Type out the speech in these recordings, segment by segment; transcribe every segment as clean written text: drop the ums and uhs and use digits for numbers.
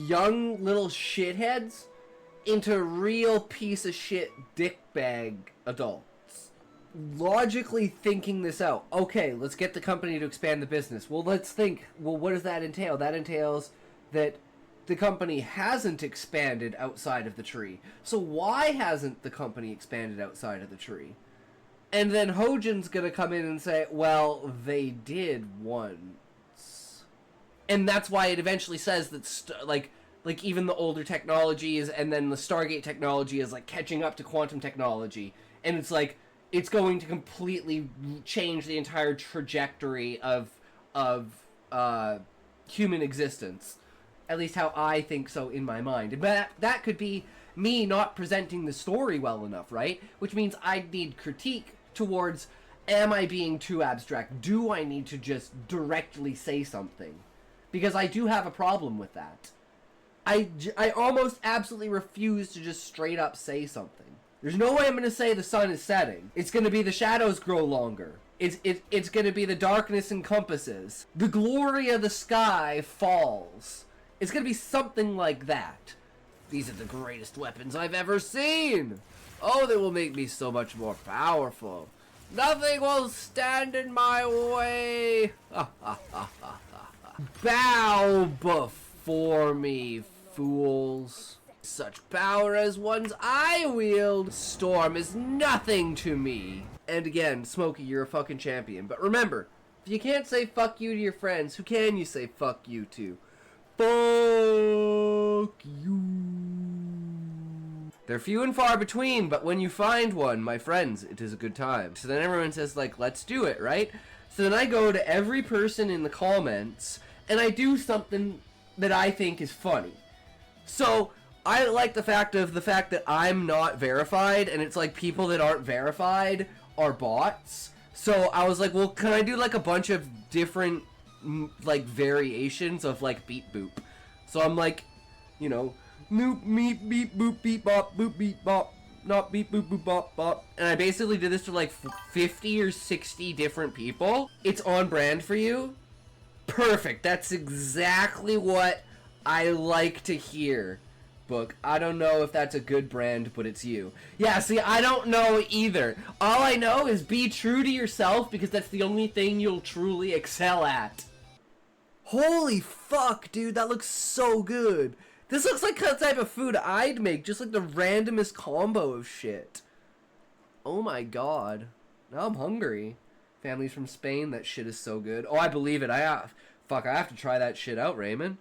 young little shitheads into real piece of shit dickbag adults. Logically thinking this out. Okay, let's get the company to expand the business. Well, let's think, well, what does that entail? That entails that the company hasn't expanded outside of the tree. So why hasn't the company expanded outside of the tree? And then Hojin's gonna come in and say, well, they did once. And that's why it eventually says that, like even the older technologies and then the Stargate technology is, like, catching up to quantum technology. And it's like, it's going to completely change the entire trajectory of human existence. At least how I think so in my mind. But that could be me not presenting the story well enough, right? Which means I need critique towards, am I being too abstract? Do I need to just directly say something? Because I do have a problem with that. I almost absolutely refuse to just straight up say something. There's no way I'm going to say the sun is setting. It's going to be the shadows grow longer. It's going to be the darkness encompasses. The glory of the sky falls. It's going to be something like that. These are the greatest weapons I've ever seen. Oh, they will make me so much more powerful. Nothing will stand in my way. Bow before me, fools. Such power as ones I wield. Storm is nothing to me. And again, Smokey, you're a fucking champion. But remember, if you can't say fuck you to your friends, who can you say fuck you to? Fuck you. They're few and far between, but when you find one, my friends, it is a good time. So then everyone says, like, let's do it, right? So then I go to every person in the comments, and I do something that I think is funny. So I like the fact that I'm not verified, and it's like people that aren't verified are bots. So I was like, well, can I do like a bunch of different like variations of like beep boop? So I'm like, you know, noop meep beep boop beep bop boop beep bop, not beep boop boop bop bop. And I basically did this to like 50 or 60 different people. It's on brand for you. Perfect. That's exactly what I like to hear. Book. I don't know if that's a good brand, but it's you. Yeah, see, I don't know either. All I know is be true to yourself, because that's the only thing you'll truly excel at. Holy fuck, dude, that looks so good. This looks like the type of food I'd make, just like the randomest combo of shit. Oh my god. Now I'm hungry. Families from Spain, that shit is so good. Oh, I believe it. I have to try that shit out, Raymond.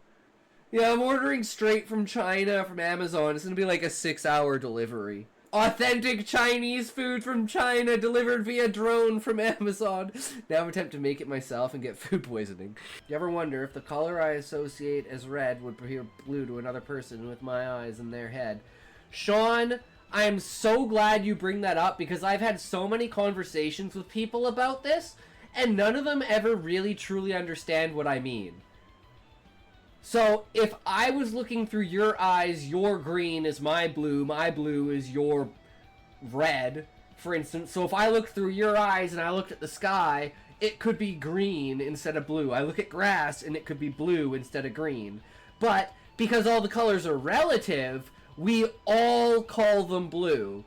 Yeah, I'm ordering straight from China, from Amazon. It's gonna be like a 6-hour delivery. Authentic Chinese food from China, delivered via drone from Amazon. Now I'm attempting to make it myself and get food poisoning. You ever wonder if the color I associate as red would appear blue to another person with my eyes in their head? Sean, I am so glad you bring that up, because I've had so many conversations with people about this, and none of them ever really truly understand what I mean. So, if I was looking through your eyes, your green is my blue is your red, for instance. So if I look through your eyes and I looked at the sky, it could be green instead of blue. I look at grass and it could be blue instead of green. But, because all the colors are relative, we all call them blue.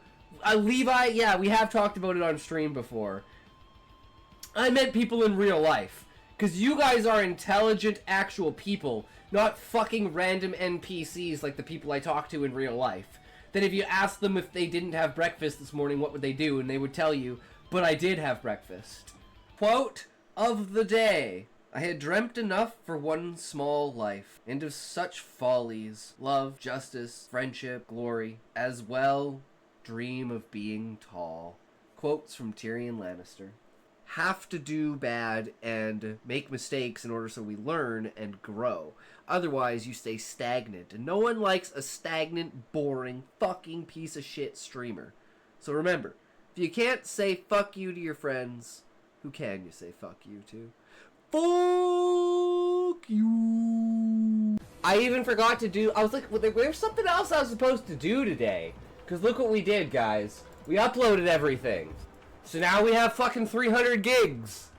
Levi, yeah, we have talked about it on stream before. I meant people in real life. Because you guys are intelligent, actual people, not fucking random NPCs like the people I talk to in real life. That if you ask them if they didn't have breakfast this morning, what would they do? And they would tell you, but I did have breakfast. Quote of the day. I had dreamt enough for one small life, and of such follies, love, justice, friendship, glory, as well dream of being tall. Quotes from Tyrion Lannister. Have to do bad and make mistakes in order so we learn and grow. Otherwise, you stay stagnant, and no one likes a stagnant, boring, fucking piece of shit streamer. So remember, if you can't say fuck you to your friends, who can you say fuck you to? Fuck you. I even forgot to do, I was like, well, there's something else I was supposed to do today. Because look what we did, guys. We uploaded everything. So now we have fucking 300 gigs.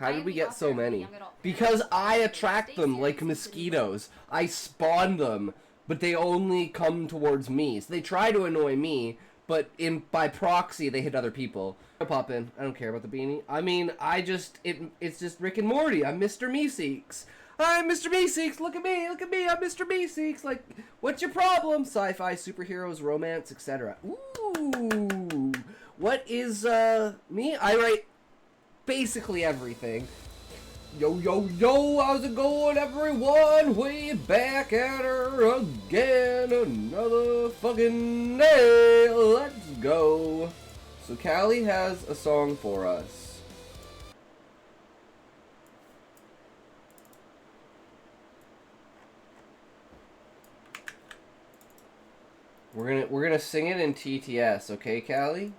How did we get so many? Because I attract them like mosquitoes. I spawn them, but they only come towards me. So they try to annoy me, but by proxy they hit other people. I'll pop in. I don't care about the beanie. I mean, it's just Rick and Morty. I'm Mr. Meeseeks. I'm Mr. Meeseeks. Look at me. I'm Mr. Meeseeks. Like, what's your problem? Sci-fi, superheroes, romance, etc. Ooh. What is me? I write basically everything. Yo, yo, yo, how's it going, everyone? We back at her again, another fucking day. Let's go. So Callie has a song for us. We're gonna sing it in TTS, okay, Callie?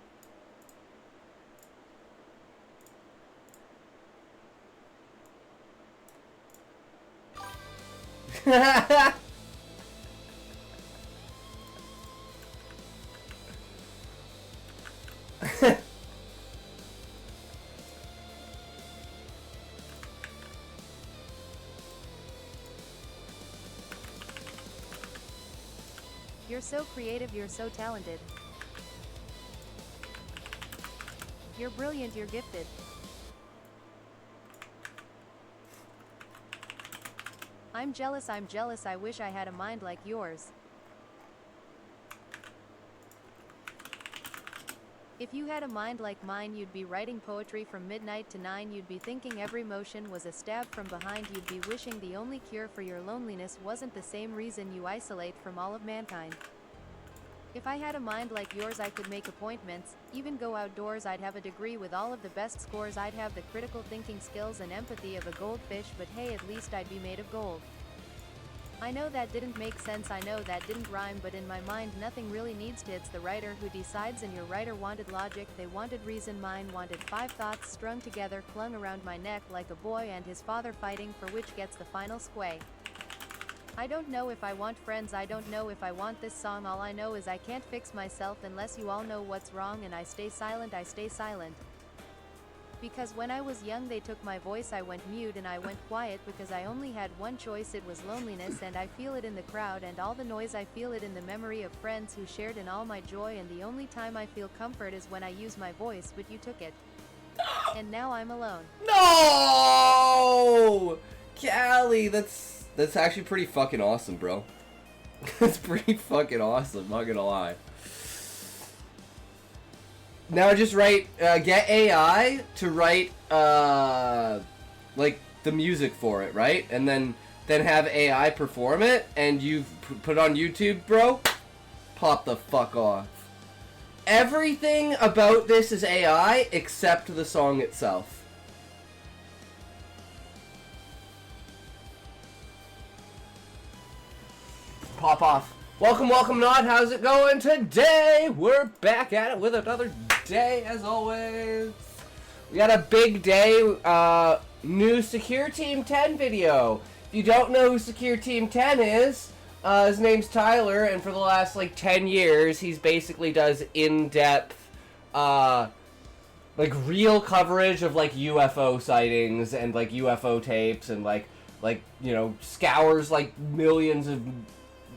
You're so creative, you're so talented. You're brilliant, you're gifted. I'm jealous, I wish I had a mind like yours. If you had a mind like mine, you'd be writing poetry from midnight to 9, you'd be thinking every motion was a stab from behind, you'd be wishing the only cure for your loneliness wasn't the same reason you isolate from all of mankind. If I had a mind like yours, I could make appointments, even go outdoors, I'd have a degree with all of the best scores, I'd have the critical thinking skills and empathy of a goldfish, but hey, at least I'd be made of gold. I know that didn't make sense, I know that didn't rhyme, but in my mind nothing really needs to. It's the writer who decides, and your writer wanted logic, they wanted reason, mine wanted 5 thoughts strung together, clung around my neck like a boy and his father fighting for which gets the final sway. I don't know if I want friends, I don't know if I want this song, all I know is I can't fix myself unless you all know what's wrong, and I stay silent, Because when I was young they took my voice, I went mute and I went quiet because I only had one choice, it was loneliness, and I feel it in the crowd and all the noise, I feel it in the memory of friends who shared in all my joy, and the only time I feel comfort is when I use my voice, but you took it. And now I'm alone. No! Callie, that's actually pretty fucking awesome, bro. That's pretty fucking awesome, not gonna lie. Now just write, get AI to write, like, the music for it, right? And then have AI perform it, and you've put it on YouTube, bro. Pop the fuck off. Everything about this is AI except the song itself. Pop off. Welcome, welcome, Nod. How's it going today? We're back at it with another day, as always. We got a big day. New Secure Team 10 video. If you don't know who Secure Team 10 is, his name's Tyler, and for the last, like, 10 years, he's basically does in-depth, like, real coverage of, like, UFO sightings and, like, UFO tapes and, like, you know, scours, like, millions of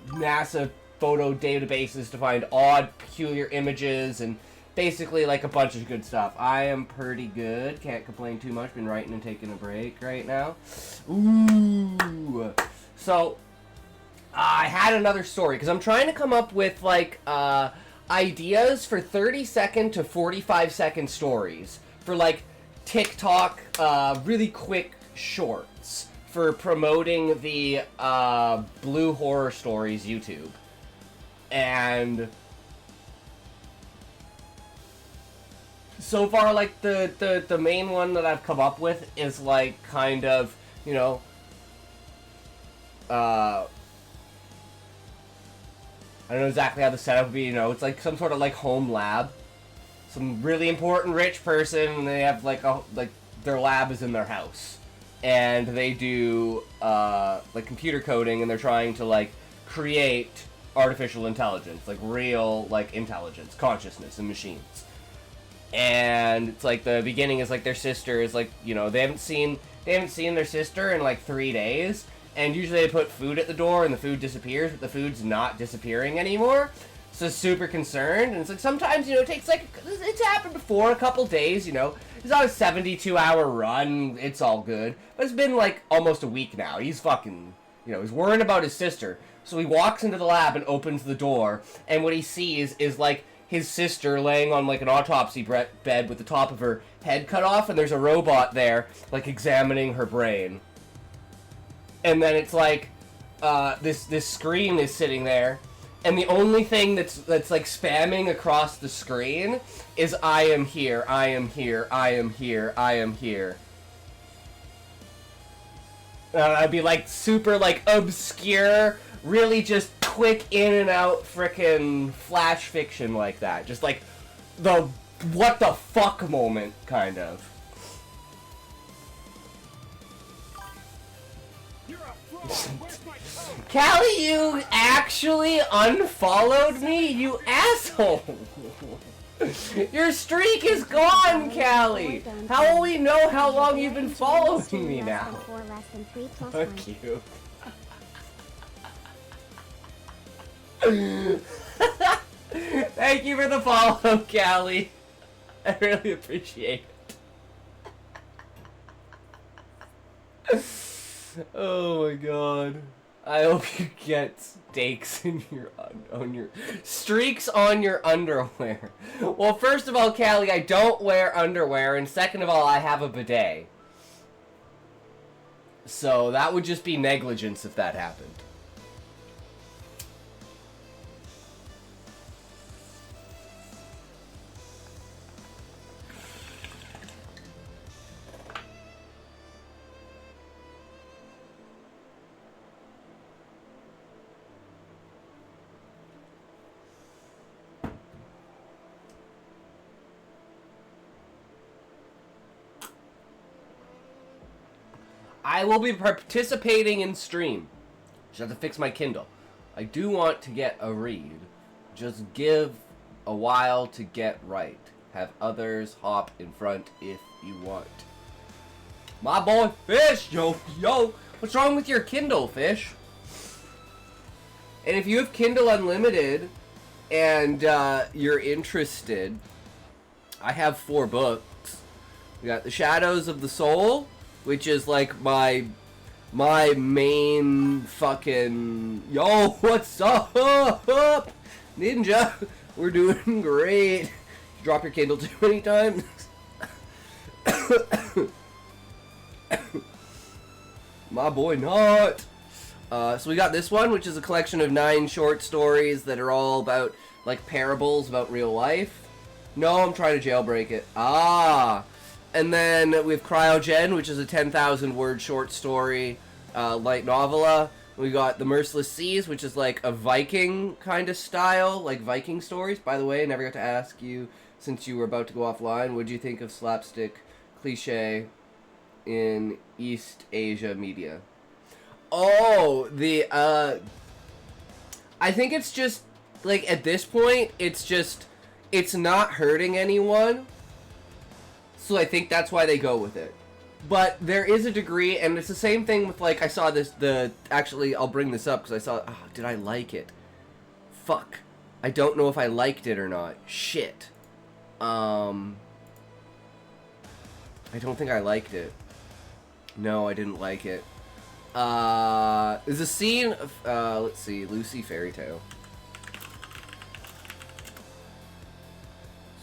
NASA photo databases to find odd, peculiar images and basically like a bunch of good stuff. I am pretty good. Can't complain too much. Been writing and taking a break right now. Ooh. So, I had another story because I'm trying to come up with like ideas for 30-second to 45-second stories for like TikTok, really quick shorts for promoting the Blue Horror Stories YouTube. And so far, like, the main one that I've come up with is, like, kind of, you know, I don't know exactly how the setup would be, you know, it's like some sort of, like, home lab. Some really important rich person, and they have, like, their lab is in their house. And they do, like, computer coding, and they're trying to, like, create artificial intelligence, like, real, like, intelligence, consciousness in machines. and it's like the beginning is like their sister is like, you know, they haven't seen their sister in like 3 days, and usually they put food at the door and the food disappears, but the food's not disappearing anymore. So super concerned, and it's like sometimes, you know, it takes like, it's happened before, a couple days, you know. He's on a 72-hour run, it's all good. But it's been like almost a week now. He's fucking, you know, he's worrying about his sister. So he walks into the lab and opens the door, and what he sees is like his sister laying on like an autopsy bed with the top of her head cut off, and there's a robot there, like examining her brain. And then it's like, this screen is sitting there, and the only thing that's like spamming across the screen is I am here, I am here, I am here, I am here. I'd be like super like obscure, really just quick in and out frickin' flash fiction like that. Just like the what the fuck moment, kind of. Callie, you actually unfollowed me, you asshole! Your streak is gone, Callie! How will we know how long you've been following me now? Fuck you. Thank you for the follow, Callie. I really appreciate it. Oh my god. I hope you get stakes in your on your streaks on your underwear. Well, first of all, Callie, I don't wear underwear, and second of all, I have a bidet. So that would just be negligence if that happened. I will be participating in stream. Just have to fix my Kindle. I do want to get a read. Just give a while to get right. Have others hop in front if you want. My boy Fish, yo, what's wrong with your Kindle, Fish? And if you have Kindle Unlimited and you're interested, I have 4 books. We got The Shadows of the Soul, which is like my main fucking... Yo, what's up? Ninja, we're doing great. Drop your Kindle too many times. My boy not. So we got this one, which is a collection of 9 short stories that are all about, like, parables about real life. No, I'm trying to jailbreak it. And then we have Cryogen, which is a 10,000 word short story, light novella. We got The Merciless Seas, which is like a Viking kind of style, like Viking stories. By the way, I never got to ask you, since you were about to go offline, what did you think of slapstick cliche in East Asia media? Oh, I think it's just, like, at this point, it's not hurting anyone. So I think that's why they go with it. But there is a degree, and it's the same thing with, like, I saw this, actually, I'll bring this up, because I saw, did I like it? Fuck. I don't know if I liked it or not. Shit. I don't think I liked it. No, I didn't like it. There's a scene of, let's see, Lucy Fairy Tale.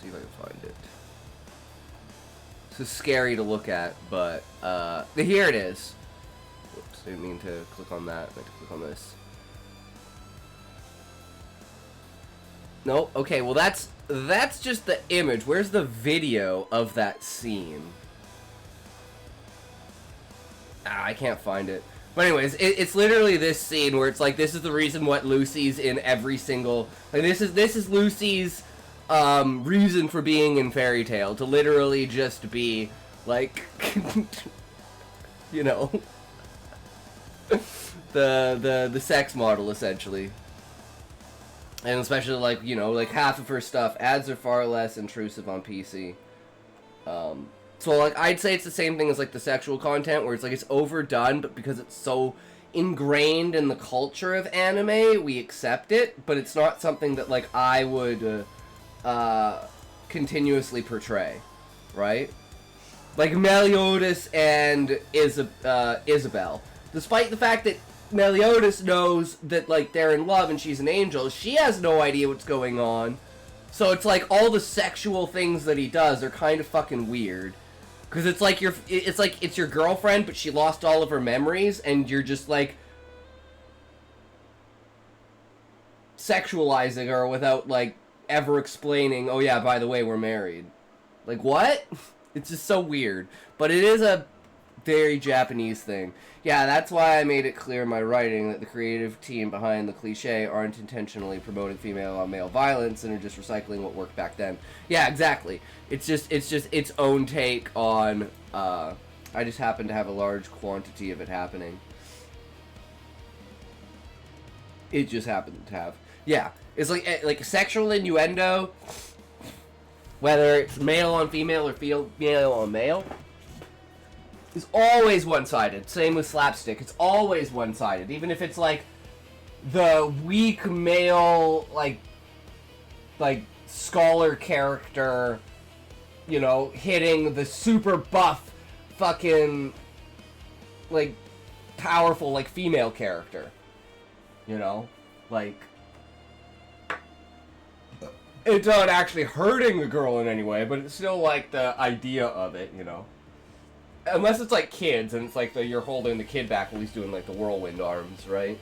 See if I can find it. This is scary to look at, but, here it is. Whoops, I didn't mean to click on that. I meant to click on this. No, okay, well that's just the image. Where's the video of that scene? I can't find it. But anyways, it's literally this scene where it's like, this is the reason what Lucy's in every single... Like, this is Lucy's... reason for being in Fairy Tale, to literally just be, like, you know, the sex model, essentially. And especially, like, you know, like, half of her stuff, ads are far less intrusive on PC. So, like, I'd say it's the same thing as, like, the sexual content, where it's, like, it's overdone, but because it's so ingrained in the culture of anime, we accept it, but it's not something that, like, I would, continuously portray, right? Like, Meliodas and Isabel. Despite the fact that Meliodas knows that, like, they're in love and she's an angel, she has no idea what's going on. So it's like all the sexual things that he does are kind of fucking weird. Because it's like it's your girlfriend, but she lost all of her memories, and you're just, like, sexualizing her without, like, ever explaining, oh yeah, by the way, we're married. Like, what? It's just so weird. But it is a very Japanese thing. Yeah, that's why I made it clear in my writing that the creative team behind the cliche aren't intentionally promoting female on male violence and are just recycling what worked back then. Yeah, exactly. It's just its own take on, I just happen to have a large quantity of it happening. It just happened to have. Yeah, it's like sexual innuendo, whether it's male on female or female on male, is always one-sided. Same with slapstick. It's always one-sided. Even if it's, like, the weak male, like scholar character, you know, hitting the super buff, fucking, like, powerful, like, female character. You know? Like, it's not actually hurting the girl in any way, but it's still, like, the idea of it, you know? Unless it's, like, kids, and it's like you're holding the kid back while he's doing, like, the whirlwind arms, right?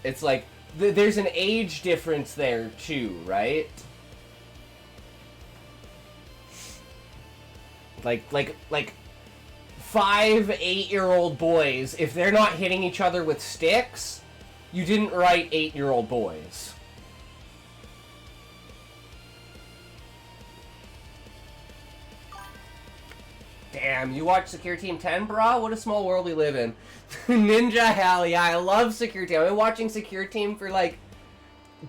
It's like, there's an age difference there, too, right? Like 5, 8-year-old boys, if they're not hitting each other with sticks, you didn't write 8-year-old boys. Damn, you watch Secure Team 10, brah? What a small world we live in. Ninja, hell yeah, I love Secure Team. I've been watching Secure Team for, like,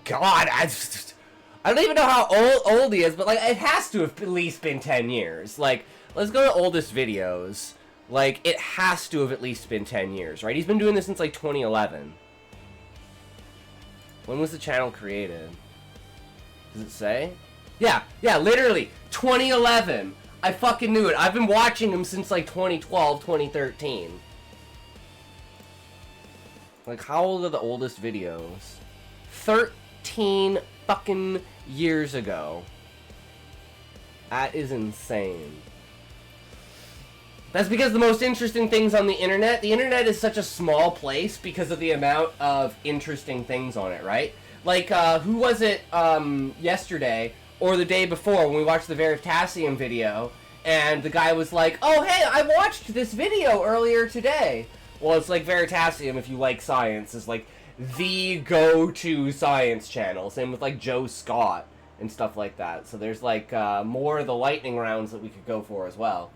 God, I don't even know how old he is, but, like, it has to have at least been 10 years. Like, let's go to oldest videos. Like, it has to have at least been 10 years, right? He's been doing this since, like, 2011. When was the channel created? Does it say? Yeah, literally, 2011. I fucking knew it. I've been watching him since, like, 2012, 2013. Like, how old are the oldest videos? 13 fucking years ago. That is insane. That's because the most interesting things on the internet is such a small place because of the amount of interesting things on it, right? Like, who was it, yesterday, or the day before, when we watched the Veritasium video, and the guy was like, oh, hey, I watched this video earlier today. Well, it's like Veritasium, if you like science, is like the go-to science channel. Same with, like, Joe Scott and stuff like that. So there's, like, more of the lightning rounds that we could go for as well.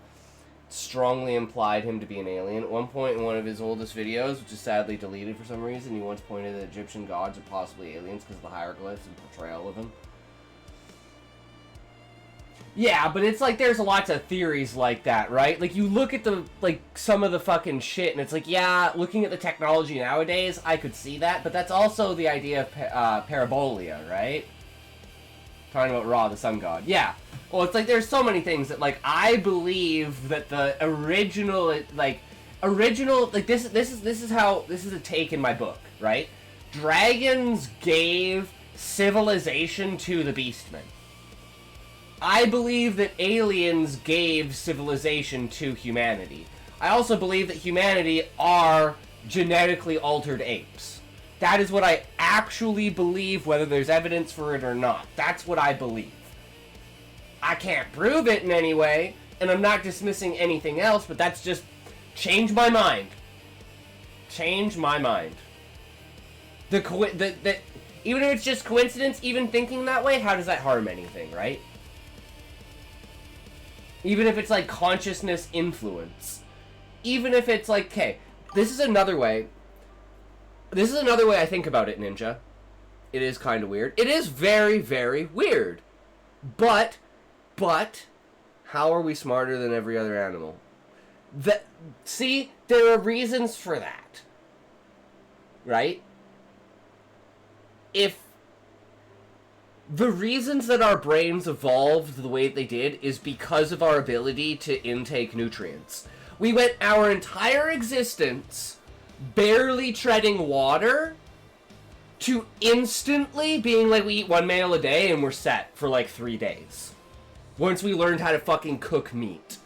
Strongly implied him to be an alien. At one point in one of his oldest videos, which is sadly deleted for some reason, he once pointed that Egyptian gods are possibly aliens because of the hieroglyphs and portrayal of them. Yeah, but it's like there's lots of theories like that, right? Like, you look at the, like, some of the fucking shit, and it's like, yeah, looking at the technology nowadays, I could see that, but that's also the idea of parabolia, right? Talking about Ra, the sun god. Yeah. Well, it's like there's so many things that, like, I believe that the original, like, this is a take in my book, right? Dragons gave civilization to the Beastmen. I believe that aliens gave civilization to humanity. I also believe that humanity are genetically altered apes. That is what I actually believe, whether there's evidence for it or not. That's what I believe. I can't prove it in any way, and I'm not dismissing anything else, but that's just... change my mind. Change my mind. Even if it's just coincidence, even thinking that way, how does that harm anything, right? Even if it's, like, consciousness influence. Even if it's, like, okay, this is another way I think about it, Ninja. It is kind of weird. It is very, very weird. But, how are we smarter than every other animal? See, there are reasons for that. Right? If the reasons that our brains evolved the way they did is because of our ability to intake nutrients. We went our entire existence barely treading water to instantly being like, we eat one meal a day and we're set for like 3 days. Once we learned how to fucking cook meat.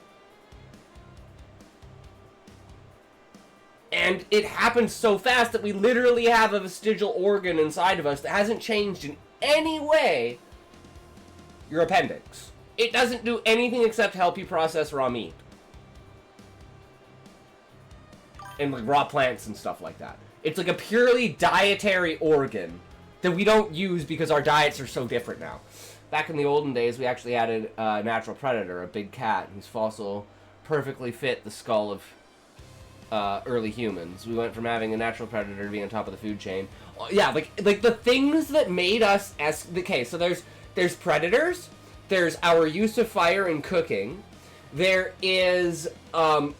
And it happened so fast that we literally have a vestigial organ inside of us that hasn't changed in any way. Your appendix. It doesn't do anything except help you process raw meat. And like raw plants and stuff like that. It's like a purely dietary organ that we don't use because our diets are so different now. Back in the olden days, we actually had a natural predator, a big cat, whose fossil perfectly fit the skull of early humans. We went from having a natural predator to being on top of the food chain. Yeah, like the things that made us okay, so there's predators, there's our use of fire in cooking, there is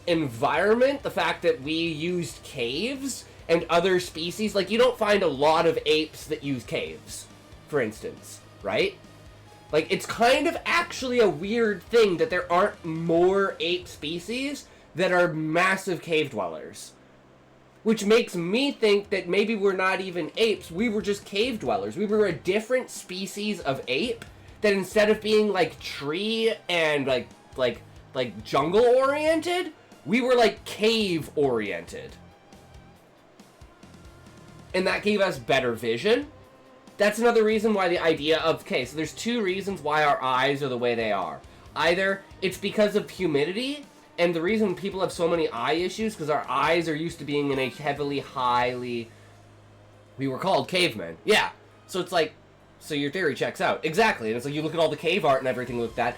environment, the fact that we used caves and other species. Like, you don't find a lot of apes that use caves, for instance, right? Like, it's kind of actually a weird thing that there aren't more ape species that are massive cave dwellers. Which makes me think that maybe we're not even apes, we were just cave dwellers. We were a different species of ape that instead of being like tree and like jungle oriented, we were like cave oriented. And that gave us better vision. That's another reason why the idea of, okay, so there's 2 reasons why our eyes are the way they are. Either it's because of humidity, and the reason people have so many eye issues, because our eyes are used to being in a highly, we were called cavemen. Yeah. So it's like, so your theory checks out. Exactly. And it's like, you look at all the cave art and everything looked at.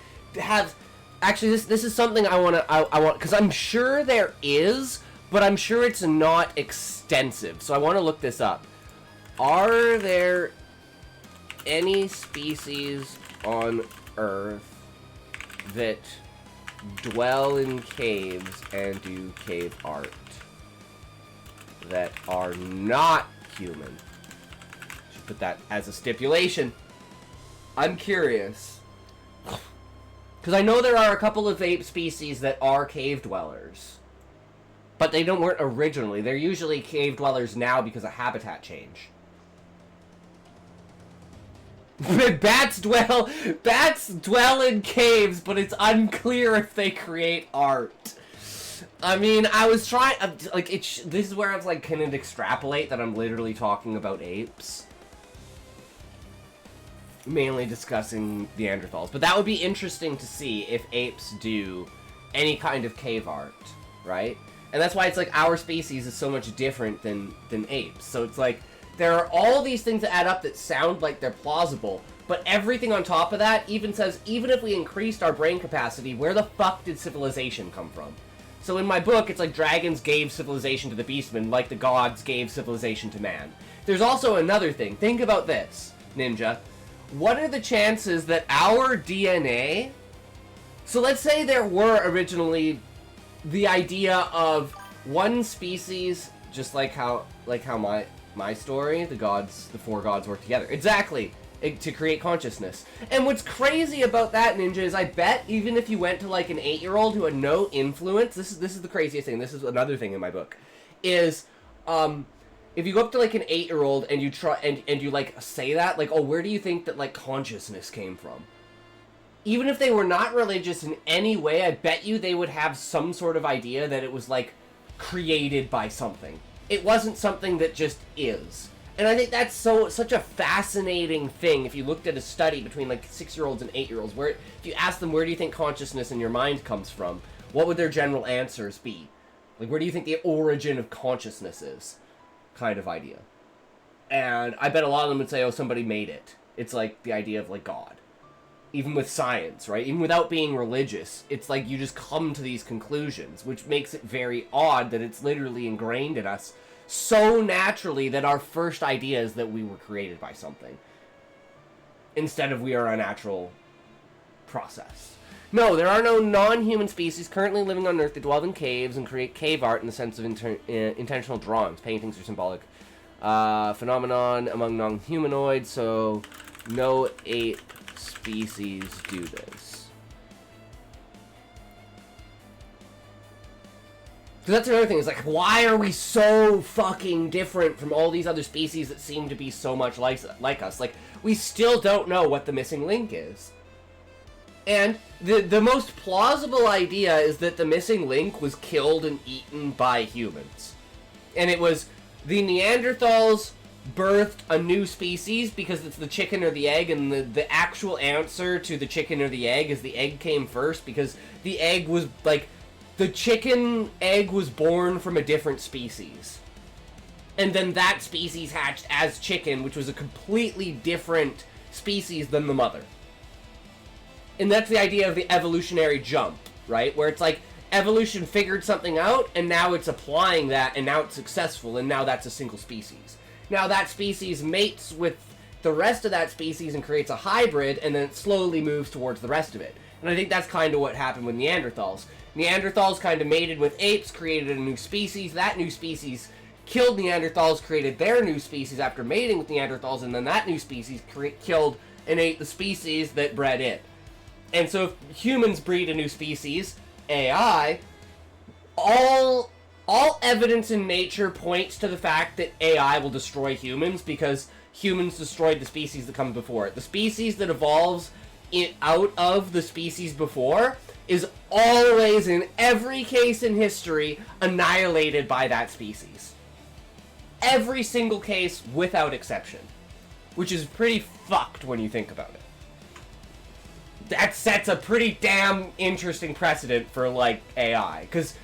Actually, this is something I want, because I'm sure there is, but I'm sure it's not extensive. So I want to look this up. Are there any species on Earth that dwell in caves and do cave art that are not human? Should put that as a stipulation. I'm curious. Because I know there are a couple of ape species that are cave dwellers. But they weren't originally. They're usually cave dwellers now because of habitat change. Bats dwell in caves, but it's unclear if they create art. I mean, I was trying, like, this is where I was like, can it extrapolate that I'm literally talking about apes? Mainly discussing Neanderthals. But that would be interesting to see if apes do any kind of cave art, right? And that's why it's like our species is so much different than apes. So it's like, there are all these things that add up that sound like they're plausible, but everything on top of that even says, even if we increased our brain capacity, where the fuck did civilization come from? So in my book, it's like dragons gave civilization to the beastmen, like the gods gave civilization to man. There's also another thing. Think about this, Ninja. What are the chances that our DNA... So let's say there were originally the idea of one species, just like how my story, the 4 gods work together. Exactly. To create consciousness. And what's crazy about that, Ninja, is I bet even if you went to like an 8-year-old who had no influence, this is the craziest thing, this is another thing in my book, is if you go up to like an 8-year-old and you try and you like say that, like, oh, where do you think that like consciousness came from? Even if they were not religious in any way, I bet you they would have some sort of idea that it was like created by something. It wasn't something that just is. And I think that's such a fascinating thing. If you looked at a study between like 6-year-olds and 8-year-olds, where if you ask them where do you think consciousness in your mind comes from, what would their general answers be? Like, where do you think the origin of consciousness is? Kind of idea. And I bet a lot of them would say, oh, somebody made it. It's like the idea of like God. Even with science, right? Even without being religious, it's like you just come to these conclusions, which makes it very odd that it's literally ingrained in us so naturally that our first idea is that we were created by something, instead of we are a natural process. No, there are no non-human species currently living on Earth that dwell in caves and create cave art in the sense of intentional drawings. Paintings are symbolic phenomenon among non-humanoids, so no ape species do this. Because that's another thing, is like, why are we so fucking different from all these other species that seem to be so much like us? Like, we still don't know what the missing link is. And the most plausible idea is that the missing link was killed and eaten by humans. And it was the Neanderthals birthed a new species because it's the chicken or the egg, and the actual answer to the chicken or the egg is the egg came first, because the egg was, like, the chicken egg was born from a different species. And then that species hatched as chicken, which was a completely different species than the mother. And that's the idea of the evolutionary jump, right? Where it's like, evolution figured something out, and now it's applying that, and now it's successful, and now that's a single species. Now that species mates with the rest of that species and creates a hybrid, and then it slowly moves towards the rest of it. And I think that's kind of what happened with Neanderthals. Neanderthals kind of mated with apes, created a new species. That new species killed Neanderthals, created their new species after mating with Neanderthals, and then that new species killed and ate the species that bred it. And so if humans breed a new species, AI, all evidence in nature points to the fact that AI will destroy humans, because humans destroyed the species that come before it. The species that evolves out of the species before is always, in every case in history, annihilated by that species. Every single case, without exception. Which is pretty fucked when you think about it. That sets a pretty damn interesting precedent for, like, AI. Because,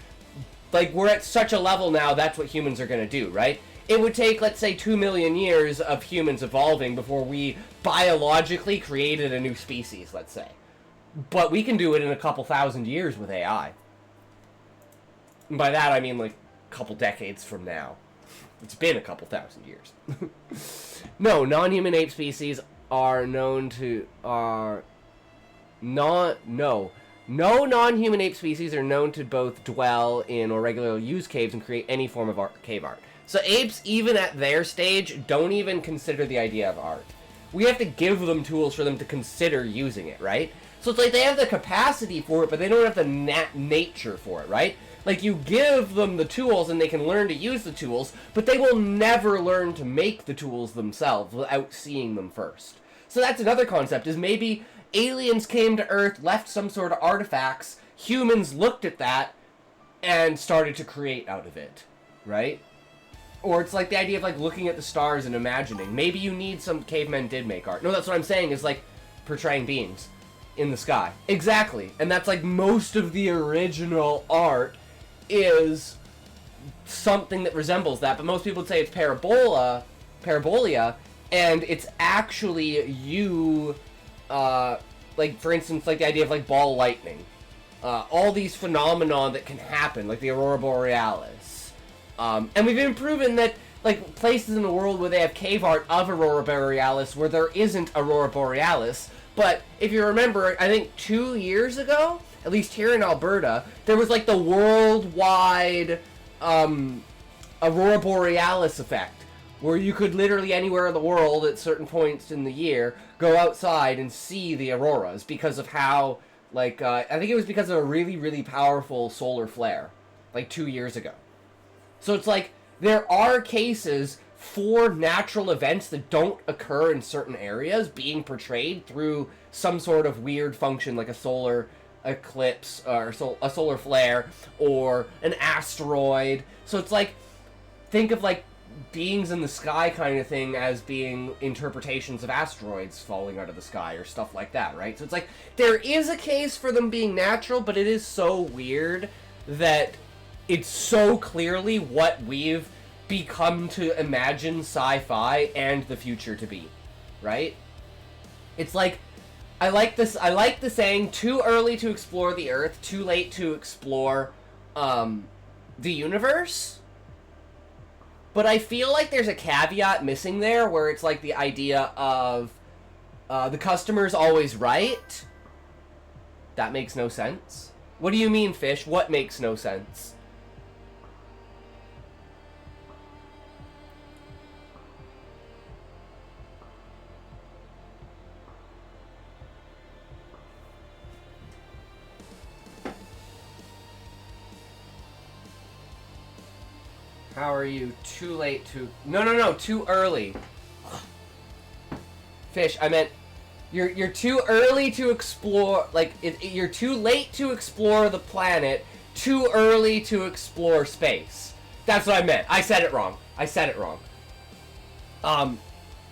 like, we're at such a level now, that's what humans are going to do, right? It would take, let's say, 2 million years of humans evolving before we biologically created a new species, let's say. But we can do it in a couple thousand years with AI. And by that, I mean, like, a couple decades from now. It's been a couple thousand years. No, non-human ape species are known to... No non-human ape species are known to both dwell in or regularly use caves and create any form of cave art. So apes, even at their stage, don't even consider the idea of art. We have to give them tools for them to consider using it, right? So it's like they have the capacity for it, but they don't have the nature for it, right? Like, you give them the tools and they can learn to use the tools, but they will never learn to make the tools themselves without seeing them first. So that's another concept, is maybe aliens came to Earth, left some sort of artifacts, humans looked at that, and started to create out of it, right? Or it's like the idea of, like, looking at the stars and imagining. Maybe you need some cavemen did make art. No, that's what I'm saying, is, like, portraying beings in the sky. Exactly. And that's, like, most of the original art is something that resembles that. But most people would say it's parabolia, and it's actually you... like, for instance, like the idea of, like, ball lightning. All these phenomena that can happen, like the aurora borealis. And we've even proven that, like, places in the world where they have cave art of aurora borealis where there isn't aurora borealis. But if you remember, I think 2 years ago, at least here in Alberta, there was, like, the worldwide aurora borealis effect, where you could literally anywhere in the world at certain points in the year go outside and see the auroras because of how, like, I think it was because of a really, really powerful solar flare, like 2 years ago. So it's like, there are cases for natural events that don't occur in certain areas being portrayed through some sort of weird function, like a solar eclipse, or a solar flare, or an asteroid. So it's like, think of, like, beings in the sky kind of thing as being interpretations of asteroids falling out of the sky or stuff like that, right? So it's like, there is a case for them being natural, but it is so weird that it's so clearly what we've become to imagine sci-fi and the future to be, right? It's like, I like the saying, too early to explore the Earth, too late to explore the universe. But I feel like there's a caveat missing there where it's like the idea of the customer's always right. That makes no sense. What do you mean, Fish? What makes no sense? How are you? Too late to... No, too early. Fish, I meant... You're too early to explore... Like, you're too late to explore the planet, too early to explore space. That's what I meant. I said it wrong.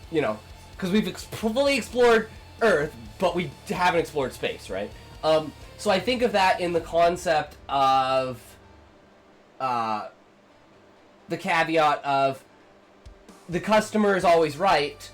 You know, because we've fully explored Earth, but we haven't explored space, right? So I think of that in the concept of... the caveat of the customer is always right.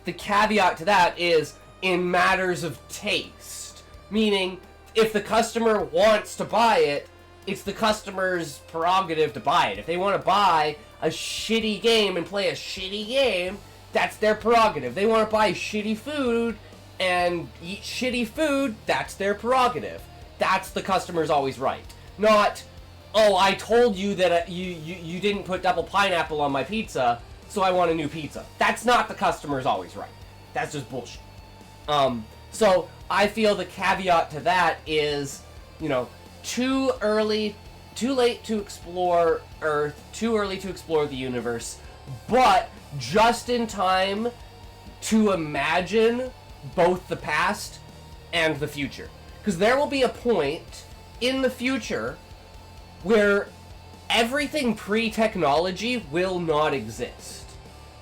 The caveat to that is in matters of taste. Meaning, if the customer wants to buy it, it's the customer's prerogative to buy it. If they want to buy a shitty game and play a shitty game, that's their prerogative. They want to buy shitty food and eat shitty food, that's their prerogative. That's the customer's always right. Not... oh, I told you that you didn't put double pineapple on my pizza, so I want a new pizza. That's not the customer's always right. That's just bullshit. So I feel the caveat to that is, you know, too late to explore Earth, too early to explore the universe, but just in time to imagine both the past and the future. Because there will be a point in the future where everything pre-technology will not exist.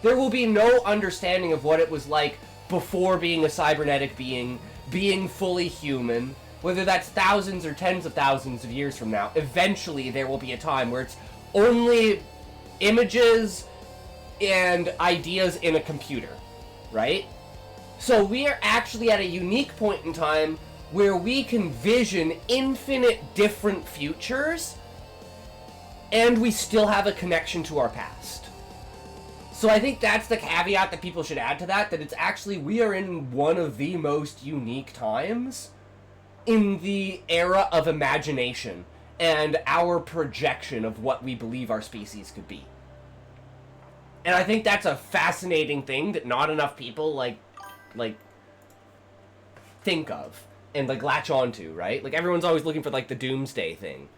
There will be no understanding of what it was like before being a cybernetic being fully human, whether that's thousands or tens of thousands of years from now. Eventually there will be a time where it's only images and ideas in a computer, right? So we are actually at a unique point in time where we can vision infinite different futures and we still have a connection to our past. So I think that's the caveat that people should add to that it's actually, we are in one of the most unique times in the era of imagination and our projection of what we believe our species could be. And I think that's a fascinating thing that not enough people, like, think of and, like, latch onto, right? Like, everyone's always looking for, like, the doomsday thing.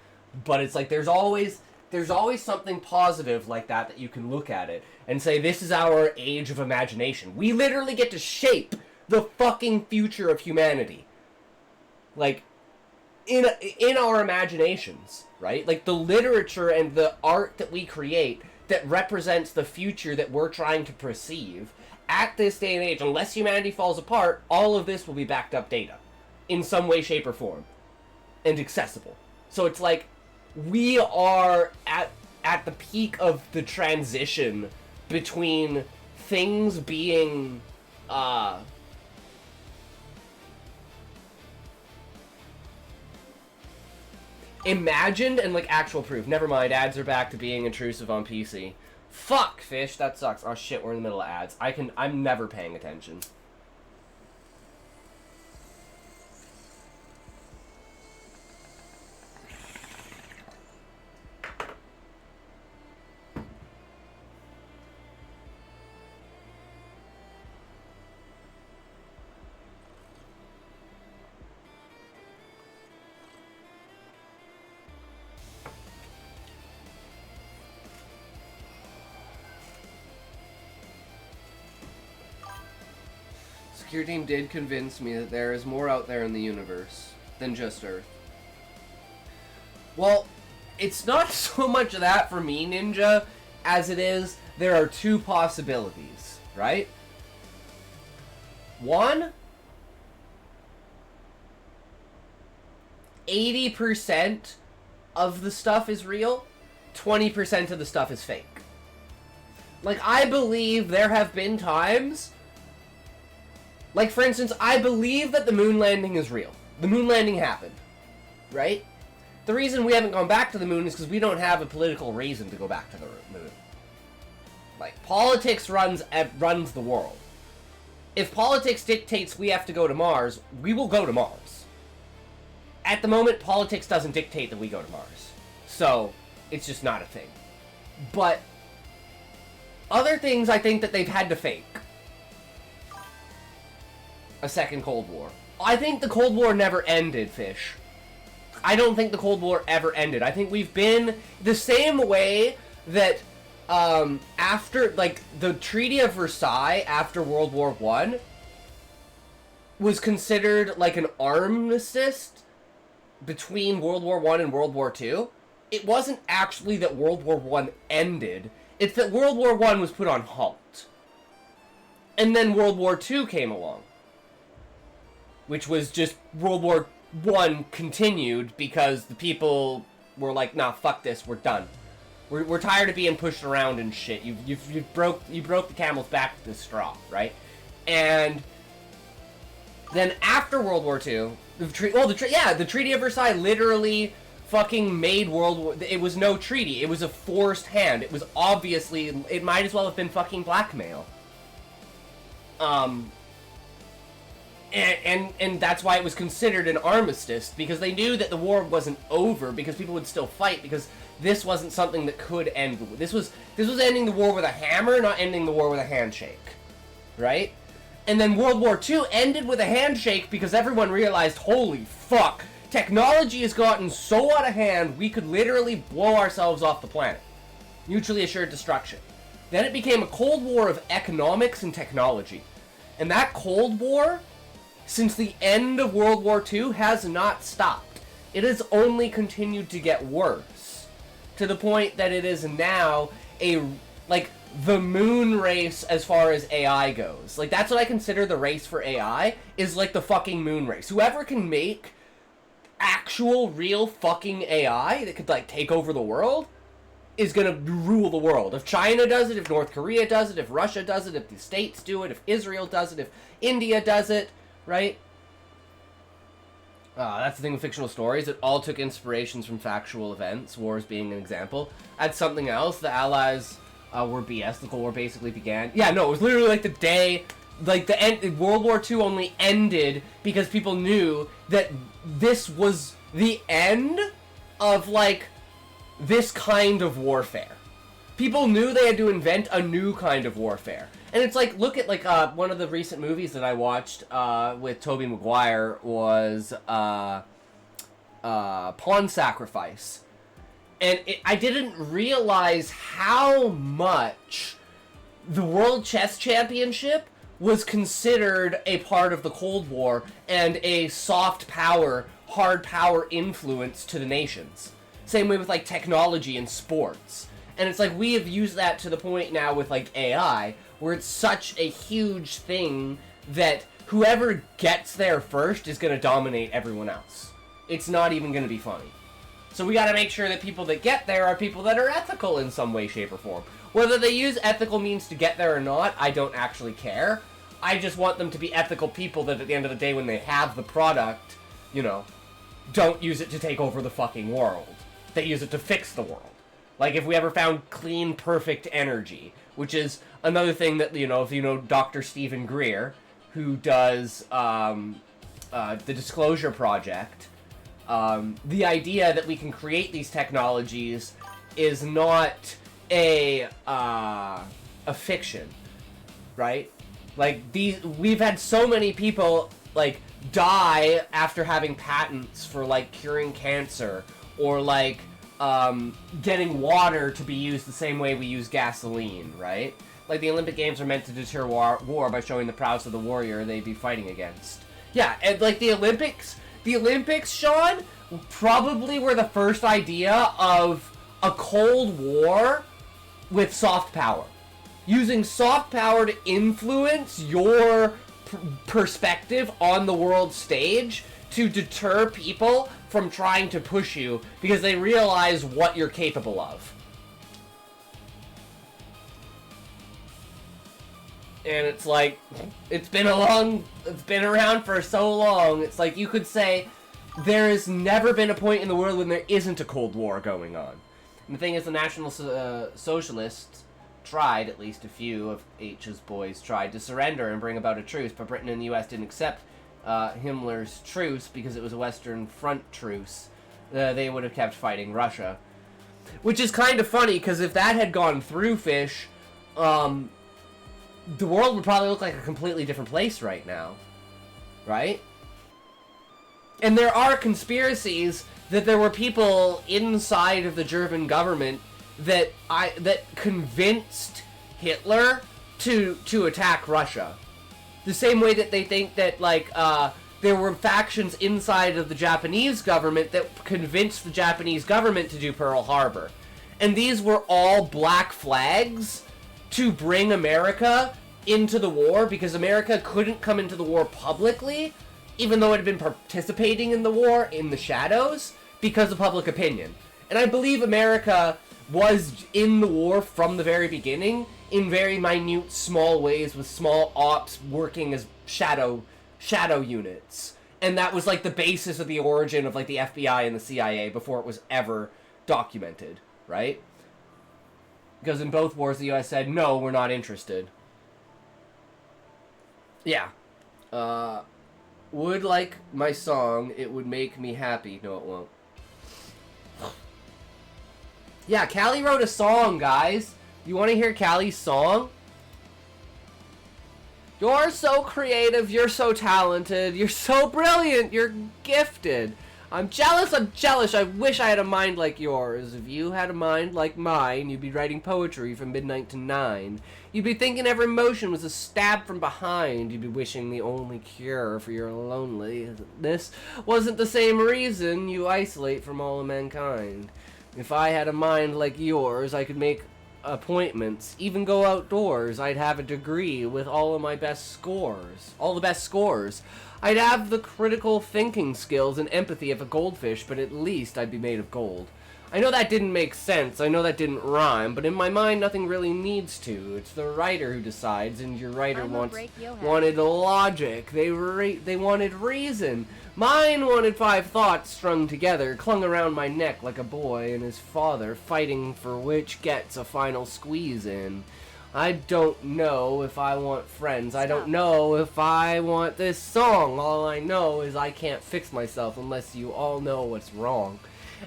But it's like, there's always something positive like that you can look at it and say, this is our age of imagination. We literally get to shape the fucking future of humanity. Like, in our imaginations, right? Like, the literature and the art that we create that represents the future that we're trying to perceive, at this day and age, unless humanity falls apart, all of this will be backed up data. In some way, shape, or form. And accessible. So it's like, we are at the peak of the transition between things being imagined and like actual proof. Never mind, ads are back to being intrusive on PC. Fuck, Fish, that sucks. Oh shit, we're in the middle of ads. I'm never paying attention. Security team did convince me that there is more out there in the universe than just Earth. Well, it's not so much of that for me, Ninja, as it is there are two possibilities, right? One, 80% of the stuff is real, 20% of the stuff is fake. Like, I believe there have been times... Like, for instance, I believe that the moon landing is real. The moon landing happened. Right? The reason we haven't gone back to the moon is because we don't have a political reason to go back to the moon. Like, politics runs the world. If politics dictates we have to go to Mars, we will go to Mars. At the moment, politics doesn't dictate that we go to Mars. So, it's just not a thing. But other things I think that they've had to fake. A second Cold War. I think the Cold War never ended, Fish. I don't think the Cold War ever ended. I think we've been the same way that after, like, the Treaty of Versailles after World War I was considered like an armistice between World War I and World War II. It wasn't actually that World War I ended. It's that World War I was put on halt. And then World War II came along. Which was just World War I continued because the people were like, nah, fuck this, we're done. We're tired of being pushed around and shit. You broke the camel's back with this straw, right? And then after World War II, the Treaty of Versailles literally fucking made World War... It was no treaty. It was a forced hand. It was obviously... It might as well have been fucking blackmail. And that's why it was considered an armistice, because they knew that the war wasn't over, because people would still fight, because this wasn't something that could end. This was ending the war with a hammer, not ending the war with a handshake. Right? And then World War II ended with a handshake because everyone realized, holy fuck, technology has gotten so out of hand, we could literally blow ourselves off the planet. Mutually assured destruction. Then it became a Cold War of economics and technology. And that Cold War, since the end of World War II, has not stopped. It has only continued to get worse. To the point that it is now the moon race as far as AI goes. Like, that's what I consider the race for AI, is like the fucking moon race. Whoever can make actual, real fucking AI that could, like, take over the world is gonna rule the world. If China does it, if North Korea does it, if Russia does it, if the States do it, if Israel does it, if India does it, right? That's the thing with fictional stories. It all took inspirations from factual events, wars being an example. That's something else. The Allies were BS. The Cold War basically began. Yeah, no, it was literally like the day, like the end. World War II only ended because people knew that this was the end of, like, this kind of warfare. People knew they had to invent a new kind of warfare. And it's like, look at, like, one of the recent movies that I watched with Tobey Maguire was Pawn Sacrifice. And I didn't realize how much the World Chess Championship was considered a part of the Cold War and a soft power, hard power influence to the nations. Same way with, like, technology and sports. And it's like, we have used that to the point now with, like, AI, where it's such a huge thing that whoever gets there first is going to dominate everyone else. It's not even going to be funny. So we got to make sure that people that get there are people that are ethical in some way, shape, or form. Whether they use ethical means to get there or not, I don't actually care. I just want them to be ethical people that at the end of the day, when they have the product, you know, don't use it to take over the fucking world. They use it to fix the world. Like, if we ever found clean, perfect energy, which is another thing that, you know, if you know Dr. Stephen Greer, who does the Disclosure Project, the idea that we can create these technologies is not a fiction, right? Like, we've had so many people, like, die after having patents for, like, curing cancer, or, like, getting water to be used the same way we use gasoline, right? Like, the Olympic Games are meant to deter war by showing the prowess of the warrior they'd be fighting against. Yeah, and, like, the Olympics, Sean, probably were the first idea of a Cold War with soft power. Using soft power to influence your perspective on the world stage to deter people from trying to push you because they realize what you're capable of. And it's like, it's been around for so long. It's like, you could say there has never been a point in the world when there isn't a Cold War going on. And the thing is, the National Socialists tried, at least a few of H's boys tried to surrender and bring about a truce, but Britain and the U.S. didn't accept Himmler's truce because it was a Western Front truce. They would have kept fighting Russia. Which is kind of funny, because if that had gone through, Fish, the world would probably look like a completely different place right now. Right? And there are conspiracies that there were people inside of the German government that convinced Hitler to attack Russia. The same way that they think that, like, there were factions inside of the Japanese government that convinced the Japanese government to do Pearl Harbor. And these were all black flags to bring America into the war, because America couldn't come into the war publicly, even though it had been participating in the war in the shadows, because of public opinion. And I believe America was in the war from the very beginning, in very minute, small ways, with small ops working as shadow units. And that was like the basis of the origin of like the FBI and the CIA before it was ever documented, right? Because in both wars the US said, no, we're not interested. Yeah. Would like my song, it would make me happy. No, it won't. Yeah, Callie wrote a song, guys. You want to hear Callie's song? You're so creative, you're so talented, you're so brilliant, you're gifted. I'm jealous, I wish I had a mind like yours. If you had a mind like mine, you'd be writing poetry from midnight to 9. You'd be thinking every motion was a stab from behind. You'd be wishing the only cure for your loneliness wasn't the same reason you isolate from all of mankind. If I had a mind like yours, I could make appointments, even go outdoors. I'd have a degree with all of my best scores. All the best scores. I'd have the critical thinking skills and empathy of a goldfish, but at least I'd be made of gold. I know that didn't make sense, I know that didn't rhyme, but in my mind nothing really needs to. It's the writer who decides, and your writer wanted logic. They wanted reason. Mine wanted 5 thoughts strung together, clung around my neck like a boy and his father, fighting for which gets a final squeeze in. I don't know if I want friends. I don't know if I want this song. All I know is I can't fix myself unless you all know what's wrong.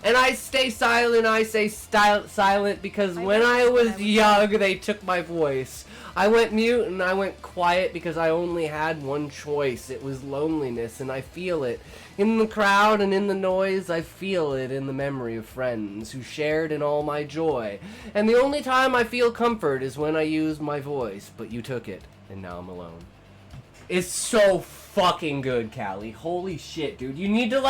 And I stay silent, I say silent, because when I was young, they took my voice. I went mute and I went quiet because I only had one choice. It was loneliness, and I feel it. In the crowd and in the noise, I feel it in the memory of friends who shared in all my joy. And the only time I feel comfort is when I use my voice, but you took it, and now I'm alone. It's so fucking good, Callie. Holy shit, dude. You need to,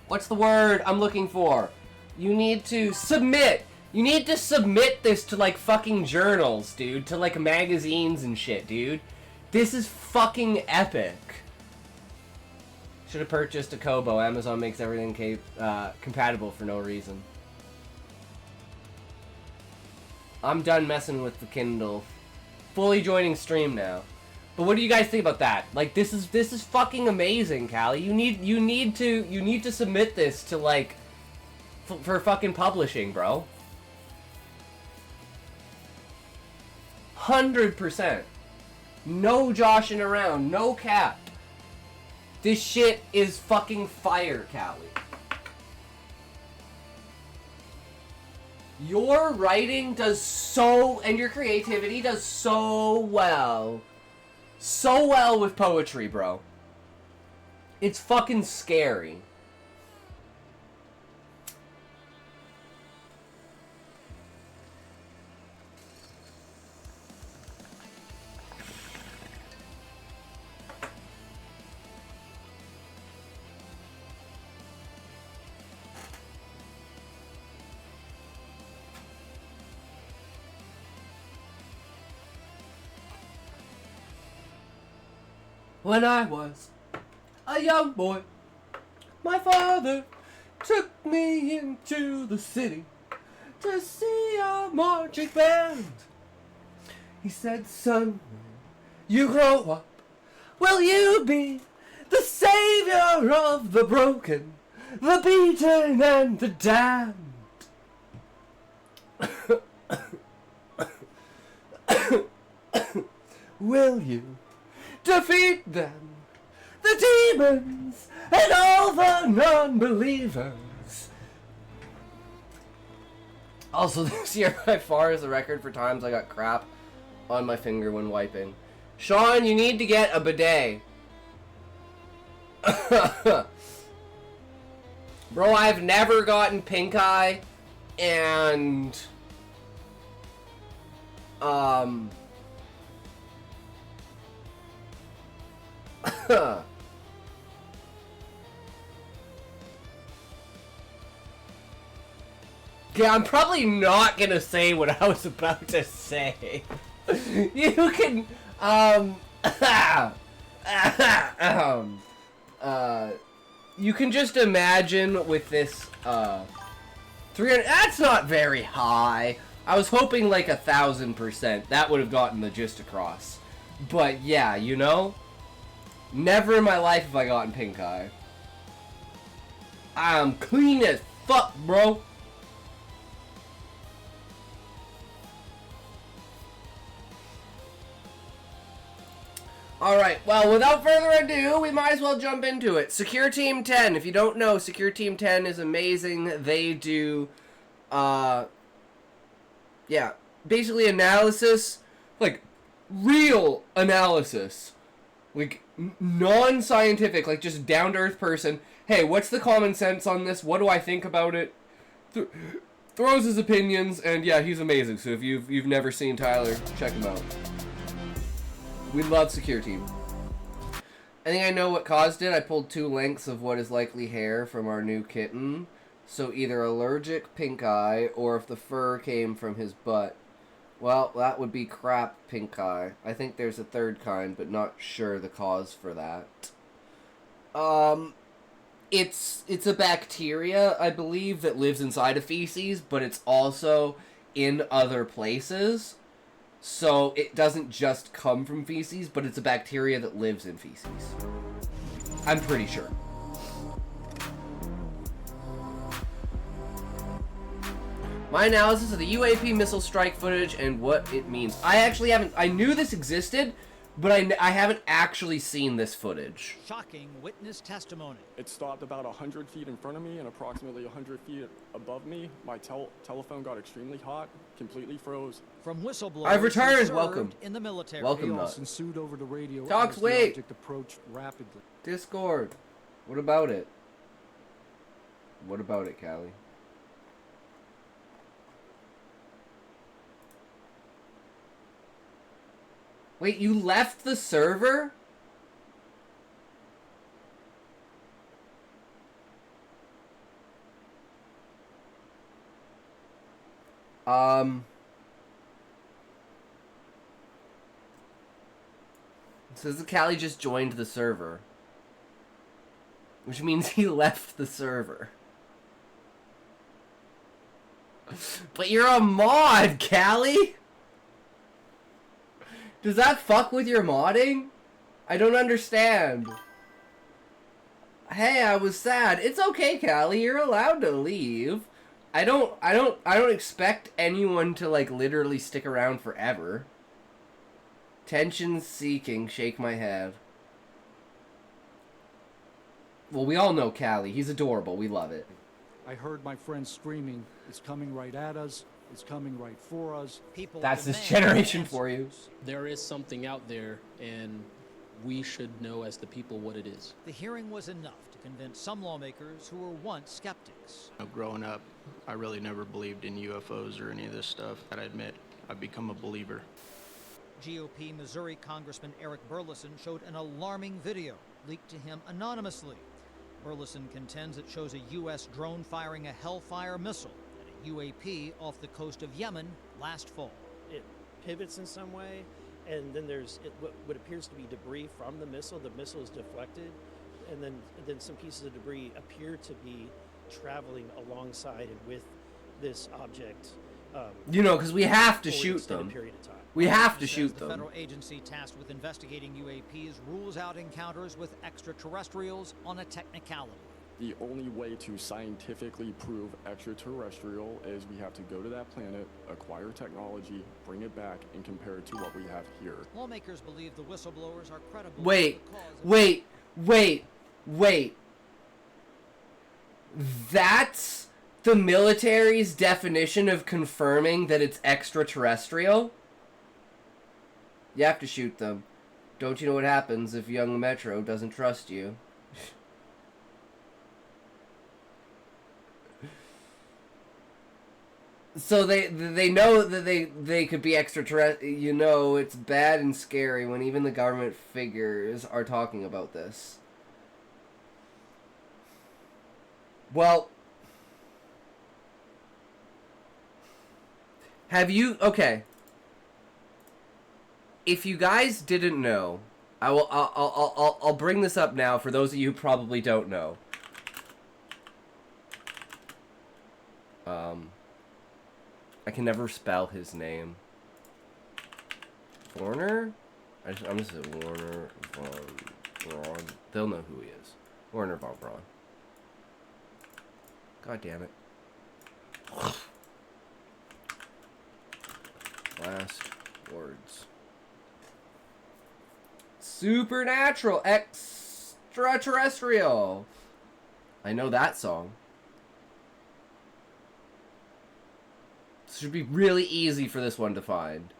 what's the word I'm looking for? You need to submit. You need to submit this to, like, fucking journals, dude. To, like, magazines and shit, dude. This is fucking epic. Should have purchased a Kobo. Amazon makes everything compatible for no reason. I'm done messing with the Kindle. Fully joining stream now. But what do you guys think about that? Like, this is fucking amazing, Callie. You need to submit this to, like, for fucking publishing, bro. 100%. No joshing around, no cap. This shit is fucking fire, Callie. Your writing does so, and your creativity does so well. So well with poetry, bro. It's fucking scary. When I was a young boy, my father took me into the city to see a marching band. He said, son, you grow up, will you be the savior of the broken, the beaten and the damned? will you defeat them? The demons and all the non-believers. Also, this year by far is the record for times I got crap on my finger when wiping. Sean, you need to get a bidet. Bro, I've never gotten pink eye, and yeah, I'm probably not gonna say what I was about to say. You can, you can just imagine with this, 300, that's not very high. I was hoping like 1,000%. That would have gotten the gist across. But yeah, you know, never in my life have I gotten pink eye. I'm clean as fuck, bro. Alright, well, without further ado, we might as well jump into it. Secure Team 10. If you don't know, Secure Team 10 is amazing. They do, yeah, basically analysis, like, real analysis. Like, non-scientific, like, just down-to-earth person. Hey, what's the common sense on this? What do I think about it? Throws his opinions, and yeah, he's amazing. So if you've never seen Tyler, check him out. We love Secure Team. I think I know what caused it. I pulled 2 lengths of what is likely hair from our new kitten. So either allergic pink eye, or if the fur came from his butt. Well, that would be crap pink eye. I think there's a third kind, but not sure the cause for that. It's a bacteria, I believe, that lives inside of feces, but it's also in other places. So it doesn't just come from feces, but it's a bacteria that lives in feces. I'm pretty sure. My analysis of the UAP missile strike footage and what it means. I actually haven't... I knew this existed, but I haven't actually seen this footage. Shocking witness testimony. It stopped about 100 feet in front of me and approximately 100 feet above me. My telephone got extremely hot, completely froze. From whistleblowers I've who returned. served Welcome. in the military. Welcome, Chaos Nut. ensued over the radio Talks, as wait. the object approached rapidly. Discord. What about it? What about it, Callie? Wait, you left the server? It says that Callie just joined the server. Which means he left the server. But you're a mod, Callie! Does that fuck with your modding? I don't understand. Hey, I was sad. It's okay, Callie. You're allowed to leave. I don't expect anyone to like literally stick around forever. Tension seeking, shake my head. Well, we all know Callie. He's adorable. We love it. I heard my friend screaming, "It's coming right at us. It's coming right for us." People That's this demand generation answers. for you. There is something out there, and we should know as the people what it is. The hearing was enough to convince some lawmakers who were once skeptics. Growing up, I really never believed in UFOs or any of this stuff. I admit, I've become a believer. GOP Missouri Congressman Eric Burleson showed an alarming video leaked to him anonymously. Burleson contends it shows a U.S. drone firing a Hellfire missile at a UAP off the coast of Yemen last fall. It pivots in some way, and then there's what appears to be debris from the missile. The missile is deflected, and then some pieces of debris appear to be traveling alongside and with this object. You know, because we have to for an shoot extended them. period of time. We have to Says shoot the them. federal agency tasked with investigating UAPs rules out encounters with extraterrestrials on a technicality. The only way to scientifically prove extraterrestrial is we have to go to that planet, acquire technology, bring it back, and compare it to what we have here. Lawmakers believe the whistleblowers are credible. Wait, for the cause of- wait. That's the military's definition of confirming that it's extraterrestrial? You have to shoot them. Don't you know what happens if young Metro doesn't trust you? So they know that they could be extraterrestrial. You know, it's bad and scary when even the government figures are talking about this. Well, have you... Okay. If you guys didn't know, I'll bring this up now for those of you who probably don't know. I can never spell his name. Warner? I'm just a Warner von Braun. They'll know who he is. Warner von Braun. God damn it. Last words. Supernatural. Extraterrestrial. I know that song. This should be really easy for this one to find.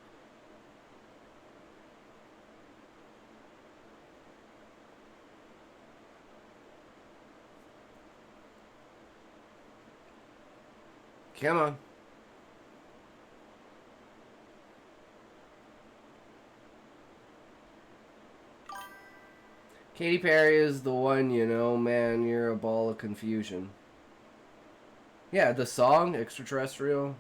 Come on. Katy Perry is the one, you know, man, you're a ball of confusion. Yeah, the song, Extraterrestrial.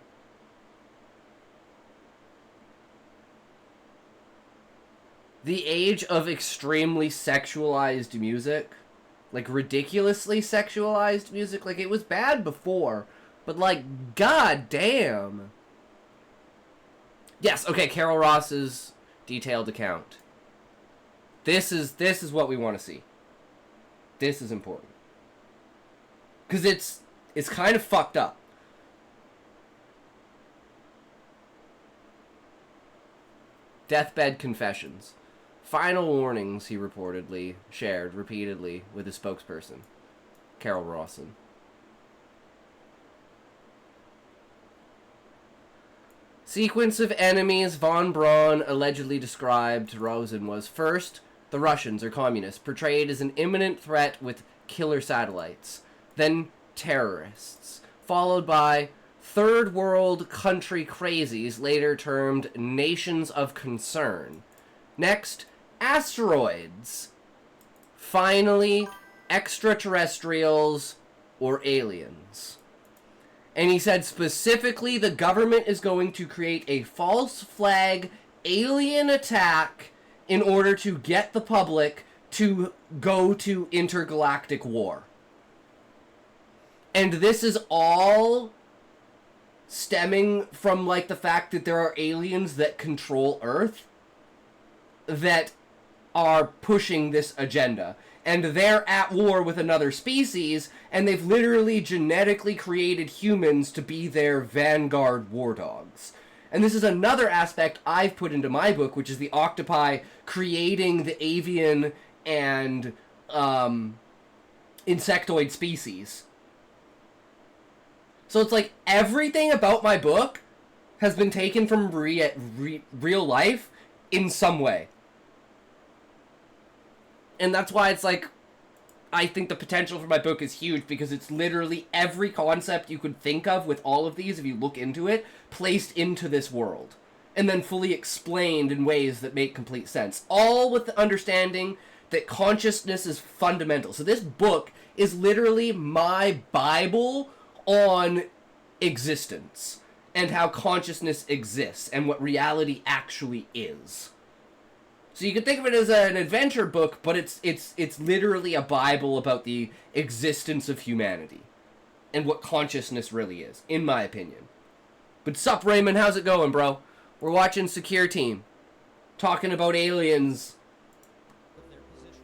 The age of extremely sexualized music. Like, ridiculously sexualized music. Like, it was bad before. But, like, god damn. Yes, okay, Carol Ross's detailed account. This is what we want to see. This is important. Because it's kind of fucked up. Deathbed confessions. Final warnings, he reportedly shared repeatedly with his spokesperson, Carol Rawson. Sequence of enemies von Braun allegedly described to Rosen was first, the Russians or communists, portrayed as an imminent threat with killer satellites. Then terrorists, followed by third world country crazies, later termed nations of concern. Next, asteroids. Finally, extraterrestrials or aliens. And he said specifically the government is going to create a false flag alien attack in order to get the public to go to intergalactic war. And this is all stemming from, like, the fact that there are aliens that control Earth that are pushing this agenda. And they're at war with another species, and they've literally genetically created humans to be their vanguard war dogs. And this is another aspect I've put into my book, which is the octopi creating the avian and insectoid species. So it's like everything about my book has been taken from real life in some way. And that's why it's like, I think the potential for my book is huge, because it's literally every concept you could think of with all of these, if you look into it, placed into this world. And then fully explained in ways that make complete sense. All with the understanding that consciousness is fundamental. So this book is literally my Bible on existence. And how consciousness exists. And what reality actually is. So you can think of it as an adventure book, but it's literally a Bible about the existence of humanity. And what consciousness really is, in my opinion. But sup, Raymond, how's it going, bro? We're watching Secure Team. Talking about aliens. Their position.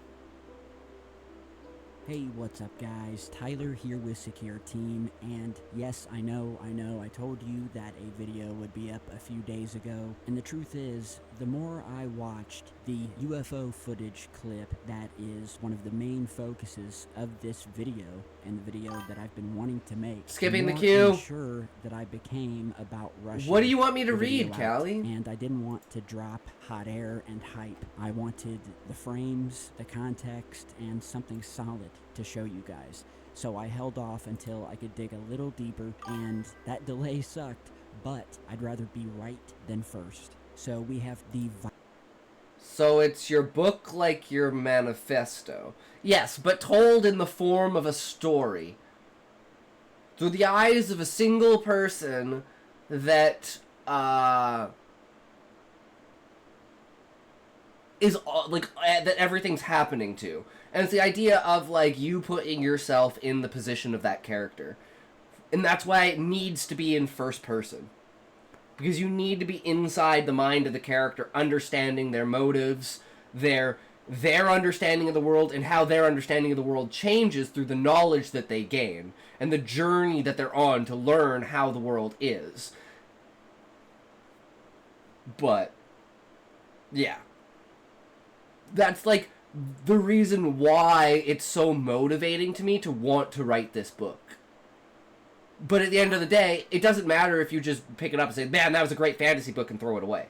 Hey, what's up guys? Tyler here with Secure Team, and yes, I know, I told you that a video would be up a few days ago, and the truth is, the more I watched the UFO footage clip that is one of the main focuses of this video, and the video that I've been wanting to make, Skipping the more queue. unsure that I became about rushing. What do you want me to the video read, out, Callie? and I didn't want to drop hot air and hype. I wanted the frames, the context, and something solid to show you guys. So I held off until I could dig a little deeper, and that delay sucked, but I'd rather be right than first. So we have the... So it's your book like your manifesto. Yes, but told in the form of a story. Through the eyes of a single person that, is like that everything's happening to, and it's the idea of like you putting yourself in the position of that character, and that's why it needs to be in first person, because you need to be inside the mind of the character, understanding their motives, their understanding of the world, and how their understanding of the world changes through the knowledge that they gain and the journey that they're on to learn how the world is. But yeah, that's like the reason why it's so motivating to me to want to write this book. But at the end of the day, it doesn't matter if you just pick it up and say, man, that was a great fantasy book, and throw it away.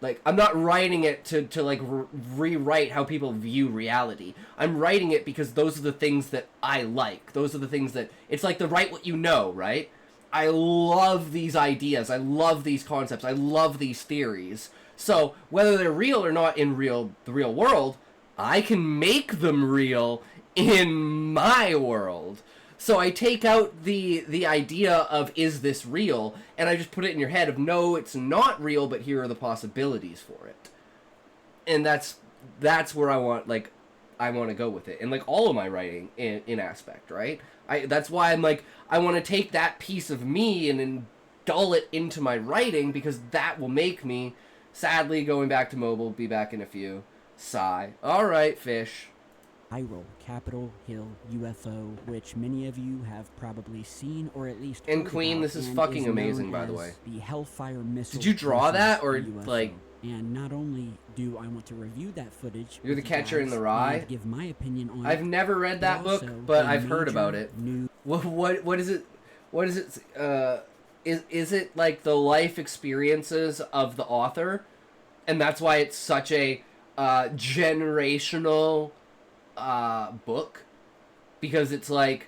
Like, I'm not writing it to like, rewrite how people view reality. I'm writing it because those are the things that I like. Those are the things that... It's like the write what you know, right? I love these ideas. I love these concepts. I love these theories. So, whether they're real or not in the real world, I can make them real in my world. So I take out the idea of, is this real? And I just put it in your head of, no, it's not real, but here are the possibilities for it. And that's where I want to go with it. And like all of my writing in aspect, right? That's why I'm like, I want to take that piece of me and dull it into my writing, because that will make me, sadly, going back to mobile, be back in a few, sigh. All right, fish. Viral Capitol Hill UFO, which many of you have probably seen or at least And heard Queen, about, this is and fucking known amazing, by the as way. The Hellfire missile. Did you draw that, or UFO. like? And not only do I want to review that footage, You're the with you Catcher in guys the Rye. and give my opinion on I've it, never read that book, also but a I've heard major about it. new- What is it? What is it? Is it like the life experiences of the author, and that's why it's such a generational book, because it's like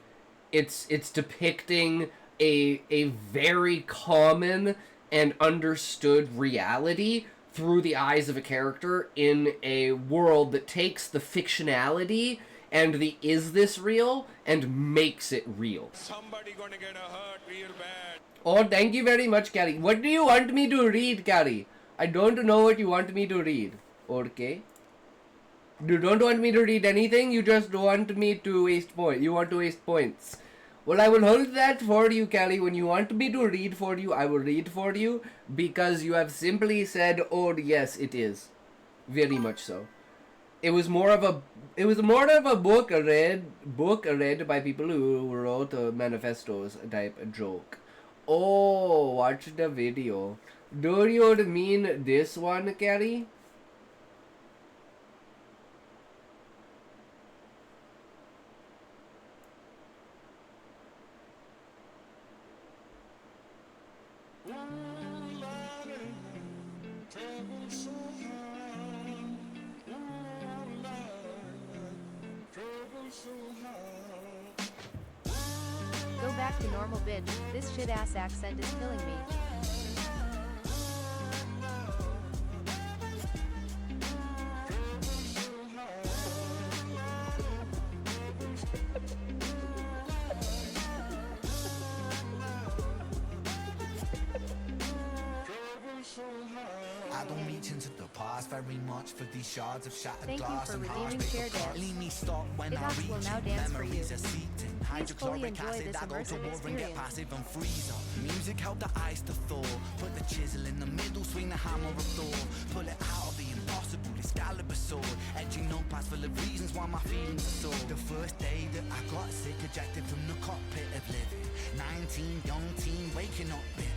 it's depicting a very common and understood reality through the eyes of a character in a world that takes the fictionality and the is this real and makes it real. Somebody gonna get hurt real bad. Oh, thank you very much, Carrie. What do you want me to read, Carrie? I don't know what you want me to read. Okay. You don't want me to read anything, you just want me to waste points. You want to waste points. Well, I will hold that for you, Callie. When you want me to read for you, I will read for you, because you have simply said, oh, yes, it is. Very much so. It was more of a book read by people who wrote manifestos type joke. Oh, watch the video. Do you mean this one, Callie? Go back to normal, bitch. This shit ass accent is killing me. I don't reach into the past very much for these shards of shattered Thank you glass for and redeeming hearts Share break apart. Dance. Leave me stop when Big I Ox reach will now it. dance for you. Memories are seeping. Please fully Hydrochloric enjoy acid, this I go to immersive war and get experience. passive and freeze up. Music help the ice to thaw. Put the chisel in the middle, swing the hammer of Thor. Pull it out of the impossible, Excalibur sword. Edging no paths full of reasons reasons why my feelings are sore. The first day that I got sick, ejected from the cockpit of living. 19, young teen, waking up bitten.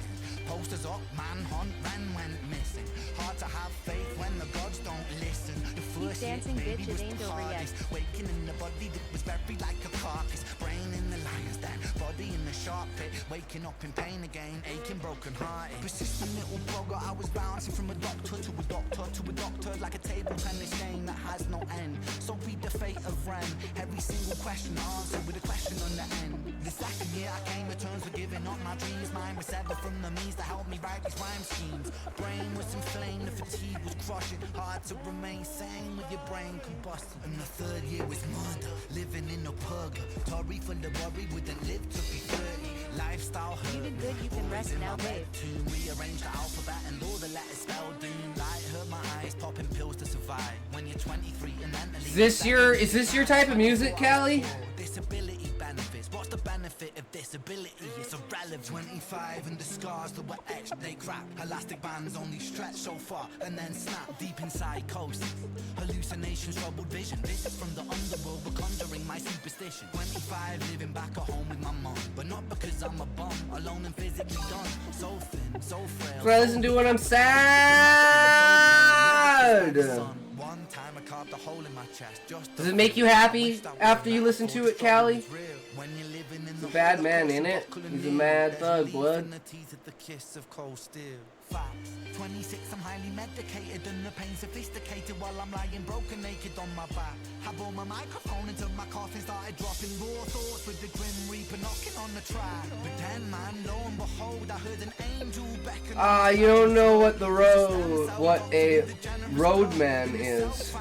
Posters up, manhunt, went missing. Hard to have faith when the gods don't listen. The first dancing, baby bitch, was it ain't the over yet. hardest. Waking in the body that was buried like a carcass. Brain in the lion's den, body in the shark pit. Waking up in pain again, aching, broken hearted. Persistent little blogger, I was bouncing from a doctor to a doctor to a doctor, like a table tennis game that has no end. So read the fate of Ren. Every single question answered with a question on the end. The second year I came to terms with giving up my dreams. Mine was severed from the means to help me write these rhyme schemes. Brain was inflamed, the fatigue was crushing. Hard to remain sane with your brain combusting. And the third year was murder, living in a purgatory full of worry, wouldn't live to be 30. Lifestyle hurt. You did good, you can rest now, babe. To rearrange the alphabet and all the letters spelled doom. Light hurt my eyes, popping pills to survive. When you're 23 and mentally. Is this your type of music, Callie? Disability benefits. What's the benefit of disability? It's irrelevant. 25 and the scars that were etched, they crack. Elastic bands only stretch so far and then snap. Deep in psychosis, hallucinations, troubled vision. This is from the underworld, we're conjuring my superstition. 25, living back at home with my mom, but not because I'm a bum, alone and physically done. So thin, so frail. Bro, listen to when I'm sad. One time I carved a hole in my chest. Does it make you happy after you listen to it, Callie? He's a bad man, ain't it? He's a mad thug, blood. 26, I'm highly medicated and the pain sophisticated while I'm lying broken naked on my back. I bore my microphone until my coffin started dropping raw thoughts with the grim reaper knocking on the track. But then, man, lo and behold, I heard an angel beckon. You don't know what a roadman is.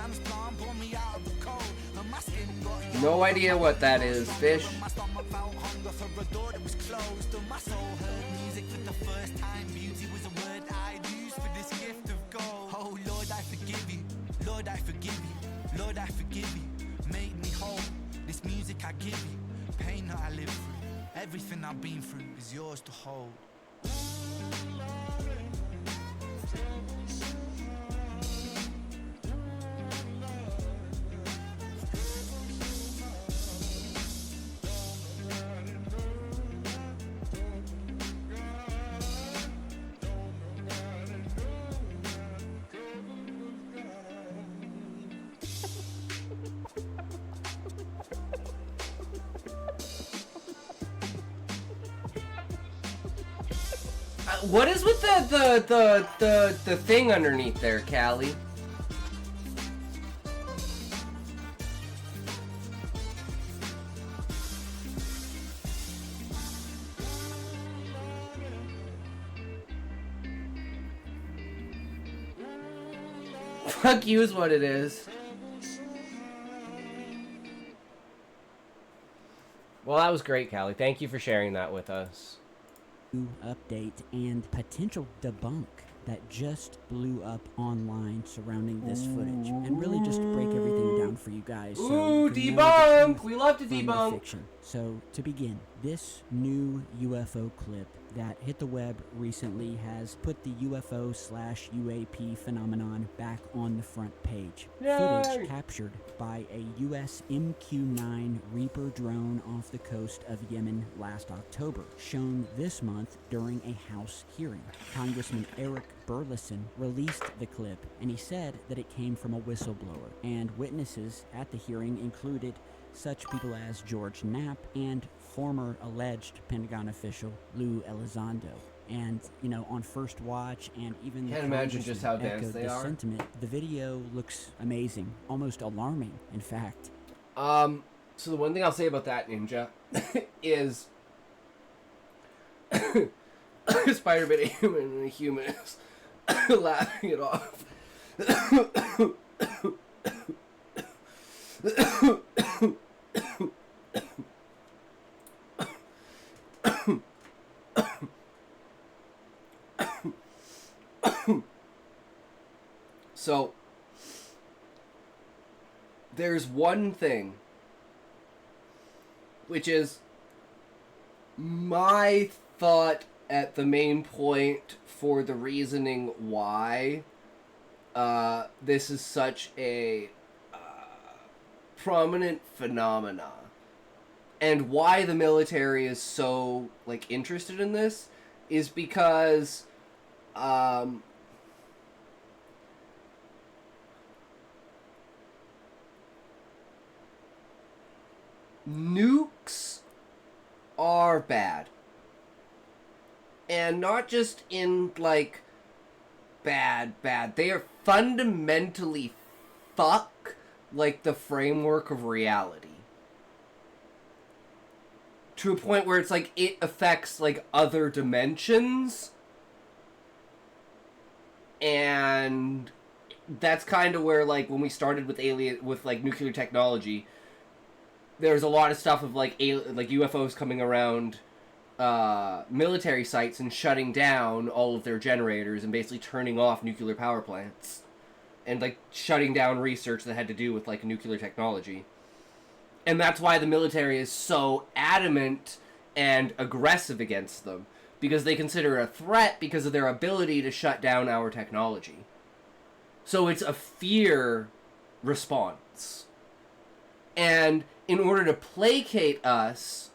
No idea what that is, fish. Lord, I forgive you. Lord, I forgive you. Make me whole. This music I give you. Pain that I live through. Everything I've been through is yours to hold. What is with the thing underneath there, Callie? Fuck you is what it is. Well, that was great, Callie. Thank you for sharing that with us. Update and potential debunk that just blew up online surrounding this footage, and really just to break everything down for you guys. So Ooh, debunk! We love to from the debunk. fiction. So to begin, this new UFO clip that hit the web recently has put the UFO/UAP phenomenon back on the front page. Yay! Footage captured by a US MQ-9 Reaper drone off the coast of Yemen last October, shown this month during a House hearing. Congressman Eric Burleson released the clip, and he said that it came from a whistleblower, and witnesses at the hearing included such people as George Knapp and former alleged Pentagon official Lou Elizondo. And, you know, on first watch, and even Can't the imagine just how Congressman dense echoed they the are. sentiment. The video looks amazing, almost alarming, in fact. So the one thing I'll say about that, Ninja, is Spider-Man human and a human is laughing it off. So, there's one thing, which is my thought at the main point for the reasoning why this is such a prominent phenomena. And why the military is so, like, interested in this is because, nukes are bad. And not just in, like, bad. They are fundamentally fuck, like, the framework of reality. To a point where it's like it affects like other dimensions, and that's kind of where like when we started with like nuclear technology, there's a lot of stuff of like UFOs coming around military sites and shutting down all of their generators and basically turning off nuclear power plants and like shutting down research that had to do with like nuclear technology. And that's why the military is so adamant and aggressive against them. Because they consider it a threat because of their ability to shut down our technology. So it's a fear response. And in order to placate us,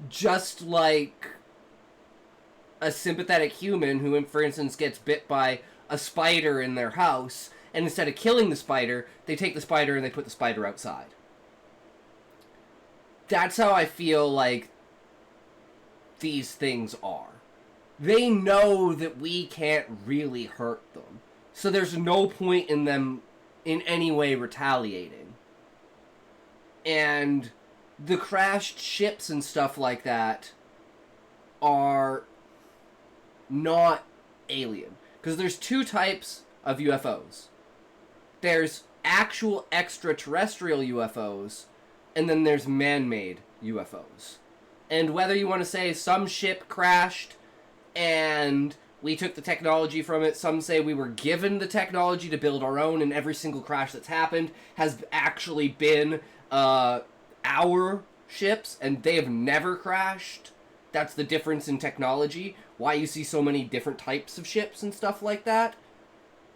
just like a sympathetic human who, for instance, gets bit by a spider in their house, and instead of killing the spider, they take the spider and they put the spider outside. That's how I feel like these things are. They know that we can't really hurt them. So there's no point in them in any way retaliating. And the crashed ships and stuff like that are not alien. Because there's two types of UFOs. There's actual extraterrestrial UFOs, and then there's man-made UFOs. And whether you want to say some ship crashed and we took the technology from it, some say we were given the technology to build our own, and every single crash that's happened has actually been our ships, and they have never crashed. That's the difference in technology. Why you see so many different types of ships and stuff like that.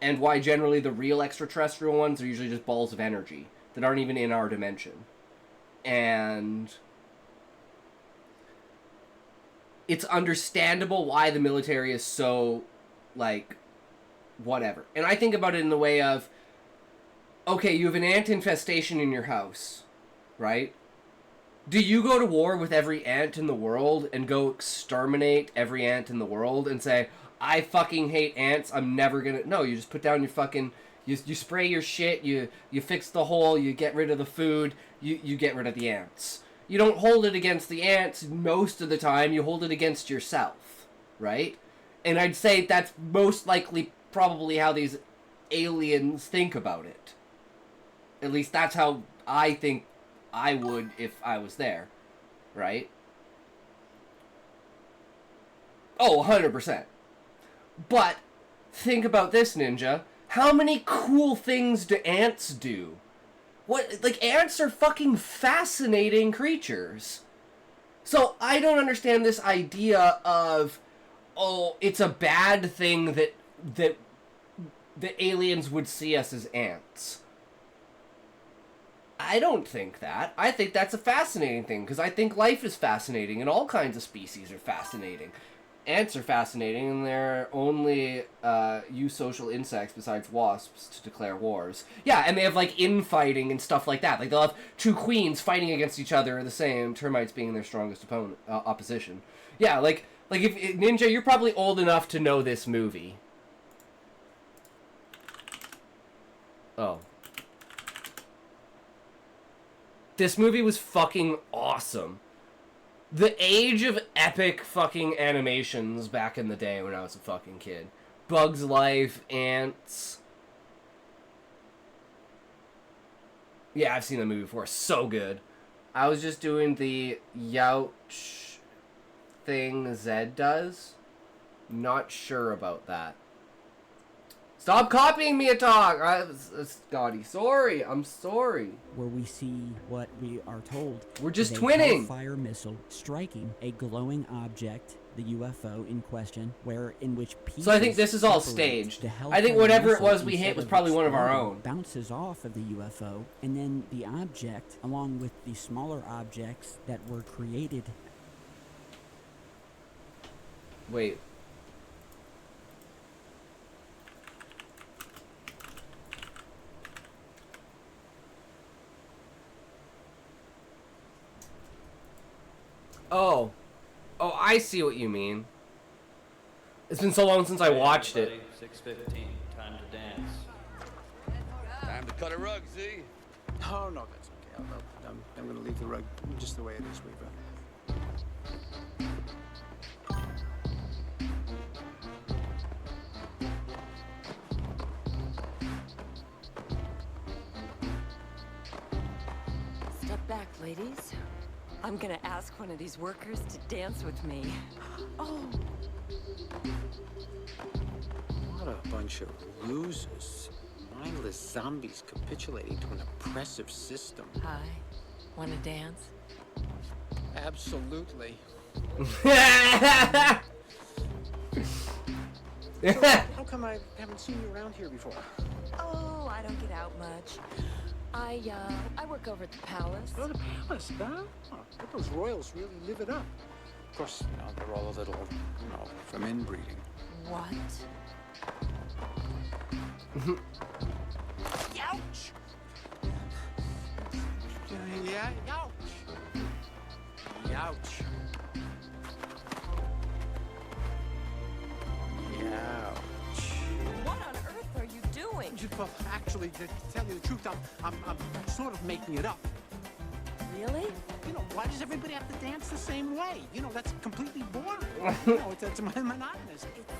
And why generally the real extraterrestrial ones are usually just balls of energy that aren't even in our dimension. And it's understandable why the military is so, like, whatever. And I think about it in the way of, okay, you have an ant infestation in your house, right? Do you go to war with every ant in the world and go exterminate every ant in the world and say, I fucking hate ants, I'm never gonna... No, you just put down your fucking... You spray your shit, you fix the hole, you get rid of the food, you get rid of the ants. You don't hold it against the ants most of the time, you hold it against yourself, right? And I'd say that's most likely probably how these aliens think about it. At least that's how I think I would if I was there, right? Oh, 100%. But think about this, Ninja. How many cool things do ants do? What, like, ants are fucking fascinating creatures. So I don't understand this idea of, oh, it's a bad thing that the aliens would see us as ants. I don't think that. I think that's a fascinating thing, because I think life is fascinating, and all kinds of species are fascinating. Ants are fascinating, and they're only eusocial insects besides wasps to declare wars. Yeah, and they have, like, infighting and stuff like that. Like, they'll have two queens fighting against each other the same, termites being their strongest opposition. Yeah, like if Ninja, you're probably old enough to know this movie. Oh. This movie was fucking awesome. The age of epic fucking animations back in the day when I was a fucking kid. Bugs Life, Ants. Yeah, I've seen the movie before. So good. I was just doing the Youch thing Zed does. Not sure about that. Stop copying me a talk! Scotty, sorry. I'm sorry. Where we see what we are told we're just is twinning. A Hellfire missile striking a glowing object the UFO in question, in which pieces So I think this is all separate. staged. The I think Hellfire whatever it missile, was we instead hit was of probably one of our exploding, own. bounces off of the UFO, and then the object, along with the smaller objects that were created. Wait. Oh. Oh, I see what you mean. It's been so long since I watched it. 6:15, time to dance. Time to cut a rug, Z. Oh, no, that's okay. I'm going to leave the rug just the way it is, Weaver. Step back, ladies. I'm gonna ask one of these workers to dance with me. Oh. What a bunch of losers. Mindless zombies capitulating to an oppressive system. Hi. Wanna dance? Absolutely. How come I haven't seen you around here before? Oh, I don't get out much. I work over at the palace. Oh, the palace, huh? Oh, but those royals really live it up. Of course, they're all a little, from inbreeding. What? Ouch! Yeah, ouch! Ouch! Ouch! What on earth are you doing? Well, actually, to tell you the truth, I'm sort of making it up. Really? Why does everybody have to dance the same way? That's completely boring. It's monotonous. It's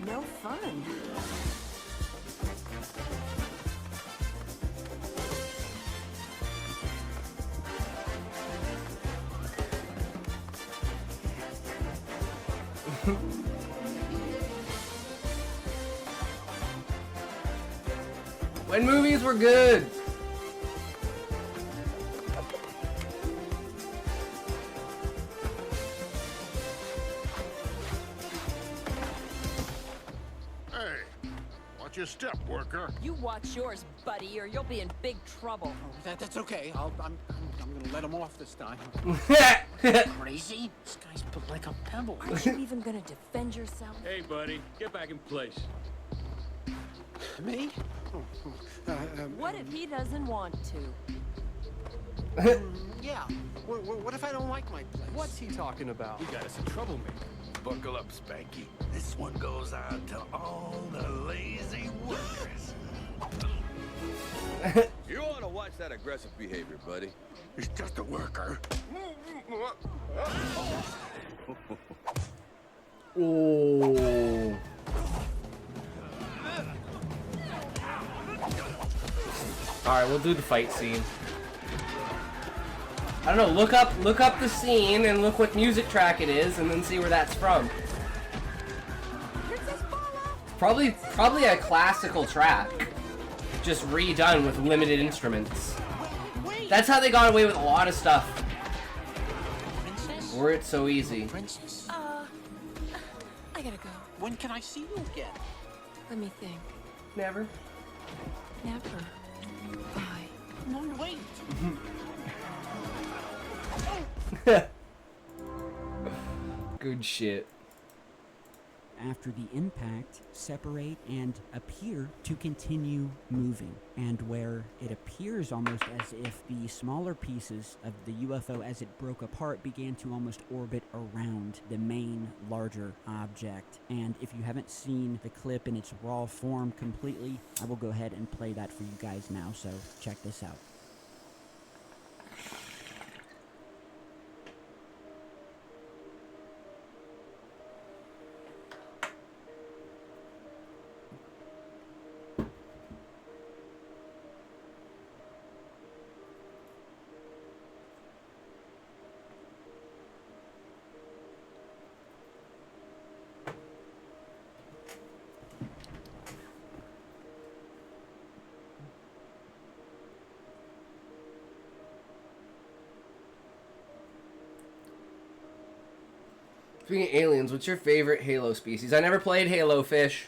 no fun. When movies were good. Hey, watch your step, worker. You watch yours, buddy, or you'll be in big trouble. Oh, that's okay. I'm gonna let him off this time. Crazy? This guy's put like a pebble. Aren't you even gonna defend yourself? Hey, buddy, get back in place. Me? What if he doesn't want to? Yeah. What if I don't like my place? What's he talking about? You got us in trouble, mate. Buckle up, Spanky. This one goes out to all the lazy workers. You ought to watch that aggressive behavior, buddy. He's just a worker. Oh. Alright, we'll do the fight scene. I don't know, look up the scene and look what music track it is and then see where that's from. Probably a classical track. Just redone with limited instruments. That's how they got away with a lot of stuff. Were it so easy. Princess? I gotta go. When can I see you again? Let me think. Never. Never. Bye. No, wait. Good shit. After the impact, separate and appear to continue moving, and where it appears almost as if the smaller pieces of the UFO as it broke apart began to almost orbit around the main larger object. And if you haven't seen the clip in its raw form completely, I will go ahead and play that for you guys now, so check this out. Speaking of aliens, what's your favorite Halo species? I never played Halo, Fish.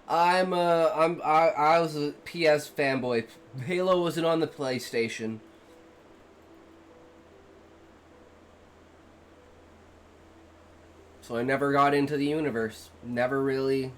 I was a PS fanboy. Halo wasn't on the PlayStation. So I never got into the universe. Never really,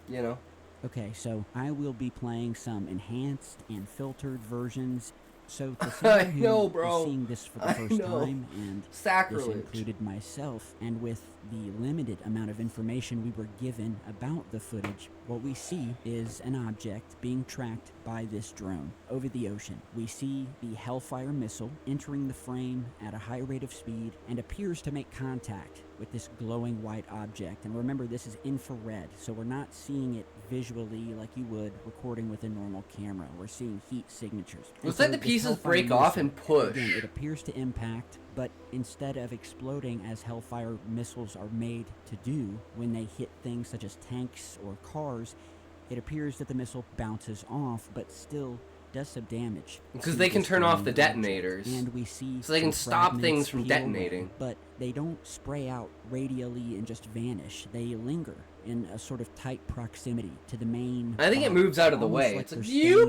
you know. Okay, so I will be playing some enhanced and filtered versions. So to someone who is seeing this for the first time, and this included myself, and with the limited amount of information we were given about the footage, what we see is an object being tracked by this drone over the ocean. We see the Hellfire missile entering the frame at a high rate of speed and appears to make contact with this glowing white object. And remember, this is infrared, so we're not seeing it visually like you would recording with a normal camera. We're seeing heat signatures. Looks like the pieces break off and push. Again, it appears to impact, but instead of exploding as Hellfire missiles are made to do when they hit things such as tanks or cars, it appears that the missile bounces off, but still does some damage. Because they can turn off the detonators. And we see so they can stop things from detonating. Away, but they don't spray out radially and just vanish. They linger in a sort of tight proximity to the main. I think it moves out of the way. Like it's like you.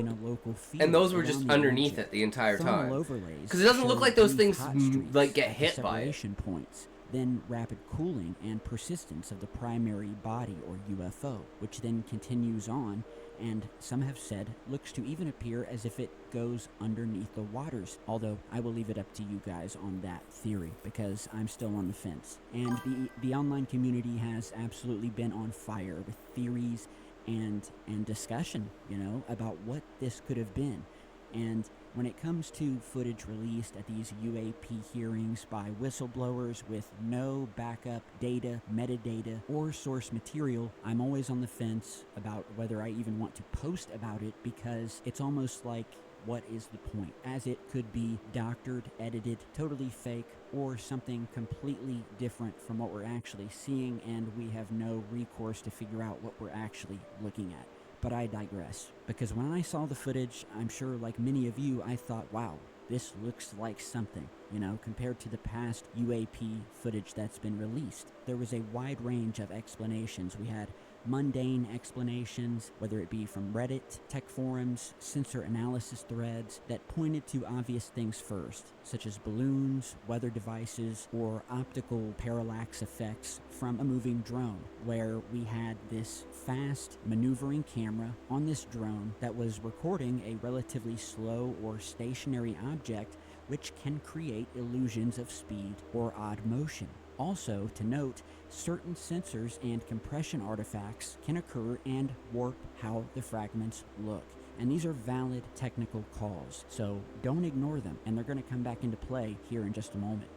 And those were just the underneath it the entire time. Because it doesn't look show like those brief things hot streaks like get at hit the by it. separation points. Then rapid cooling and persistence of the primary body or UFO, which then continues on, and some have said looks to even appear as if it goes underneath the waters, although I will leave it up to you guys on that theory, because I'm still on the fence. And the online community has absolutely been on fire with theories and discussion, you know, about what this could have been. And when it comes to footage released at these UAP hearings by whistleblowers with no backup data, metadata, or source material, I'm always on the fence about whether I even want to post about it, because it's almost like, what is the point? As it could be doctored, edited, totally fake, or something completely different from what we're actually seeing, and we have no recourse to figure out what we're actually looking at. But I digress, because when I saw the footage, I'm sure like many of you, I thought, wow, this looks like something, you know, compared to the past UAP footage that's been released. There was a wide range of explanations. We had mundane explanations, whether it be from Reddit, tech forums, sensor analysis threads, that pointed to obvious things first, such as balloons, weather devices, or optical parallax effects from a moving drone, where we had this fast maneuvering camera on this drone that was recording a relatively slow or stationary object, which can create illusions of speed or odd motion. Also, to note, certain sensors and compression artifacts can occur and warp how the fragments look. And these are valid technical calls, so don't ignore them, and they're going to come back into play here in just a moment.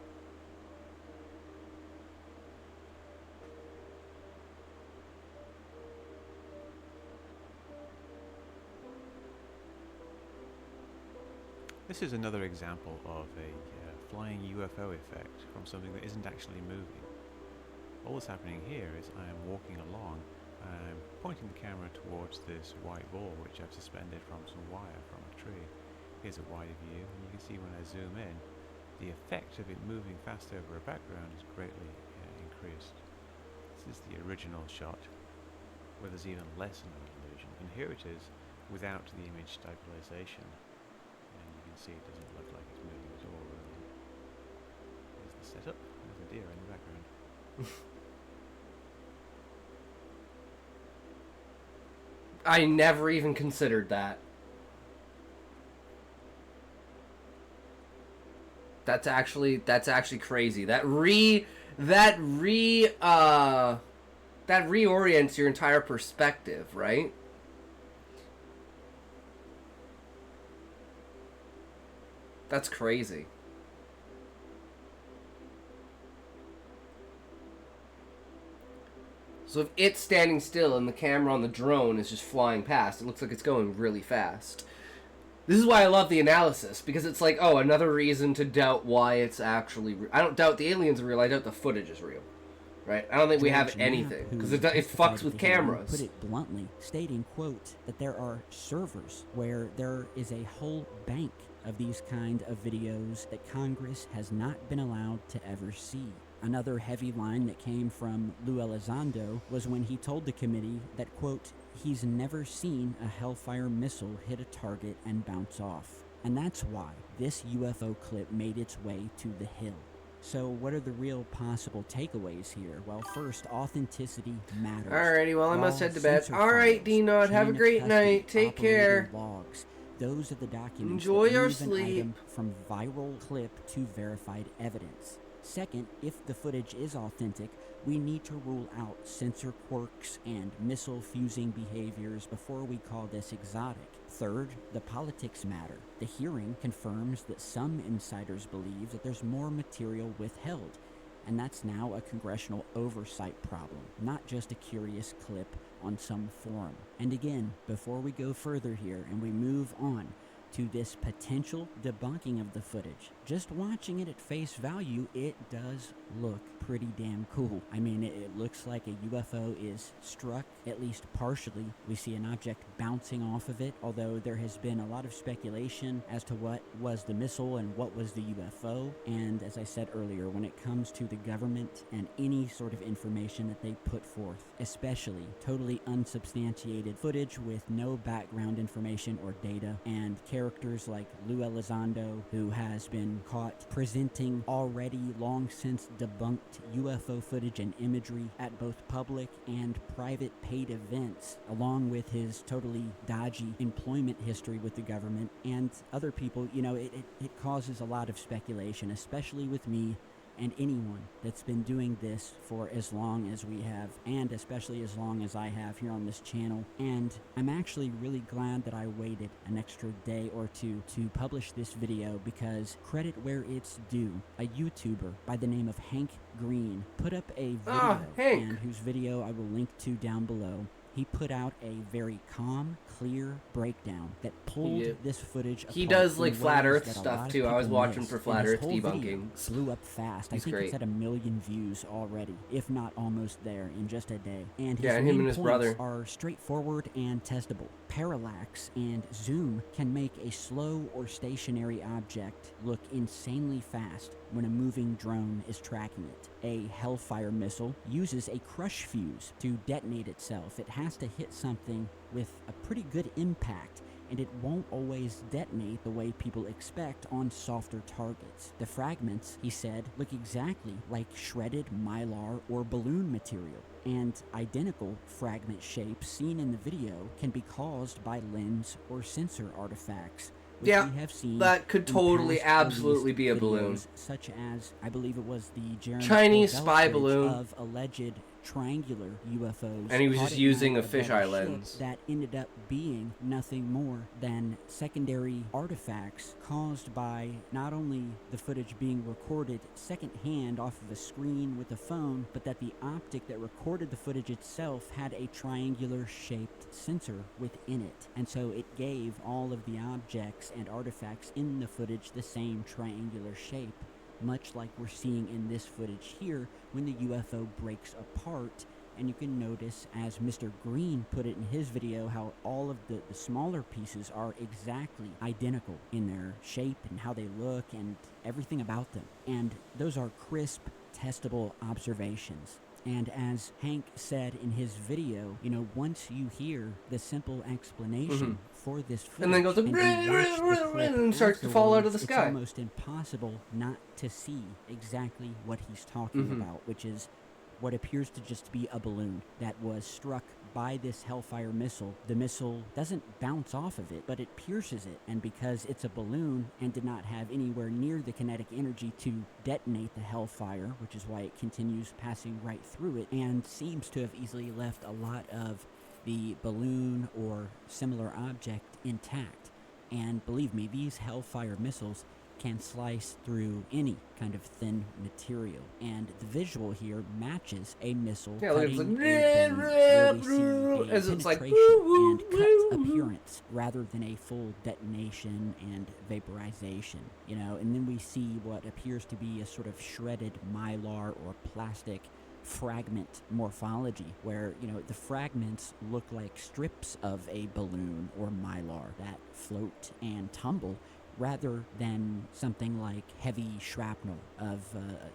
This is another example of a flying UFO effect from something that isn't actually moving. All that's happening here is I am walking along, I'm pointing the camera towards this white ball which I've suspended from some wire from a tree. Here's a wider view, and you can see when I zoom in, the effect of it moving fast over a background is greatly increased. This is the original shot, where there's even less of an illusion, and here it is without the image stabilization. See, it doesn't look like it's moving at all, really. There's the setup, there's a deer in the background. I never even considered that. That's actually crazy. That reorients your entire perspective, right? That's crazy. So if it's standing still and the camera on the drone is just flying past, it looks like it's going really fast. This is why I love the analysis, because it's like, oh, another reason to doubt why it's actually real. I don't doubt the aliens are real, I doubt the footage is real. Right? I don't think we have anything, because it fucks with cameras. Put it bluntly, stating, quote, that there are servers where there is a whole bank of these kind of videos that Congress has not been allowed to ever see. Another heavy line that came from Lou Elizondo was when he told the committee that, quote, he's never seen a Hellfire missile hit a target and bounce off. And that's why this UFO clip made its way to the Hill. So what are the real possible takeaways here? Well, first, authenticity matters. Alrighty, well, I must Raw head to bed. sensor Alright, files, D-Nod, have a chain of great custody, night. Take care. operator logs. Those are the documents Enjoy that your move an sleep. item from viral clip to verified evidence. Second, if the footage is authentic, we need to rule out sensor quirks and missile fusing behaviors before we call this exotic. Third, the politics matter. The hearing confirms that some insiders believe that there's more material withheld, and that's now a congressional oversight problem, not just a curious clip on some forum. And again, before we go further here and we move on to this potential debunking of the footage, just watching it at face value, it does look pretty damn cool. I mean, it looks like a UFO is struck, at least partially. We see an object bouncing off of it, although there has been a lot of speculation as to what was the missile and what was the UFO. And as I said earlier, when it comes to the government and any sort of information that they put forth, especially totally unsubstantiated footage with no background information or data, and characters like Lou Elizondo, who has been caught presenting already long since debunked UFO footage and imagery at both public and private paid events, along with his totally dodgy employment history with the government and other people, you know, it causes a lot of speculation, especially with me and anyone that's been doing this for as long as we have, and especially as long as I have here on this channel. And I'm actually really glad that I waited an extra day or two to publish this video, because credit where it's due, a YouTuber by the name of Hank Green put up a video, and whose video I will link to down below. He put out a very calm, clear breakdown that pulled this footage apart. He does like in flat ways Earth that a stuff lot of too. I was people watching missed. for And flat his Earth whole video debunking. blew up fast. I He's think great. it's at 1 million views already, if not almost there in just a day. And his Yeah, and him and his main brother. points are straightforward and testable. Parallax and zoom can make a slow or stationary object look insanely fast when a moving drone is tracking it. A Hellfire missile uses a crush fuse to detonate itself. It has to hit something with a pretty good impact, and it won't always detonate the way people expect on softer targets. The fragments, he said, look exactly like shredded mylar or balloon material, and identical fragment shapes seen in the video can be caused by lens or sensor artifacts, which Yeah, we have seen that could in totally past absolutely released be a balloon. videos, such as, I believe it was the Jeremy Chinese Corbell spy footage balloon. of alleged triangular UFOs, And he was caught just at using night a above fisheye ship lens. that ended up being nothing more than secondary artifacts caused by not only the footage being recorded secondhand off of a screen with a phone, but that the optic that recorded the footage itself had a triangular shaped sensor within it. And so it gave all of the objects and artifacts in the footage the same triangular shape, much like we're seeing in this footage here when the UFO breaks apart. And you can notice, as Mr. Green put it in his video, how all of the smaller pieces are exactly identical in their shape and how they look and everything about them. And those are crisp, testable observations. And as Hank said in his video, you know, once you hear the simple explanation for this footage, And then goes and you watch the clip and starts to fall out of the afterwards, sky. it's almost impossible not to see exactly what he's talking about, which is what appears to just be a balloon that was struck by this Hellfire missile. The missile doesn't bounce off of it, but it pierces it, and because it's a balloon and did not have anywhere near the kinetic energy to detonate the Hellfire, which is why it continues passing right through it, and seems to have easily left a lot of the balloon or similar object intact. And believe me, these Hellfire missiles can slice through any kind of thin material, and the visual here matches a missile it's cutting like, a balloon, where we see a as it's like, penetration and cut appearance rather than a full detonation and vaporization, you know. And then we see what appears to be a sort of shredded mylar or plastic fragment morphology, where, you know, the fragments look like strips of a balloon or mylar that float and tumble rather than something like heavy shrapnel of,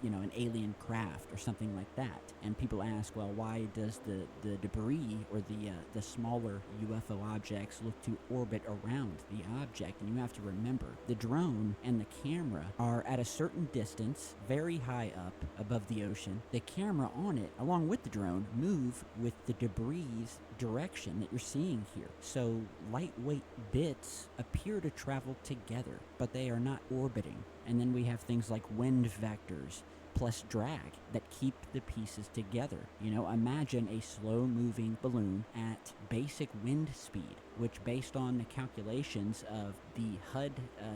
an alien craft or something like that. And people ask, well, why does the debris or the smaller UFO objects look to orbit around the object? And you have to remember, the drone and the camera are at a certain distance, very high up above the ocean. The camera on it, along with the drone, move with the debris's direction that you're seeing here. So lightweight bits appear to travel together, but they are not orbiting. And then we have things like wind vectors plus drag that keep the pieces together. Imagine a slow-moving balloon at basic wind speed, which, based on the calculations of the HUD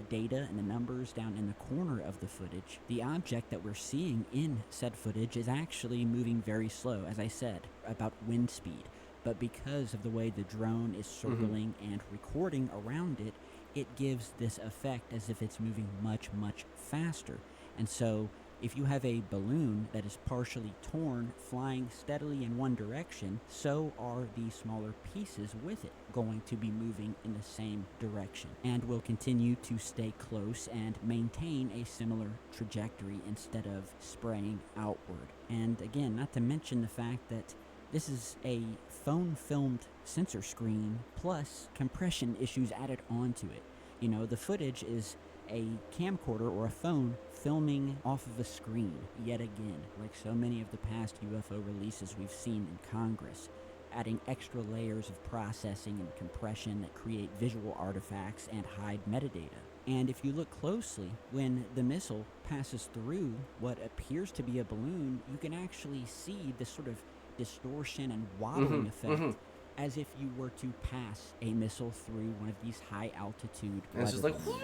data and the numbers down in the corner of the footage, the object that we're seeing in said footage is actually moving very slow, as I said, about wind speed. But because of the way the drone is circling and recording around it, it gives this effect as if it's moving much, much faster. And so if you have a balloon that is partially torn, flying steadily in one direction, so are the smaller pieces with it going to be moving in the same direction, and will continue to stay close and maintain a similar trajectory instead of spraying outward. And again, not to mention the fact that this is a phone-filmed sensor screen plus compression issues added onto it. The footage is a camcorder or a phone filming off of a screen, yet again, like so many of the past UFO releases we've seen in Congress, adding extra layers of processing and compression that create visual artifacts and hide metadata. And if you look closely, when the missile passes through what appears to be a balloon, you can actually see this sort of distortion and wobbling effect, as if you were to pass a missile through one of these high altitude And it's just like, balloons.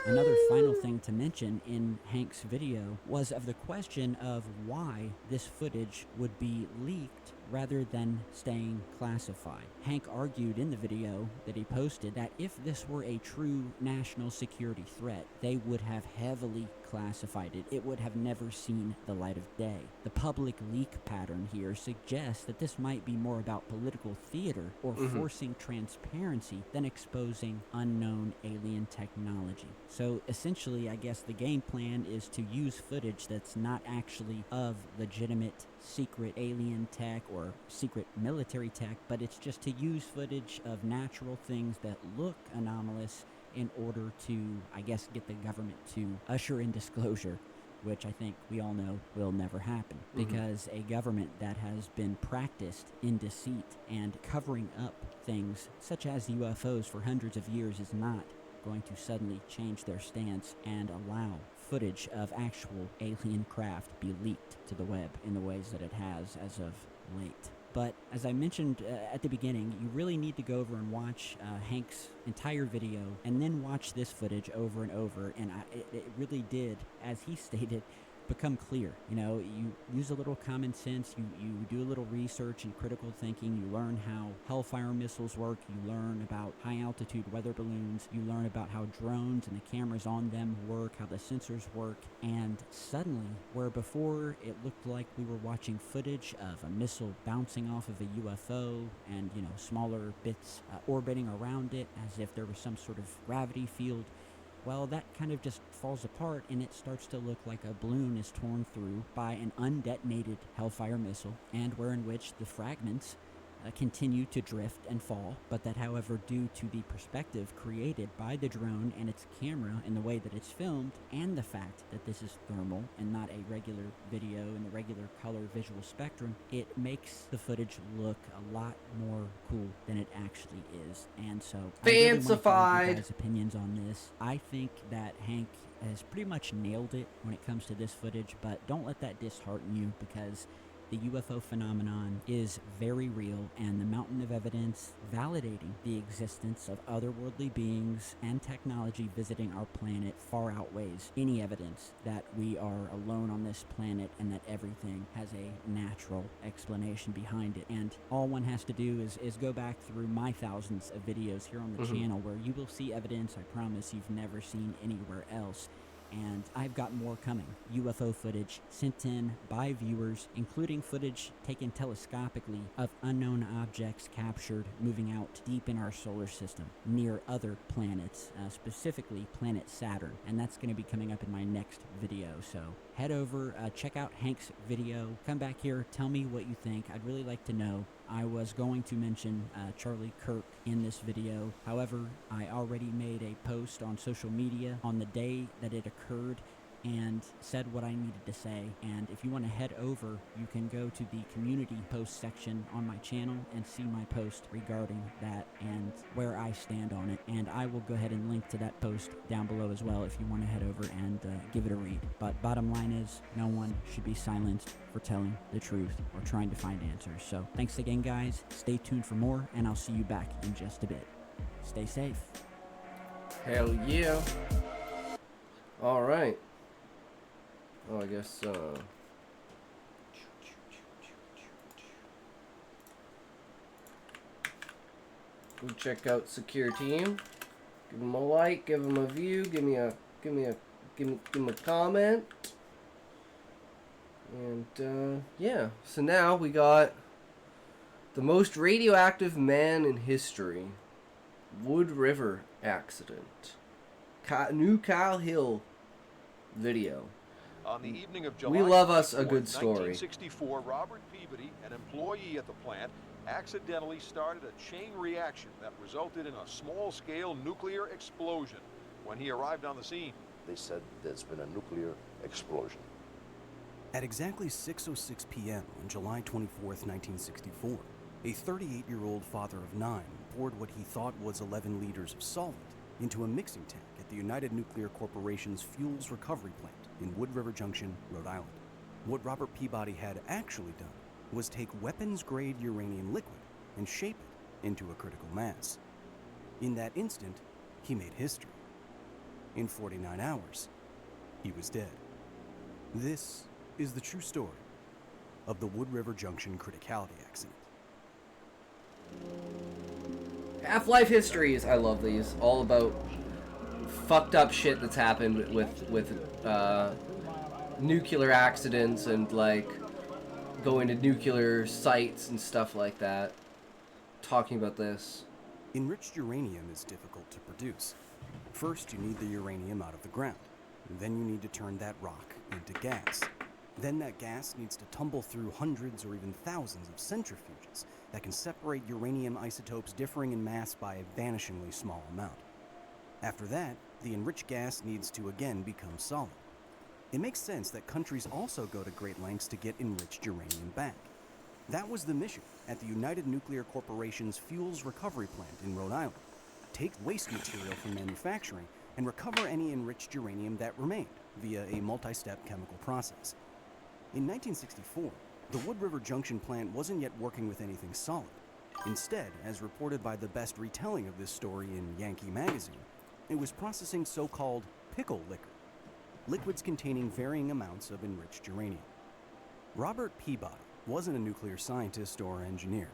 Another final thing to mention in Hank's video was of the question of why this footage would be leaked rather than staying classified. Hank argued in the video that he posted that if this were a true national security threat, they would have heavily classified it. It would have never seen the light of day. The public leak pattern here suggests that this might be more about political theater or forcing transparency than exposing unknown alien technology. So essentially, I guess the game plan is to use footage that's not actually of legitimate secret alien tech or secret military tech, but it's just to use footage of natural things that look anomalous in order to, I guess, get the government to usher in disclosure, which I think we all know will never happen, because a government that has been practiced in deceit and covering up things such as UFOs for hundreds of years is not going to suddenly change their stance and allow footage of actual alien craft be leaked to the web in the ways that it has as of late. But as I mentioned at the beginning, you really need to go over and watch Hank's entire video and then watch this footage over and over. And it really did, as he stated, become clear. You use a little common sense, you do a little research and critical thinking, you learn how Hellfire missiles work, you learn about high altitude weather balloons, you learn about how drones and the cameras on them work, how the sensors work, and suddenly, where before it looked like we were watching footage of a missile bouncing off of a UFO and, smaller bits orbiting around it as if there was some sort of gravity field, well, that kind of just falls apart, and it starts to look like a balloon is torn through by an undetonated Hellfire missile, and wherein which the fragments continue to drift and fall, but that, however, due to the perspective created by the drone and its camera and the way that it's filmed, and the fact that this is thermal and not a regular video in the regular color visual spectrum, it makes the footage look a lot more cool than it actually is. And so, I really want to hear you guys' opinions on this. I think that Hank has pretty much nailed it when it comes to this footage, but don't let that dishearten you, because the UFO phenomenon is very real, and the mountain of evidence validating the existence of otherworldly beings and technology visiting our planet far outweighs any evidence that we are alone on this planet and that everything has a natural explanation behind it. And all one has to do is go back through my thousands of videos here on the channel, where you will see evidence, I promise, you've never seen anywhere else. and I've got more coming. UFO footage sent in by viewers, including footage taken telescopically of unknown objects captured moving out deep in our solar system, near other planets, specifically planet Saturn, and that's going to be coming up in my next video, so head over, check out Hank's video, come back here, tell me what you think. I'd really like to know. I was going to mention Charlie Kirk in this video. However, I already made a post on social media on the day that it occurred and said what I needed to say. And if you want to head over, you can go to the community post section on my channel and see my post regarding that and where I stand on it. And I will go ahead and link to that post down below as well if you want to head over and give it a read. But bottom line is, no one should be silenced for telling the truth or trying to find answers. So thanks again, guys. Stay tuned for more, and I'll see you back in just a bit. Stay safe. Hell yeah. All right. Oh, I guess, go check out Secure Team. Give them a like, give them a view, give me a comment. And, yeah. So now we got the most radioactive man in history. Wood River accident. New Kyle Hill video. On the evening of July We love us a good story. 1964, Robert Peabody, an employee at the plant, accidentally started a chain reaction that resulted in a small-scale nuclear explosion. When he arrived on the scene, they said there's been a nuclear explosion. At exactly 6:06 p.m. on July 24th, 1964, a 38-year-old father of 9 poured what he thought was 11 liters of solvent into a mixing tank at the United Nuclear Corporation's Fuels Recovery Plant in Wood River Junction, Rhode Island. What Robert Peabody had actually done was take weapons-grade uranium liquid and shape it into a critical mass. In that instant, he made history. In 49 hours, he was dead. This is the true story of the Wood River Junction criticality accident. Half-Life Histories. I love these. All about fucked up shit that's happened with nuclear accidents and like going to nuclear sites and stuff like that. Talking about this. Enriched uranium is difficult to produce. First, you need the uranium out of the ground. Then you need to turn that rock into gas. Then that gas needs to tumble through hundreds or even thousands of centrifuges that can separate uranium isotopes differing in mass by a vanishingly small amount. After that, the enriched gas needs to again become solid. It makes sense that countries also go to great lengths to get enriched uranium back. That was the mission at the United Nuclear Corporation's Fuels Recovery Plant in Rhode Island. Take waste material from manufacturing and recover any enriched uranium that remained via a multi-step chemical process. In 1964, the Wood River Junction plant wasn't yet working with anything solid. Instead, as reported by the best retelling of this story in Yankee magazine, it was processing so-called pickle liquor, liquids containing varying amounts of enriched uranium. Robert Peabody wasn't a nuclear scientist or engineer.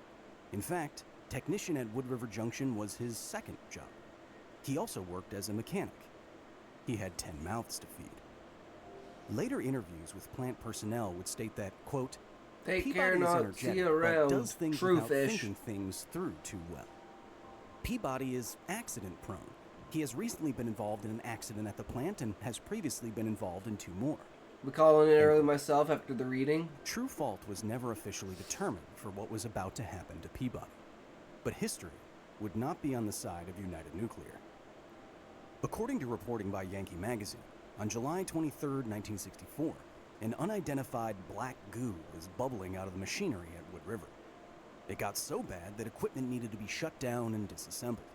In fact, technician at Wood River Junction was his second job. He also worked as a mechanic. He had 10 mouths to feed. Later interviews with plant personnel would state that, quote, Take Peabody care is not energetic, see but around, does things true without fish. thinking things through too well. Peabody is accident prone. He has recently been involved in an accident at the plant and has previously been involved in 2 more. I'm calling it early myself after the reading. True fault was never officially determined for what was about to happen to Peabody. But history would not be on the side of United Nuclear. According to reporting by Yankee magazine, on July 23, 1964, an unidentified black goo was bubbling out of the machinery at Wood River. It got so bad that equipment needed to be shut down and disassembled.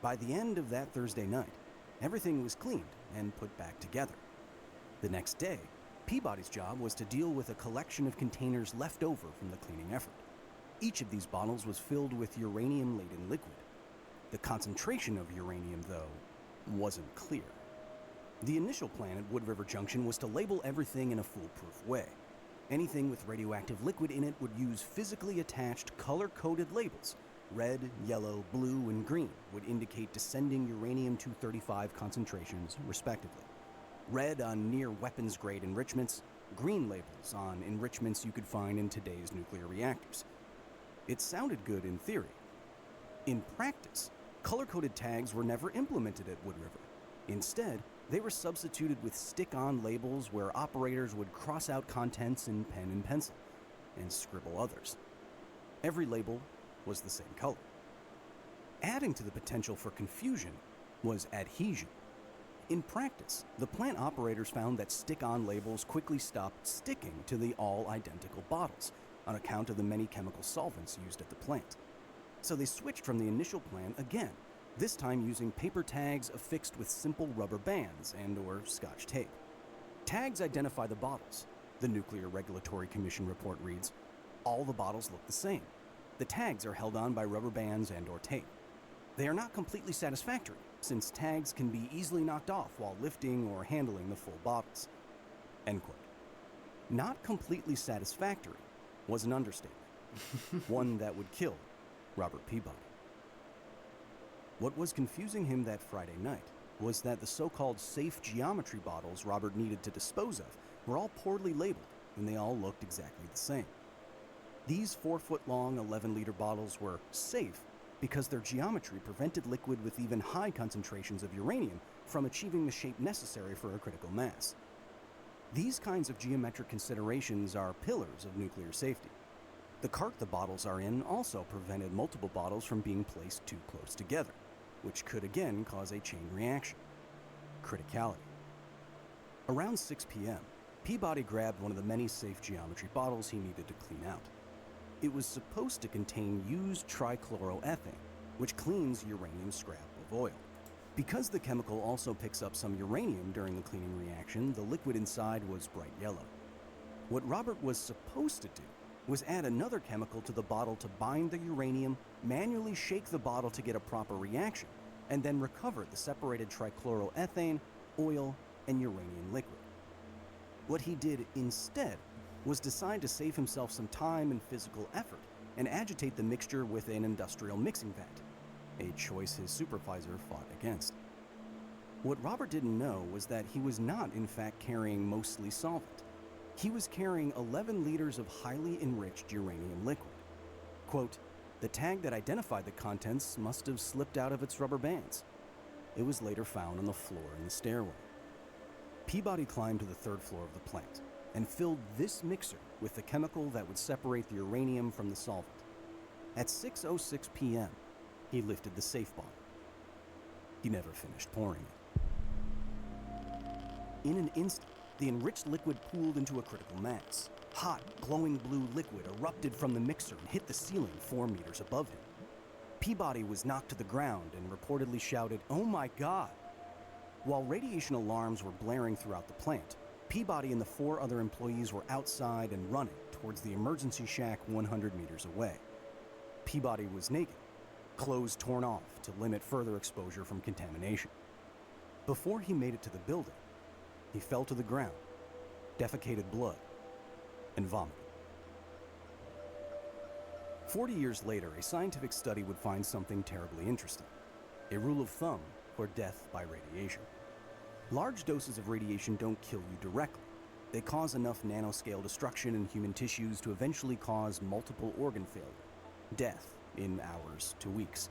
By the end of that Thursday night, everything was cleaned and put back together. The next day, Peabody's job was to deal with a collection of containers left over from the cleaning effort. Each of these bottles was filled with uranium-laden liquid. The concentration of uranium, though, wasn't clear. The initial plan at Wood River Junction was to label everything in a foolproof way. Anything with radioactive liquid in it would use physically attached color-coded labels. Red, yellow, blue, and green would indicate descending uranium-235 concentrations, respectively. red on near weapons-grade enrichments, green labels on enrichments you could find in today's nuclear reactors. It sounded good in theory. In practice, color-coded tags were never implemented at Wood River. Instead, they were substituted with stick-on labels where operators would cross out contents in pen and pencil and scribble others. Every label was the same color. Adding to the potential for confusion was adhesion. In practice, the plant operators found that stick-on labels quickly stopped sticking to the all-identical bottles on account of the many chemical solvents used at the plant. So they switched from the initial plan again, this time using paper tags affixed with simple rubber bands and/or Scotch tape. Tags identify the bottles. The Nuclear Regulatory Commission report reads, all the bottles look the same. The tags are held on by rubber bands and/or tape. They are not completely satisfactory, since tags can be easily knocked off while lifting or handling the full bottles. End quote. Not completely satisfactory was an understatement, one that would kill Robert Peabody. What was confusing him that Friday night was that the so-called safe geometry bottles Robert needed to dispose of were all poorly labeled, and they all looked exactly the same. These 4-foot-long 11-liter bottles were safe because their geometry prevented liquid with even high concentrations of uranium from achieving the shape necessary for a critical mass. These kinds of geometric considerations are pillars of nuclear safety. The cart the bottles are in also prevented multiple bottles from being placed too close together, which could again cause a chain reaction. Criticality. Around 6 p.m., Peabody grabbed one of the many safe geometry bottles he needed to clean out. It was supposed to contain used trichloroethane, which cleans uranium scrap of oil. Because the chemical also picks up some uranium during the cleaning reaction, the liquid inside was bright yellow. What Robert was supposed to do was add another chemical to the bottle to bind the uranium, manually shake the bottle to get a proper reaction, and then recover the separated trichloroethane, oil, and uranium liquid. What he did instead was decide to save himself some time and physical effort and agitate the mixture with an industrial mixing vat, a choice his supervisor fought against. What Robert didn't know was that he was not in fact carrying mostly solvent. He was carrying 11 liters of highly enriched uranium liquid. Quote, the tag that identified the contents must have slipped out of its rubber bands. It was later found on the floor in the stairway. Peabody climbed to the third floor of the plant and filled this mixer with the chemical that would separate the uranium from the solvent. At 6:06 p.m., he lifted the safe bottle. He never finished pouring it. In an instant, the enriched liquid pooled into a critical mass. Hot, glowing blue liquid erupted from the mixer and hit the ceiling 4 meters above him. Peabody was knocked to the ground and reportedly shouted, "Oh my God!" While radiation alarms were blaring throughout the plant, Peabody and the 4 other employees were outside and running towards the emergency shack 100 meters away. Peabody was naked, clothes torn off to limit further exposure from contamination. Before he made it to the building, he fell to the ground, defecated blood, and vomited. 40 years later, a scientific study would find something terribly interesting: a rule of thumb for death by radiation. Large doses of radiation don't kill you directly. They cause enough nanoscale destruction in human tissues to eventually cause multiple organ failure, death in hours to weeks.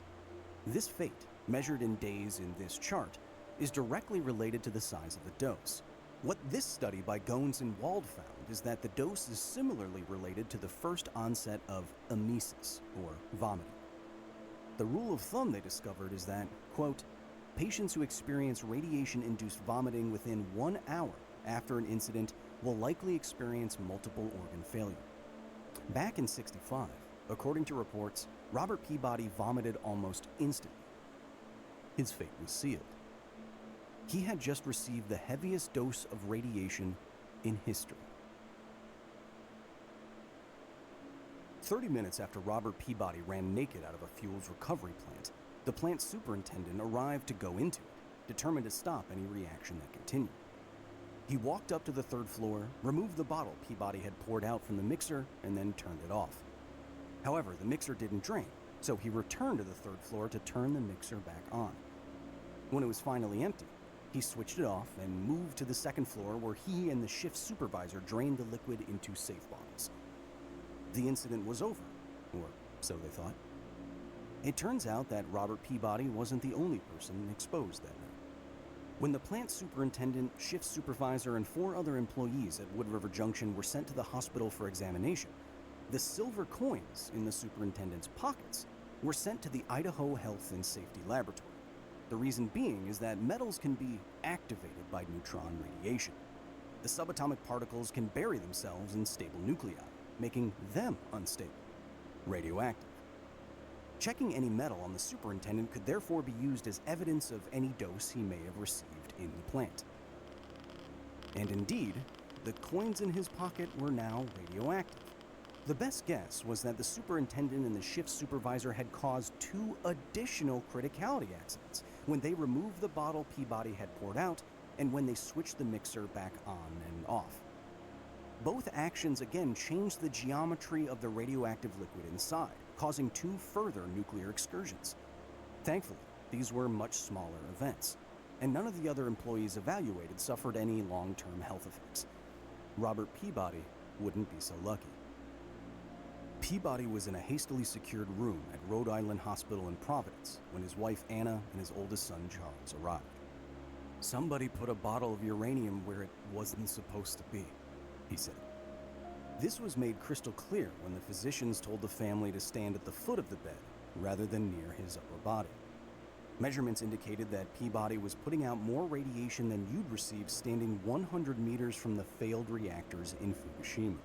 This fate, measured in days in this chart, is directly related to the size of the dose. What this study by Gones and Wald found is that the dose is similarly related to the first onset of emesis, or vomiting. The rule of thumb they discovered is that, quote, patients who experience radiation-induced vomiting within 1 hour after an incident will likely experience multiple organ failure. Back in '65, according to reports, Robert Peabody vomited almost instantly. His fate was sealed. He had just received the heaviest dose of radiation in history. 30 minutes after Robert Peabody ran naked out of a fuels recovery plant, the plant superintendent arrived to go into it, determined to stop any reaction that continued. He walked up to the third floor, removed the bottle Peabody had poured out from the mixer, and then turned it off. However, the mixer didn't drain, so he returned to the third floor to turn the mixer back on. When it was finally empty, he He switched it off and moved to the second floor where he and the shift supervisor drained the liquid into safe bottles. The incident was over, or so they thought. It turns out that Robert Peabody wasn't the only person exposed that night. When the plant superintendent, shift supervisor, and 4 other employees at Wood River Junction were sent to the hospital for examination, the silver coins in the superintendent's pockets were sent to the Idaho Health and Safety Laboratory. The reason being is that metals can be activated by neutron radiation. The subatomic particles can bury themselves in stable nuclei, making them unstable, radioactive. Checking any metal on the superintendent could therefore be used as evidence of any dose he may have received in the plant. And indeed, the coins in his pocket were now radioactive. The best guess was that the superintendent and the shift supervisor had caused 2 additional criticality accidents when they removed the bottle Peabody had poured out and when they switched the mixer back on and off. Both actions again changed the geometry of the radioactive liquid inside, causing 2 further nuclear excursions. Thankfully, these were much smaller events, and none of the other employees evaluated suffered any long-term health effects. Robert Peabody wouldn't be so lucky. Peabody was in a hastily secured room at Rhode Island Hospital in Providence when his wife Anna and his oldest son Charles arrived. "Somebody put a bottle of uranium where it wasn't supposed to be," he said. This was made crystal clear when the physicians told the family to stand at the foot of the bed rather than near his upper body. Measurements indicated that Peabody was putting out more radiation than you'd receive standing 100 meters from the failed reactors in Fukushima.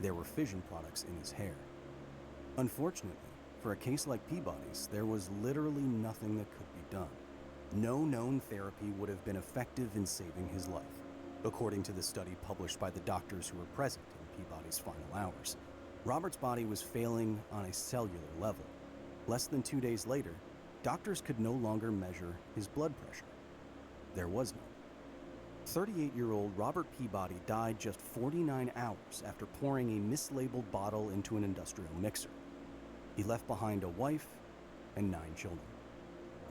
There were fission products in his hair. Unfortunately, for a case like Peabody's, there was literally nothing that could be done. No known therapy would have been effective in saving his life, according to the study published by the doctors who were present in Peabody's final hours. Robert's body was failing on a cellular level. Less than 2 days later, doctors could no longer measure his blood pressure. There was none. 38-year-old Robert Peabody died just 49 hours after pouring a mislabeled bottle into an industrial mixer. He left behind a wife and 9 children.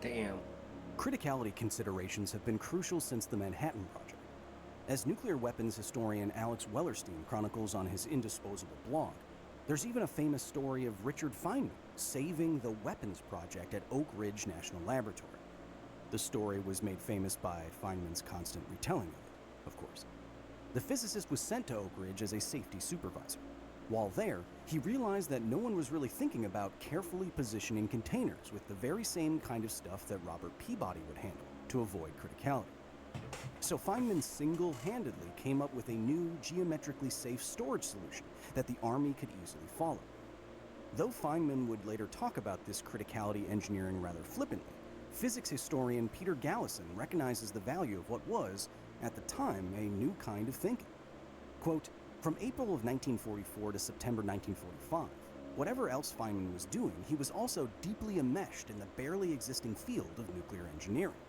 Damn. Criticality considerations have been crucial since the Manhattan Project. As nuclear weapons historian Alex Wellerstein chronicles on his Indisposable blog, there's even a famous story of Richard Feynman saving the weapons project at Oak Ridge National Laboratory. The story was made famous by Feynman's constant retelling of it, of course. The physicist was sent to Oak Ridge as a safety supervisor. While there, he realized that no one was really thinking about carefully positioning containers with the very same kind of stuff that Robert Peabody would handle to avoid criticality. So Feynman single-handedly came up with a new geometrically safe storage solution that the Army could easily follow. Though Feynman would later talk about this criticality engineering rather flippantly, physics historian Peter Gallison recognizes the value of what was, at the time, a new kind of thinking. Quote, "From April of 1944 to September 1945, whatever else Feynman was doing, he was also deeply enmeshed in the barely existing field of nuclear engineering.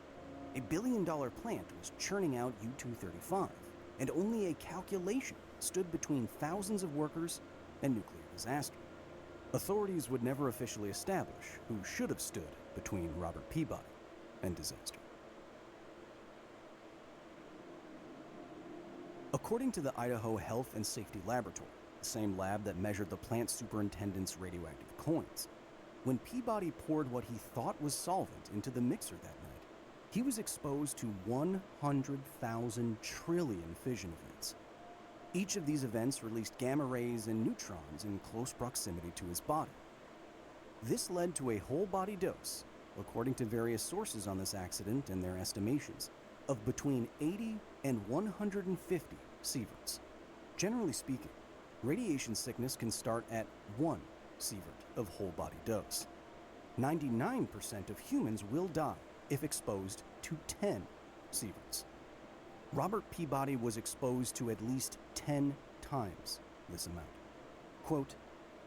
A billion-dollar plant was churning out U-235, and only a calculation stood between thousands of workers and nuclear disaster. Authorities would never officially establish who should have stood between Robert Peabody and disaster." According to the Idaho Health and Safety Laboratory, the same lab that measured the plant superintendent's radioactive coins, when Peabody poured what he thought was solvent into the mixer that night, he was exposed to 100,000 trillion fission events. Each of these events released gamma rays and neutrons in close proximity to his body. This led to a whole-body dose, according to various sources on this accident and their estimations, of between 80 and 150 sieverts. Generally speaking, radiation sickness can start at 1 sievert of whole-body dose. 99% of humans will die if exposed to 10 sieverts. Robert Peabody was exposed to at least 10 times this amount. Quote,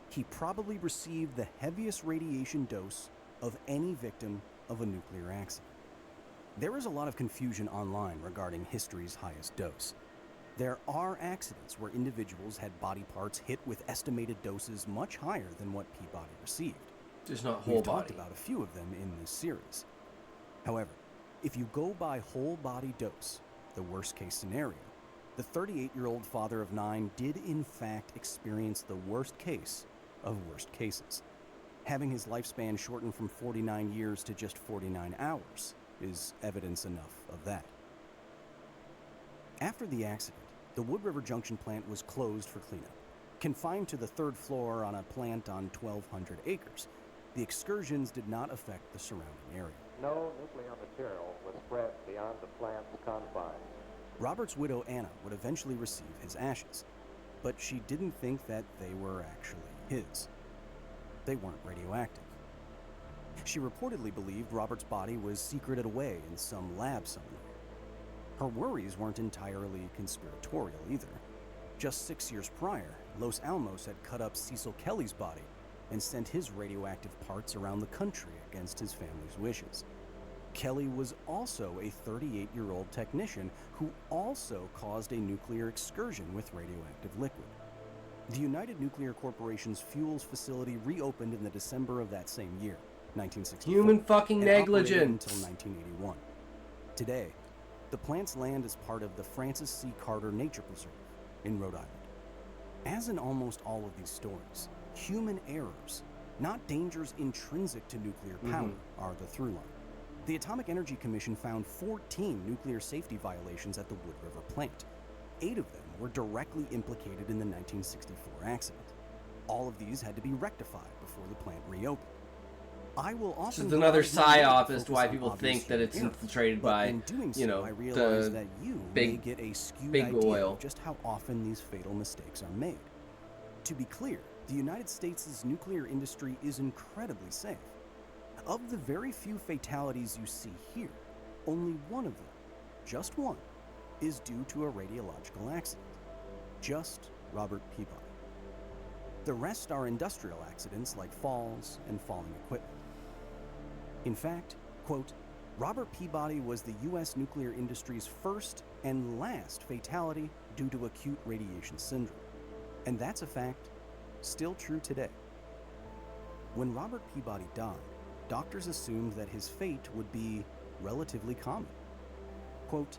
"He probably received the heaviest radiation dose of any victim of a nuclear accident." There is a lot of confusion online regarding history's highest dose. There are accidents where individuals had body parts hit with estimated doses much higher than what Peabody received. Just not whole We've body. talked about a few of them in this series. However, If you go by whole body dose, the worst case scenario, the 38-year-old father of 9 did in fact experience the worst case of worst cases. Having his lifespan shortened from 49 years to just 49 hours is evidence enough of that. After the accident, the Wood River Junction plant was closed for cleanup. Confined to the 3rd floor on a plant on 1,200 acres, the excursions did not affect the surrounding area. No nuclear material was spread beyond the plant's confines. Robert's widow, Anna, would eventually receive his ashes, but she didn't think that they were actually his. They weren't radioactive. She reportedly believed Robert's body was secreted away in some lab somewhere. Her worries weren't entirely conspiratorial either. Just 6 years prior, Los Alamos had cut up Cecil Kelly's body and sent his radioactive parts around the country against his family's wishes. Kelly was also a 38-year-old technician who also caused a nuclear excursion with radioactive liquid. The United Nuclear Corporation's fuels facility reopened in the December of that same year, 1964. Human fucking and operated negligence. until 1981. Today, the plant's land is part of the Francis C. Carter Nature Preserve in Rhode Island. As in almost all of these stories, human errors, not dangers intrinsic to nuclear power, are the through line. The Atomic Energy Commission found 14 nuclear safety violations at the Wood River plant. 8 of them were directly implicated in the 1964 accident. All of these had to be rectified before the plant reopened. I will often. This is another psyop as to focus why on people obvious think that it's human error, infiltrated but by, in doing so, you know, I realize the that you big, may get a skewed big idea oil. of just how often these fatal mistakes are made. To be clear, the United States' nuclear industry is incredibly safe. Of the very few fatalities you see here, only one of them, just one, is due to a radiological accident. Just Robert Peabody. The rest are industrial accidents like falls and falling equipment. In fact, quote, Robert Peabody was the U.S. nuclear industry's first and last fatality due to acute radiation syndrome. And that's a fact still true today. When Robert Peabody died, doctors assumed that his fate would be relatively common. Quote,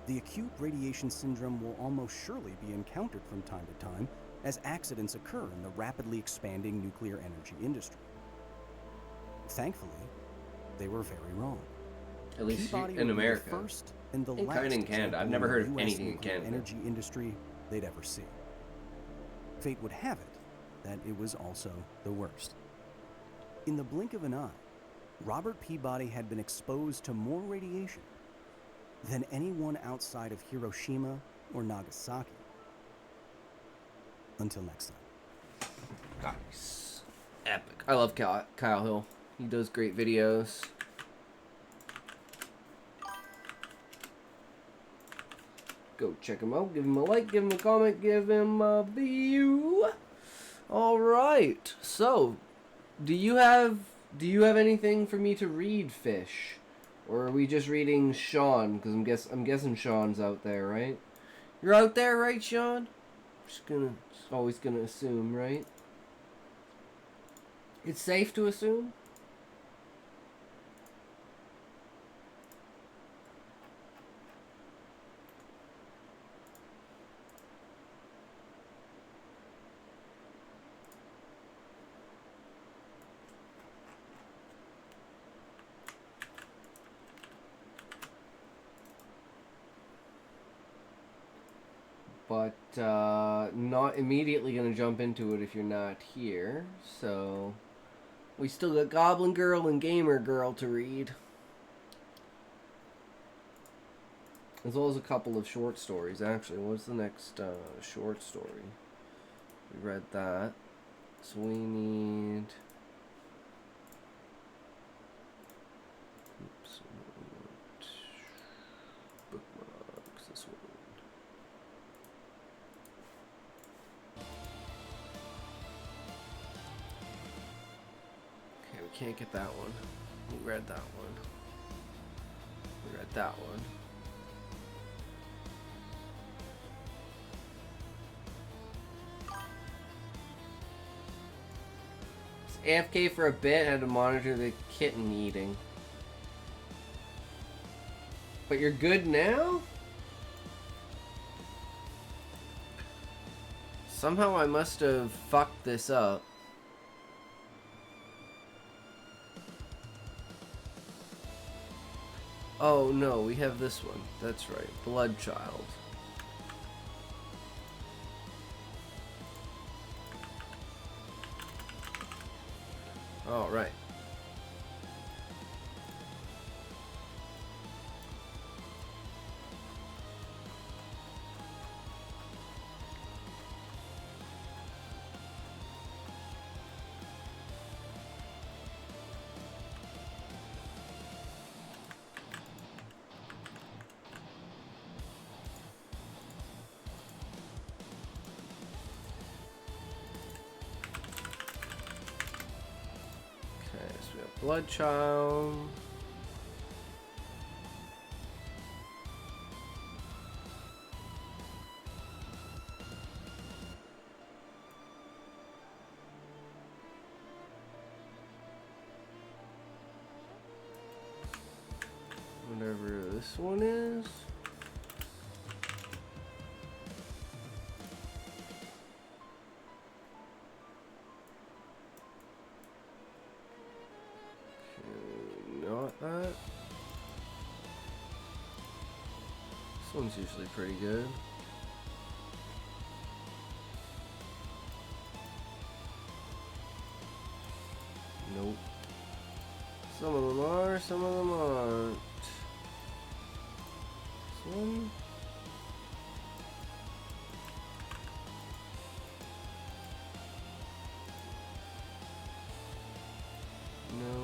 the acute radiation syndrome will almost surely be encountered from time to time as accidents occur in the rapidly expanding nuclear energy industry. Thankfully, they were very wrong. At least Peabody in would be America. the first and the And last kind in Canada. I've example never of heard the of US anything in nuclear Canada. energy industry they'd ever see. Fate would have it that it was also the worst. In the blink of an eye, Robert Peabody had been exposed to more radiation than anyone outside of Hiroshima or Nagasaki. Until next time. Nice. Epic. I love Kyle Hill. He does great videos. Go check him out. Give him a like, give him a comment, give him a view. Alright. So, do you have anything for me to read, Fish? Or are we just reading Sean? Because I'm guessing Sean's out there, right? You're out there, right, Sean? Always gonna assume, right? It's safe to assume? But not immediately gonna jump into it if you're not here. So we still got Goblin Girl and Gamer Girl to read, as well as a couple of short stories. Actually, what's the next short story? We read that, so we need. Oops, bookmarks. This one. Okay, we can't get that one. We read that one. We read that one. AFK for a bit, had to monitor the kitten eating. But you're good now? Somehow I must have fucked this up. Oh no, we have this one. That's right. Blood Child. All right. Okay, so we have Blood Child. Whatever this one is. Okay, not that. This one's usually pretty good. Nope. Some of them are, some of them aren't. This one. No.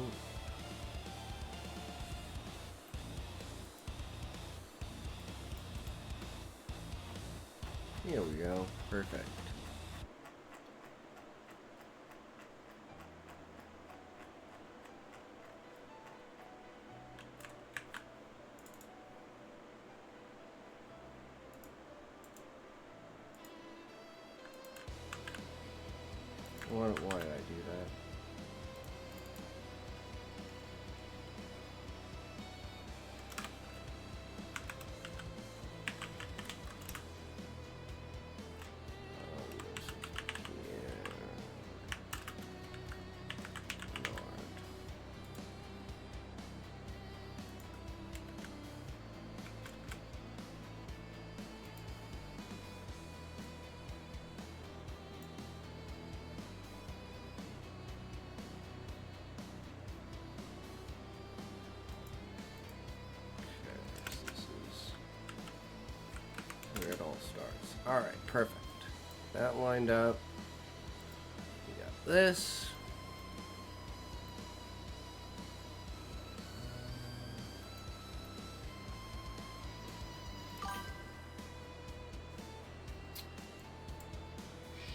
Here we go. Perfect. Why did I do that? Where it all starts. Alright, perfect. That lined up. We got this.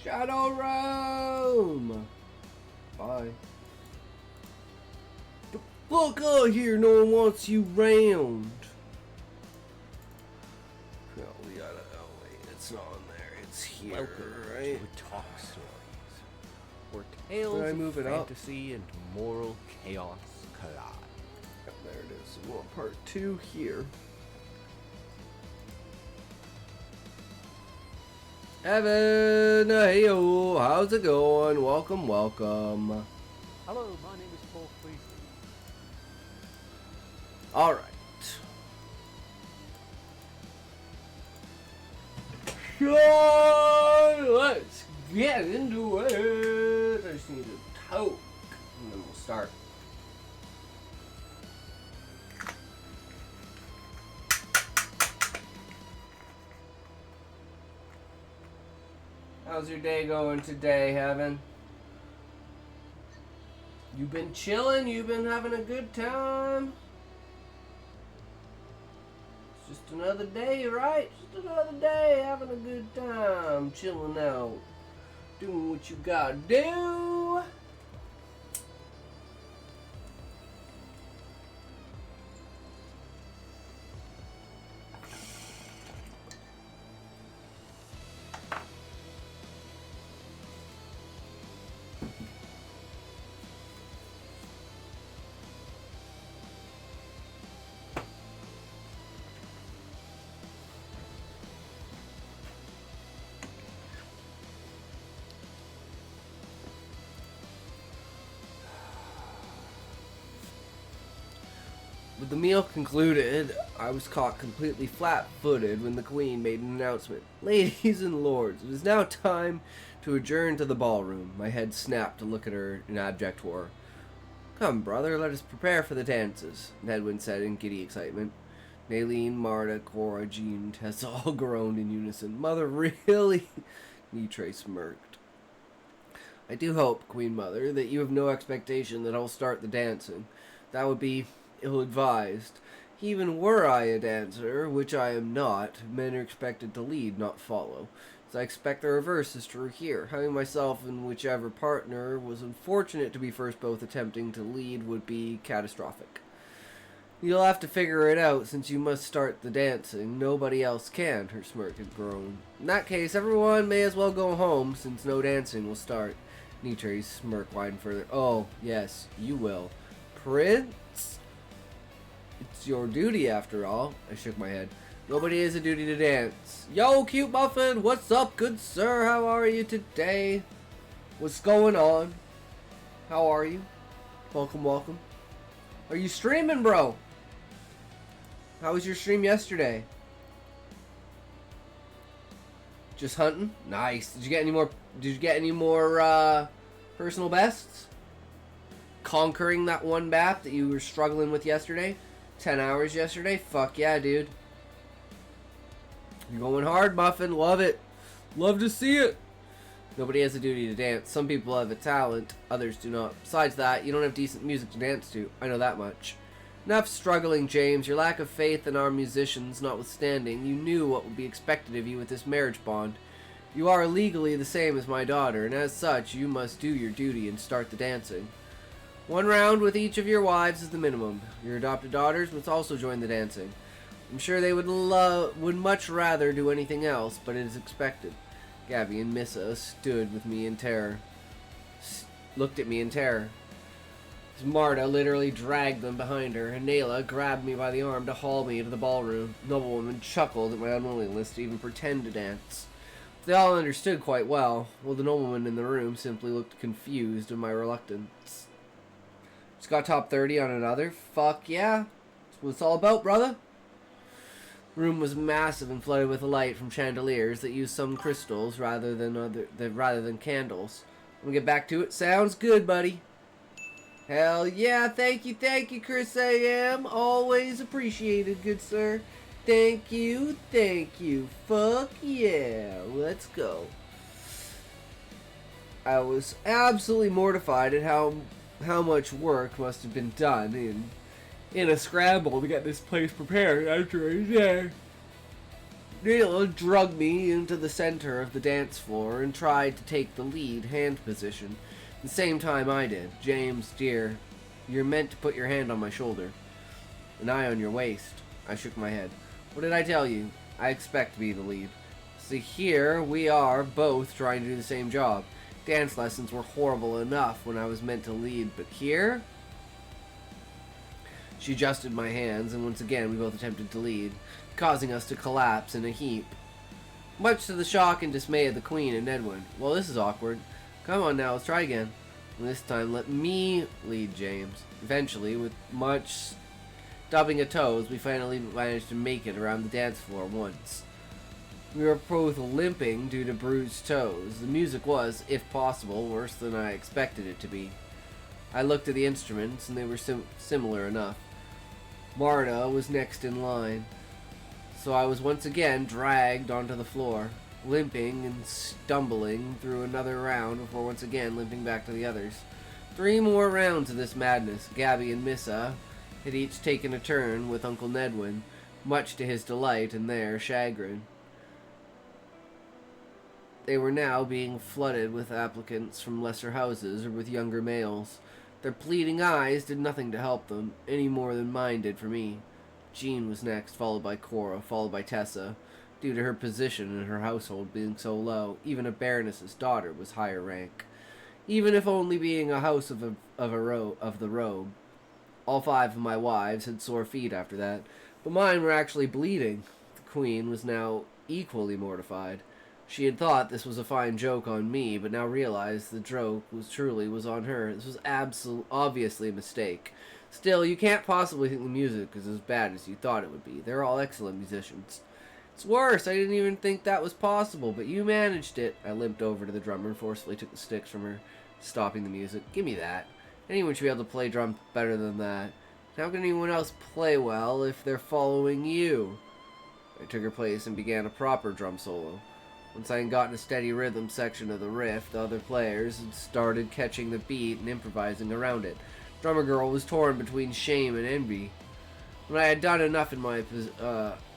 Shadow Realm! Bye. The fuck out here, no one wants you round. It's not on there. It's here, Welcome right? to Talk Stories, where tales Did I of move it up? fantasy and moral chaos collide. Oh, there it is. We want part 2 here. Evan, hey-o, how's it going? Welcome, welcome. Hello, my name is Paul Cleese. All right. Sure, let's get into it. I just need a toke, and then we'll start. How's your day going today, Heaven? You been chilling? You been having a good time? It's just another day, right? Just another day having a good time, chilling out, doing what you gotta do. With the meal concluded, I was caught completely flat-footed when the Queen made an announcement. Ladies and lords, it is now time to adjourn to the ballroom. My head snapped to look at her in abject horror. Come, brother, let us prepare for the dances, Nedwin said in giddy excitement. Naylene, Marta, Cora, Jean, Tessa all groaned in unison. Mother, really? Nitre smirked. I do hope, Queen Mother, that you have no expectation that I'll start the dancing. That would be ill-advised. Even were I a dancer, which I am not, men are expected to lead, not follow. So I expect the reverse is true here. Having myself and whichever partner was unfortunate to be first both attempting to lead would be catastrophic. You'll have to figure it out since you must start the dancing. Nobody else can, her smirk had grown. In that case, everyone may as well go home since no dancing will start. Nitre's smirk widened further. Oh, yes, you will. Prince? It's your duty after all. I shook my head. Nobody has a duty to dance. Yo, cute muffin, what's up, good sir? How are you today? What's going on? How are you? Welcome, welcome. Are you streaming, bro? How was your stream yesterday? Just hunting? Nice. Did you get any more personal bests? Conquering that one BAP that you were struggling with yesterday? 10 hours yesterday? Fuck yeah, dude. You're going hard, Muffin. Love it. Love to see it. Nobody has a duty to dance. Some people have a talent, others do not. Besides that, you don't have decent music to dance to. I know that much. Enough struggling, James. Your lack of faith in our musicians notwithstanding, you knew what would be expected of you with this marriage bond. You are legally the same as my daughter, and as such, you must do your duty and start the dancing. 1 round with each of your wives is the minimum. Your adopted daughters must also join the dancing. I'm sure they would much rather do anything else, but it is expected. Gabby and Missa stood with me in terror. Looked at me in terror. Marta literally dragged them behind her, and Nayla grabbed me by the arm to haul me into the ballroom. Noblewoman chuckled at my unwillingness to even pretend to dance. They all understood quite well, while the nobleman in the room simply looked confused at my reluctance. Just got top 30 on another? Fuck yeah. That's what it's all about, brother. The room was massive and flooded with light from chandeliers that used some crystals rather than candles. When we get back to it, sounds good, buddy. Hell yeah, thank you, Chris A.M. Always appreciated, good sir. Thank you. Fuck yeah, let's go. I was absolutely mortified at how much work must have been done in a scramble to get this place prepared after a day. Nayla drugged me into the center of the dance floor and tried to take the lead hand position. At the same time I did. James, dear, you're meant to put your hand on my shoulder. An eye on your waist. I shook my head. What did I tell you? I expect to be the lead. See, here we are both trying to do the same job. Dance lessons were horrible enough when I was meant to lead, but here? She adjusted my hands, and once again we both attempted to lead, causing us to collapse in a heap. Much to the shock and dismay of the Queen and Edwin. Well, this is awkward. Come on now, let's try again. And this time let me lead James. Eventually, with much stubbing of toes, we finally managed to make it around the dance floor once. We were both limping due to bruised toes. The music was, if possible, worse than I expected it to be. I looked at the instruments, and they were similar enough. Marta was next in line, so I was once again dragged onto the floor, limping and stumbling through another round before once again limping back to the others. 3 more rounds of this madness. Gabby and Missa had each taken a turn with Uncle Nedwin, much to his delight and their chagrin. They were now being flooded with applicants from lesser houses or with younger males. Their pleading eyes did nothing to help them, any more than mine did for me. Jean was next, followed by Cora, followed by Tessa. Due to her position in her household being so low, even a baroness's daughter was higher rank. Even if only being a house of the robe. All 5 of my wives had sore feet after that, but mine were actually bleeding. The Queen was now equally mortified. She had thought this was a fine joke on me, but now realized the joke was on her. This was obviously a mistake. Still, you can't possibly think the music is as bad as you thought it would be. They're all excellent musicians. It's worse, I didn't even think that was possible, but you managed it. I limped over to the drummer and forcefully took the sticks from her, stopping the music. Give me that. Anyone should be able to play drums better than that. How can anyone else play well if they're following you? I took her place and began a proper drum solo. Once I had gotten a steady rhythm section of the riff, the other players had started catching the beat and improvising around it. Drummer girl was torn between shame and envy. When I had done enough in my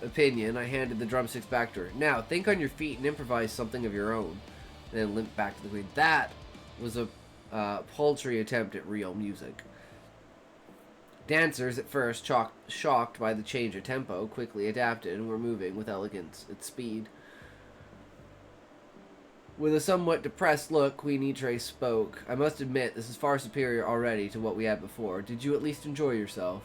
opinion, I handed the drumsticks back to her. Now, think on your feet and improvise something of your own. Then limped back to the queen. That was a paltry attempt at real music. Dancers, at first shocked by the change of tempo, quickly adapted and were moving with elegance at speed. With a somewhat depressed look, Queen Yttria spoke. I must admit, this is far superior already to what we had before. Did you at least enjoy yourself?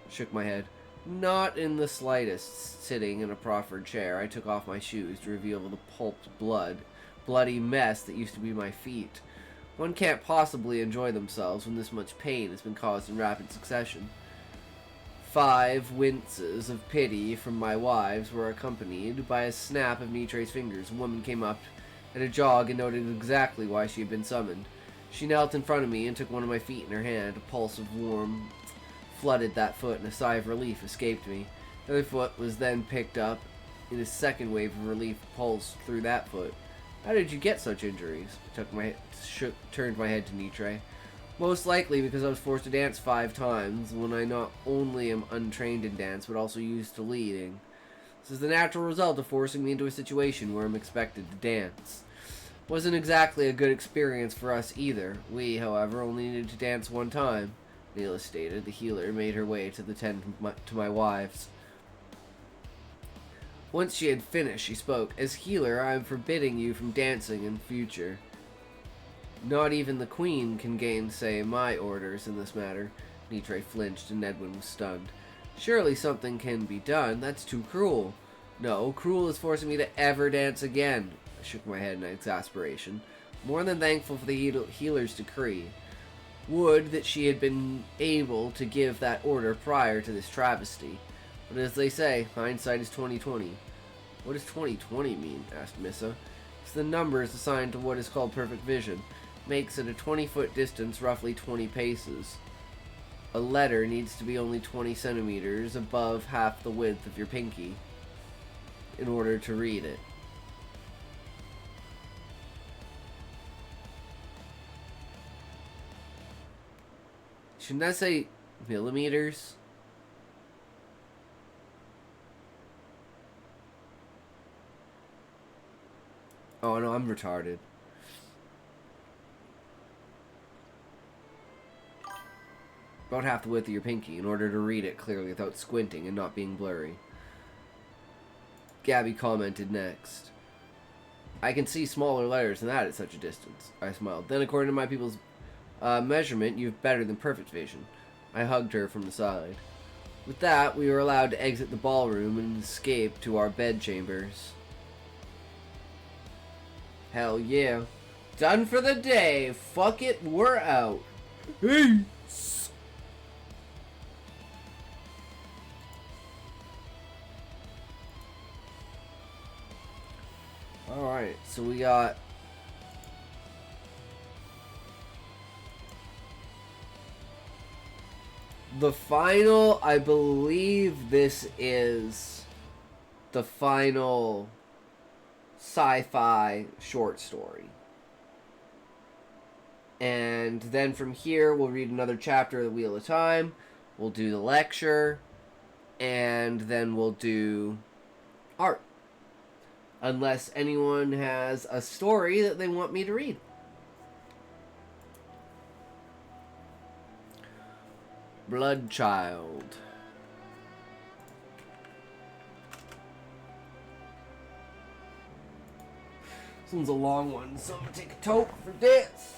Shook my head. Not in the slightest. Sitting in a proffered chair, I took off my shoes to reveal the pulped bloody mess that used to be my feet. One can't possibly enjoy themselves when this much pain has been caused in rapid succession. 5 winces of pity from my wives were accompanied by a snap of Yttria's fingers. A woman came up at a jog and noted exactly why she had been summoned. She knelt in front of me and took one of my feet in her hand. A pulse of warmth flooded that foot and a sigh of relief escaped me. The other foot was then picked up and a second wave of relief pulsed through that foot. How did you get such injuries? Turned my head to Yttria. Most likely because I was forced to dance 5 times when I not only am untrained in dance but also used to leading. This is the natural result of forcing me into a situation where I'm expected to dance. Wasn't exactly a good experience for us either. We, however, only needed to dance 1 time. Neela stated. The healer made her way to the tent to my wives. Once she had finished, she spoke. As healer, I am forbidding you from dancing in future. Not even the queen can gainsay my orders in this matter. Yttria flinched and Edwin was stunned. Surely something can be done. That's too cruel. No, cruel is forcing me to ever dance again. I shook my head in exasperation. More than thankful for the healer's decree. Would that she had been able to give that order prior to this travesty. But as they say, hindsight is 20/20. What does 20/20 mean? Asked Missa. It's the numbers assigned to what is called perfect vision. Makes it a 20-foot distance, roughly 20 paces. A letter needs to be only 20 centimeters above half the width of your pinky in order to read it. Shouldn't that say millimeters? Oh no, I'm retarded. About half the width of your pinky in order to read it clearly without squinting and not being blurry. Gabby commented next. I can see smaller letters than that at such a distance. I smiled. Then according to my people's measurement, you have better than perfect vision. I hugged her from the side. With that, we were allowed to exit the ballroom and escape to our bedchambers. Hell yeah. Done for the day. Fuck it, we're out. Peace. Alright, so we got the final, I believe this is the final sci-fi short story. And then from here, we'll read another chapter of the Wheel of Time. We'll do the lecture. And then we'll do art. Unless anyone has a story that they want me to read. Bloodchild. This one's a long one, so I'm gonna take a toke for this.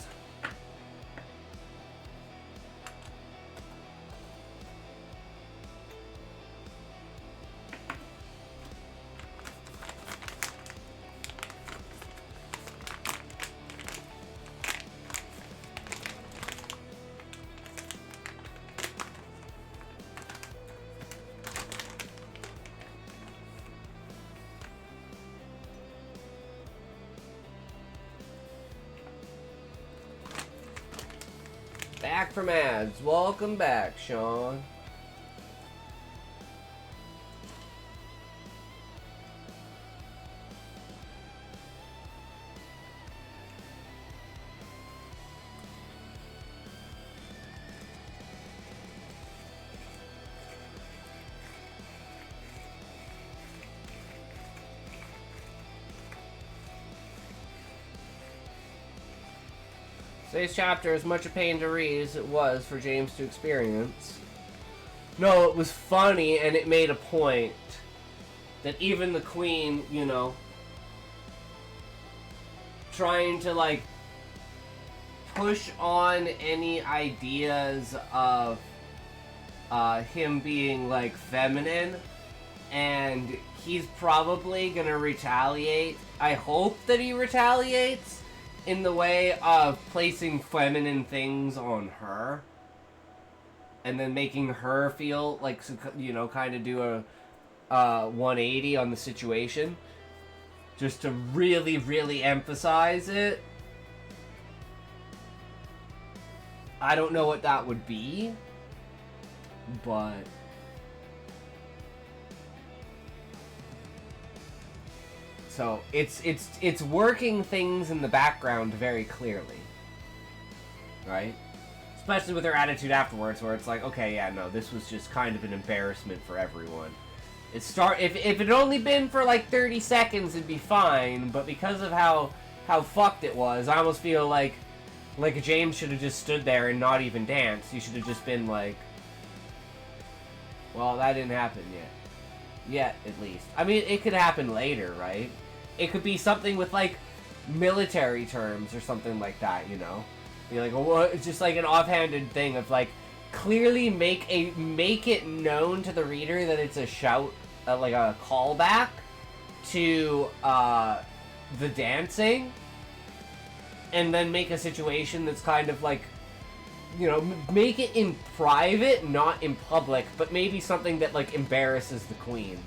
back from ads. Welcome back, Sean. Today's chapter, as much a pain to read as it was for James to experience. No, it was funny, and it made a point that even the Queen, you know, trying to, like, push on any ideas of him being, like, feminine, and he's probably gonna retaliate. I hope that he retaliates in the way of placing feminine things on her and then making her feel like, you know, kind of do a 180 on the situation just to really, really emphasize it. I don't know what that would be, but so it's working things in the background very clearly, right? Especially with her attitude afterwards, where it's like, okay, yeah, no, this was just kind of an embarrassment for everyone. If it had only been for like 30 seconds, it'd be fine. But because of how fucked it was, I almost feel like James should have just stood there and not even danced. He should have just been like, well, that didn't happen yet. Yet, at least. I mean, it could happen later, right? It could be something with, like, military terms or something like that, you know? Be like, well, it's just like an offhanded thing of, like, clearly make it known to the reader that it's a shout, like a callback to the dancing, and then make a situation that's kind of like, you know, make it in private, not in public, but maybe something that, like, embarrasses the Queen.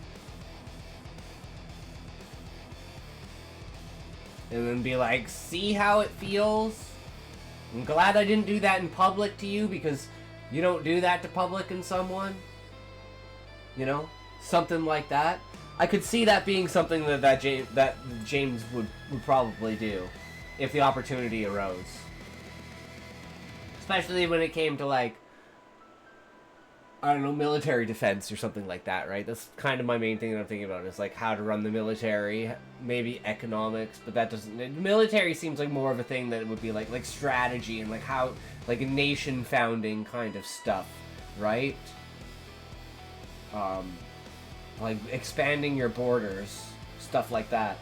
And then be like, see how it feels? I'm glad I didn't do that in public to you, because you don't do that to public in someone. You know? Something like that. I could see that being something that James would probably do if the opportunity arose. Especially when it came to, like, I don't know, military defense or something like that, right? That's kind of my main thing that I'm thinking about, is like how to run the military, maybe economics, but that doesn't... Military seems like more of a thing that it would be like strategy and like how, like a nation founding kind of stuff, right? Like expanding your borders, stuff like that.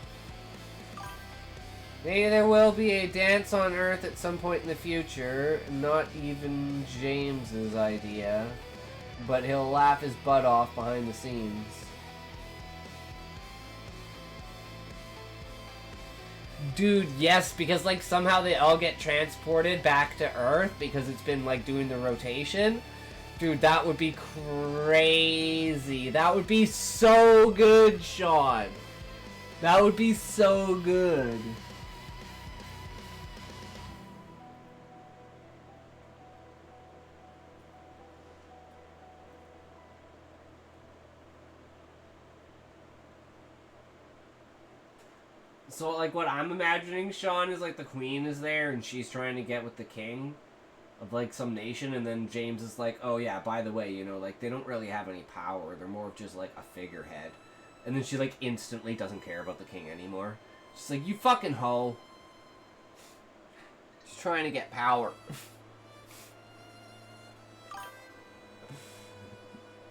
Maybe there will be a dance on Earth at some point in the future, not even James's idea. But he'll laugh his butt off behind the scenes. Dude, yes, because, like, somehow they all get transported back to Earth because it's been, like, doing the rotation. Dude, that would be crazy. That would be so good, Sean. That would be so good. So, like, what I'm imagining, Sean, is, like, the Queen is there, and she's trying to get with the king of, like, some nation, and then James is like, oh, yeah, by the way, you know, like, they don't really have any power. They're more of just, like, a figurehead. And then she, like, instantly doesn't care about the king anymore. She's like, you fucking hoe. She's trying to get power.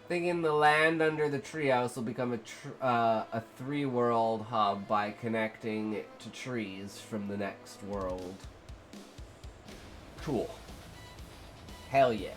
Thinking the land under the treehouse will become a three-world hub by connecting it to trees from the next world. Cool. Hell yeah.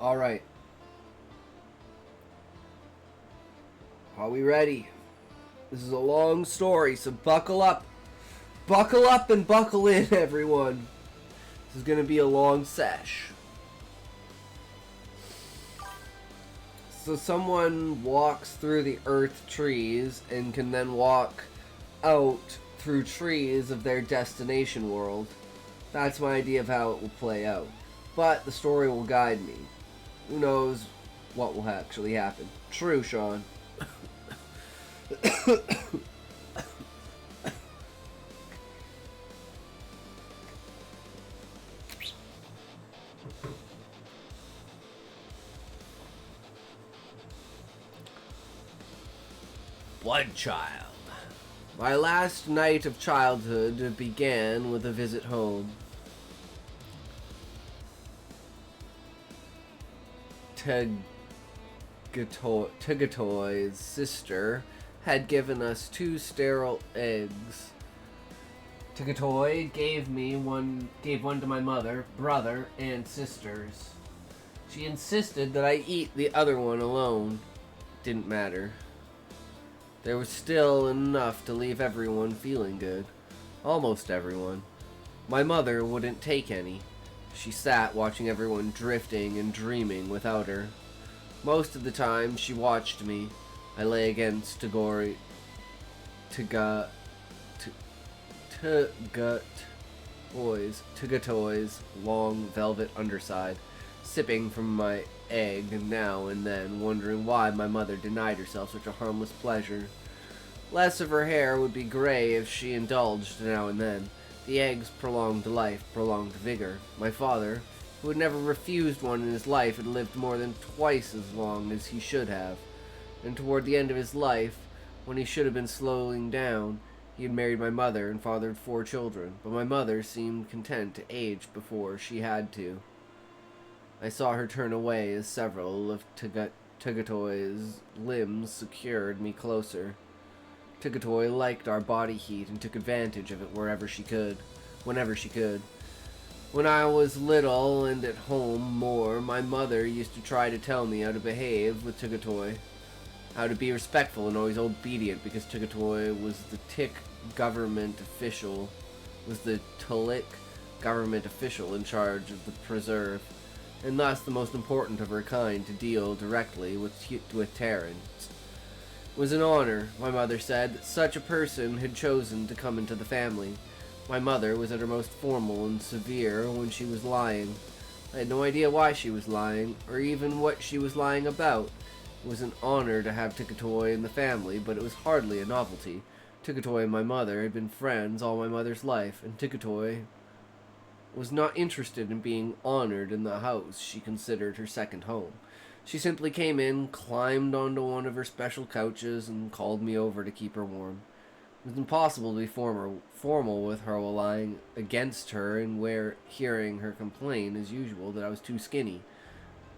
Alright. Are we ready? This is a long story, so buckle up. Buckle up and buckle in, everyone. This is going to be a long sesh. So someone walks through the earth trees and can then walk out through trees of their destination world. That's my idea of how it will play out. But the story will guide me. Who knows what will actually happen. True, Sean. Blood Child. My last night of childhood began with a visit home. Tugatoy's sister had given us 2 sterile eggs. Tugatoy gave one to my mother, brother, and sisters. She insisted that I eat the other one alone. Didn't matter. There was still enough to leave everyone feeling good. Almost everyone. My mother wouldn't take any. She sat watching everyone drifting and dreaming without her. Most of the time, she watched me. I lay against Tugatoy's long velvet underside, sipping from my egg now and then, wondering why my mother denied herself such a harmless pleasure. Less of her hair would be gray if she indulged now and then. The eggs prolonged life, prolonged vigor. My father, who had never refused one in his life, had lived more than twice as long as he should have. And toward the end of his life, when he should have been slowing down, he had married my mother and fathered 4 children. But my mother seemed content to age before she had to. I saw her turn away as several of Tugatoy's limbs secured me closer. Tugatoy liked our body heat and took advantage of it whenever she could. When I was little and at home more, my mother used to try to tell me how to behave with Tugatoy. How to be respectful and always obedient, because Tugatoy was the Tulik government official in charge of the preserve, and thus the most important of her kind to deal directly with Terrans. It was an honor, my mother said, that such a person had chosen to come into the family. My mother was at her most formal and severe when she was lying. I had no idea why she was lying, or even what she was lying about. It was an honor to have Tugatoy in the family, but it was hardly a novelty. Tugatoy and my mother had been friends all my mother's life, and Tugatoy was not interested in being honored in the house she considered her second home. She simply came in, climbed onto one of her special couches, and called me over to keep her warm. It was impossible to be formal with her while lying against her and hearing her complain, as usual, that I was too skinny.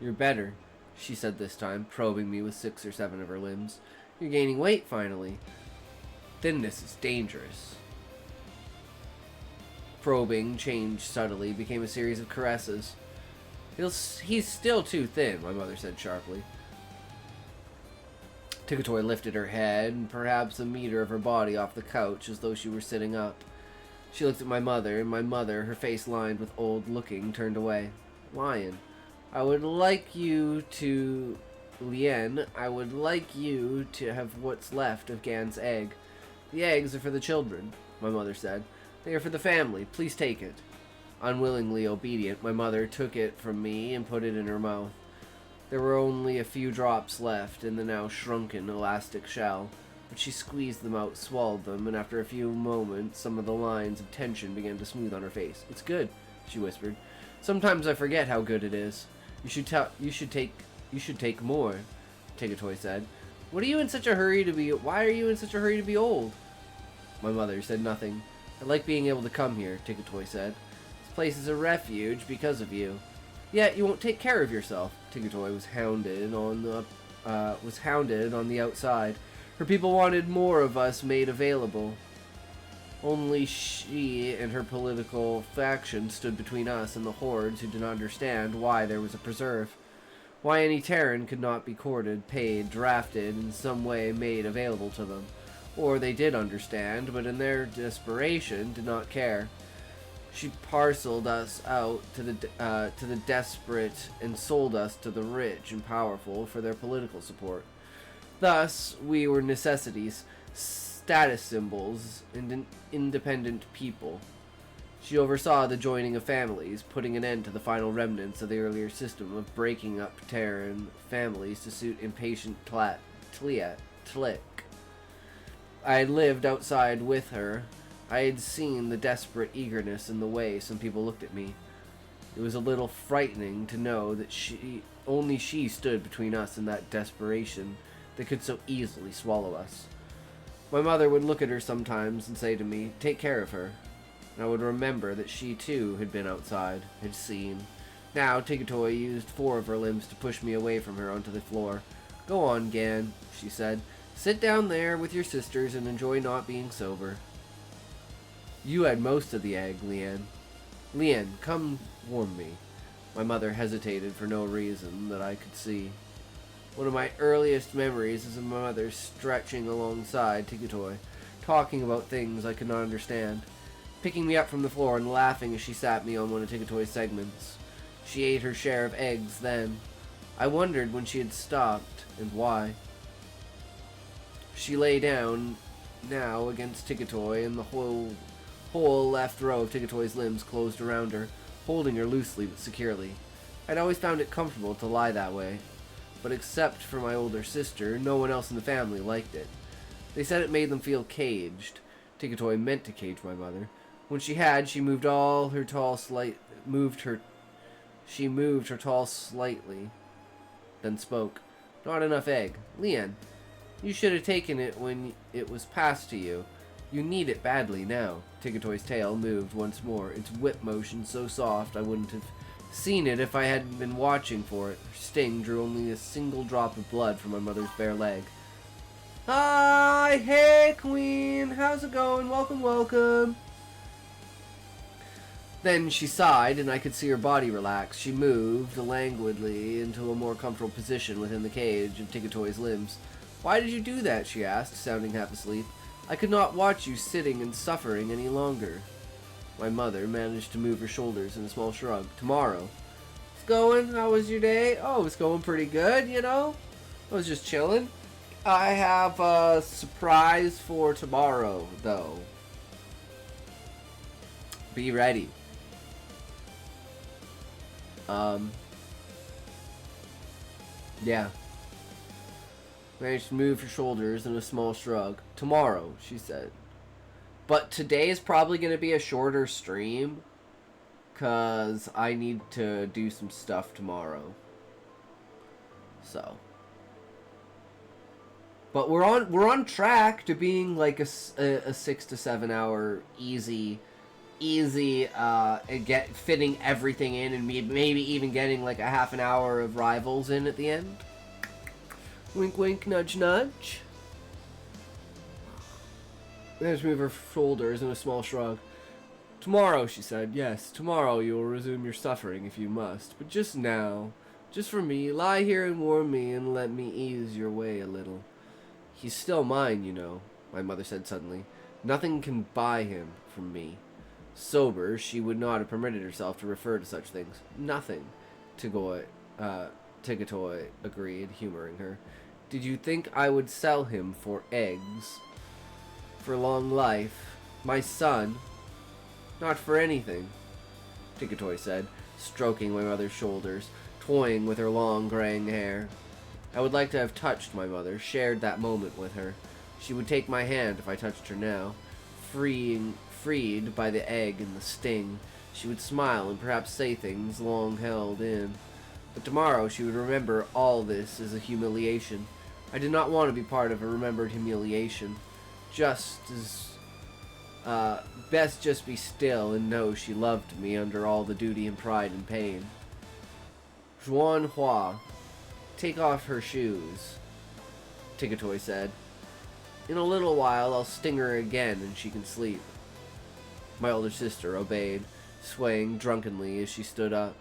"You're better," she said this time, probing me with 6 or 7 of her limbs. "You're gaining weight, finally. Thinness is dangerous." Probing changed subtly, became a series of caresses. He's still too thin," my mother said sharply. Tugatoy lifted her head and perhaps a meter of her body off the couch as though she were sitting up. She looked at my mother, and my mother, her face lined with old looking, turned away. "Lion, I would like you to have what's left of Gan's egg. The eggs are for the children," my mother said. "They are for the family. Please take it." Unwillingly obedient, my mother took it from me and put it in her mouth. There were only a few drops left in the now shrunken elastic shell, but she squeezed them out, swallowed them, and after a few moments some of the lines of tension began to smooth on her face. "It's good," she whispered. "Sometimes I forget how good it is. You should take more," Tugatoy said. Why are you in such a hurry to be old?" My mother said nothing. "I like being able to come here," Tugatoy said. "This place is a refuge because of you. Yet you won't take care of yourself." Tugatoy was hounded on the outside. Her people wanted more of us made available. Only she and her political faction stood between us and the hordes who did not understand why there was a preserve. Why any Terran could not be courted, paid, drafted, in some way made available to them. Or they did understand, but in their desperation did not care. She parceled us out to the desperate and sold us to the rich and powerful for their political support. Thus, we were necessities, status symbols, and independent people. She oversaw the joining of families, putting an end to the final remnants of the earlier system of breaking up Terran families to suit impatient Tlick. I had lived outside with her. I had seen the desperate eagerness in the way some people looked at me. It was a little frightening to know that only she stood between us and that desperation that could so easily swallow us. My mother would look at her sometimes and say to me, "Take care of her." And I would remember that she too had been outside, had seen. Now Tigatoy used 4 of her limbs to push me away from her onto the floor. "Go on, Gan," she said. "Sit down there with your sisters and enjoy not being sober." "You had most of the egg, Leanne." "Leanne, come warm me." My mother hesitated for no reason that I could see. One of my earliest memories is of my mother stretching alongside Tigatoy, talking about things I could not understand, picking me up from the floor and laughing as she sat me on one of Tigatoy's segments. She ate her share of eggs then. I wondered when she had stopped, and why. She lay down now against Tigatoy, and the whole left row of Tigatoy's limbs closed around her, holding her loosely but securely. I'd always found it comfortable to lie that way, but except for my older sister, no one else in the family liked it. They said it made them feel caged. Tigatoy meant to cage my mother. When she had, she moved her tall slightly, then spoke. "Not enough egg. Leanne, you should have taken it when it was passed to you. You need it badly now." Tigatoy's tail moved once more, its whip motion so soft I wouldn't have seen it if I hadn't been watching for it. Her sting drew only a single drop of blood from my mother's bare leg. "Hi! Hey, Queen! How's it going? Welcome, welcome!" Then she sighed, and I could see her body relax. She moved languidly into a more comfortable position within the cage of Tigatoy's limbs. "Why did you do that?" she asked, sounding half asleep. "I could not watch you sitting and suffering any longer." My mother managed to move her shoulders in a small shrug. "Tomorrow." "It's going? How was your day?" "Oh, it's going pretty good, you know. I was just chilling. I have a surprise for tomorrow, though. Be ready." Yeah. Managed to move her shoulders in a small shrug. "Tomorrow," she said. But today is probably going to be a shorter stream, because I need to do some stuff tomorrow. So. But we're on track to being like a 6 to 7 hour easy fitting everything in, and maybe even getting like a half an hour of Rivals in at the end. Wink wink, nudge nudge. Let's move her shoulders in a small shrug. "Tomorrow," she said. "Yes, tomorrow you will resume your suffering if you must. But just now, just for me, lie here and warm me and let me ease your way a little. He's still mine, you know," my mother said suddenly. "Nothing can buy him from me." Sober, she would not have permitted herself to refer to such things. "Nothing," Tigatoy agreed, humoring her. "Did you think I would sell him for eggs? For long life? My son? Not for anything," Tigatoy said, stroking my mother's shoulders, toying with her long graying hair. I would like to have touched my mother, shared that moment with her. She would take my hand if I touched her now. Freed by the egg and the sting, she would smile and perhaps say things long held in. But tomorrow she would remember all this as a humiliation. I did not want to be part of a remembered humiliation. Best just be still and know she loved me under all the duty and pride and pain. "Juan Hua, take off her shoes," Tigatoy said. "In a little while I'll sting her again and she can sleep." My older sister obeyed, swaying drunkenly as she stood up.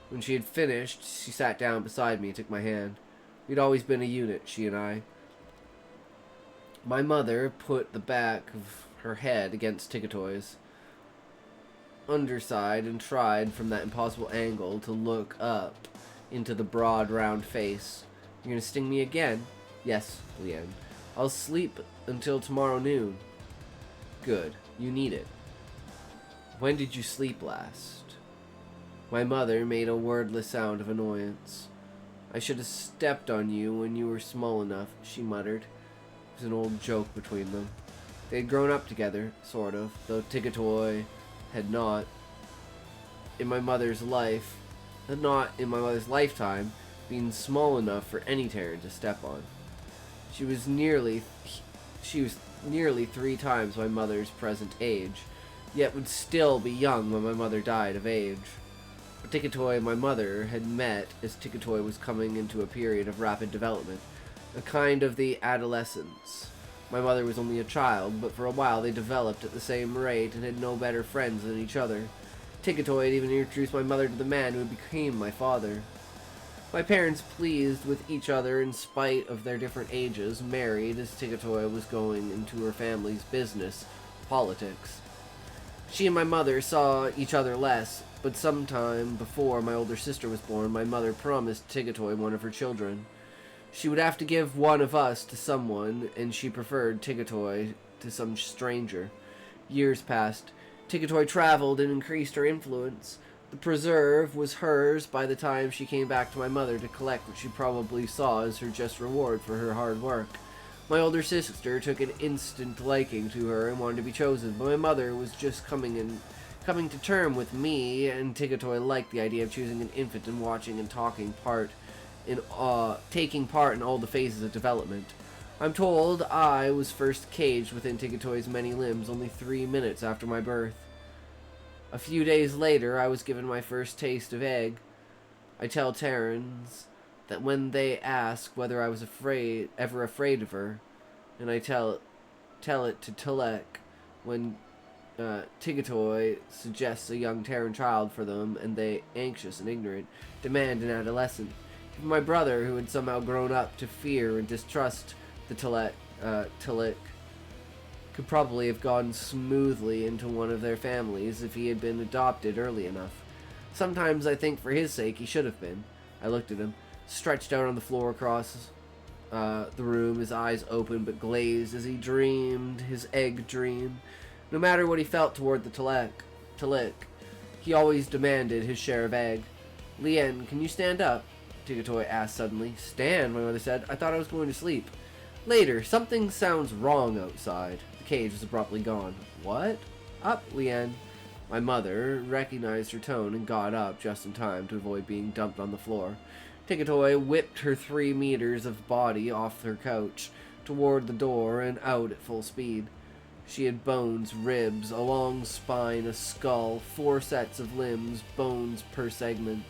When she had finished, she sat down beside me and took my hand. We'd always been a unit, she and I. My mother put the back of her head against Tigatoy's underside and tried from that impossible angle to look up into the broad, round face. You're gonna sting me again? Yes, Leanne. I'll sleep until tomorrow noon. Good. You need it. When did you sleep last? My mother made a wordless sound of annoyance. I should have stepped on you when you were small enough, she muttered. It was an old joke between them. They had grown up together, sort of, though Tigatoy had not in my mother's lifetime been small enough for any Terran to step on. She was nearly 3 times my mother's present age, yet would still be young when my mother died of age. But Tigatoy and my mother had met as Tigatoy was coming into a period of rapid development, a kind of the adolescence. My mother was only a child, but for a while they developed at the same rate and had no better friends than each other. Tigatoy had even introduced my mother to the man who became my father. My parents, pleased with each other in spite of their different ages, married as Tigatoy was going into her family's business, politics. She and my mother saw each other less, but sometime before my older sister was born, my mother promised Tigatoy one of her children. She would have to give one of us to someone, and she preferred Tigatoy to some stranger. Years passed. Tigatoy traveled and increased her influence. The preserve was hers by the time she came back to my mother to collect what she probably saw as her just reward for her hard work. My older sister took an instant liking to her and wanted to be chosen, but my mother was just coming to term with me, and Tigatoy liked the idea of choosing an infant and watching and taking part in all the phases of development. I'm told I was first caged within Tigatoy's many limbs only 3 minutes after my birth. A few days later, I was given my first taste of egg. I tell Terrans that when they ask whether I was ever afraid of her, and I tell it to Tulek when Tigatoy suggests a young Terran child for them, and they, anxious and ignorant, demand an adolescent. Even my brother, who had somehow grown up to fear and distrust the Tulek, could probably have gone smoothly into one of their families if he had been adopted early enough. Sometimes I think for his sake he should have been. I looked at him, stretched out on the floor across the room, his eyes open but glazed as he dreamed his egg dream. No matter what he felt toward the Tulek, he always demanded his share of egg. Leanne, can you stand up? Tigatoy asked suddenly. Stand, my mother said. I thought I was going to sleep. Later, something sounds wrong outside. The cage was abruptly gone. What? Up, Leanne. My mother recognized her tone and got up just in time to avoid being dumped on the floor. Tigatoy whipped her 3 meters of body off her couch toward the door and out at full speed. She had bones, ribs, a long spine, a skull, 4 sets of limbs, bones per segment.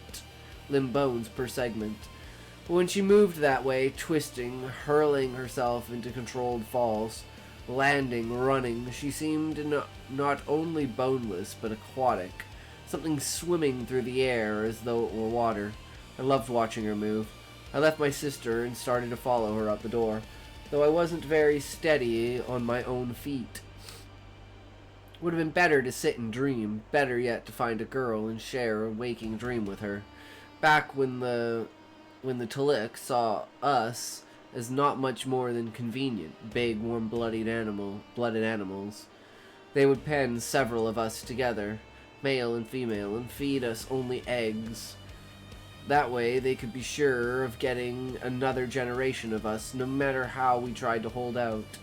But when she moved that way, twisting, hurling herself into controlled falls, landing, running, she seemed not only boneless, but aquatic, something swimming through the air as though it were water. I loved watching her move. I left my sister and started to follow her out the door, though I wasn't very steady on my own feet. It would have been better to sit and dream, better yet to find a girl and share a waking dream with her. Back when the Tulek saw us as not much more than convenient, big, warm-blooded animals, they would pen several of us together, male and female, and feed us only eggs. That way they could be sure of getting another generation of us, no matter how we tried to hold out.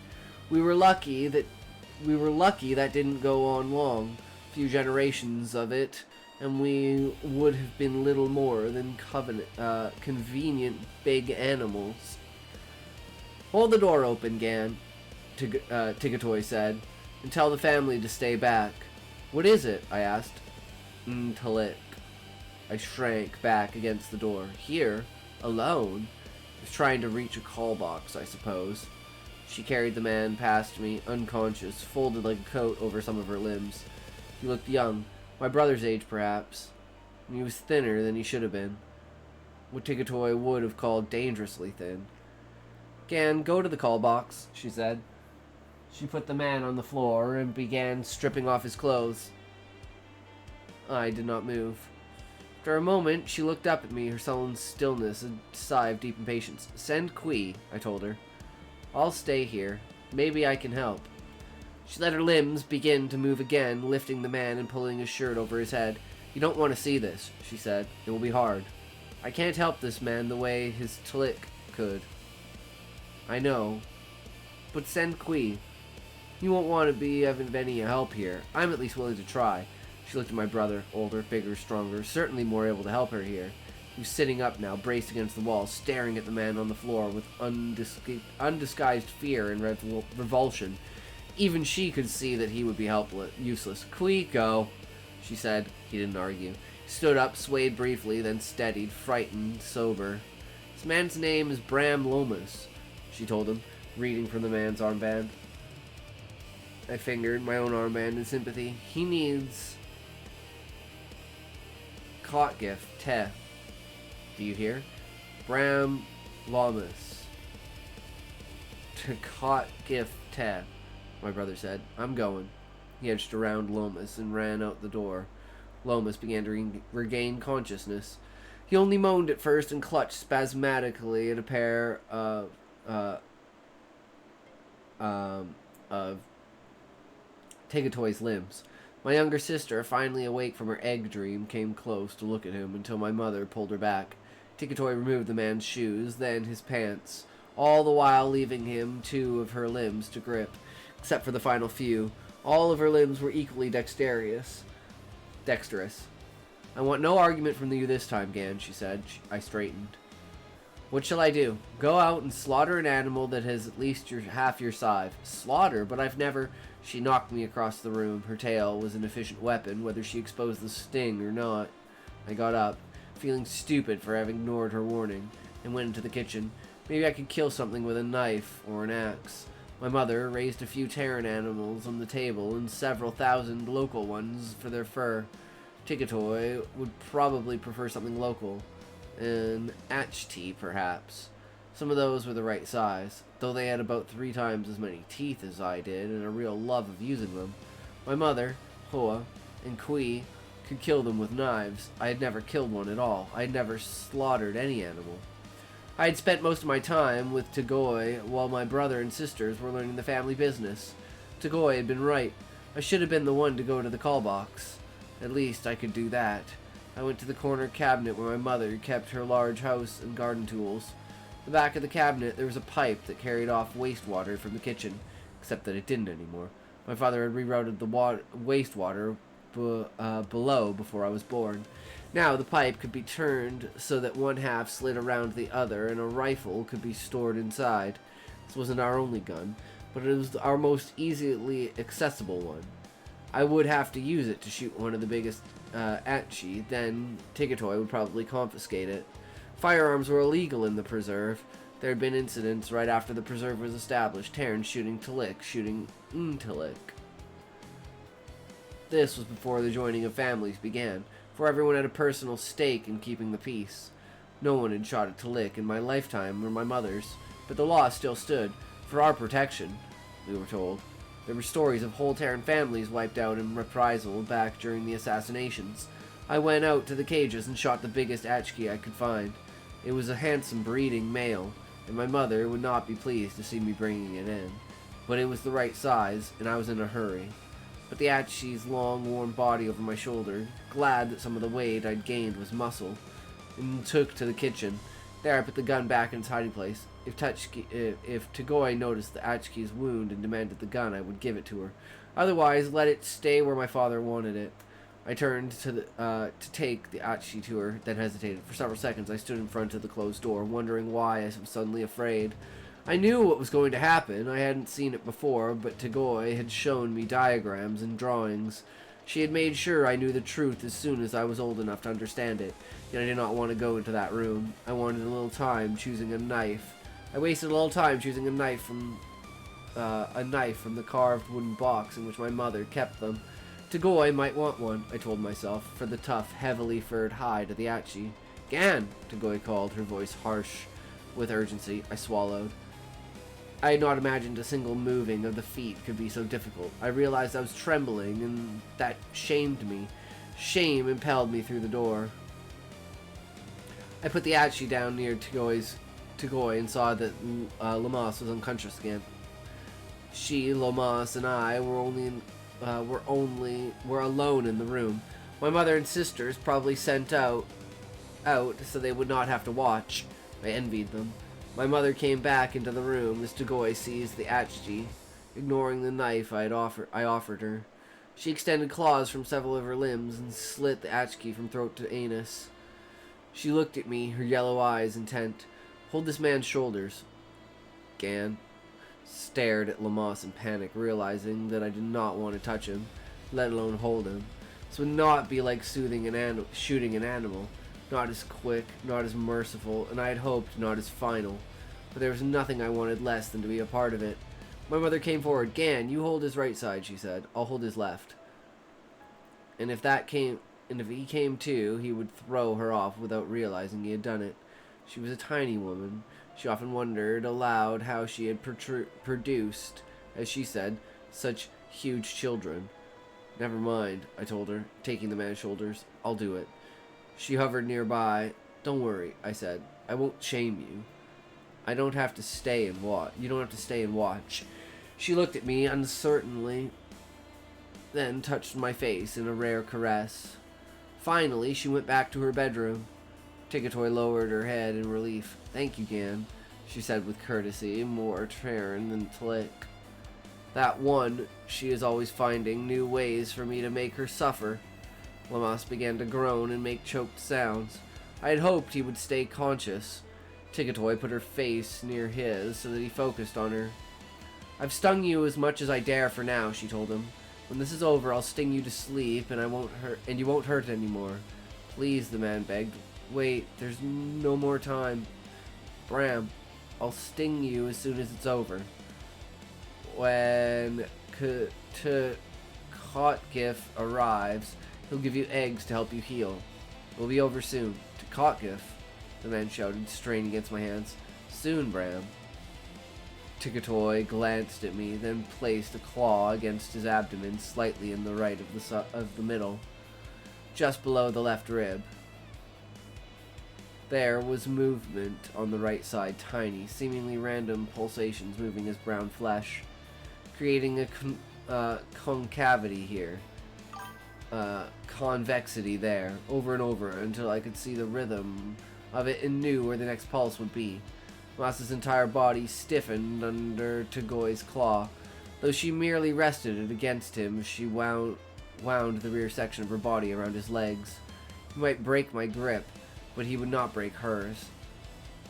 We were lucky that didn't go on long, few generations of it, and we would have been little more than convenient big animals. Hold the door open, Gan, Tigatoy said, and tell the family to stay back. What is it? I asked. Tulek. I shrank back against the door. Here? Alone? I was trying to reach a call box, I suppose. She carried the man past me, unconscious, folded like a coat over some of her limbs. He looked young. My brother's age, perhaps. and he was thinner than he should have been. What Tigatoy would have called dangerously thin. Gan, go to the call box, she said. She put the man on the floor and began stripping off his clothes. I did not move. After a moment, she looked up at me, her sullen stillness a sigh of deep impatience. Send Kui, I told her. I'll stay here. Maybe I can help. She let her limbs begin to move again, lifting the man and pulling his shirt over his head. You don't want to see this, she said. It will be hard. I can't help this man the way his Tlik could. I know. But send Kui. You won't want to be of any help here. I'm at least willing to try. She looked at my brother, older, bigger, stronger, certainly more able to help her here. He was sitting up now, braced against the wall, staring at the man on the floor with undisguised fear and revulsion. Even she could see that he would be useless. Kui, go, she said. He didn't argue. He stood up, swayed briefly, then steadied, frightened, sober. This man's name is Bram Lomas, she told him, reading from the man's armband. I fingered my own armband in sympathy. He needs... Cot gift, te. Do you hear? Bram Lomas. To cot gift, te, my brother said. I'm going. He edged around Lomas and ran out the door. Lomas began to regain consciousness. He only moaned at first and clutched spasmodically at a pair of Tigatoy's limbs. My younger sister, finally awake from her egg dream, came close to look at him until my mother pulled her back. Tigatoy removed the man's shoes, then his pants, all the while leaving him 2 of her limbs to grip. Except for the final few, all of her limbs were equally dexterous. I want no argument from you this time, Gan, she said. I straightened. What shall I do? Go out and slaughter an animal that has at least half your size. Slaughter? But I've never... She knocked me across the room. Her tail was an efficient weapon, whether she exposed the sting or not. I got up, feeling stupid for having ignored her warning, and went into the kitchen. Maybe I could kill something with a knife or an axe. My mother raised a few Terran animals on the table and several thousand local ones for their fur. Tigatoy would probably prefer something local. An Achti, perhaps. Some of those were the right size, though they had about 3 times as many teeth as I did and a real love of using them. My mother, Hoa, and Kui could kill them with knives. I had never killed one at all. I had never slaughtered any animal. I had spent most of my time with Tagoy while my brother and sisters were learning the family business. Tagoy had been right. I should have been the one to go to the call box. At least I could do that. I went to the corner cabinet where my mother kept her large house and garden tools. At the back of the cabinet there was a pipe that carried off wastewater from the kitchen, except that it didn't anymore. My father had rerouted the wastewater below before I was born. Now the pipe could be turned so that one half slid around the other and a rifle could be stored inside. This wasn't our only gun, but it was our most easily accessible one. I would have to use it to shoot one of the biggest Atchi, then Tigatoy would probably confiscate it. Firearms were illegal in the preserve. There had been incidents right after the preserve was established. Terrans shooting Tlik, shooting Tlik. This was before the joining of families began, for everyone had a personal stake in keeping the peace. No one had shot at Tlik in my lifetime or my mother's, but the law still stood, for our protection, we were told. There were stories of whole Terran families wiped out in reprisal back during the assassinations. I went out to the cages and shot the biggest Achki I could find. It was a handsome breeding male, and my mother would not be pleased to see me bringing it in. But it was the right size, and I was in a hurry. Put the Achki's long, warm body over my shoulder, glad that some of the weight I'd gained was muscle, and took to the kitchen. There I put the gun back in its hiding place. If Tagoy noticed the Achki's wound and demanded the gun, I would give it to her. Otherwise, let it stay where my father wanted it. I turned to take the Achki to her, then hesitated. For several seconds I stood in front of the closed door, wondering why I was suddenly afraid. I knew what was going to happen. I hadn't seen it before, but Tagoy had shown me diagrams and drawings. She had made sure I knew the truth as soon as I was old enough to understand it. Yet I did not want to go into that room. I wanted a little time choosing a knife. I wasted a little time choosing a knife from the carved wooden box in which my mother kept them. Tagoi might want one, I told myself, for the tough, heavily furred hide of the Achi. Gan! Tagoi called, her voice harsh with urgency. I swallowed. I had not imagined a single moving of the feet could be so difficult. I realized I was trembling, and that shamed me. Shame impelled me through the door. I put the Achi down near Tagoi and saw that Lamas was unconscious again. She, Lamas, and I were alone in the room. My mother and sisters probably sent out so they would not have to watch. I envied them. My mother came back into the room as Tagoi seized the Achi, ignoring the knife I offered her. She extended claws from several of her limbs and slit the Achi from throat to anus. She looked at me, her yellow eyes intent. Hold this man's shoulders. Gan stared at Lamas in panic, realizing that I did not want to touch him, let alone hold him. This would not be like shooting an animal. Not as quick, not as merciful, and I had hoped not as final. But there was nothing I wanted less than to be a part of it. My mother came forward. Gan, you hold his right side, she said. I'll hold his left. And if he came too, he would throw her off without realizing he had done it. She was a tiny woman. She often wondered aloud how she had produced, as she said, such huge children. Never mind, I told her, taking the man's shoulders. I'll do it. She hovered nearby. Don't worry, I said. I won't shame you. I don't have to stay and watch. You don't have to stay and watch. She looked at me uncertainly, then touched my face in a rare caress. Finally, she went back to her bedroom. Tigatoy lowered her head in relief. Thank you, Gan, she said with courtesy, more Terran than Tlick. That one, she is always finding new ways for me to make her suffer. Lamas began to groan and make choked sounds. I had hoped he would stay conscious. Tigatoy put her face near his so that he focused on her. I've stung you as much as I dare for now, she told him. When this is over, I'll sting you to sleep and you won't hurt anymore. Please, the man begged. Wait, there's no more time. Bram, I'll sting you as soon as it's over. When Kotgif arrives, he'll give you eggs to help you heal. It'll be over soon. To Kotgif, the man shouted, straining against my hands. Soon, Bram. Tigatoy glanced at me, then placed a claw against his abdomen, slightly in the right of the middle, just below the left rib. There was movement on the right side, tiny, seemingly random pulsations moving his brown flesh, creating a concavity here, convexity there, over and over, until I could see the rhythm of it and knew where the next pulse would be. Massa's entire body stiffened under Tagoy's claw. Though she merely rested it against him, she wound the rear section of her body around his legs. He might break my grip, but he would not break hers.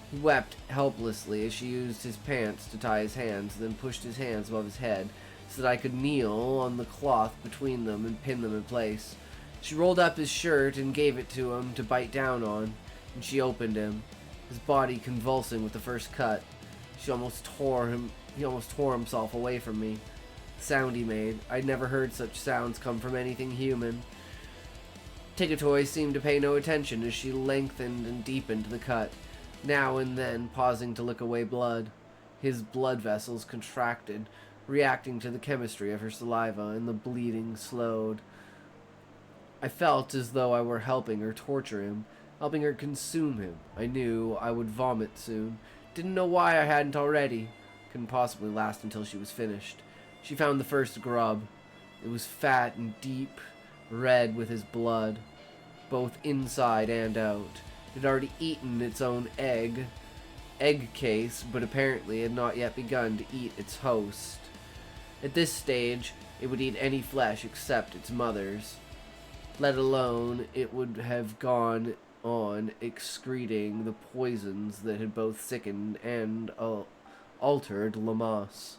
He wept helplessly as she used his pants to tie his hands, then pushed his hands above his head so that I could kneel on the cloth between them and pin them in place. She rolled up his shirt and gave it to him to bite down on, and she opened him, his body convulsing with the first cut. He almost tore himself away from me. The sound he made, I'd never heard such sounds come from anything human. Tigatoy seemed to pay no attention as she lengthened and deepened the cut, now and then pausing to lick away blood. His blood vessels contracted, reacting to the chemistry of her saliva, and the bleeding slowed. I felt as though I were helping her torture him, helping her consume him. I knew I would vomit soon. Didn't know why I hadn't already. Couldn't possibly last until she was finished. She found the first grub. It was fat and deep, red with his blood, both inside and out. It had already eaten its own egg case, but apparently had not yet begun to eat its host. At this stage, it would eat any flesh except its mother's, let alone it would have gone on excreting the poisons that had both sickened and altered Lamas.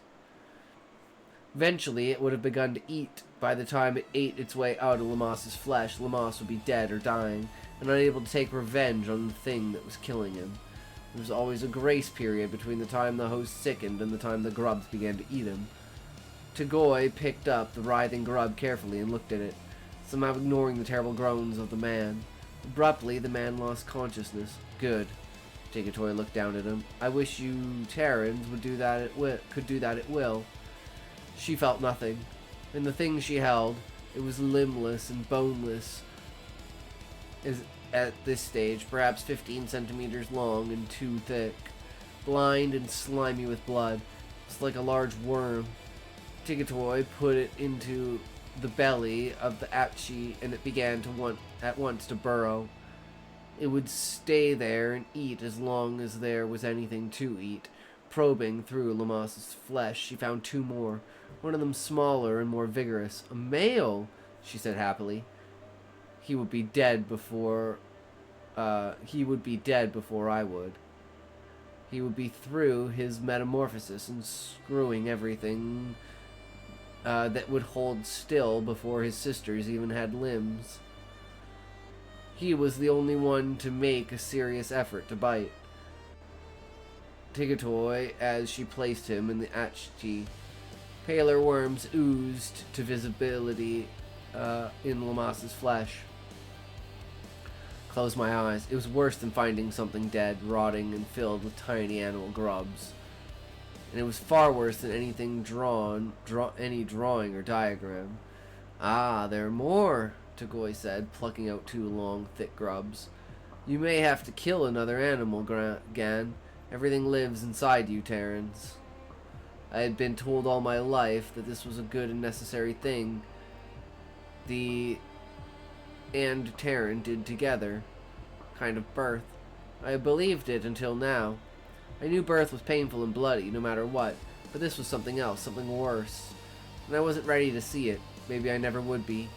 Eventually, it would have begun to eat. By the time it ate its way out of Lamas's flesh, Lamas would be dead or dying, and unable to take revenge on the thing that was killing him. There was always a grace period between the time the host sickened and the time the grubs began to eat him. Tagoy picked up the writhing grub carefully and looked at it, somehow ignoring the terrible groans of the man. Abruptly, the man lost consciousness. Good. Tigatoy looked down at him. I wish you Terrans could do that at will. She felt nothing. And the thing she held, it was limbless and boneless at this stage, perhaps 15 centimeters long and 2 thick, blind and slimy with blood. It's like a large worm. Tigatoy put it into the belly of the Atchi, and it began to at once to burrow. It would stay there and eat as long as there was anything to eat. Probing through Lamas's flesh, she found 2 more, one of them smaller and more vigorous. A male, she said happily. He would be dead before I would. He would be through his metamorphosis and screwing everything that would hold still before his sisters even had limbs. He was the only one to make a serious effort to bite. Tigatoy, as she placed him in the Atchi, paler worms oozed to visibility in Lamas's flesh. Closed my eyes. It was worse than finding something dead, rotting, and filled with tiny animal grubs. And it was far worse than anything any drawing or diagram. Ah, there are more, Tagoy said, plucking out 2 long, thick grubs. You may have to kill another animal, Gan. Everything lives inside you, Terrans. I had been told all my life that this was a good and necessary thing and Terran did together. Kind of birth. I believed it until now. I knew birth was painful and bloody, no matter what, but this was something else, something worse. And I wasn't ready to see it. Maybe I never would be.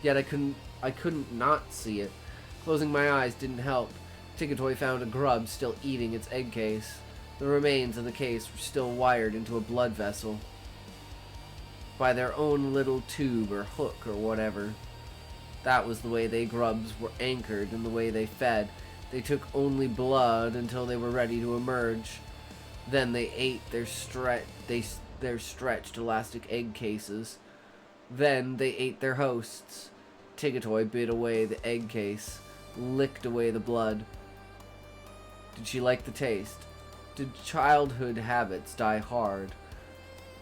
Yet I couldn't not see it. Closing my eyes didn't help. Tigatoy found a grub still eating its egg case. The remains of the case were still wired into a blood vessel by their own little tube or hook or whatever. That was the way they grubs were anchored and the way they fed. They took only blood until they were ready to emerge. Then they ate their stretched elastic egg cases. Then they ate their hosts. Tigatoy bit away the egg case, licked away the blood. Did she like the taste? Did childhood habits die hard?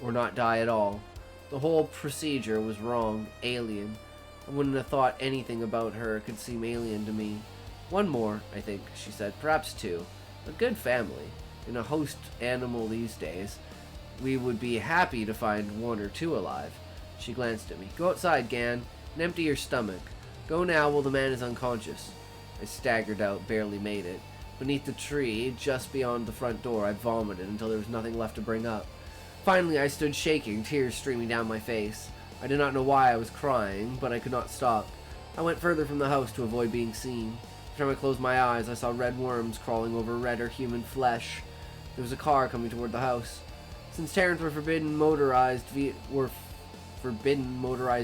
Or not die at all? The whole procedure was wrong, alien. I wouldn't have thought anything about her could seem alien to me. 1 more, I think, she said. Perhaps 2. A good family. In a host animal these days, we would be happy to find 1 or 2 alive. She glanced at me. Go outside, Gan, and empty your stomach. Go now while the man is unconscious. I staggered out, barely made it. Beneath the tree, just beyond the front door, I vomited until there was nothing left to bring up. Finally, I stood shaking, tears streaming down my face. I did not know why I was crying, but I could not stop. I went further from the house to avoid being seen. Every time I closed my eyes, I saw red worms crawling over redder human flesh. There was a car coming toward the house. Since Terrans were forbidden motorized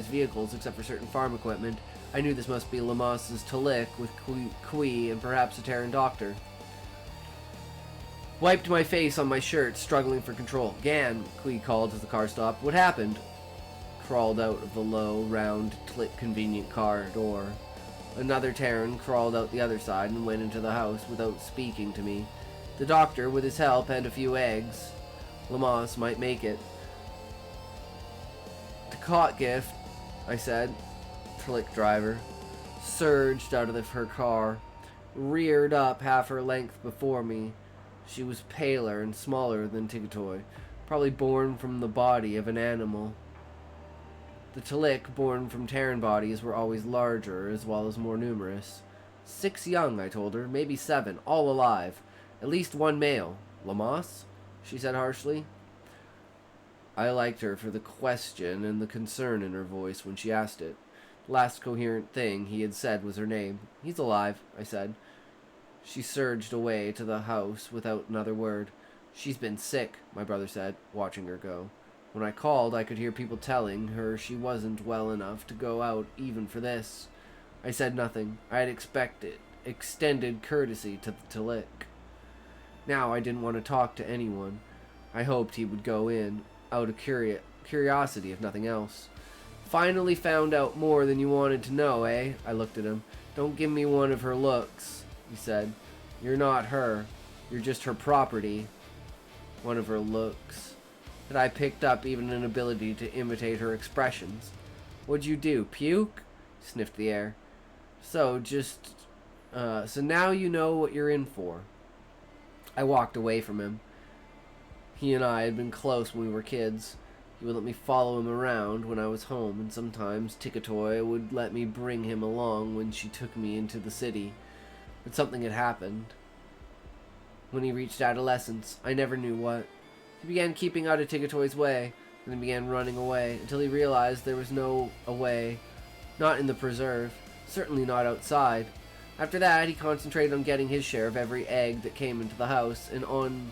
vehicles except for certain farm equipment, I knew this must be Lamas's Talik with Kui and perhaps a Terran doctor. Wiped my face on my shirt, struggling for control. Gan, Kui called as the car stopped. What happened? Crawled out of the low, round, convenient car door. Another Terran crawled out the other side and went into the house without speaking to me. The doctor, with his help and a few eggs. Lamas might make it. The cot gift, I said. Tlick driver surged out of her car, reared up half her length before me. She was paler and smaller than Tigatoy, probably born from the body of an animal. The Talik born from Terran bodies were always larger, as well as more numerous. 6 young, I told her, maybe 7, all alive. At least 1 male. Lamas? She said harshly. I liked her for the question and the concern in her voice when she asked it. The last coherent thing he had said was her name. He's alive, I said. She surged away to the house without another word. She's been sick, my brother said, watching her go. When I called, I could hear people telling her she wasn't well enough to go out even for this. I said nothing. I had extended courtesy to the Talik. Now I didn't want to talk to anyone. I hoped he would go in, out of curiosity, if nothing else. Finally found out more than you wanted to know, eh? I looked at him. Don't give me one of her looks, he said. You're not her. You're just her property. One of her looks. That I picked up even an ability to imitate her expressions. What'd you do? Puke? Sniffed the air. So now you know what you're in for. I walked away from him. He and I had been close when we were kids. He would let me follow him around when I was home, and sometimes Tickatoy would let me bring him along when she took me into the city. But something had happened. When he reached adolescence, I never knew what. He began keeping out of Tickatoy's way, and then began running away, until he realized there was no away. Not in the preserve. Certainly not outside. After that, he concentrated on getting his share of every egg that came into the house, and on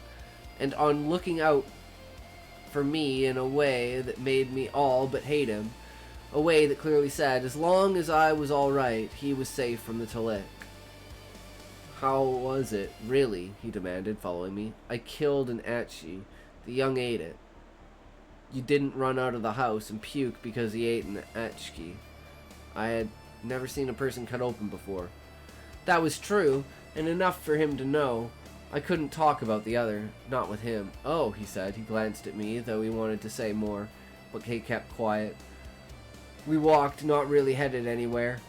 looking out for me in a way that made me all but hate him. A way that clearly said, as long as I was alright, he was safe from the Talik. How was it, really? He demanded, following me. I killed an Atchi. The young ate it. You didn't run out of the house and puke because he ate an Atchi. I had never seen a person cut open before. That was true, and enough for him to know. I couldn't talk about the other, not with him. Oh, he said. He glanced at me, though he wanted to say more, but Kate kept quiet. We walked, not really headed anywhere.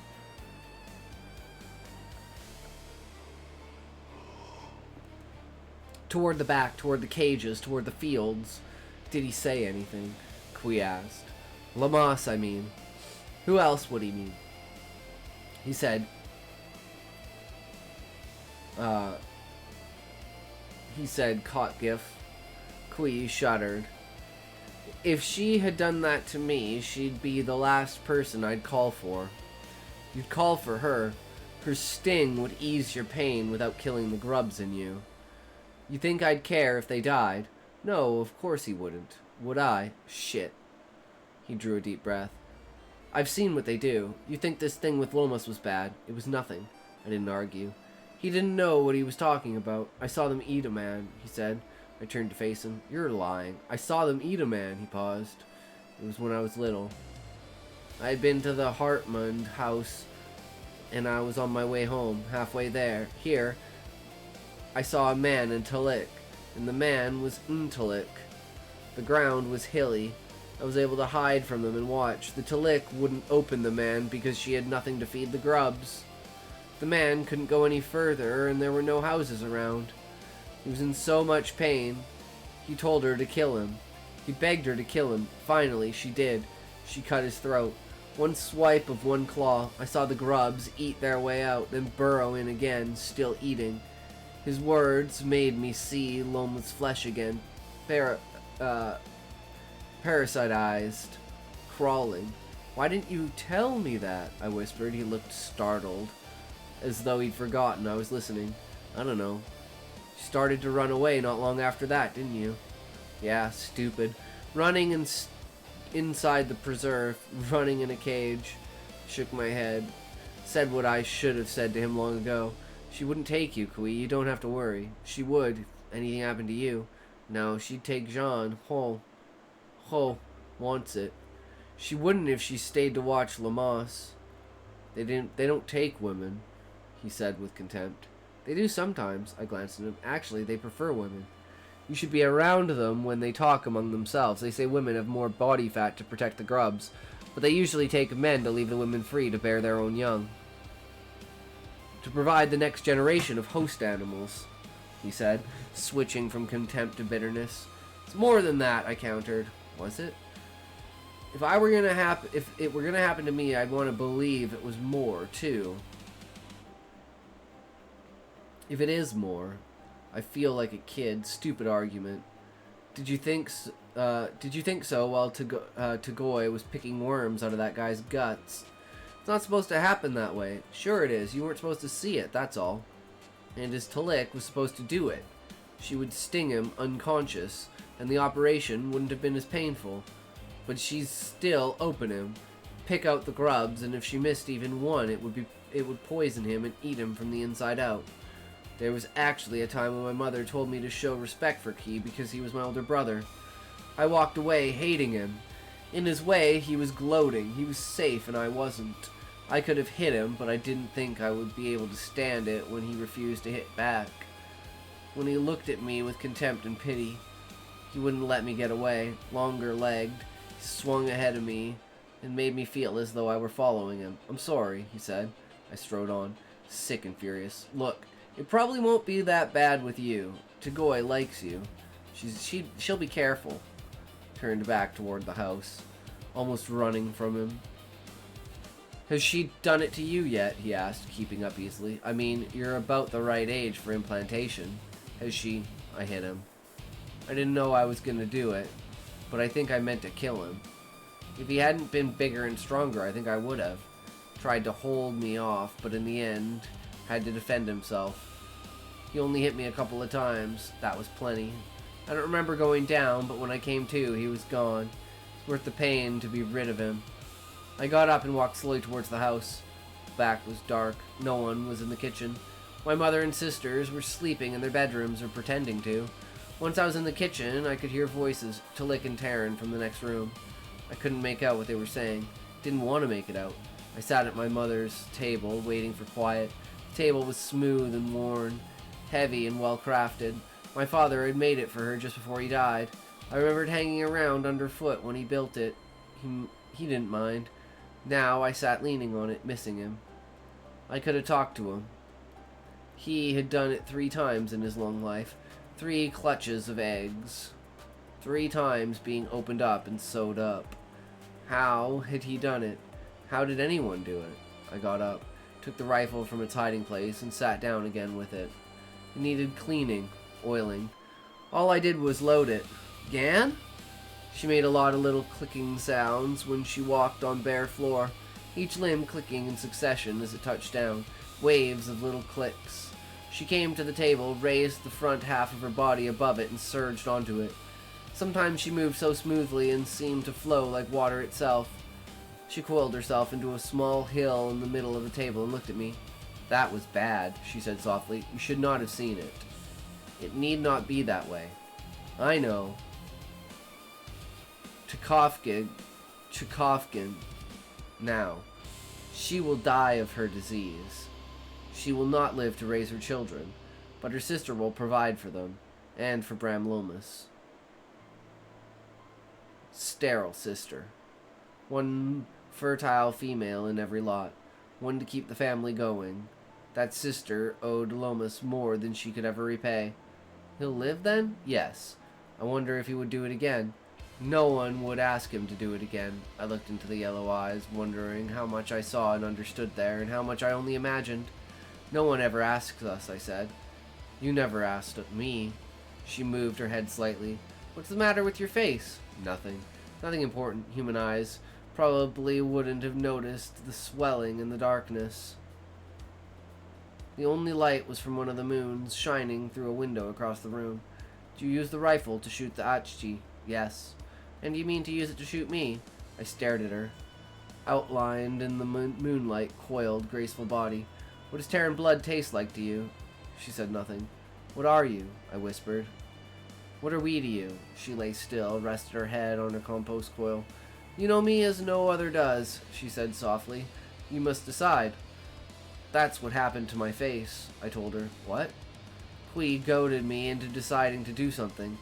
Toward the back, toward the cages, toward the fields. Did he say anything? Kui asked. Lamas, I mean. Who else would he mean? He said, caught gif. Kui shuddered. If she had done that to me, she'd be the last person I'd call for. You'd call for her. Her sting would ease your pain without killing the grubs in you. You think I'd care if they died? No, of course he wouldn't. Would I? Shit. He drew a deep breath. I've seen what they do. You think this thing with Lomas was bad. It was nothing. I didn't argue. He didn't know what he was talking about. I saw them eat a man, he said. I turned to face him. You're lying. I saw them eat a man, he paused. It was when I was little. I had been to the Hartmund house, and I was on my way home. Halfway there. Here, I saw a man in Talik, and the man was Talik. The ground was hilly. I was able to hide from them and watch. The Talik wouldn't open the man because she had nothing to feed the grubs. The man couldn't go any further, and there were no houses around. He was in so much pain. He told her to kill him. He begged her to kill him. Finally, she did. She cut his throat. One swipe of one claw. I saw the grubs eat their way out, then burrow in again, still eating. His words made me see Loma's flesh again. Parasitized. Crawling. Why didn't you tell me that? I whispered. He looked startled, as though he'd forgotten I was listening. I don't know. You started to run away not long after that, didn't you? Yeah, stupid. Running inside the preserve, running in a cage. Shook my head. Said what I should have said to him long ago. She wouldn't take you, Kui. You don't have to worry. She would if anything happened to you. No, she'd take Jean. Ho wants it. She wouldn't if she stayed to watch Lamas. They don't take women, he said with contempt. They do sometimes, I glanced at him. Actually, they prefer women. You should be around them when they talk among themselves. They say women have more body fat to protect the grubs, but they usually take men to leave the women free to bear their own young. To provide the next generation of host animals, he said, switching from contempt to bitterness. It's more than that, I countered. Was it? If it were gonna happen to me, I'd want to believe it was more, too. If it is more, I feel like a kid. Stupid argument. Did you think so while Tagoi was picking worms out of that guy's guts? It's not supposed to happen that way. Sure it is. You weren't supposed to see it, that's all. And his Talik was supposed to do it. She would sting him unconscious, and the operation wouldn't have been as painful. But she'd still open him, pick out the grubs, and if she missed even one, it would poison him and eat him from the inside out. There was actually a time when my mother told me to show respect for Ki because he was my older brother. I walked away hating him. In his way, he was gloating. He was safe and I wasn't. I could have hit him, but I didn't think I would be able to stand it when he refused to hit back. When he looked at me with contempt and pity, he wouldn't let me get away. Longer-legged, he swung ahead of me and made me feel as though I were following him. "I'm sorry," he said. I strode on, sick and furious. "Look, it probably won't be that bad with you. Tagoy likes you. She'll be careful." Turned back toward the house, almost running from him. "Has she done it to you yet?" he asked, keeping up easily. "I mean, you're about the right age for implantation. Has she?" I hit him. I didn't know I was gonna do it, but I think I meant to kill him. If he hadn't been bigger and stronger, I think I would have. Tried to hold me off, but in the end, had to defend himself. He only hit me a couple of times. That was plenty. I don't remember going down, but when I came to, he was gone. It's worth the pain to be rid of him. I got up and walked slowly towards the house. The back was dark. No one was in the kitchen. My mother and sisters were sleeping in their bedrooms or pretending to. Once I was in the kitchen, I could hear voices, Talik and Taryn, from the next room. I couldn't make out what they were saying. Didn't want to make it out. I sat at my mother's table, waiting for quiet. The table was smooth and worn, heavy and well-crafted. My father had made it for her just before he died. I remembered hanging around underfoot when he built it. He didn't mind. Now I sat leaning on it, missing him. I could have talked to him. He had done it 3 times in his long life. 3 clutches of eggs. 3 times being opened up and sewed up. How had he done it? How did anyone do it? I got up, took the rifle from its hiding place, and sat down again with it. It needed cleaning, oiling. All I did was load it. "Gan?" She made a lot of little clicking sounds when she walked on bare floor, each limb clicking in succession as it touched down, waves of little clicks. She came to the table, raised the front half of her body above it, and surged onto it. Sometimes she moved so smoothly and seemed to flow like water itself. She coiled herself into a small hill in the middle of the table and looked at me. "That was bad," she said softly. "You should not have seen it. It need not be that way. I know. Tchaikovsky, now. She will die of her disease. She will not live to raise her children, but her sister will provide for them, and for Bram Lomas. Sterile sister. One fertile female in every lot, one to keep the family going. That sister owed Lomas more than she could ever repay. He'll live then? Yes. I wonder if he would do it again. No one would ask him to do it again. I looked into the yellow eyes, wondering how much I saw and understood there, and how much I only imagined. "No one ever asks us," I said. "You never asked me." She moved her head slightly. "What's the matter with your face?" "Nothing. Nothing important. Human eyes probably wouldn't have noticed the swelling in the darkness. The only light was from one of the moons shining through a window across the room. Do you use the rifle to shoot the Achchi?" "Yes." "And do you mean to use it to shoot me?" I stared at her. Outlined in the moonlight, coiled, graceful body. "What does Terran blood taste like to you?" She said nothing. "What are you?" I whispered. "What are we to you?" She lay still, rested her head on her compost coil. "You know me as no other does," she said softly. "You must decide." "That's what happened to my face," I told her. "What?" Kui goaded me into deciding to do something.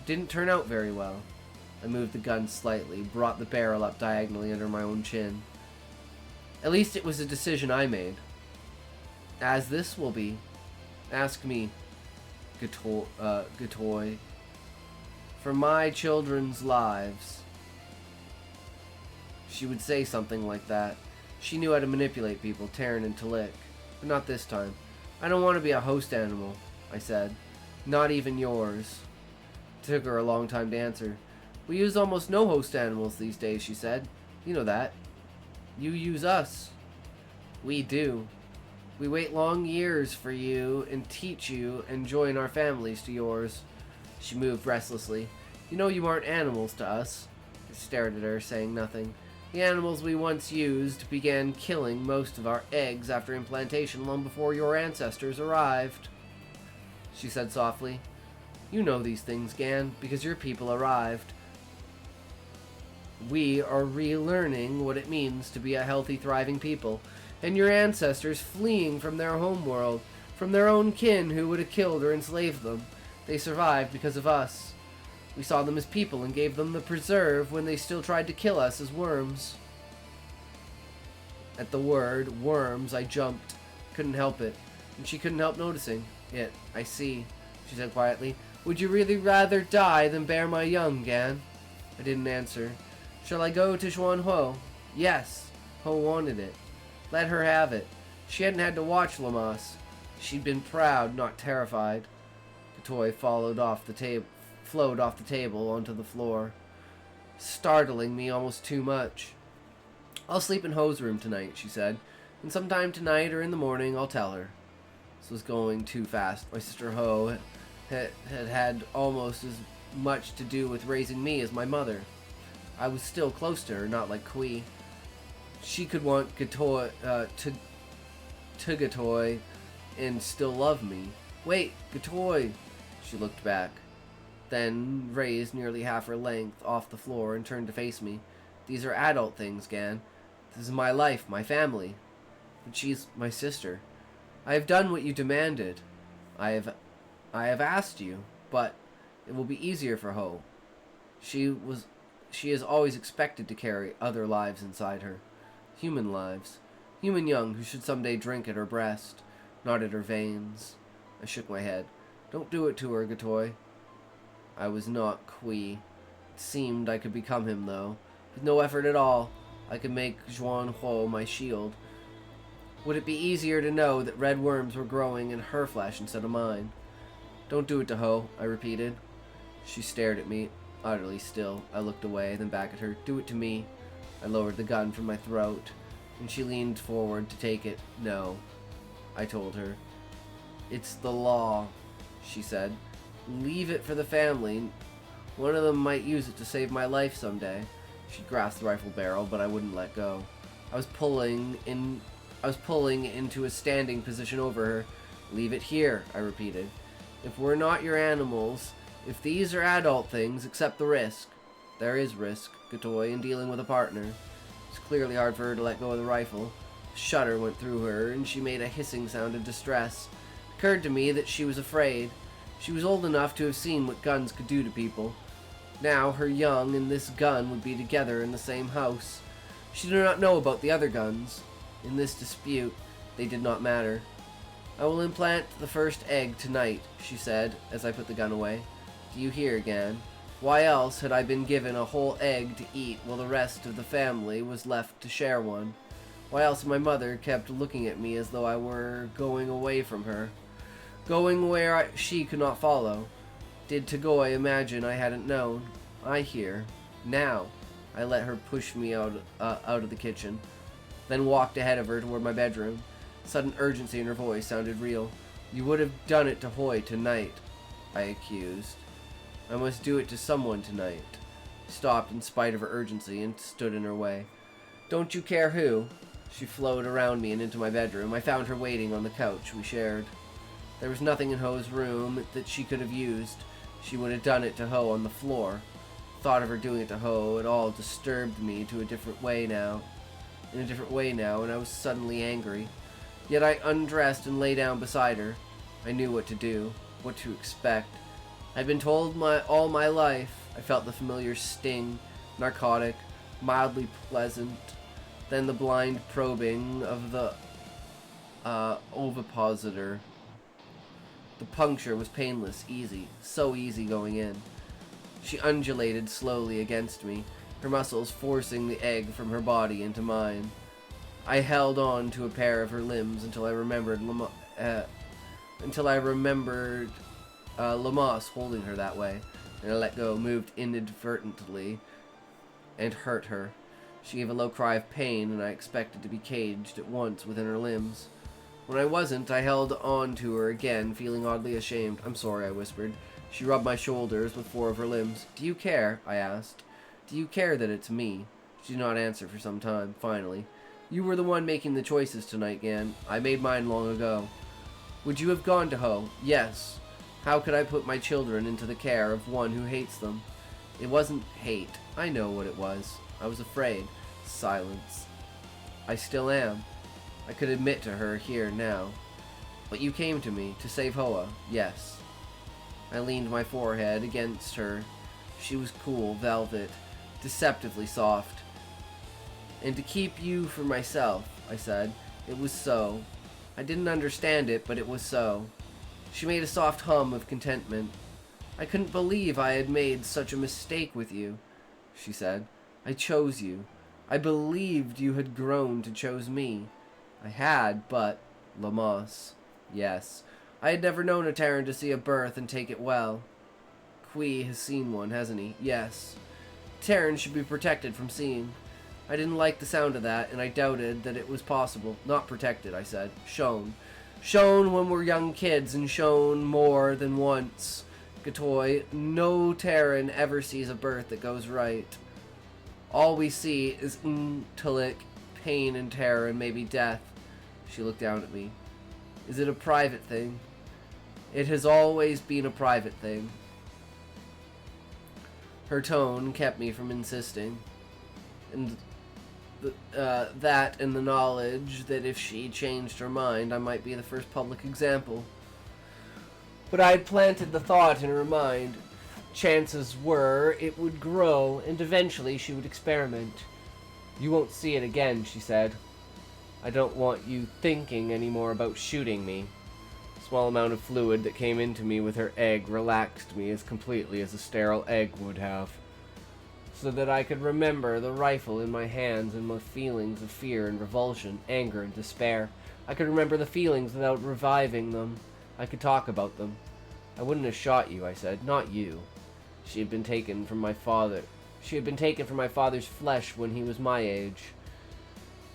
It didn't turn out very well. I moved the gun slightly, brought the barrel up diagonally under my own chin. "At least it was a decision I made. As this will be. Ask me, Gatoy. For my children's lives." She would say something like that. She knew how to manipulate people, Taryn and Talik. But not this time. "I don't want to be a host animal," I said. "Not even yours." It took her a long time to answer. "We use almost no host animals these days," she said. "You know that. You use us." "We do. We wait long years for you and teach you and join our families to yours." She moved restlessly. "You know you aren't animals to us." I stared at her, saying nothing. "The animals we once used began killing most of our eggs after implantation long before your ancestors arrived." She said softly, "You know these things, Gan, because your people arrived." We are relearning what it means to be a healthy, thriving people, and your ancestors fleeing from their homeworld, from their own kin who would have killed or enslaved them. They survived because of us. We saw them as people and gave them the preserve when they still tried to kill us as worms. At the word worms, I jumped. Couldn't help it, and she couldn't help noticing it. I see, she said quietly. Would you really rather die than bear my young, Gan? I didn't answer. Shall I go to Xuanhuo? Yes. Ho wanted it. Let her have it. She hadn't had to watch Lamas. She'd been proud, not terrified. The toy flowed off the table onto the floor, startling me almost too much. I'll sleep in Ho's room tonight, she said, and sometime tonight or in the morning I'll tell her. This was going too fast. My sister Ho had almost as much to do with raising me as my mother. I was still close to her, not like Kui. She could want Gatoy, Gatoy and still love me. Wait, Gatoy! She looked back, then raised nearly half her length off the floor and turned to face me. These are adult things, Gan. This is my life, my family. But she's my sister. I have done what you demanded. I have asked you, but it will be easier for Ho. She is always expected to carry other lives inside her. Human lives. Human young who should someday drink at her breast, not at her veins. I shook my head. Don't do it to her, Gatoy. I was not Kui. It seemed I could become him, though. With no effort at all, I could make Xuanhuo my shield. Would it be easier to know that red worms were growing in her flesh instead of mine? Don't do it to Ho, I repeated. She stared at me, utterly still. I looked away, then back at her. Do it to me. I lowered the gun from my throat, and she leaned forward to take it. No, I told her. It's the law, she said. Leave it for the family. One of them might use it to save my life someday. She grasped the rifle barrel, but I wouldn't let go. I was pulling into a standing position over her. Leave it here, I repeated. If we're not your animals, if these are adult things, accept the risk. There is risk, Gatoy, in dealing with a partner. It's clearly hard for her to let go of the rifle. A shudder went through her, and she made a hissing sound of distress. It occurred to me that she was afraid. She was old enough to have seen what guns could do to people. Now her young and this gun would be together in the same house. She did not know about the other guns. In this dispute, they did not matter. I will implant the first egg tonight, she said, as I put the gun away. Do you hear, Gan? Why else had I been given a whole egg to eat while the rest of the family was left to share one? Why else my mother kept looking at me as though I were going away from her? Going where she could not follow. Did Tagoy imagine I hadn't known? I hear. Now. I let her push me out of the kitchen, then walked ahead of her toward my bedroom. Sudden urgency in her voice sounded real. You would have done it to Hoy tonight, I accused. I must do it to someone tonight. Stopped in spite of her urgency and stood in her way. Don't you care who? She flowed around me and into my bedroom. I found her waiting on the couch we shared. There was nothing in Ho's room that she could have used. She would have done it to Ho on the floor. Thought of her doing it to Ho at all disturbed me in a different way now, and I was suddenly angry. Yet I undressed and lay down beside her. I knew what to do, what to expect. I'd been told all my life. I felt the familiar sting, narcotic, mildly pleasant, then the blind probing of the ovipositor. The puncture was painless, easy, so easy going in. She undulated slowly against me, her muscles forcing the egg from her body into mine. I held on to a pair of her limbs until I remembered Lamas holding her that way, and I let go, moved inadvertently, and hurt her. She gave a low cry of pain, and I expected to be caged at once within her limbs. When I wasn't, I held on to her again, feeling oddly ashamed. I'm sorry, I whispered. She rubbed my shoulders with 4 of her limbs. Do you care? I asked. Do you care that it's me? She did not answer for some time. Finally, you were the one making the choices tonight, Gan. I made mine long ago. Would you have gone to Ho? Yes. How could I put my children into the care of one who hates them? It wasn't hate. I know what it was. I was afraid. Silence. I still am. I could admit to her here now. But you came to me to save Hoa. Yes. I leaned my forehead against her. She was cool, velvet, deceptively soft. And to keep you for myself, I said. It was so. I didn't understand it, but it was so. She made a soft hum of contentment. I couldn't believe I had made such a mistake with you, she said. I chose you. I believed you had grown to chose me. I had, but... Lamas. Yes. I had never known a Terran to see a birth and take it well. Kui has seen one, hasn't he? Yes. Terrans should be protected from seeing. I didn't like the sound of that, and I doubted that it was possible. Not protected, I said. Shown. Shown when we're young kids, and shown more than once. Gatoy, no Terran ever sees a birth that goes right. All we see is intellect, pain and terror, and maybe death. She looked down at me. Is it a private thing? It has always been a private thing. Her tone kept me from insisting. And that and the knowledge that if she changed her mind, I might be the first public example. But I had planted the thought in her mind. Chances were it would grow, and eventually she would experiment. You won't see it again, she said. I don't want you thinking anymore about shooting me. The small amount of fluid that came into me with her egg relaxed me as completely as a sterile egg would have, so that I could remember the rifle in my hands and my feelings of fear and revulsion, anger and despair. I could remember the feelings without reviving them. I could talk about them. I wouldn't have shot you, I said. Not you. She had been taken from my father. She had been taken from my father's flesh when he was my age.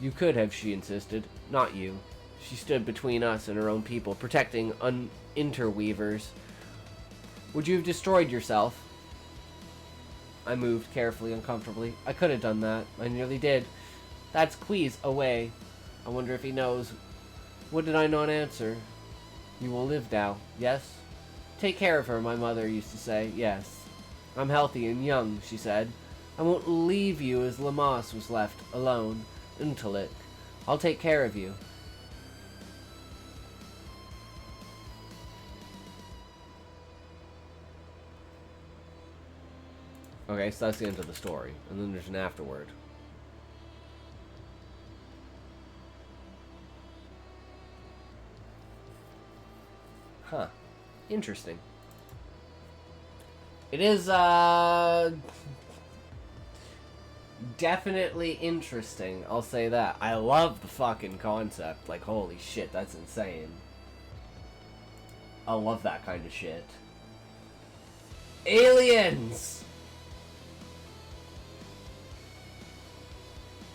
You could have, she insisted. Not you. She stood between us and her own people, protecting interweavers. Would you have destroyed yourself? I moved carefully, uncomfortably. I could have done that. I nearly did. That's Queez away. I wonder if he knows. What did I not answer? You will live now, yes? Take care of her, my mother used to say, yes. I'm healthy and young, she said. I won't leave you as Lamas was left, alone. Untalik. I'll take care of you. Okay, so that's the end of the story. And then there's an afterword. Huh. Interesting. It is, definitely interesting, I'll say that. I love the fucking concept. Like, holy shit, that's insane. I love that kind of shit. Aliens!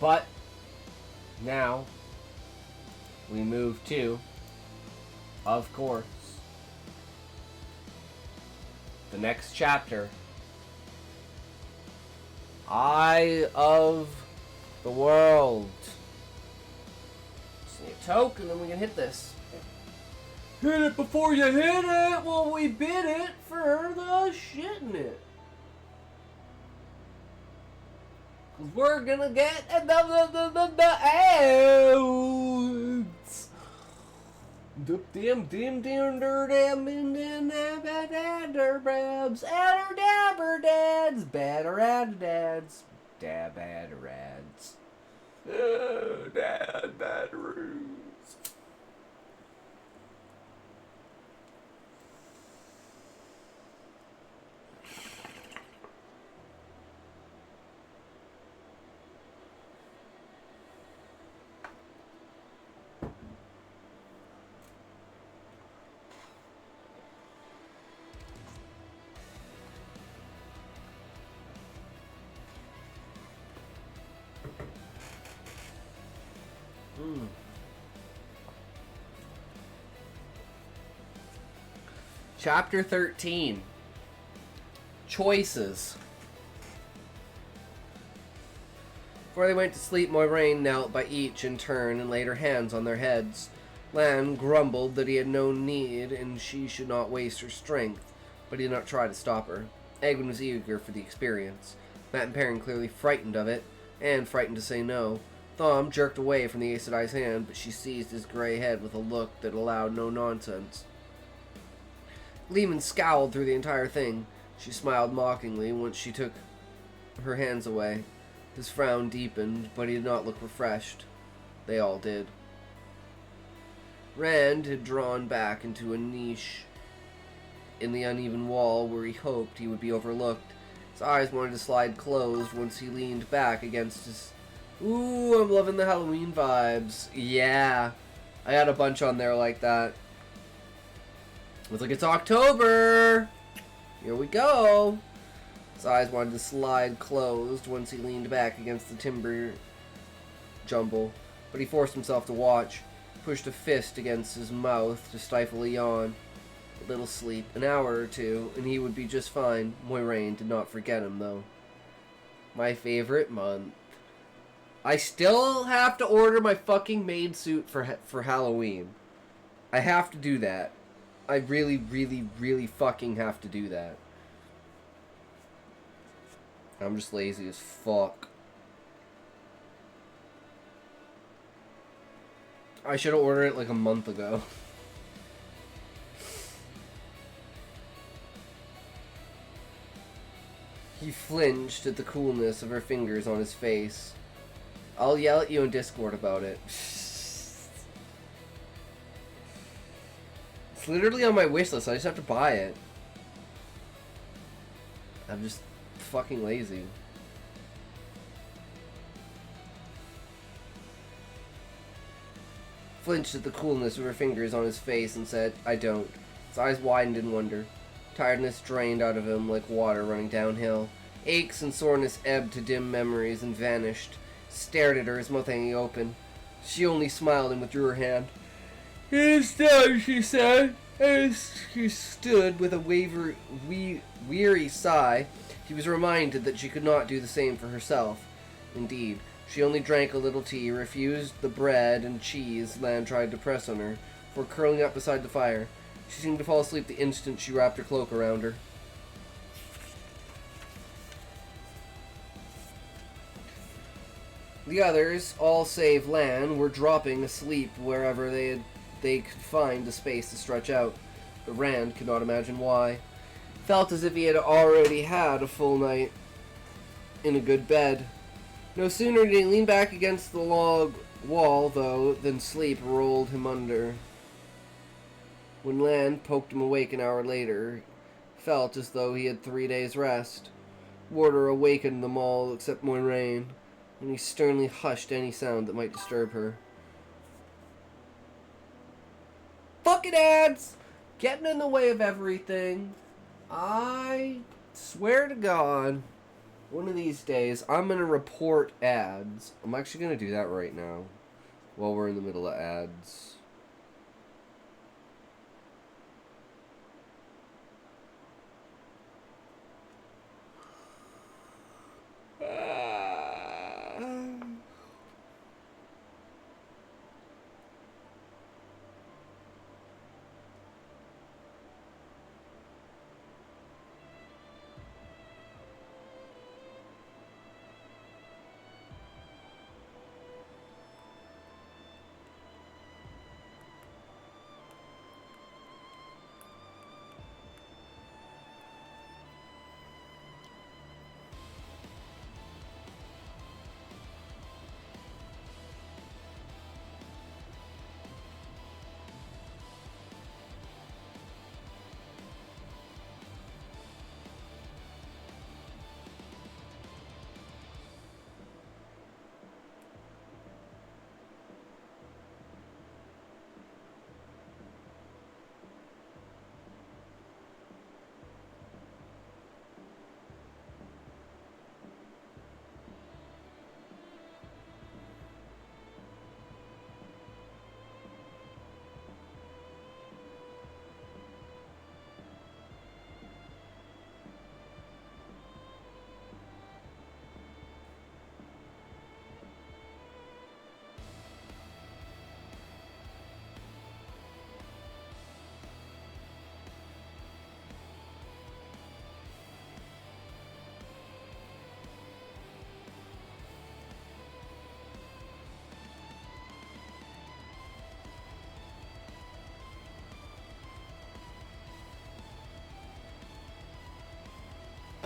But, now, we move to, of course, the next chapter. Eye of the World. Just need a toke and then we can hit this. Hit it before you hit it! Well, we bid it for the shit in it. Cause we're gonna get the ads. Dim dads. Dad roos. Chapter 13. Choices. Before they went to sleep, Moiraine knelt by each in turn and laid her hands on their heads. Lan grumbled that he had no need and she should not waste her strength, but he did not try to stop her. Egwin was eager for the experience. Matt and Perrin clearly frightened of it. Anne frightened to say no. Thom jerked away from the Ace of Dice hand, but she seized his gray head with a look that allowed no nonsense. Lehman scowled through the entire thing. She smiled mockingly once she took her hands away. His frown deepened, but he did not look refreshed. They all did. Rand had drawn back into a niche in the uneven wall where he hoped he would be overlooked. His eyes wanted to slide closed once he leaned back against his... Ooh, I'm loving the Halloween vibes. Yeah. I got a bunch on there like that. It's like, it's October! Here we go! His eyes wanted to slide closed once he leaned back against the timber jumble, but he forced himself to watch. Pushed a fist against his mouth to stifle a yawn. A little sleep, an hour or two, and he would be just fine. Moiraine did not forget him, though. My favorite month. I still have to order my fucking maid suit for Halloween. I have to do that. I really, really, really fucking have to do that. I'm just lazy as fuck. I should have ordered it like a month ago. He flinched at the coolness of her fingers on his face. I'll yell at you in Discord about it. It's literally on my wish list. I just have to buy it. I'm just fucking lazy. Flinched at the coolness of her fingers on his face and said, I don't. His eyes widened in wonder. Tiredness drained out of him like water running downhill. Aches and soreness ebbed to dim memories and vanished. Stared at her, his mouth hanging open. She only smiled and withdrew her hand. It is done, she said. As she stood with a weary sigh, he was reminded that she could not do the same for herself. Indeed, she only drank a little tea, refused the bread and cheese Lan tried to press on her, before curling up beside the fire. She seemed to fall asleep the instant she wrapped her cloak around her. The others, all save Lan, were dropping asleep wherever they could find the space to stretch out, but Rand could not imagine why. Felt as if he had already had a full night in a good bed. No sooner did he lean back against the log wall, though, than sleep rolled him under. When Lan poked him awake an hour later, felt as though he had 3 days' rest. Warder awakened them all except Moiraine, and he sternly hushed any sound that might disturb her. Fucking ads! Getting in the way of everything. I swear to God, one of these days, I'm going to report ads. I'm actually going to do that right now, while we're in the middle of ads.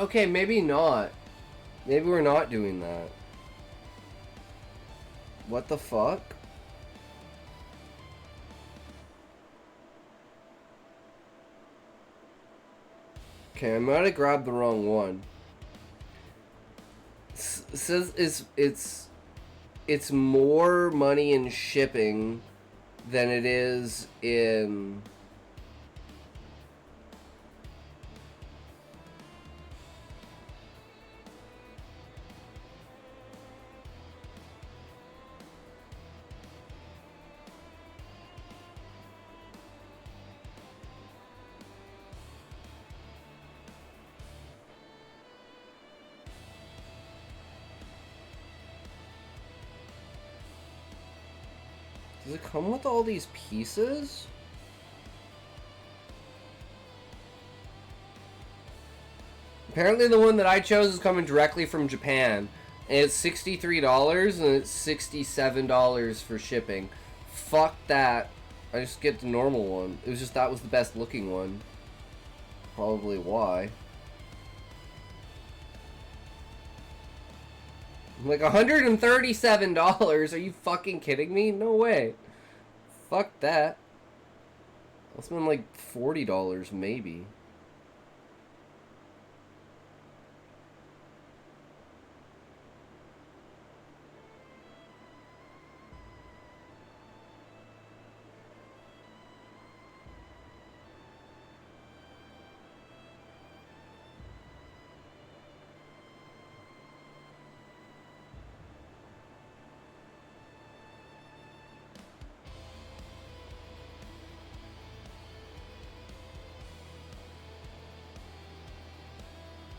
Okay, maybe not. Maybe we're not doing that. What the fuck? Okay, I might have grabbed the wrong one. It says it's more money in shipping than it is in... Does it come with all these pieces? Apparently the one that I chose is coming directly from Japan. And it's $63 and it's $67 for shipping. Fuck that. I just get the normal one. It was just that was the best looking one. Probably why. Like $137? Are you fucking kidding me? No way. Fuck that. I'll spend like $40 maybe.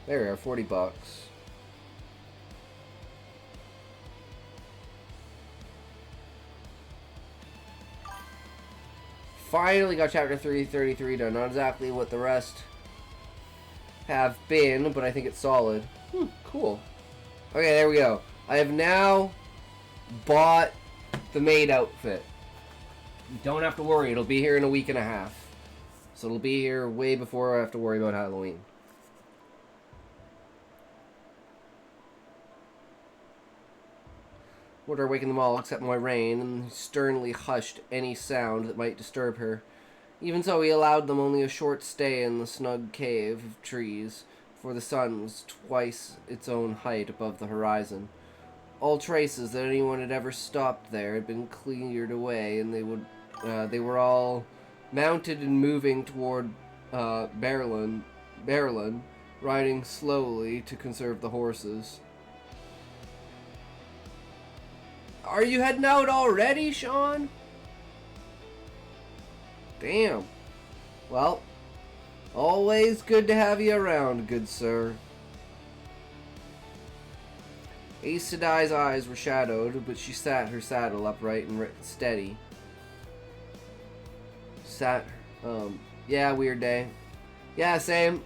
There we are, $40. Finally got chapter 333 done. Not exactly what the rest have been, but I think it's solid. Cool. Okay, there we go. I have now bought the maid outfit. You don't have to worry, it'll be here in a week and a half. So it'll be here way before I have to worry about Halloween. Order awakened them all except Moiraine, and sternly hushed any sound that might disturb her. Even so, he allowed them only a short stay in the snug cave of trees, for the sun was twice its own height above the horizon. All traces that anyone had ever stopped there had been cleared away, and they were all mounted and moving toward Berlin, riding slowly to conserve the horses. Are you heading out already, Sean? Damn. Well, always good to have you around, good sir. Aes Sedai's eyes were shadowed, but she sat her saddle upright and steady. Yeah, weird day. Yeah, same.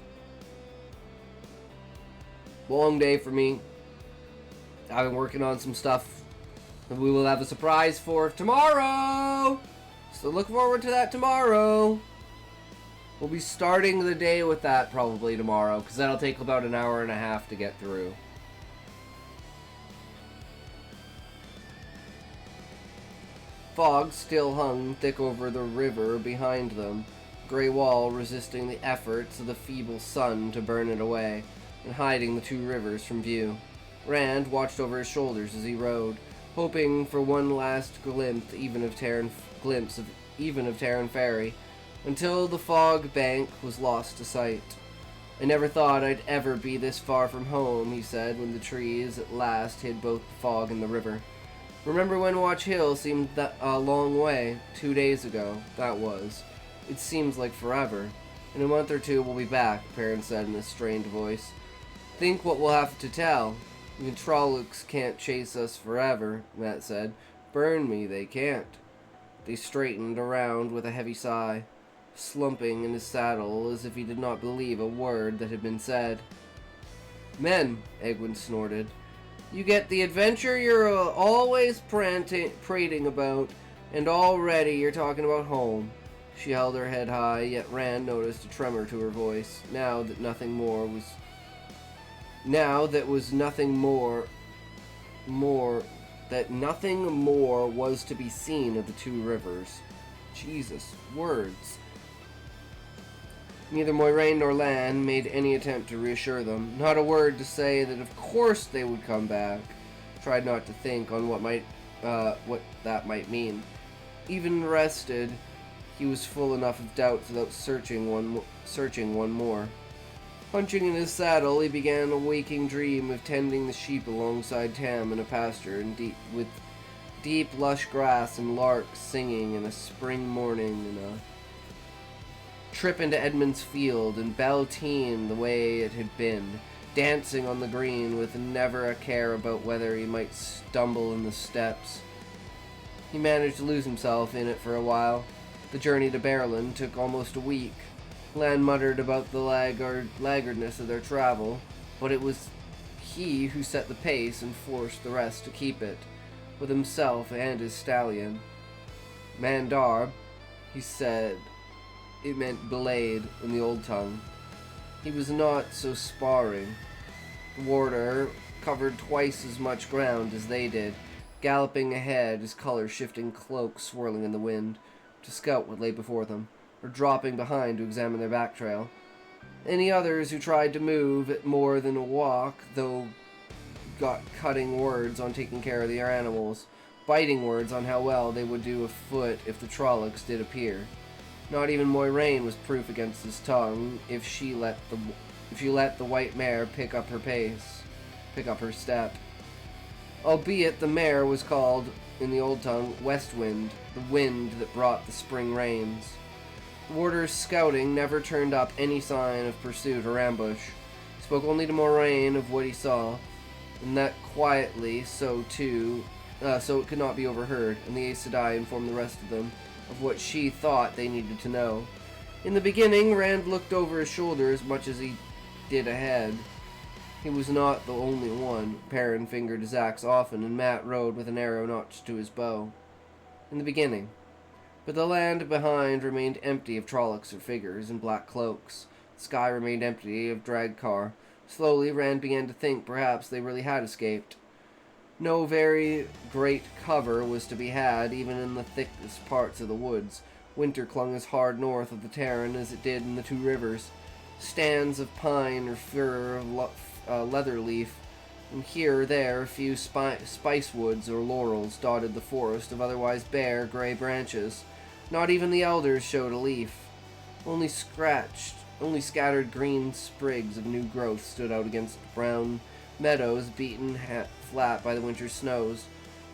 Long day for me. I've been working on some stuff that we will have a surprise for tomorrow. So look forward to that tomorrow. We'll be starting the day with that probably tomorrow, because that'll take about an hour and a half to get through. Fog still hung thick over the river behind them, gray wall resisting the efforts of the feeble sun to burn it away, and hiding the two rivers from view. Rand watched over his shoulders as he rode, hoping for one last glimpse even of Terran Ferry, until the fog bank was lost to sight. I never thought I'd ever be this far from home, he said, when the trees at last hid both the fog and the river. Remember when Watch Hill seemed that a long way? 2 days ago, that was. It seems like forever. In a month or two we'll be back, Perrin said in a strained voice. Think what we'll have to tell. Even Trollocs can't chase us forever, Matt said. Burn me, they can't. They straightened around with a heavy sigh, slumping in his saddle as if he did not believe a word that had been said. Men, Egwin snorted. You get the adventure you're always prating about, and already you're talking about home. She held her head high, yet Rand noticed a tremor to her voice, now that nothing more was Now that was nothing more that nothing more was to be seen of the two rivers. Jesus, words. Neither Moiraine nor Lan made any attempt to reassure them. Not a word to say that of course they would come back. Tried not to think on what that might mean. Even rested, he was full enough of doubts without searching one more. Hunching in his saddle, he began a waking dream of tending the sheep alongside Tam in a pasture with deep, lush grass and larks singing in a spring morning, and a trip into Edmund's field and Beltane the way it had been, dancing on the green with never a care about whether he might stumble in the steps. He managed to lose himself in it for a while. The journey to Berlin took almost a week. Lan muttered about the laggardness of their travel, but it was he who set the pace and forced the rest to keep it, with himself and his stallion. Mandarb, he said, it meant blade in the old tongue. He was not so sparring. The warder covered twice as much ground as they did, galloping ahead, his color-shifting cloak swirling in the wind, to scout what lay before them, or dropping behind to examine their back trail. Any others who tried to move at more than a walk, though, got cutting words on taking care of their animals, biting words on how well they would do afoot if the Trollocs did appear. Not even Moiraine was proof against his tongue if she let the white mare pick up her step. Albeit the mare was called, in the old tongue, Westwind, the wind that brought the spring rains. The warder's scouting never turned up any sign of pursuit or ambush. He spoke only to Moiraine of what he saw, and that quietly, so it could not be overheard, and the Aes Sedai informed the rest of them of what she thought they needed to know. In the beginning, Rand looked over his shoulder as much as he did ahead. He was not the only one. Perrin fingered his axe often, and Mat rode with an arrow notched to his bow. In the beginning. But the land behind remained empty of Trollocs or figures in black cloaks. The sky remained empty of Dragcar. Slowly, Rand began to think perhaps they really had escaped. No very great cover was to be had, even in the thickest parts of the woods. Winter clung as hard north of the Terran as it did in the two rivers. Stands of pine or fir of leather leaf, and here or there a few spice woods or laurels dotted the forest of otherwise bare, gray branches. Not even the elders showed a leaf. Only scattered green sprigs of new growth stood out against brown meadows beaten flat by the winter snows.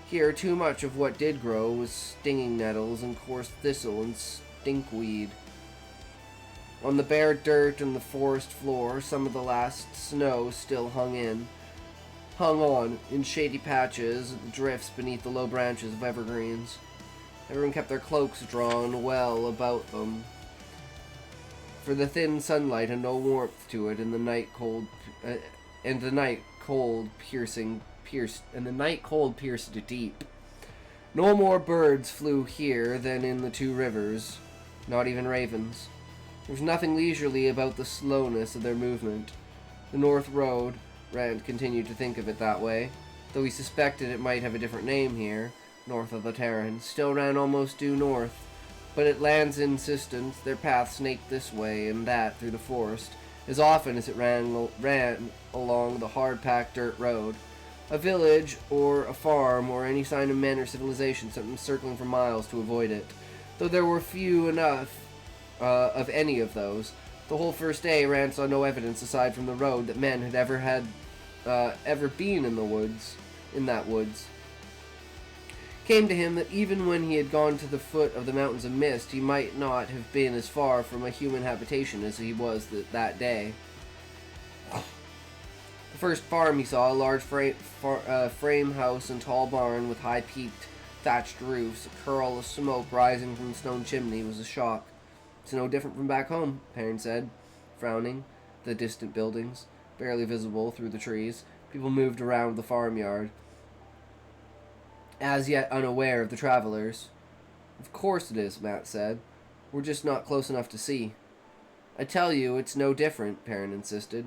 Here, too much of what did grow was stinging nettles and coarse thistle and stinkweed. On the bare dirt and the forest floor, some of the last snow still hung on in shady patches and drifts beneath the low branches of evergreens. Everyone kept their cloaks drawn well about them, for the thin sunlight had no warmth to it, and the night cold pierced it deep. No more birds flew here than in the two rivers, not even ravens. There was nothing leisurely about the slowness of their movement. The North Road, Rand continued to think of it that way, though he suspected it might have a different name here, north of the Terran, still ran almost due north, but at Land's insistence, their path snaked this way and that through the forest, as often as it ran along the hard-packed dirt road. A village, or a farm, or any sign of men or civilization sent circling for miles to avoid it, though there were few enough of any of those. The whole first day, Rand saw no evidence aside from the road that men had ever been in that woods. Came to him that even when he had gone to the foot of the mountains of mist, he might not have been as far from a human habitation as he was that day. The first farm he saw, a large frame house and tall barn with high-peaked thatched roofs, a curl of smoke rising from the stone chimney, was a shock. "It's no different from back home," Perrin said, frowning. The distant buildings, barely visible through the trees. People moved around the farmyard, as yet unaware of the travelers. "Of course it is," Mat said. "We're just not close enough to see." "I tell you, it's no different," Perrin insisted.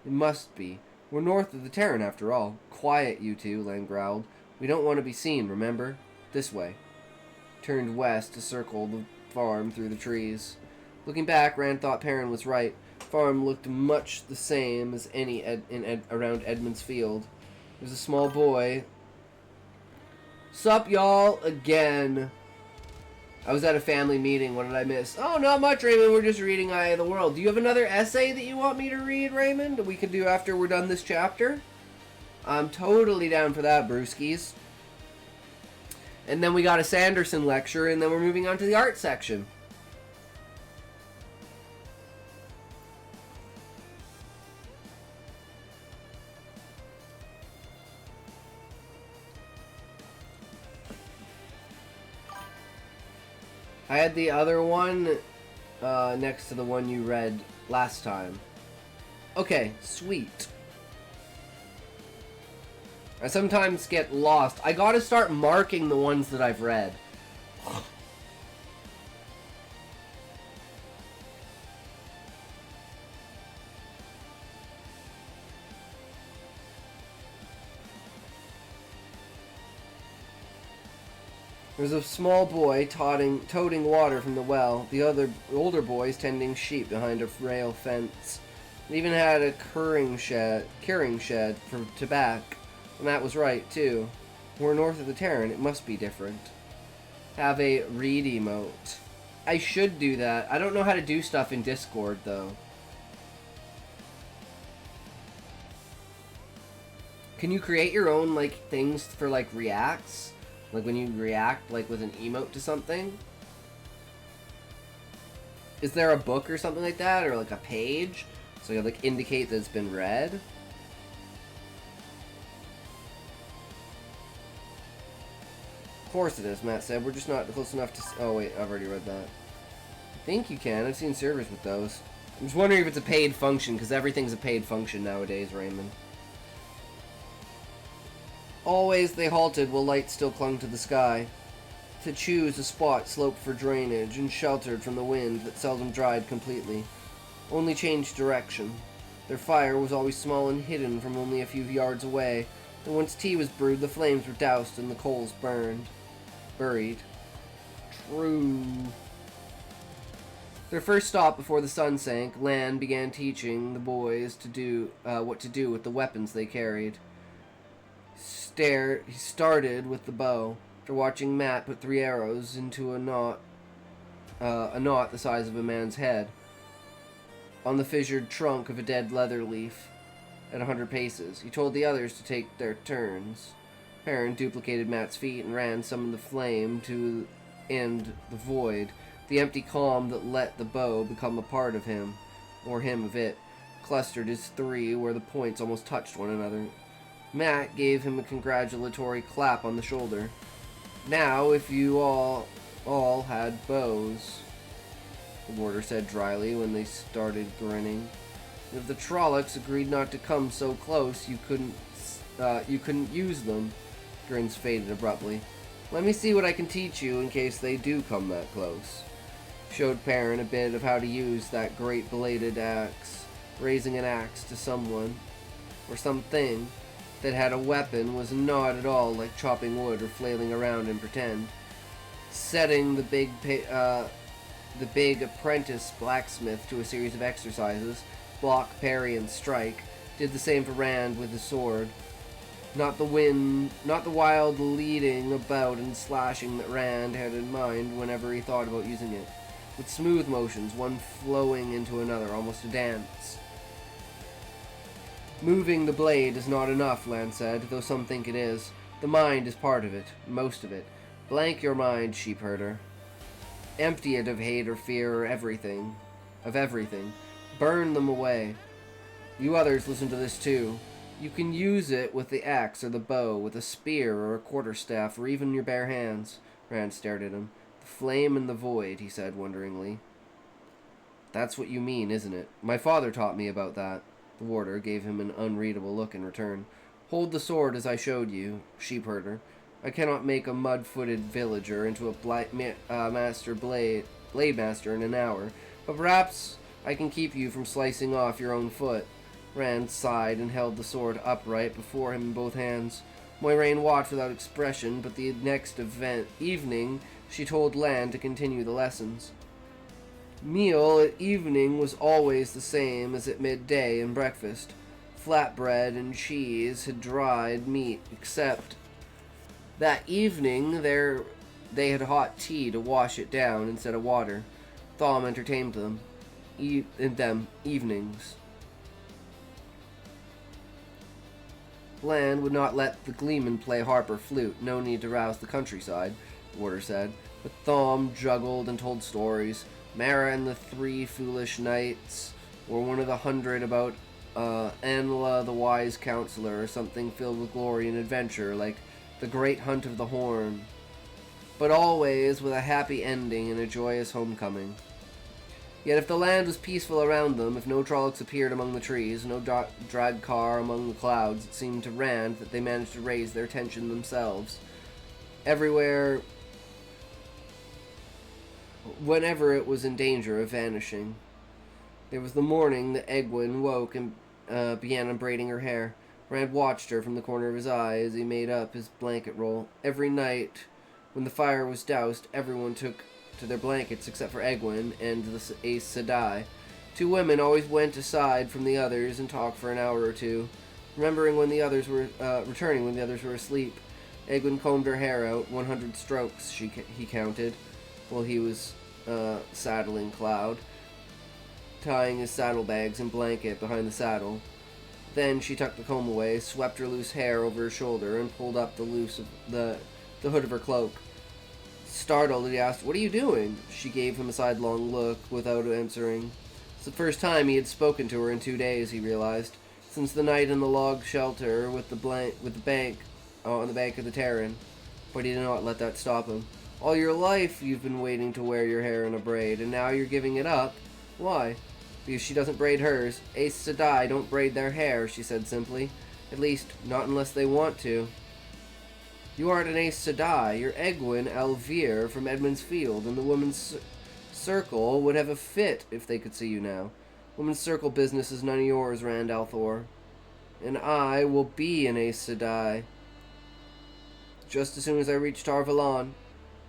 "It must be. We're north of the Terran, after all. Quiet, you two, Len growled. We don't want to be seen, remember? This way. Turned west to circle the farm through the trees. Looking back, Rand thought Perrin was right. The farm looked much the same as any around Edmund's Field. There's a small boy. Sup, y'all, again. I was at a family meeting. What did I miss? Oh, not much, Raymond. We're just reading Eye of the World. Do you have another essay that you want me to read, Raymond, that we could do after we're done this chapter? I'm totally down for that, brewskis. And then we got a Sanderson lecture, and then we're moving on to the art section. I had the other one next to the one you read last time. Okay, sweet. I sometimes get lost. I gotta start marking the ones that I've read. There's a small boy toting water from the well. The other older boys tending sheep behind a rail fence. They even had a curing shed for tobacco. And that was right, too. We're north of the Terran. It must be different. Have a read emote. I should do that. I don't know how to do stuff in Discord, though. Can you create your own, like, things for, like, reacts? Like, when you react, like, with an emote to something? Is there a book or something like that? Or, like, a page? So you, like, indicate that it's been read? Of course it is, Matt said. We're just not close enough to... Oh, wait. I've already read that. I think you can. I've seen servers with those. I'm just wondering if it's a paid function, because everything's a paid function nowadays, Raymond. Always they halted while light still clung to the sky. To choose a spot sloped for drainage and sheltered from the wind that seldom dried completely. Only changed direction. Their fire was always small and hidden from only a few yards away, and once tea was brewed, the flames were doused and the coals buried. True. Their first stop before the sun sank, Lan began teaching the boys to do what to do with the weapons they carried. He started with the bow, after watching Matt put 3 arrows into a knot the size of a man's head, on the fissured trunk of a dead leather leaf, at 100 paces. He told the others to take their turns. Perrin duplicated Matt's feet and Rand summoned the flame to end the void, the empty calm that let the bow become a part of him, or him of it, clustered his 3 where the points almost touched one another. Matt gave him a congratulatory clap on the shoulder. Now, if you all had bows, the warder said dryly when they started grinning. If the Trollocs agreed not to come so close, you couldn't use them. Grins faded abruptly. Let me see what I can teach you in case they do come that close. Showed Perrin a bit of how to use that great bladed axe. Raising an axe to someone, or something, that had a weapon was not at all like chopping wood or flailing around and pretend. Setting the big apprentice blacksmith to a series of exercises, block, parry, and strike, did the same for Rand with his sword. Not the wild leading about and slashing that Rand had in mind whenever he thought about using it. With smooth motions, one flowing into another, almost a dance. Moving the blade is not enough, Lan said, though some think it is. The mind is part of it, most of it. Blank your mind, sheepherder. Empty it of hate or fear or everything. Burn them away. You others listen to this too. You can use it with the axe or the bow, with a spear or a quarterstaff, or even your bare hands. Rand stared at him. The flame and the void, he said wonderingly. That's what you mean, isn't it? My father taught me about that. The warder gave him an unreadable look in return. Hold the sword as I showed you, sheepherder. I cannot make a mud-footed villager into a blade master in an hour, but perhaps I can keep you from slicing off your own foot. Rand sighed and held the sword upright before him in both hands. Moiraine watched without expression, but the next evening she told Lan to continue the lessons. Meal at evening was always the same as at midday and breakfast. Flatbread and cheese had dried meat, except that evening they had hot tea to wash it down instead of water. Thom entertained them evenings. Lan would not let the gleeman play harp or flute. No need to rouse the countryside, the warder said. But Thom juggled and told stories. Mara and the 3 foolish knights, or one of the 100 about Anla the wise counselor, or something filled with glory and adventure, like the great hunt of the Horn. But always with a happy ending and a joyous homecoming. Yet if the land was peaceful around them, if no Trollocs appeared among the trees, no drag car among the clouds, it seemed to Rand that they managed to raise their tension themselves. Everywhere, whenever it was in danger of vanishing. There was the morning that Egwene woke and began unbraiding her hair. Rand watched her from the corner of his eye as he made up his blanket roll. Every night, when the fire was doused, everyone took to their blankets except for Egwene and the Aes Sedai. 2 women always went aside from the others and talked for an hour or two, returning when the others were asleep. Egwene combed her hair out. 100 strokes he counted while he was saddling Cloud, tying his saddlebags and blanket behind the saddle. Then she tucked the comb away, swept her loose hair over her shoulder, and pulled up the hood of her cloak. Startled, he asked, "What are you doing?" She gave him a sidelong look without answering. It's the first time he had spoken to her in 2 days, he realized, since the night in the log shelter on the bank of the Terran. But he did not let that stop him. "All your life you've been waiting to wear your hair in a braid, and now you're giving it up? Why?" "Because she doesn't braid hers. Aes Sedai don't braid their hair," she said simply. "At least, not unless they want to." "You aren't an Aes Sedai. You're Egwene Alvear from Edmund's Field, and the Women's Circle would have a fit if they could see you now. Women's Circle business is none of yours, Rand al'Thor. And I will be an Aes Sedai. Just as soon as I reach Tar Valon,"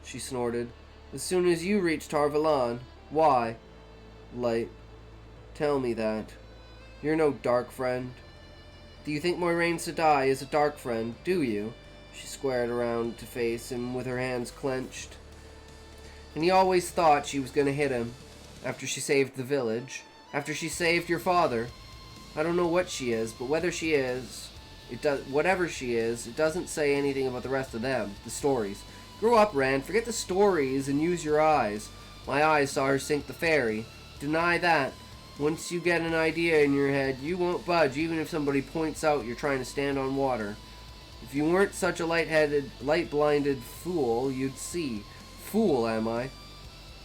she snorted. "As soon as you reach Tar Valon. Why?" "Light. Tell me that. You're no dark friend. Do you think Moiraine Sedai is a dark friend? Do you?" She squared around to face him with her hands clenched. "And he always thought she was going to hit him. After she saved the village. After she saved your father. I don't know what she is, but whatever she is, it doesn't say anything about the rest of them. The stories. Grow up, Rand. Forget the stories and use your eyes. My eyes saw her sink the ferry. Deny that. Once you get an idea in your head, you won't budge even if somebody points out you're trying to stand on water. If you weren't such a light-blinded fool, you'd see. Fool, am I?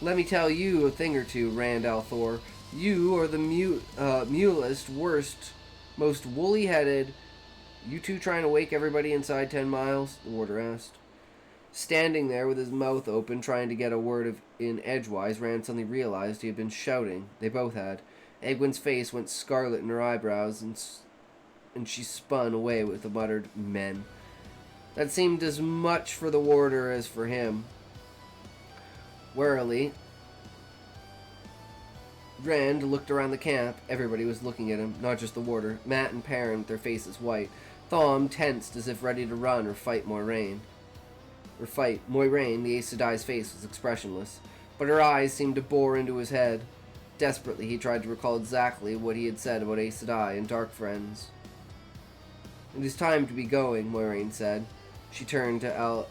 Let me tell you a thing or two, Rand al'Thor. You are the mulest, worst, most woolly-headed. You two trying to wake everybody inside 10 miles? The warder asked. Standing there with his mouth open, trying to get a word in edgewise, Rand suddenly realized he had been shouting. They both had. Egwene's face went scarlet in her eyebrows, and she spun away with a muttered, "Men." That seemed as much for the warder as for him. Warily, Rand looked around the camp. Everybody was looking at him, not just the warder. Mat and Perrin, their faces white. Thom tensed as if ready to run or fight Moiraine. Moiraine, the Aes Sedai's face was expressionless, but her eyes seemed to bore into his head. Desperately, he tried to recall exactly what he had said about Aes Sedai and dark friends. "It is time to be going," Moiraine said. She turned to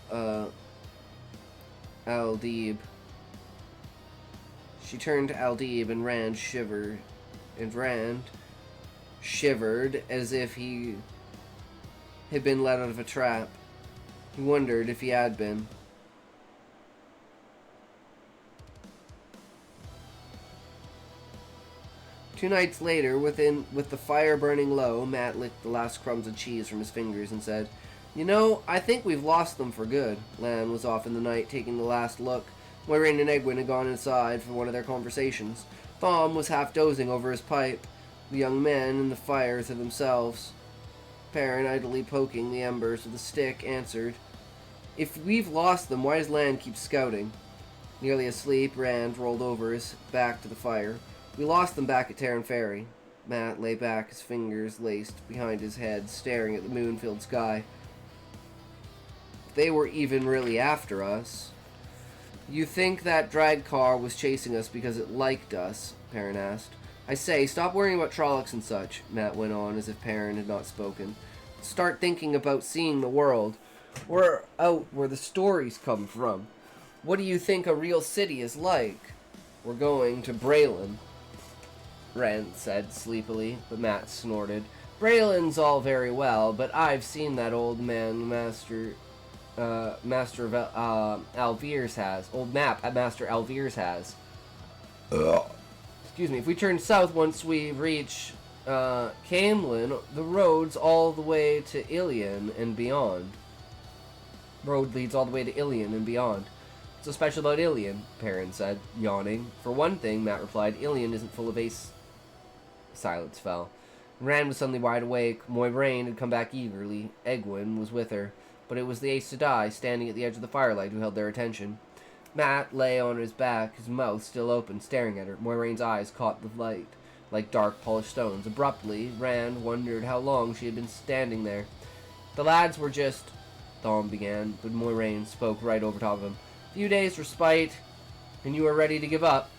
Aldib. She turned to Aldib, and Rand shivered. As if he had been let out of a trap. He wondered if he had been. Two nights later, with the fire burning low, Mat licked the last crumbs of cheese from his fingers and said, "You know, I think we've lost them for good." Lan was off in the night, taking the last look. Moiraine and Egwene had gone inside for one of their conversations. Thom was half dozing over his pipe. The young men in the fire to themselves. Perrin, idly poking the embers with a stick, answered, "If we've lost them, why does Land keep scouting?" Nearly asleep, Rand rolled over his back to the fire. "We lost them back at Terran Ferry." Matt lay back, his fingers laced behind his head, staring at the moon-filled sky. "If they were even really after us." "You think that drag car was chasing us because it liked us?" Perrin asked. "I say, stop worrying about Trollocs and such," Matt went on, as if Perrin had not spoken. "Start thinking about seeing the world. We're out where the stories come from. What do you think a real city is like?" "We're going to Braylon," Rand said sleepily, but Matt snorted. "Braylon's all very well, but I've seen that old man Master Alvears has. Old map Master Alvears has. Excuse me. If we turn south once we reach Camelin, the road's all the way to Ilion and beyond. Road leads all the way to Ilion and beyond. What's so special about Ilion?" Perrin said, yawning. "For one thing," Matt replied, "Ilion isn't full of ace." Silence fell. Rand was suddenly wide awake. Moiraine had come back eagerly. Egwene was with her. But it was the Aes Sedai, standing at the edge of the firelight, who held their attention. Matt lay on his back, his mouth still open, staring at her. Moiraine's eyes caught the light, like dark, polished stones. Abruptly, Rand wondered how long she had been standing there. "The lads were just..." Thom began, but Moiraine spoke right over top of him. "A few days' respite, and you are ready to give up."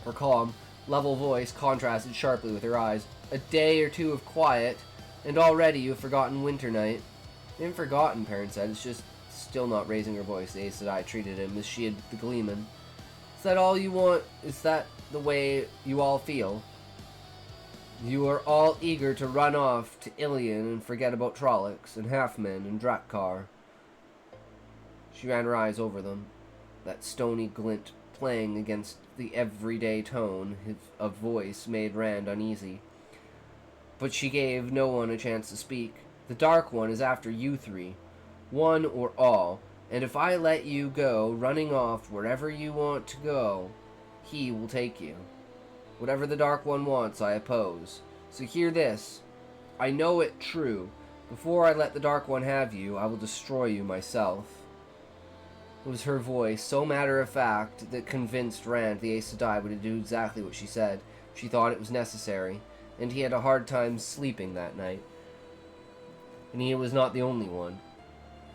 Her calm, level voice contrasted sharply with her eyes. "A day or two of quiet, and already you have forgotten Winter Night." "I haven't forgotten," Perrin said. "It's just..." Still not raising her voice, the Aes Sedai treated him as she had the Gleeman. "Is that all you want? Is that the way you all feel? You are all eager to run off to Ilion and forget about Trollocs and Halfmen and Drakkar." She ran her eyes over them, that stony glint playing against the everyday tone of voice made Rand uneasy. But she gave no one a chance to speak. "The Dark One is after you three, one or all, and if I let you go running off wherever you want to go, he will take you. Whatever the Dark One wants, I oppose. So hear this. I know it true. Before I let the Dark One have you, I will destroy you myself." It was her voice, so matter-of-fact, that convinced Rand the Aes Sedai would do exactly what she said. She thought it was necessary, and he had a hard time sleeping that night. And he was not the only one.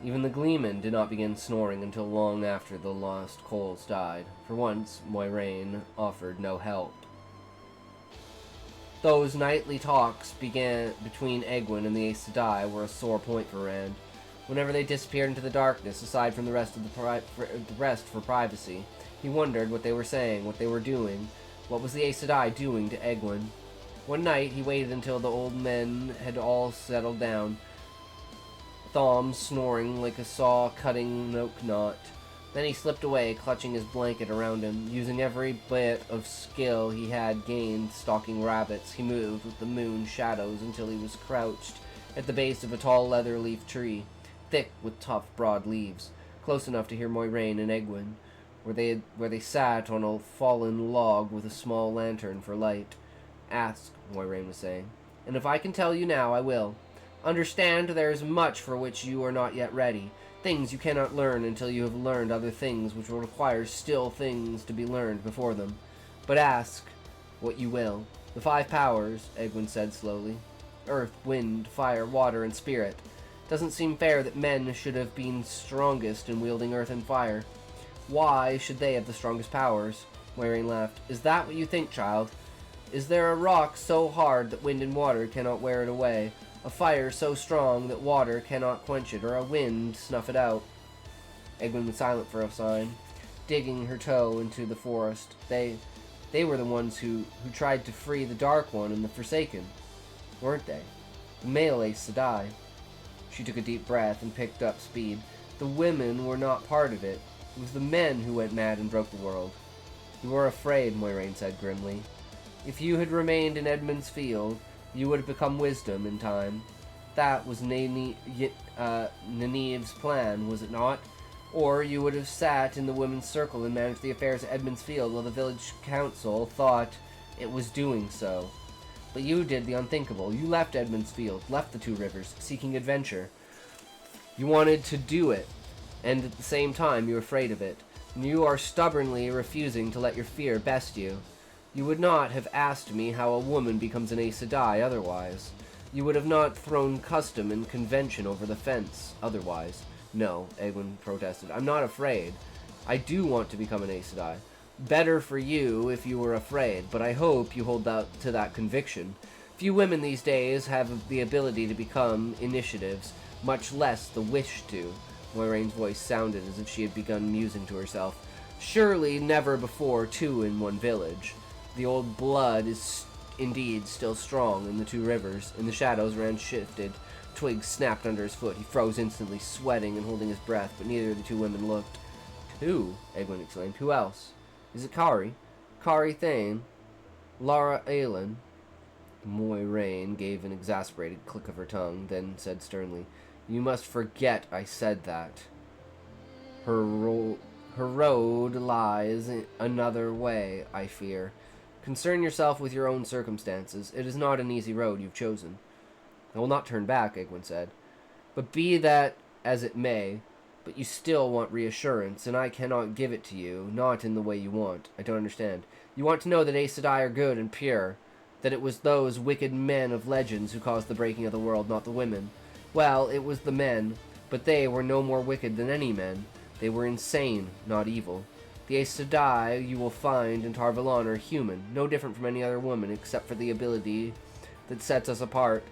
Even the Gleeman did not begin snoring until long after the lost coals died. For once, Moiraine offered no help. Those nightly talks began between Egwene and the Aes Sedai were a sore point for Rand. Whenever they disappeared into the darkness, aside from the rest of the rest for privacy, he wondered what they were saying, what they were doing. What was the Aes Sedai doing to Egwene? One night, he waited until the old men had all settled down, Thom snoring like a saw-cutting oak knot. Then he slipped away, clutching his blanket around him. Using every bit of skill he had gained stalking rabbits, he moved with the moon's shadows until he was crouched at the base of a tall leather-leaf tree, thick with tough, broad leaves, close enough to hear Moiraine and Egwene, where they sat on a fallen log with a small lantern for light. "Ask," Moiraine was saying, "and if I can tell you now, I will. Understand there is much for which you are not yet ready, things you cannot learn until you have learned other things which will require still things to be learned before them. But ask what you will." "The 5 powers," Egwene said slowly. "Earth, wind, fire, water, and spirit. Doesn't seem fair that men should have been strongest in wielding earth and fire. Why should they have the strongest powers?" Moiraine laughed. "Is that what you think, child? Is there a rock so hard that wind and water cannot wear it away? A fire so strong that water cannot quench it, or a wind snuff it out?" Egwene was silent for a sign, digging her toe into the forest. They were the ones who tried to free the Dark One and the Forsaken, weren't they? The male Aes Sedai. She took a deep breath and picked up speed. The women were not part of it. It was the men who went mad and broke the world. "You are afraid," Moiraine said grimly. "If you had remained in Edmund's Field, you would have become wisdom in time. That was Nynaeve's plan, was it not? Or you would have sat in the women's circle and managed the affairs of Edmund's Field while the village council thought it was doing so. But you did the unthinkable. You left Edmonds Field, left the Two Rivers, seeking adventure. You wanted to do it, and at the same time you're afraid of it. And you are stubbornly refusing to let your fear best you. You would not have asked me how a woman becomes an Aes Sedai otherwise. You would have not thrown custom and convention over the fence otherwise. No, Egwin protested. I'm not afraid. I do want to become an Aes Sedai. Better for you if you were afraid, but I hope you hold out to that conviction. Few women these days have the ability to become initiatives, much less the wish to. Moiraine's voice sounded as if she had begun musing to herself. Surely never before two in one village. The old blood is indeed still strong in the Two Rivers. In the shadows, Rand shifted. Twigs snapped under his foot. He froze instantly, sweating and holding his breath, but neither of the two women looked. Who? Egwin exclaimed. Who else? Is it Kari? Kari Thane? Lara Aelin? Moiraine gave an exasperated click of her tongue, then said sternly, You must forget I said that. Her road lies another way, I fear. Concern yourself with your own circumstances. It is not an easy road you've chosen. I will not turn back, Egwin said. But be that as it may, but you still want reassurance, and I cannot give it to you, not in the way you want. I don't understand. You want to know that Aes Sedai are good and pure, that it was those wicked men of legends who caused the breaking of the world, not the women. Well, it was the men, but they were no more wicked than any men. They were insane, not evil. The Aes Sedai you will find in Tar Valon are human, no different from any other woman, except for the ability that sets us apart.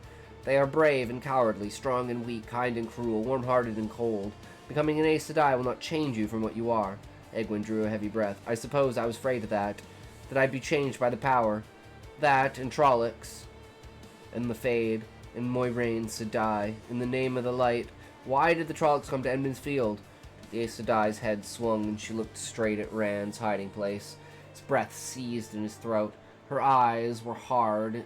They are brave and cowardly, strong and weak, kind and cruel, warm-hearted and cold. Becoming an Aes Sedai will not change you from what you are. Egwin drew a heavy breath. I suppose I was afraid of that I'd be changed by the power. That, and Trollocs, and the Fade, and Moiraine Sedai. In the name of the light, why did the Trollocs come to Edmonds Field? The Aes Sedai's head swung, and she looked straight at Rand's hiding place. His breath seized in his throat. Her eyes were hard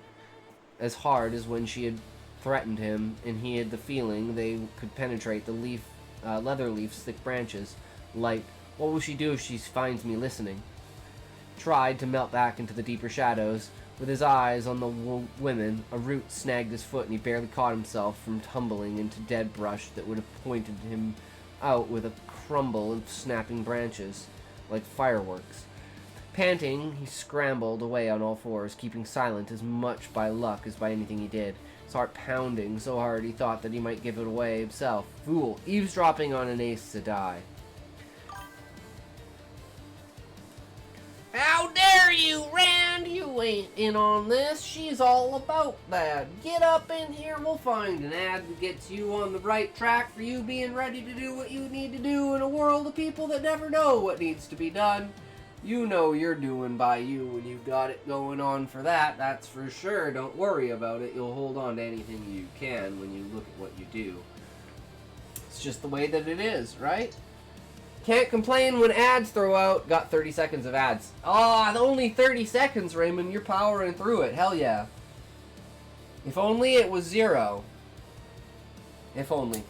as when she had threatened him, and he had the feeling they could penetrate the leather leaf's thick branches. Light. What will she do if she finds me listening? Tried to melt back into the deeper shadows. With his eyes on the women, a root snagged his foot, and he barely caught himself from tumbling into dead brush that would have pointed him out with a crumble of snapping branches, like fireworks. Panting, he scrambled away on all fours, keeping silent as much by luck as by anything he did. His heart pounding so hard he thought that he might give it away himself. Fool, eavesdropping on an Aes Sedai. How dare you, Rand? You ain't in on this. She's all about that. Get up in here, we'll find an ad that gets you on the right track for you being ready to do what you need to do in a world of people that never know what needs to be done. You know you're doing by you when you've got it going on for that, that's for sure. Don't worry about it. You'll hold on to anything you can when you look at what you do. It's just the way that it is, right? Can't complain when ads throw out. Got 30 seconds of ads. Ah, only 30 seconds, Raymond. You're powering through it. Hell yeah. If only it was 0. If only.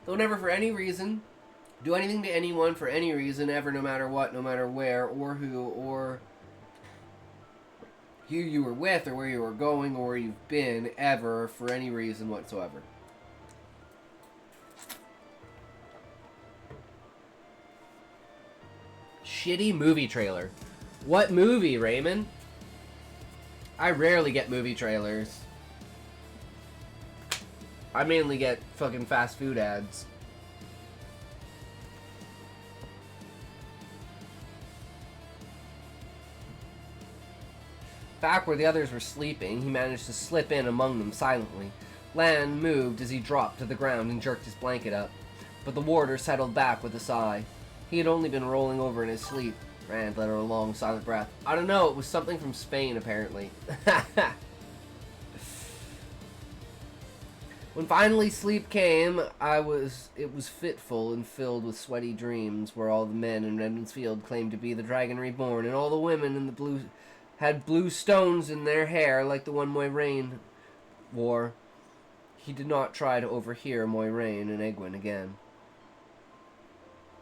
Don't ever for any reason do anything to anyone for any reason ever, no matter what, no matter where, or who, or who you were with, or where you were going, or where you've been, ever, for any reason whatsoever. Shitty movie trailer. What movie, Raymond? I rarely get movie trailers. I mainly get fucking fast food ads. Back where the others were sleeping, he managed to slip in among them silently. Lan moved as he dropped to the ground and jerked his blanket up, but the warder settled back with a sigh. He had only been rolling over in his sleep. Rand let out a long, silent breath. I don't know, it was something from Spain, apparently. When finally sleep came, it was fitful and filled with sweaty dreams, where all the men in Redmond's Field claimed to be the Dragon Reborn, and all the women in the blue had blue stones in their hair like the one Moiraine wore. He did not try to overhear Moiraine and Egwene again.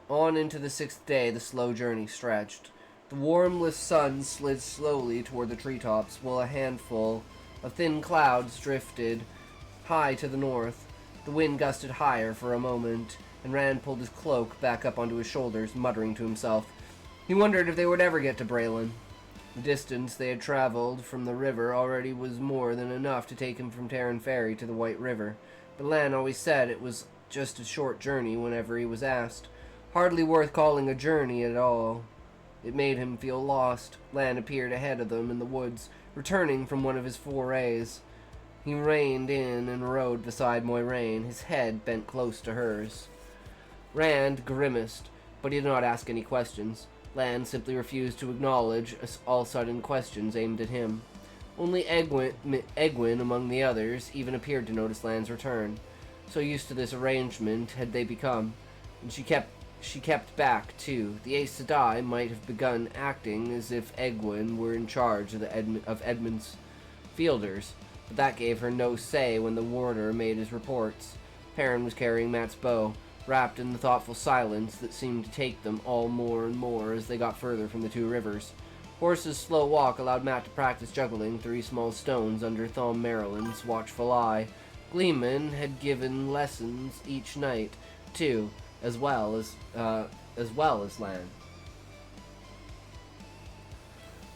On into the 6th day, the slow journey stretched. The warmless sun slid slowly toward the treetops, while a handful of thin clouds drifted high to the north. The wind gusted higher for a moment, and Rand pulled his cloak back up onto his shoulders, muttering to himself. He wondered if they would ever get to Braylon. The distance they had traveled from the river already was more than enough to take him from Terran Ferry to the White River, but Lan always said it was just a short journey whenever he was asked. Hardly worth calling a journey at all. It made him feel lost. Lan appeared ahead of them in the woods, returning from one of his forays. He reined in and rode beside Moiraine, his head bent close to hers. Rand grimaced, but he did not ask any questions. Lan simply refused to acknowledge all sudden questions aimed at him. Only Egwene, among the others, even appeared to notice Lan's return. So used to this arrangement had they become, and she kept back, too. The Aes Sedai might have begun acting as if Egwene were in charge of Edmund's fielders, but that gave her no say when the warder made his reports. Perrin was carrying Mat's bow, wrapped in the thoughtful silence that seemed to take them all more and more as they got further from the two rivers. Horse's slow walk allowed Mat to practice juggling 3 small stones under Thom Merrilin's watchful eye. Gleeman had given lessons each night, too, as well as Lan.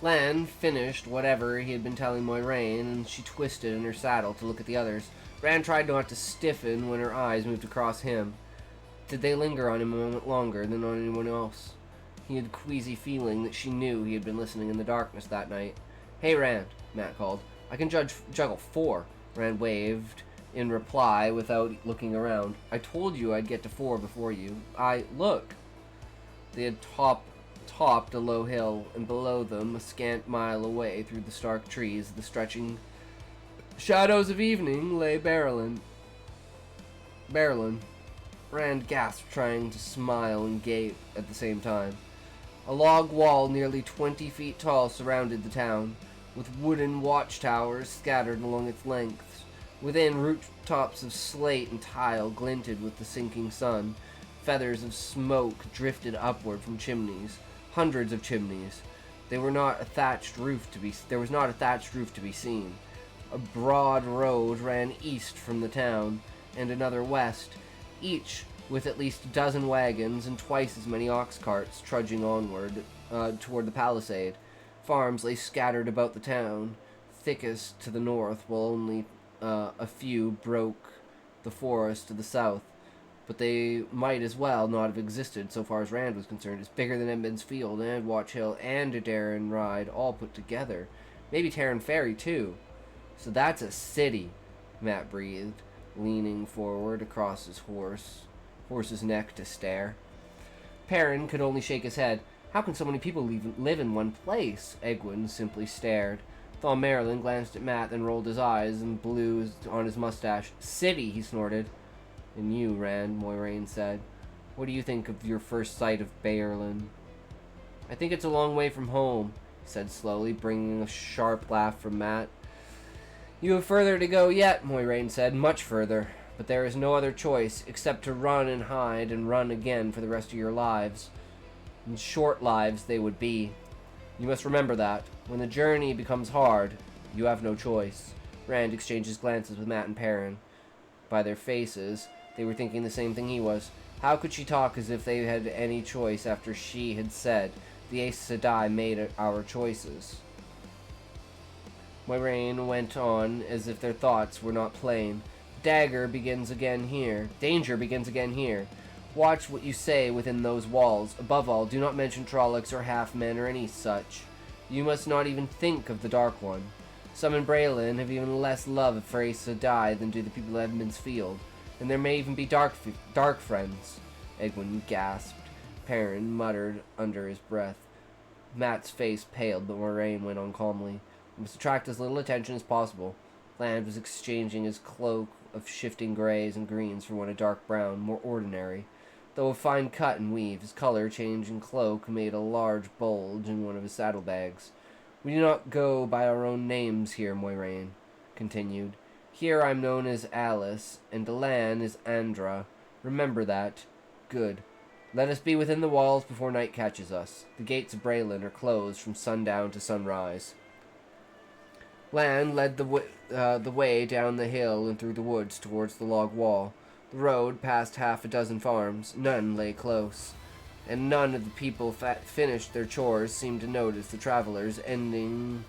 Lan finished whatever he had been telling Moiraine, and she twisted in her saddle to look at the others. Rand tried not to stiffen when her eyes moved across him. Did they linger on him a moment longer than on anyone else? He had a queasy feeling that she knew he had been listening in the darkness that night. "Hey, Rand," Mat called. "I can juggle 4. Rand waved in reply without looking around. "I told you I'd get to 4 before you. Look." They had topped a low hill, and below them, a scant mile away through the stark trees, the stretching shadows of evening, lay Berlin. Rand gasped, trying to smile and gape at the same time. A log wall nearly 20 feet tall surrounded the town, with wooden watchtowers scattered along its length. Within, rooftops of slate and tile glinted with the sinking sun. Feathers of smoke drifted upward from chimneys. Hundreds of chimneys. There was not a thatched roof to be seen. A broad road ran east from the town, and another west, each with at least a dozen wagons and twice as many ox carts trudging onward toward the palisade. Farms lay scattered about the town, thickest to the north, while only a few broke the forest to the south. But they might as well not have existed so far as Rand was concerned. It's bigger than Edmund's Field and Watch Hill and Darren Ride all put together. Maybe Terran Ferry too. So that's a city, Mat breathed, leaning forward across his horse's neck to stare. Perrin could only shake his head. How can so many people live in one place? Egwene simply stared. Thom Merrilin glanced at Mat, then rolled his eyes and blew on his mustache. City, he snorted. "And you, Rand," Moiraine said. "What do you think of your first sight of Berlin?" "I think it's a long way from home," he said slowly, bringing a sharp laugh from Mat. "You have further to go yet," Moiraine said, "much further. But there is no other choice, except to run and hide and run again for the rest of your lives. And short lives they would be. You must remember that. When the journey becomes hard, you have no choice." Rand exchanged his glances with Mat and Perrin. By their faces, they were thinking the same thing he was. How could she talk as if they had any choice after she had said, "The Aes Sedai made our choices"? Moiraine went on as if their thoughts were not plain. Danger begins again here. Watch what you say within those walls. Above all, do not mention Trollocs or half-men or any such. You must not even think of the Dark One. Some in Braylon have even less love for Aes Sedai than do the people of Edmund's Field. And there may even be dark friends. Egwene gasped. Perrin muttered under his breath. Mat's face paled, but Moiraine went on calmly. "We must attract as little attention as possible." Land was exchanging his cloak of shifting grays and greens from one a dark brown, more ordinary. Though of fine cut and weave, his color-changing cloak made a large bulge in one of his saddlebags. "We do not go by our own names here," Moiraine continued. "Here I'm known as Alice, and Delan is Andra. Remember that. Good. Let us be within the walls before night catches us. The gates of Braylon are closed from sundown to sunrise." Lan led the way down the hill and through the woods towards the log wall. The road passed half a dozen farms. None lay close, and none of the people finished their chores seemed to notice the travelers ending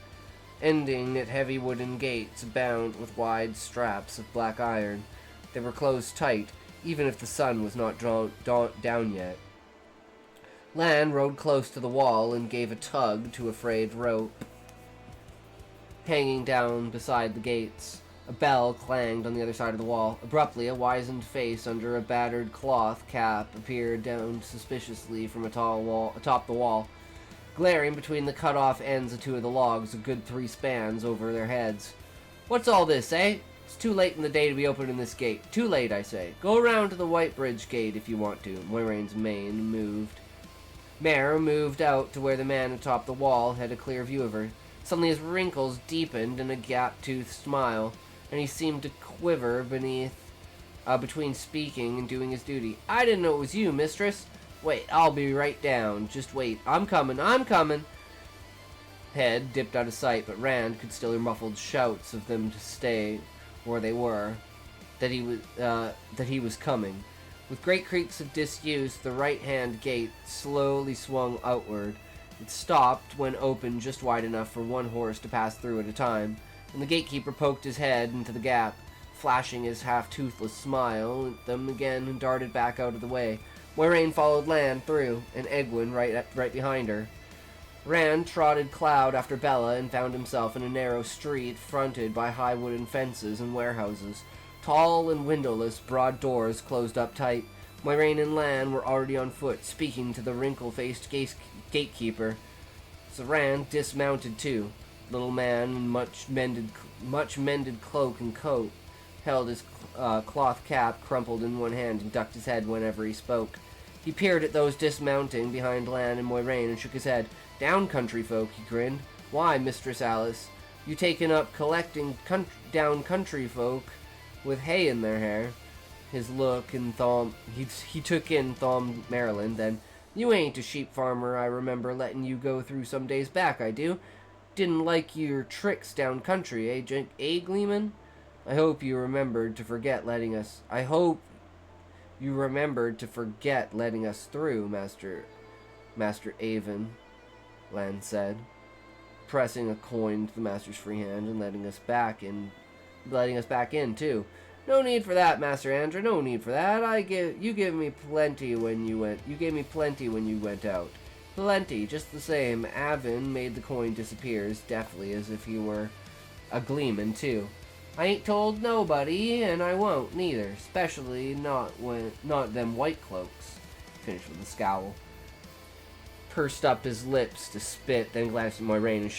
at heavy wooden gates bound with wide straps of black iron. They were closed tight, even if the sun was not down yet. Lan rode close to the wall and gave a tug to a frayed rope hanging down beside the gates. A bell clanged on the other side of the wall. Abruptly, a wizened face under a battered cloth cap appeared down suspiciously from atop the wall, glaring between the cut-off ends of two of the logs, a good 3 spans over their heads. "What's all this, eh? It's too late in the day to be opening this gate. Too late, I say. Go around to the White Bridge gate if you want to." Moiraine's mare moved out to where the man atop the wall had a clear view of her. Suddenly his wrinkles deepened in a gap-toothed smile, and he seemed to quiver between speaking and doing his duty. "I didn't know it was you, mistress. Wait, I'll be right down. Just wait. I'm coming. Head dipped out of sight, but Rand could still hear muffled shouts of them to stay where they were, that he was coming. With great creaks of disuse, the right-hand gate slowly swung outward. It stopped when opened just wide enough for one horse to pass through at a time, and the gatekeeper poked his head into the gap, flashing his half-toothless smile at them again and darted back out of the way. Moiraine followed Lan through, and Egwene right behind her. Rand trotted Cloud after Bella and found himself in a narrow street fronted by high wooden fences and warehouses. Tall and windowless, broad doors closed up tight. Moiraine and Lan were already on foot, speaking to the wrinkle-faced gatekeeper. So Rand dismounted too. Little man in much mended cloak and coat held his cloth cap crumpled in one hand and ducked his head whenever he spoke. He peered at those dismounting behind Lan and Moiraine and shook his head. "Down country folk," he grinned. "Why, Mistress Alice, you taken up collecting down country folk with hay in their hair?" His look and he took in Thom Maryland, then, "You ain't a sheep farmer I remember letting you go through some days back, I do. Didn't like your tricks down country, Gleeman? I hope you remembered to forget letting us through, Master Avon," Lan said, pressing a coin to the master's free hand and letting us back in too. "No need for that, Master Andra, no need for that. You gave me plenty when you went out. Plenty, just the same." Avon made the coin disappear as deftly as if he were a gleeman too. "I ain't told nobody, and I won't neither, especially not them white cloaks," finished with a scowl. Pursed up his lips to spit, then glanced at Moiraine and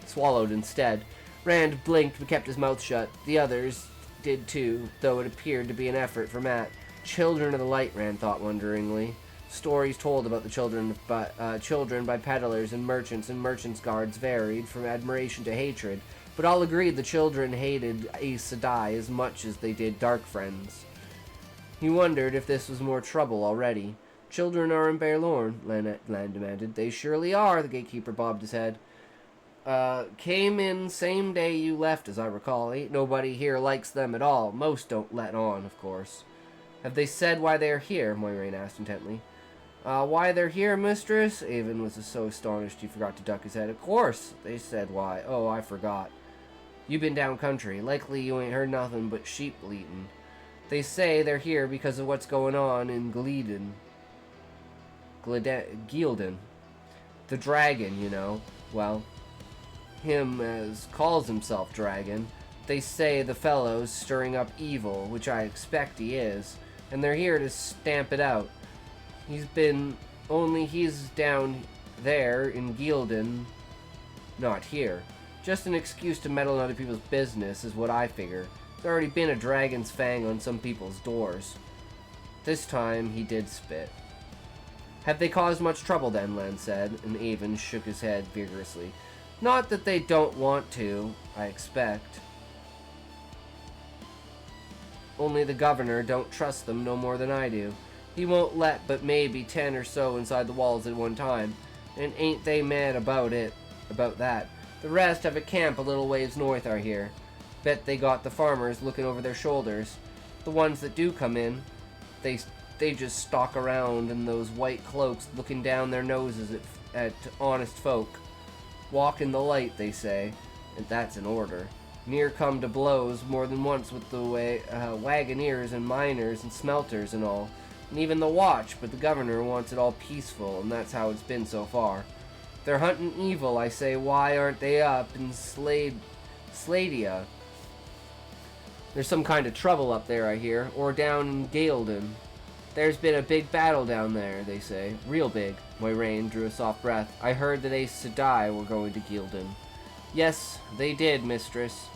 swallowed instead. Rand blinked but kept his mouth shut. The others did too, though it appeared to be an effort for Matt. Children of the Light, Rand thought wonderingly. Stories told about the children by peddlers and merchants' guards varied from admiration to hatred, but all agreed the children hated Aes Sedai as much as they did Dark Friends. He wondered if this was more trouble already. "Children are in Baerlorn," Lan demanded. "They surely are," the gatekeeper bobbed his head. Came in same day you left, as I recall. Ain't nobody here likes them at all. Most don't let on, of course." "Have they said why they are here?" Moiraine asked intently. Why they're here, mistress?" Avon was so astonished he forgot to duck his head. "Of course, they said why. Oh, I forgot. You been down country. Likely you ain't heard nothing but sheep bleatin'. They say they're here because of what's going on in Gildan. The dragon, you know. Well, him as calls himself dragon. They say the fellow's stirring up evil, which I expect he is, and they're here to stamp it out. He's down there in Gildan, not here. Just an excuse to meddle in other people's business is what I figure. There's already been a dragon's fang on some people's doors. This time, he did spit. Have they caused much trouble then, Len said, and Avon shook his head vigorously. Not that they don't want to, I expect. Only the governor don't trust them no more than I do. He won't let but maybe 10 or so inside the walls at one time, and ain't they mad about that. The rest have a camp a little ways north are here. Bet they got the farmers looking over their shoulders. The ones that do come in, they just stalk around in those white cloaks looking down their noses at honest folk. Walk in the light, they say, and that's an order. Near come to blows more than once with the wagoneers and miners and smelters and all, and even the watch, but the governor wants it all peaceful, and that's how it's been so far. They're hunting evil, I say, why aren't they up in Sladia? There's some kind of trouble up there, I hear, or down in Gaelden. There's been a big battle down there, they say. Real big. Moiraine drew a soft breath. I heard that Aes Sedai were going to Gaelden. Yes, they did, mistress.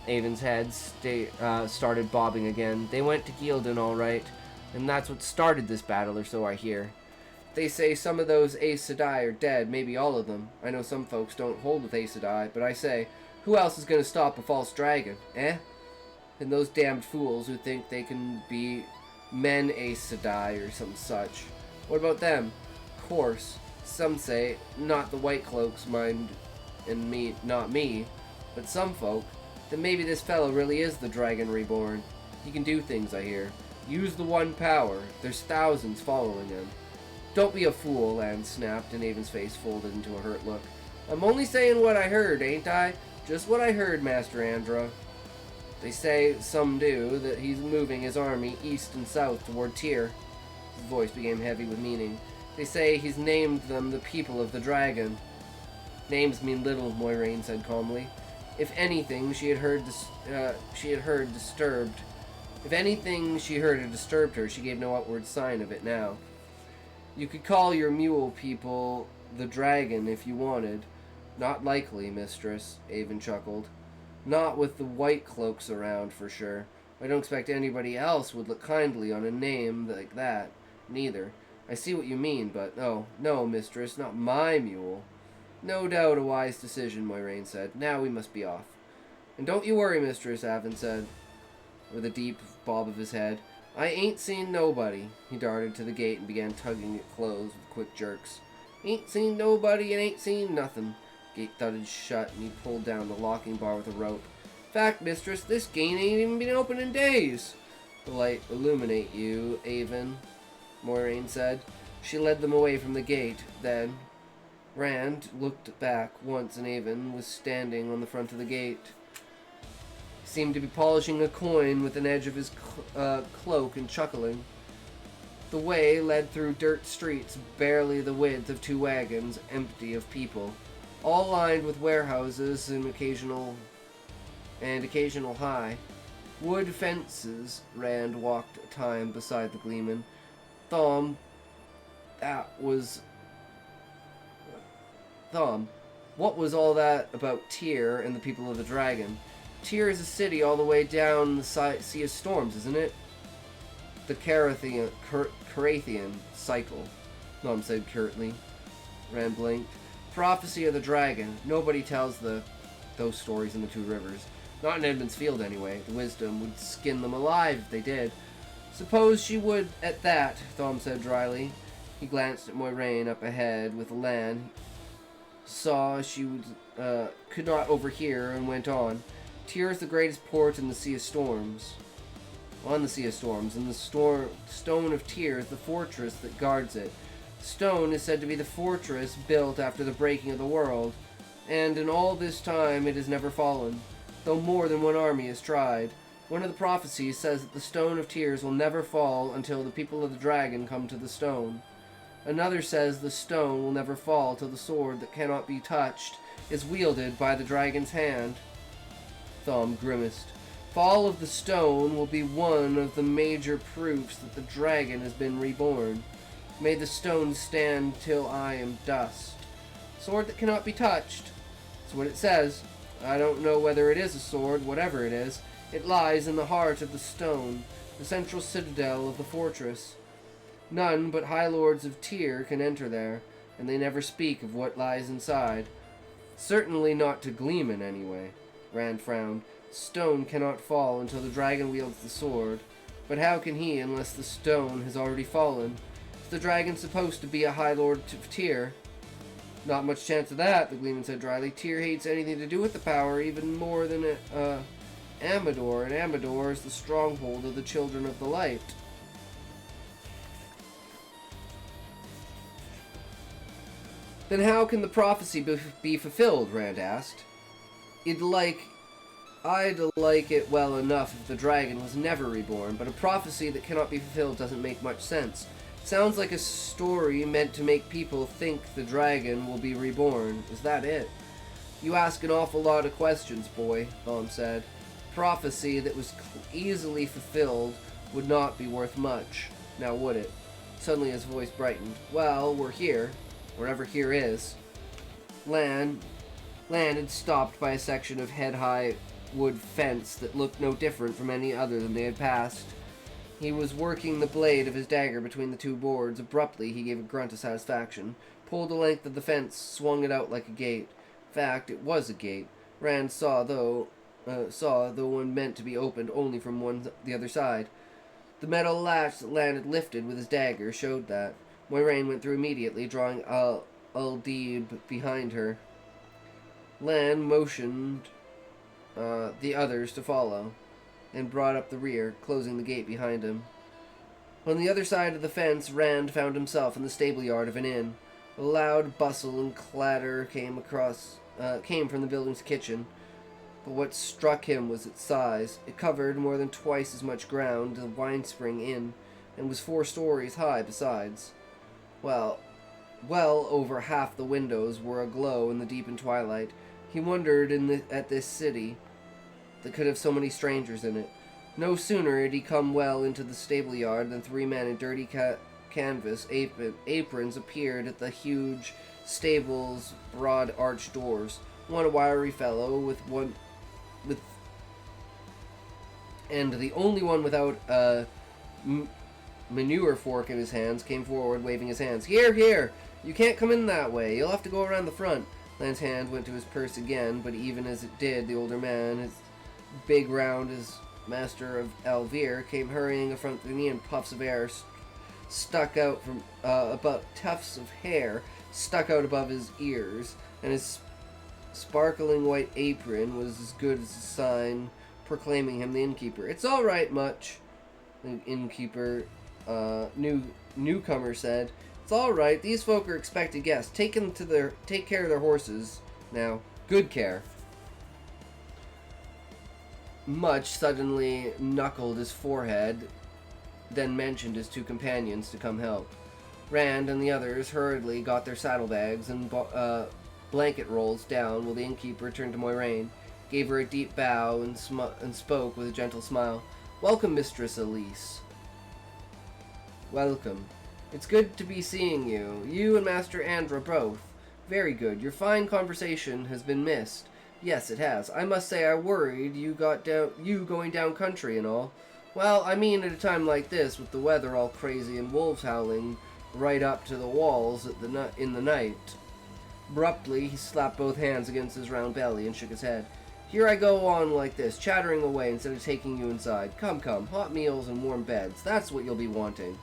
Avon's head started bobbing again. They went to Gaelden, all right, and that's what started this battle, or so I hear. They say some of those Aes Sedai are dead, maybe all of them. I know some folks don't hold with Aes Sedai, but I say, who else is going to stop a false dragon, eh? And those damned fools who think they can be men Aes Sedai or some such. What about them? Of course, some say, not the white cloaks, mind, and me, not me, but some folk, that maybe this fellow really is the dragon reborn. He can do things, I hear. Use the one power. There's thousands following him. Don't be a fool, Lan snapped, and Avon's face folded into a hurt look. I'm only saying what I heard, ain't I? Just what I heard, Master Andra. They say, some do, that he's moving his army east and south toward Tyr. His voice became heavy with meaning. They say he's named them the people of the dragon. Names mean little, Moiraine said calmly. If anything, she had heard disturbed. If anything she heard had disturbed her, she gave no outward sign of it now. You could call your mule people the dragon if you wanted. Not likely, mistress, Avon chuckled. Not with the white cloaks around, for sure. I don't expect anybody else would look kindly on a name like that, neither. I see what you mean, but no, mistress, not my mule. No doubt a wise decision, Moiraine said. Now we must be off. And don't you worry, mistress, Avon said, with a deep bob of his head. I ain't seen nobody. He darted to the gate and began tugging it closed with quick jerks. Ain't seen nobody and ain't seen nothing. Gate thudded shut and he pulled down the locking bar with a rope. Fact, mistress, this gate ain't even been open in days. The light illuminate you, Avon, Moiraine said. She led them away from the gate. Then Rand looked back once and Avon was standing on the front of the gate. He seemed to be polishing a coin with an edge of his cloak and chuckling. The way led through dirt streets barely the width of 2 wagons, empty of people, all lined with warehouses and occasional high wood fences. Rand walked a time beside the gleeman. Thom, what was all that about Tyr and the people of the dragon? Tyr is a city all the way down the Sea of Storms, isn't it? The Carathian cycle, Thom said curtly. Rand blinked. Prophecy of the dragon. Nobody tells those stories in the 2 rivers. Not in Edmund's Field, anyway. The wisdom would skin them alive if they did. Suppose she would at that, Thom said dryly. He glanced at Moiraine up ahead with Lan. Saw she could not overhear and went on. Tyr is the greatest port in the Sea of Storms. On the Sea of Storms, and the stone of Tyr is the fortress that guards it. The stone is said to be the fortress built after the breaking of the world, and in all this time it has never fallen, though more than one army has tried. One of the prophecies says that the stone of Tears will never fall until the people of the dragon come to the stone. Another says the stone will never fall till the sword that cannot be touched is wielded by the dragon's hand. Thom grimaced. Fall of the stone will be one of the major proofs that the dragon has been reborn. May the stone stand till I am dust. Sword that cannot be touched. That's what it says. I don't know whether it is a sword, whatever it is. It lies in the heart of the stone, the central citadel of the fortress. None but High Lords of Tyr can enter there, and they never speak of what lies inside. Certainly not to Gleeman, anyway. Rand frowned. Stone cannot fall until the dragon wields the sword. But how can he unless the stone has already fallen? Is the dragon supposed to be a High Lord of Tyr? Not much chance of that, the Gleeman said dryly. Tyr hates anything to do with the power, even more than Amador, and Amador is the stronghold of the Children of the Light. Then how can the prophecy be fulfilled, Rand asked. I'd like it well enough if the dragon was never reborn, but a prophecy that cannot be fulfilled doesn't make much sense. Sounds like a story meant to make people think the dragon will be reborn. Is that it? You ask an awful lot of questions, boy, Thom said. Prophecy that was easily fulfilled would not be worth much. Now would it? Suddenly his voice brightened. Well, we're here. Wherever here is. Lan had stopped by a section of head-high wood fence that looked no different from any other than they had passed. He was working the blade of his dagger between the two boards. Abruptly, he gave a grunt of satisfaction, pulled the length of the fence, swung it out like a gate. In fact, it was a gate. Rand saw, though one meant to be opened only from the other side. The metal latch that Lan had lifted with his dagger showed that. Moiraine went through immediately, drawing Aldib behind her. Lan motioned the others to follow, and brought up the rear, closing the gate behind him. On the other side of the fence, Rand found himself in the stable yard of an inn. A loud bustle and clatter came from the building's kitchen, but what struck him was its size. It covered more than twice as much ground as the Wine Spring Inn, and was 4 stories high besides. Well over half the windows were aglow in the deepened twilight. He wondered at this city that could have so many strangers in it. No sooner had he come well into the stable yard than 3 men in dirty canvas aprons appeared at the huge stable's broad arched doors. One a wiry fellow and the only one without a manure fork in his hands came forward, waving his hands. Here, here! You can't come in that way. You'll have to go around the front. Lan's hand went to his purse again, but even as it did, the older man, his big round as master of Alvir, came hurrying in front of me, and puffs of air stuck out from about tufts of hair stuck out above his ears, and his sparkling white apron was as good as a sign proclaiming him the innkeeper. It's all right, Much, the innkeeper, newcomer said. It's all right. These folk are expected guests. Take care of their horses now. Good care. Much suddenly knuckled his forehead, then motioned his 2 companions to come help. Rand and the others hurriedly got their saddlebags and blanket rolls down, while the innkeeper turned to Moiraine, gave her a deep bow, and spoke with a gentle smile. Welcome, Mistress Elise. Welcome. It's good to be seeing you. You and Master Andra both. Very good. Your fine conversation has been missed. Yes, it has. I must say I worried you going down country and all. Well, I mean at a time like this, with the weather all crazy and wolves howling right up to the walls in the night. Abruptly, he slapped both hands against his round belly and shook his head. Here I go on like this, chattering away instead of taking you inside. Come, come, hot meals and warm beds. That's what you'll be wanting.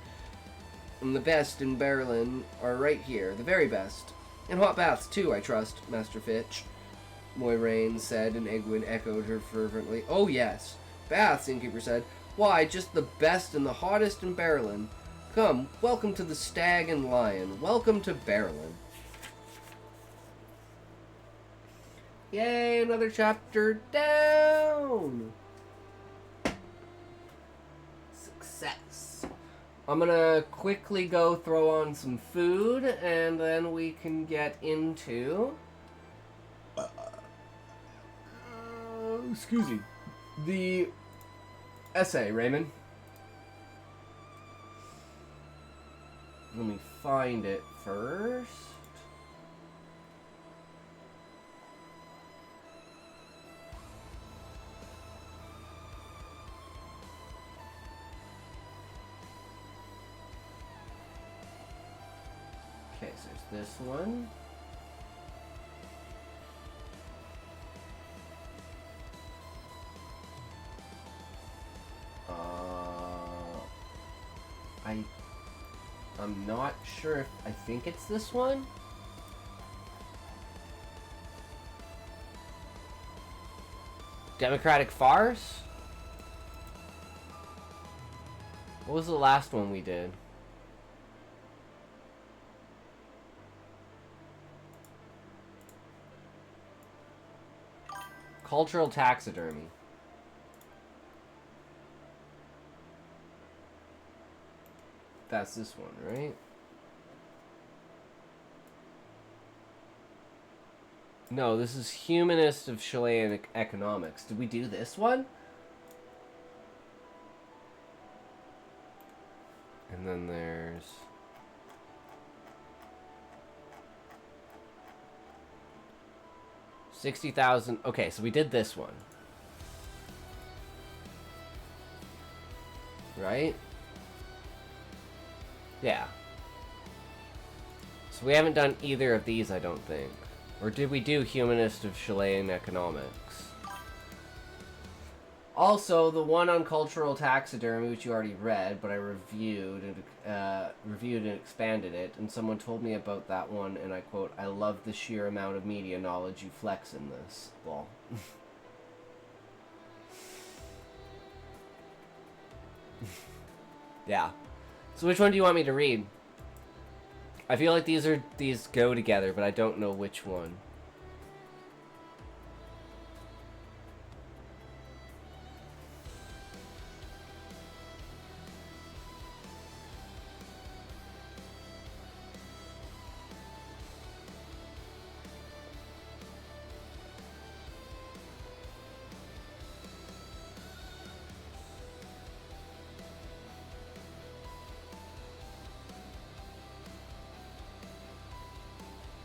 And the best in Berlin are right here, the very best. And hot baths, too, I trust, Master Fitch, Moiraine said, and Egwene echoed her fervently. Oh, yes. Baths, the innkeeper said. Why, just the best and the hottest in Berlin. Come, welcome to the Stag and Lion. Welcome to Berlin. Yay, another chapter down! Success. I'm gonna quickly go throw on some food, and then we can get into... excuse me. The essay, Raymond. Let me find it first. so there's this one. I'm not sure if I think it's this one. Democratic farce? What was the last one we did? Cultural taxidermy. That's this one, right? No, this is Humanist of Chilean Economics. Did we do this one? And then there's... $60,000. Okay, so we did this one. Right? Yeah. So we haven't done either of these, I don't think. Or did we do Humanist of Chilean Economics? Also, the one on cultural taxidermy, which you already read, but I reviewed and expanded it, and someone told me about that one, and I quote, "I love the sheer amount of media knowledge you flex in this." Well. Yeah. So which one do you want me to read? I feel like these go together, but I don't know which one.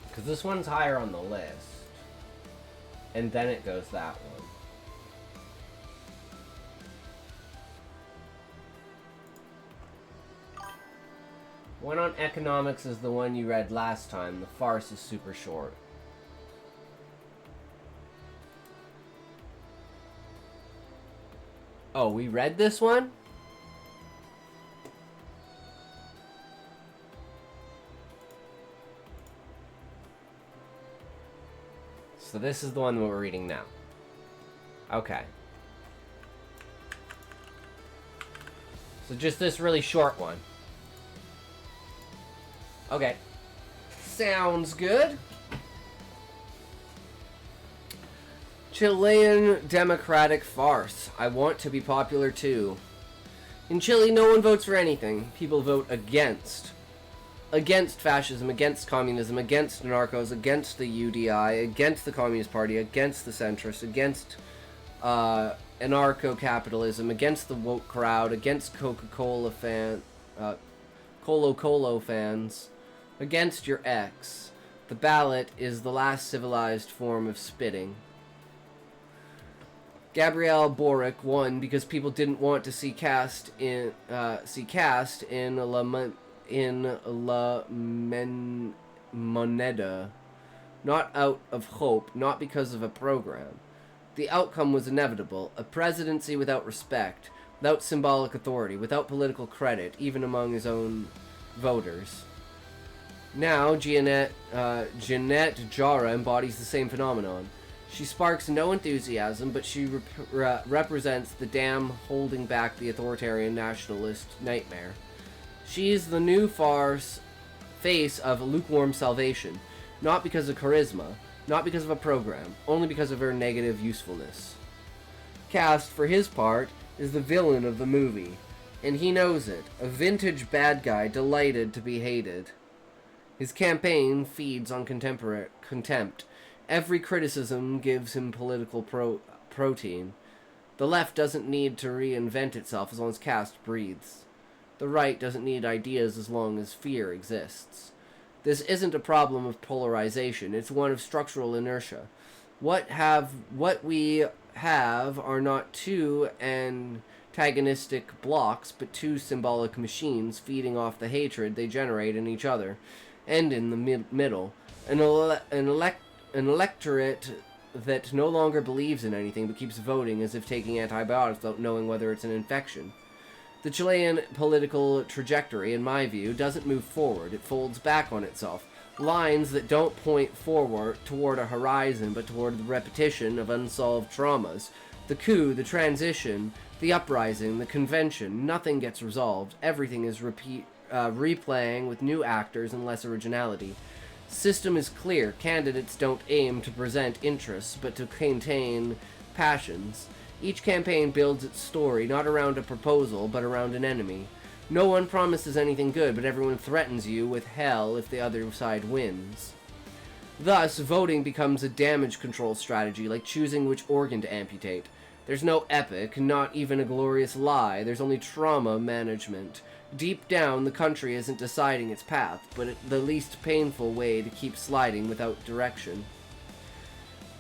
Because this one's higher on the list. And then it goes that one. One on economics is the one you read last time. The farce is super short. Oh, we read this one? So this is the one that we're reading now. Okay. So just this really short one. Okay. Sounds good. Chilean democratic farce. I want to be popular too. In Chile, no one votes for anything. People vote against. Against fascism, against communism, against narcos, against the UDI, against the Communist Party, against the centrists, against anarcho-capitalism, against the woke crowd, against Coca-Cola Colo fans, against your ex. The ballot is the last civilized form of spitting. Gabriel Boric won because people didn't want to see Cast in La Moneda, not out of hope, not because of a program. The outcome was inevitable, a presidency without respect, without symbolic authority, without political credit, even among his own voters. Now, Jeanette Jara embodies the same phenomenon. She sparks no enthusiasm, but she represents the dam holding back the authoritarian nationalist nightmare. She's the new face of lukewarm salvation, not because of charisma, not because of a program, only because of her negative usefulness. Cast, for his part, is the villain of the movie, and he knows it, a vintage bad guy delighted to be hated. His campaign feeds on contempt. Every criticism gives him political protein. The left doesn't need to reinvent itself as long as Cast breathes. The right doesn't need ideas as long as fear exists. This isn't a problem of polarization, it's one of structural inertia. What we have are not two antagonistic blocks, but two symbolic machines feeding off the hatred they generate in each other. and in the middle. An electorate that no longer believes in anything but keeps voting as if taking antibiotics without knowing whether it's an infection. The Chilean political trajectory, in my view, doesn't move forward. It folds back on itself. Lines that don't point forward toward a horizon, but toward the repetition of unsolved traumas. The coup, the transition, the uprising, the convention, nothing gets resolved. Everything is replaying with new actors and less originality. System is clear. Candidates don't aim to present interests, but to contain passions. Each campaign builds its story, not around a proposal, but around an enemy. No one promises anything good, but everyone threatens you with hell if the other side wins. Thus, voting becomes a damage control strategy, like choosing which organ to amputate. There's no epic, not even a glorious lie. There's only trauma management. Deep down, the country isn't deciding its path, but the least painful way to keep sliding without direction.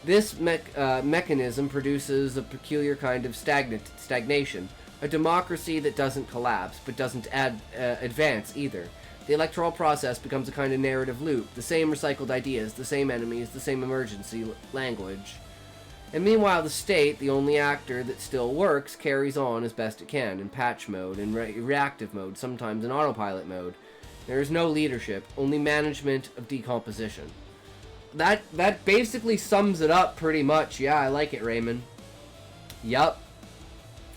This mechanism produces a peculiar kind of stagnation, a democracy that doesn't collapse, but doesn't advance either. The electoral process becomes a kind of narrative loop, the same recycled ideas, the same enemies, the same emergency language. And meanwhile, the state, the only actor that still works, carries on as best it can, in patch mode, in reactive mode, sometimes in autopilot mode. There is no leadership, only management of decomposition. That basically sums it up pretty much. Yeah, I like it, Raymond. Yup.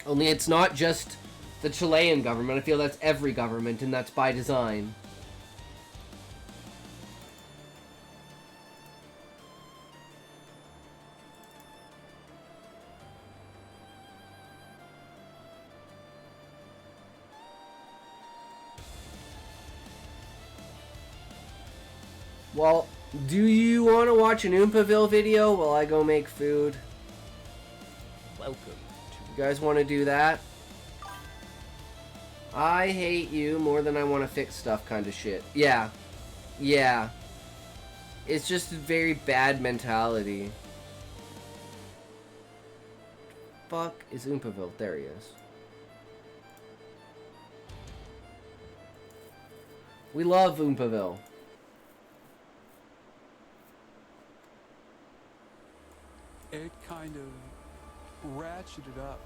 Only it's not just the Chilean government. I feel that's every government, and that's by design. Well, do you want to watch an Oompaville video while I go make food? Welcome. You guys want to do that? I hate you more than I want to fix stuff kind of shit. Yeah. Yeah. It's just a very bad mentality. Fuck is Oompaville? There he is. We love Oompaville. It kind of ratcheted up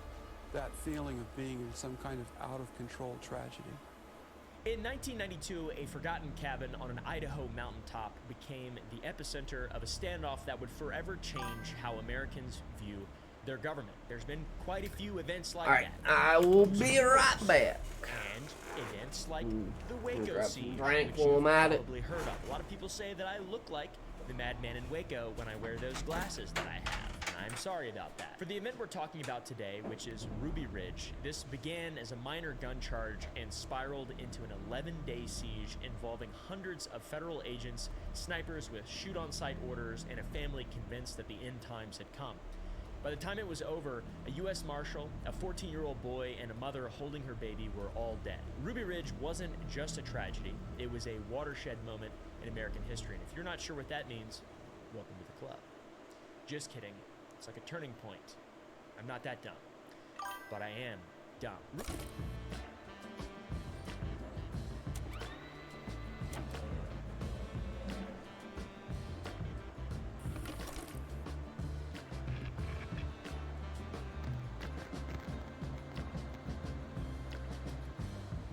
that feeling of being in some kind of out-of-control tragedy. In 1992, a forgotten cabin on an Idaho mountaintop became the epicenter of a standoff that would forever change how Americans view their government. There's been quite a few events like that. I will be right back. And events like the Waco siege, drink which you've while I'm at it. probably heard of. A lot of people say that I look like the madman in Waco when I wear those glasses that I have. I'm sorry about that. For the event we're talking about today, which is Ruby Ridge, this began as a minor gun charge and spiraled into an 11-day siege involving hundreds of federal agents, snipers with shoot-on-sight orders, and a family convinced that the end times had come. By the time it was over, a U.S. Marshal, a 14-year-old boy, and a mother holding her baby were all dead. Ruby Ridge wasn't just a tragedy, it was a watershed moment in American history. And if you're not sure what that means, welcome to the club. Just kidding. It's like a turning point. I'm not that dumb, but I am dumb.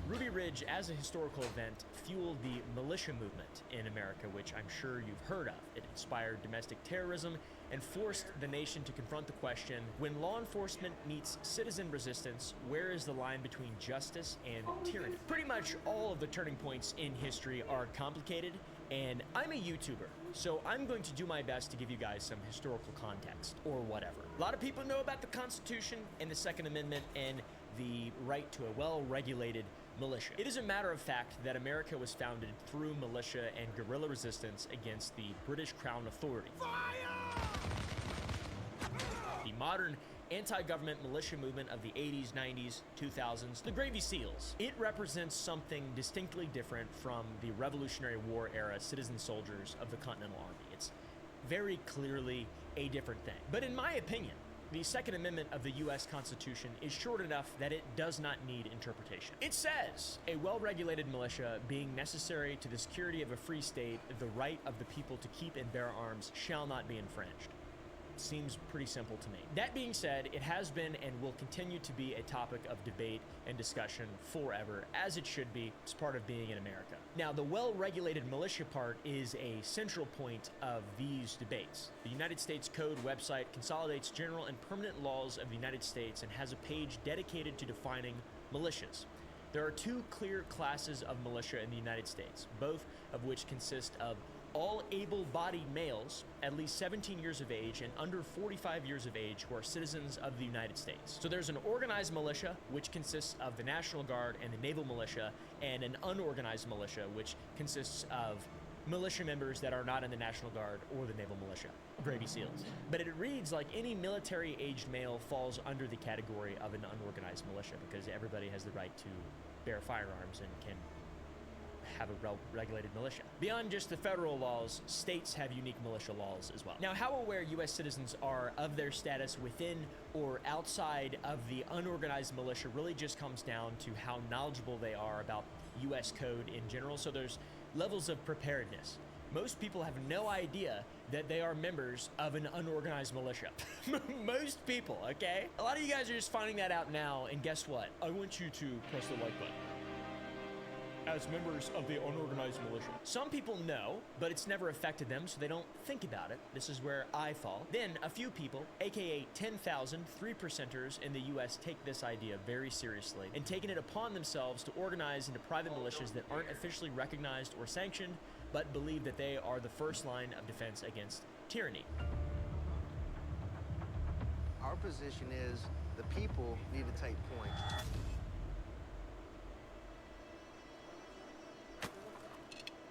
Ruby Ridge, as a historical event, fueled the militia movement in America, which I'm sure you've heard of. It inspired domestic terrorism and forced the nation to confront the question, when law enforcement meets citizen resistance, where is the line between justice and tyranny? Pretty much all of the turning points in history are complicated, and I'm a YouTuber, so I'm going to do my best to give you guys some historical context, or whatever. A lot of people know about the Constitution and the Second Amendment and the right to a well-regulated militia. It is a matter of fact that America was founded through militia and guerrilla resistance against the British Crown authority. The modern anti-government militia movement of the 80s, 90s, 2000s, the Navy SEALs. It represents something distinctly different from the Revolutionary War era citizen soldiers of the Continental Army. It's very clearly a different thing. But in my opinion, The Second Amendment of the U.S. Constitution is short enough that it does not need interpretation. It says, a well-regulated militia being necessary to the security of a free state, the right of the people to keep and bear arms shall not be infringed. Seems pretty simple to me. That being said, it has been and will continue to be a topic of debate and discussion forever, as it should be. It's part of being in America. Now, the well-regulated militia part is a central point of these debates. The United States Code website consolidates general and permanent laws of the United States and has a page dedicated to defining militias. There are two clear classes of militia in the United States, both of which consist of all able-bodied males at least 17 years of age and under 45 years of age who are citizens of the United States. So there's an organized militia, which consists of the National Guard and the Naval Militia, and an unorganized militia, which consists of militia members that are not in the National Guard or the Naval Militia, Navy SEALs. But it reads like any military-aged male falls under the category of an unorganized militia because everybody has the right to bear firearms and can have a regulated militia. Beyond just the federal laws, states have unique militia laws as well. Now, how aware U.S. citizens are of their status within or outside of the unorganized militia really just comes down to how knowledgeable they are about U.S. code in general. So there's levels of preparedness. Most people have no idea that they are members of an unorganized militia. Most people, okay? A lot of you guys are just finding that out now, and guess what? I want you to press the like button. As members of the unorganized militia. Some people know, but it's never affected them, so they don't think about it. This is where I fall. Then a few people, aka 10,000 3%ers in the US, take this idea very seriously and taking it upon themselves to organize into private militias that aren't officially recognized or sanctioned, but believe that they are the first line of defense against tyranny. Our position is the people need to take point.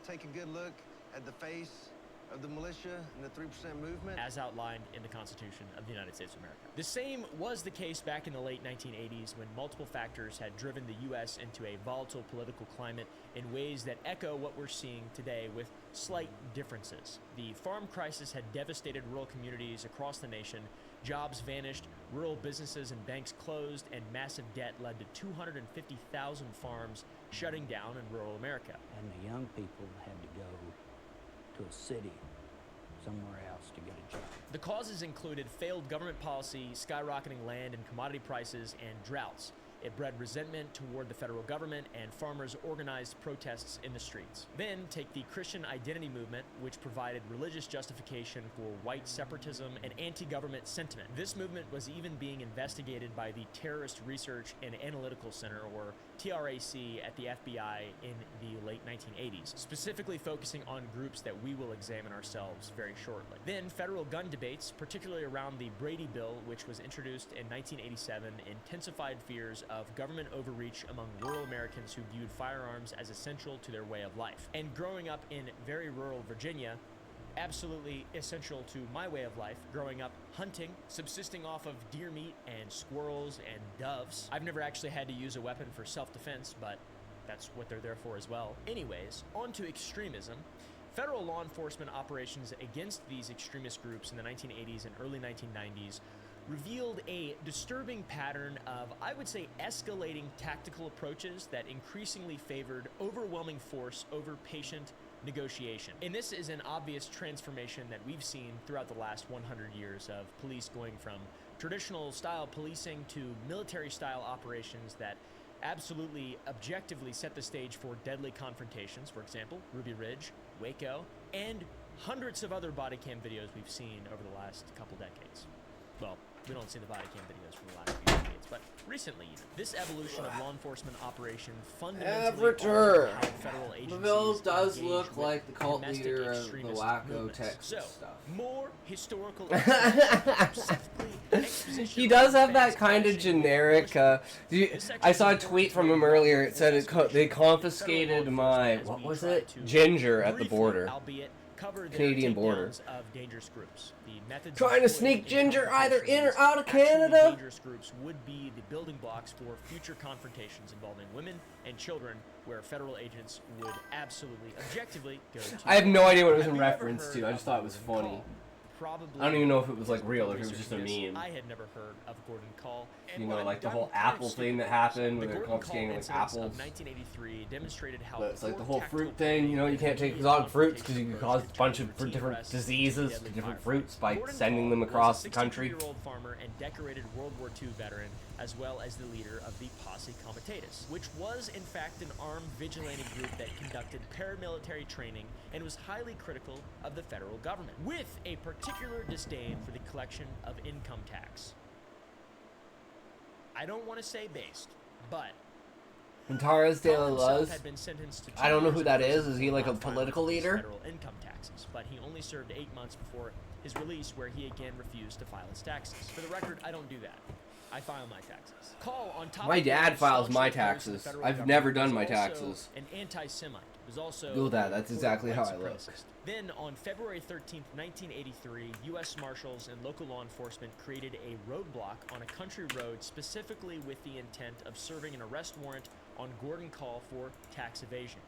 Take a good look at the face of the militia and the 3% movement. As outlined in the Constitution of the United States of America. The same was the case back in the late 1980s when multiple factors had driven the U.S. into a volatile political climate in ways that echo what we're seeing today with slight differences. The farm crisis had devastated rural communities across the nation, jobs vanished, rural businesses and banks closed, and massive debt led to 250,000 farms shutting down in rural America. And the young people had to go to a city, somewhere else to get a job. The causes included failed government policy, skyrocketing land and commodity prices, and droughts. It bred resentment toward the federal government, and farmers organized protests in the streets. Then take the Christian identity movement, which provided religious justification for white separatism and anti-government sentiment. This movement was even being investigated by the Terrorist Research and Analytical Center, or TRAC, at the FBI in the late 1980s, specifically focusing on groups that we will examine ourselves very shortly. Then federal gun debates, particularly around the Brady Bill, which was introduced in 1987, intensified fears of government overreach among rural Americans who viewed firearms as essential to their way of life. And growing up in very rural Virginia, absolutely essential to my way of life, growing up hunting, subsisting off of deer meat and squirrels and doves. I've never actually had to use a weapon for self-defense, but that's what they're there for as well. Anyways, on to extremism. Federal law enforcement operations against these extremist groups in the 1980s and early 1990s revealed a disturbing pattern of, I would say, escalating tactical approaches that increasingly favored overwhelming force over patient negotiation. And this is an obvious transformation that we've seen throughout the last 100 years of police going from traditional style policing to military style operations that absolutely objectively set the stage for deadly confrontations. For example, Ruby Ridge, Waco, and hundreds of other body cam videos we've seen over the last couple decades. Well, we don't see the body cam videos from the last few decades, but recently, this evolution of law enforcement operation fundamentally altered how federal agencies Laville does engage look with like the cult domestic leader of the extremist Waco, movements. Texas So, stuff. more historical He does have that kind of generic. I saw a tweet from him earlier. It said they confiscated my, what was it, ginger at the border, Canadian border. Of dangerous groups. The methods Trying to sneak ginger either in or out of Canada. Dangerous groups would be the building blocks for future confrontations involving women and children, where federal agents would absolutely, objectively go to. I have no idea what it was in reference to. I just thought it was funny. probably I don't even know if it was like because real, before if it was just a researching this, meme. I had never heard of Gordon Call. And You what know, I've like the done whole kind of apple stupid thing that was happened the where they're Gordon Call confiscating like incidents apples. of 1983 demonstrated how But it's like the poor whole tactical fruit thing, you know, you planning can't and take immediate exotic fruits because you confrontation can cause a approach bunch turned of routine different arrests diseases into to deadly different firefights. fruits by Gordon sending Call them was across a the country. 62-year-old farmer and decorated World War II veteran, as well as the leader of the Posse Comitatus, which was in fact an armed vigilante group that conducted paramilitary training and was highly critical of the federal government, with a particular disdain for the collection of income tax. I don't want to say based, but Antares de la Call himself Luz. had been sentenced to 2 I don't know years who in that prison is. Is for he like a not filing political his leader? Federal income taxes, but he only served 8 months before his release, where he again refused to file his taxes. For the record, I don't do that. I file my taxes. Call on top My of being dad files my staunchly opposed to the taxes. federal I've government, never done was my also taxes. An anti-Semite. Was also Google that. a That's reported exactly how white I look. supremacist. Then on February 13th, 1983, U.S. Marshals and local law enforcement created a roadblock on a country road specifically with the intent of serving an arrest warrant on Gordon Call for tax evasion.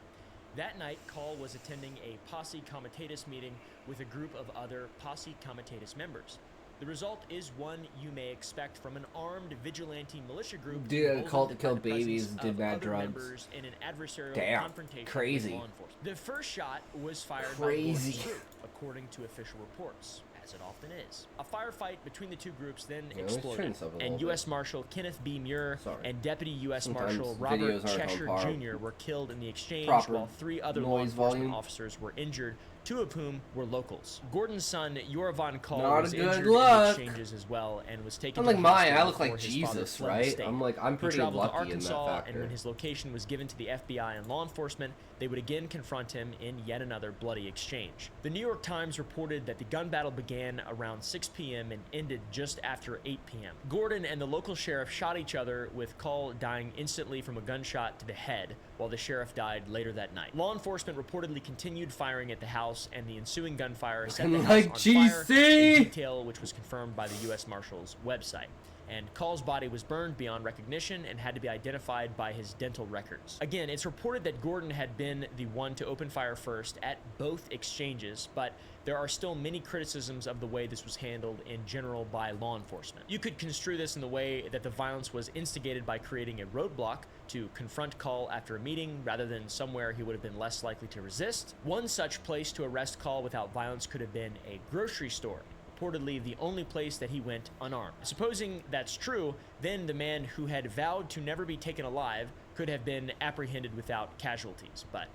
That night, Call was attending a Posse Comitatus meeting with a group of other Posse Comitatus members. The result is one you may expect from an armed vigilante militia group Did a cult to emboldened by kill the babies, presence did of bad other drugs. members in an adversarial Damn, confrontation crazy. with law enforcement. The first shot was fired Crazy. by Gordon's group, according to official reports, as it often is. A firefight between the two groups then Yeah, let's turn exploded, this up a and little U.S. Marshal Kenneth B. Muir Sorry. and Deputy U.S. Sometimes Marshal videos Robert aren't on Cheshire par. Jr. were killed in the exchange, Proper while 3 other law noise enforcement volume. officers were injured, 2 of whom were locals. Gordon's son, Yorvan Call, Not was a good injured look. in the exchanges as well and was taken Unlike to the mine, hospital I look like before his father Jesus, fled the right? state. I'm pretty He traveled to lucky in that Arkansas, and factor. when his location was given to the FBI and law enforcement, they would again confront him in yet another bloody exchange. The New York Times reported that the gun battle began around 6 p.m. and ended just after 8 p.m. Gordon and the local sheriff shot each other, with Call dying instantly from a gunshot to the head, while the sheriff died later that night. Law enforcement reportedly continued firing at the house, and the ensuing gunfire set the house Like on GC! fire, a detail which was confirmed by the U.S. Marshals website. And Call's body was burned beyond recognition and had to be identified by his dental records. Again, it's reported that Gordon had been the one to open fire first at both exchanges, but there are still many criticisms of the way this was handled in general by law enforcement. You could construe this in the way that the violence was instigated by creating a roadblock to confront Call after a meeting rather than somewhere he would have been less likely to resist. One such place to arrest Call without violence could have been a grocery store, reportedly the only place that he went unarmed. Supposing that's true, then the man who had vowed to never be taken alive could have been apprehended without casualties, but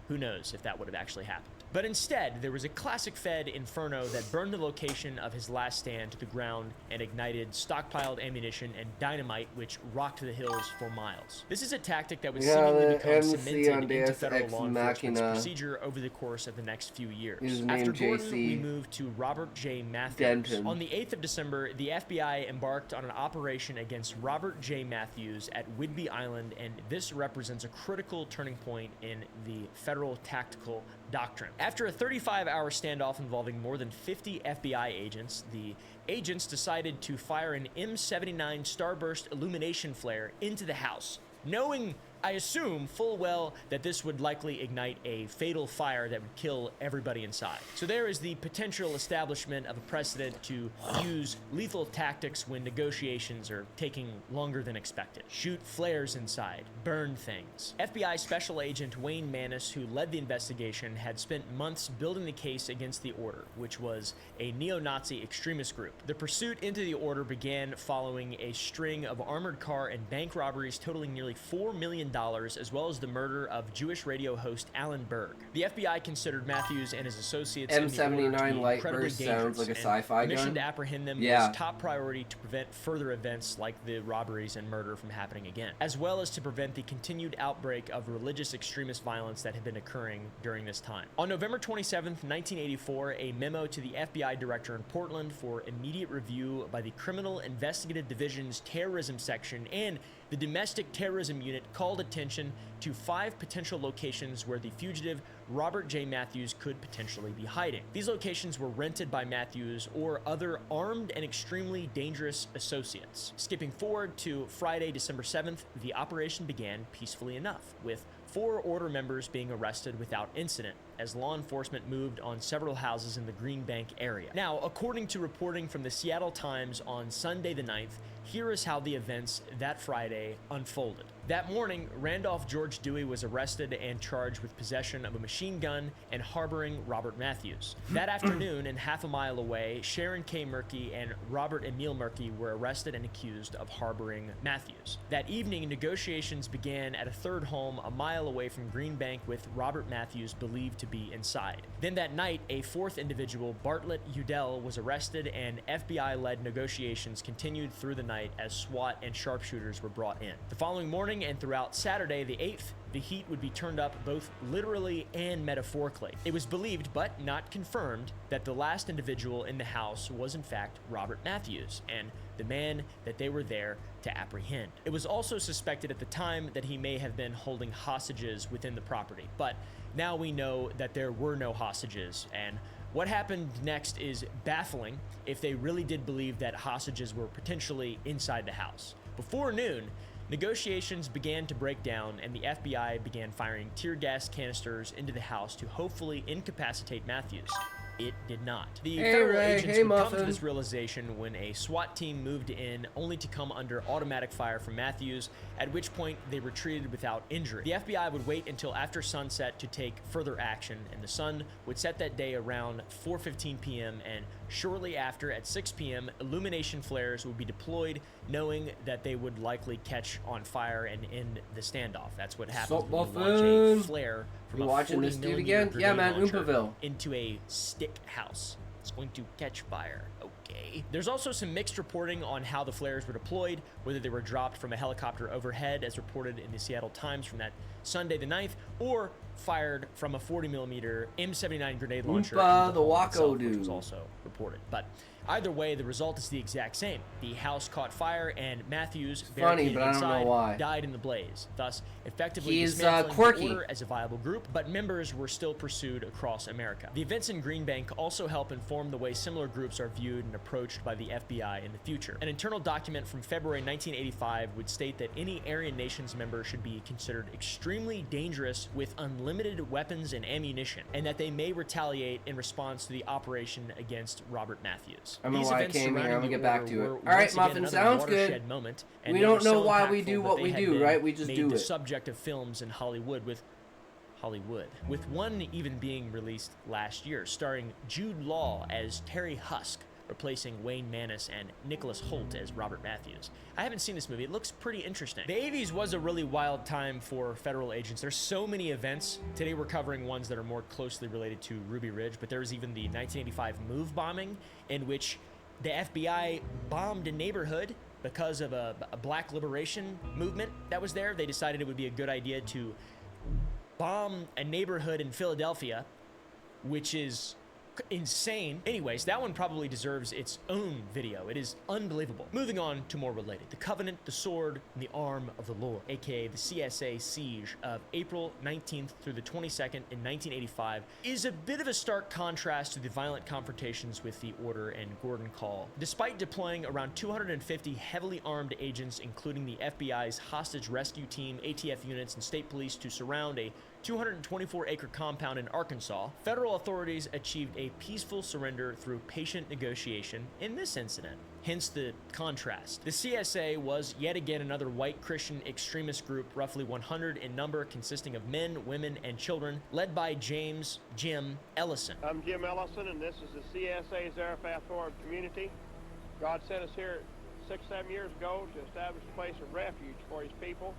who knows if that would have actually happened. But instead, there was a classic Fed inferno that burned the location of his last stand to the ground and ignited stockpiled ammunition and dynamite, which rocked the hills for miles. This is a tactic that was seemingly become cemented into federal law enforcement's procedure over the course of the next few years. After Gordon, we moved to Robert J. Matthews. Denton. On the 8th of December, the FBI embarked on an operation against Robert J. Matthews at Whidbey Island, and this represents a critical turning point in the federal tactical doctrine. After a 35-hour standoff involving more than 50 FBI agents, the agents decided to fire an M79 starburst illumination flare into the house, knowing, I assume, full well that this would likely ignite a fatal fire that would kill everybody inside. So there is the potential establishment of a precedent to use lethal tactics when negotiations are taking longer than expected. Shoot flares inside, burn things. FBI Special Agent Wayne Mannis, who led the investigation, had spent months building the case against the Order, which was a neo-Nazi extremist group. The pursuit into the Order began following a string of armored car and bank robberies totaling nearly $4 million, as well as the murder of Jewish radio host Alan Berg. The FBI considered Matthews and his associates in the Order to M79 be light incredibly burst sounds dangerous, like a and sci-fi the mission gun. to apprehend them Yeah. was top priority to prevent further events like the robberies and murder from happening again, as well as to prevent the continued outbreak of religious extremist violence that had been occurring during this time. On November 27th, 1984, a memo to the FBI director in Portland for immediate review by the Criminal Investigative Division's Terrorism Section and the Domestic Terrorism Unit called attention to 5 potential locations where the fugitive Robert J. Matthews could potentially be hiding. These locations were rented by Matthews or other armed and extremely dangerous associates. Skipping forward to Friday, December 7th, the operation began peacefully enough, with 4 order members being arrested without incident as law enforcement moved on several houses in the Green Bank area. Now, according to reporting from the Seattle Times on Sunday the 9th, here is how the events that Friday unfolded. That morning, Randolph George Dewey was arrested and charged with possession of a machine gun and harboring Robert Matthews. That afternoon, and half a mile away, Sharon K. Murky and Robert Emil Murky were arrested and accused of harboring Matthews. That evening, negotiations began at a third home a mile away from Green Bank with Robert Matthews believed to be inside. Then that night, a fourth individual, Bartlett Udell, was arrested, and FBI-led negotiations continued through the night as SWAT and sharpshooters were brought in. The following morning and throughout Saturday, the 8th, the heat would be turned up both literally and metaphorically. It was believed, but not confirmed, that the last individual in the house was in fact Robert Matthews, and the man that they were there to apprehend. It was also suspected at the time that he may have been holding hostages within the property, but now we know that there were no hostages, and what happened next is baffling if they really did believe that hostages were potentially inside the house. Before noon, negotiations began to break down, and the FBI began firing tear gas canisters into the house to hopefully incapacitate Matthews. It did not. The federal agents would come to this realization when a SWAT team moved in, only to come under automatic fire from Matthews, at which point they retreated without injury. The FBI would wait until after sunset to take further action, and the sun would set that day around 4:15 p.m., and shortly after, at 6 p.m., illumination flares would be deployed, knowing that they would likely catch on fire and end the standoff. That's what happens when you launch a flare from a 40mm grenade launcher into a stick house. It's going to catch fire. Okay. There's also some mixed reporting on how the flares were deployed, whether they were dropped from a helicopter overhead, as reported in the Seattle Times from that Sunday the 9th, or fired from a 40mm M79 grenade launcher into the home itself, which was also reported. But either way, the result is the exact same. The house caught fire, and Matthews, barricaded inside, died in the blaze, thus effectively dismantling the order as a viable group, but members were still pursued across America. The events in Green Bank also help inform the way similar groups are viewed and approached by the FBI in the future. An internal document from February 1985 would state that any Aryan Nations member should be considered extremely dangerous with unlimited weapons and ammunition, and that they may retaliate in response to the operation against Robert Matthews. I don't know why I came here. I'm gonna get back to it. All right, Muffin, sounds good. Moment, we don't know why we do what we do, right? We just do it. The subject of films in Hollywood, with one even being released last year, starring Jude Law as Terry Husk, replacing Wayne Maness, and Nicholas Hoult as Robert Matthews. I haven't seen this movie. It looks pretty interesting. The 80s was a really wild time for federal agents. There's so many events. Today we're covering ones that are more closely related to Ruby Ridge, but there was even the 1985 Move bombing, in which the FBI bombed a neighborhood because of a black liberation movement that was there. They decided it would be a good idea to bomb a neighborhood in Philadelphia, which is insane. Anyways, that one probably deserves its own video. It is unbelievable. Moving on to more related. The Covenant, the Sword, and the Arm of the Lord, aka the CSA siege of April 19th through the 22nd in 1985, is a bit of a stark contrast to the violent confrontations with the Order and Gordon Call. Despite deploying around 250 heavily armed agents, including the FBI's hostage rescue team, ATF units, and state police, to surround a 224-acre compound in Arkansas, federal authorities achieved a peaceful surrender through patient negotiation in this incident. Hence the contrast. The CSA was yet again another white Christian extremist group, roughly 100 in number, consisting of men, women, and children, led by Jim Ellison. I'm Jim Ellison, and this is the CSA Zarephath Orb community. God sent us here 6-7 years ago to establish a place of refuge for his people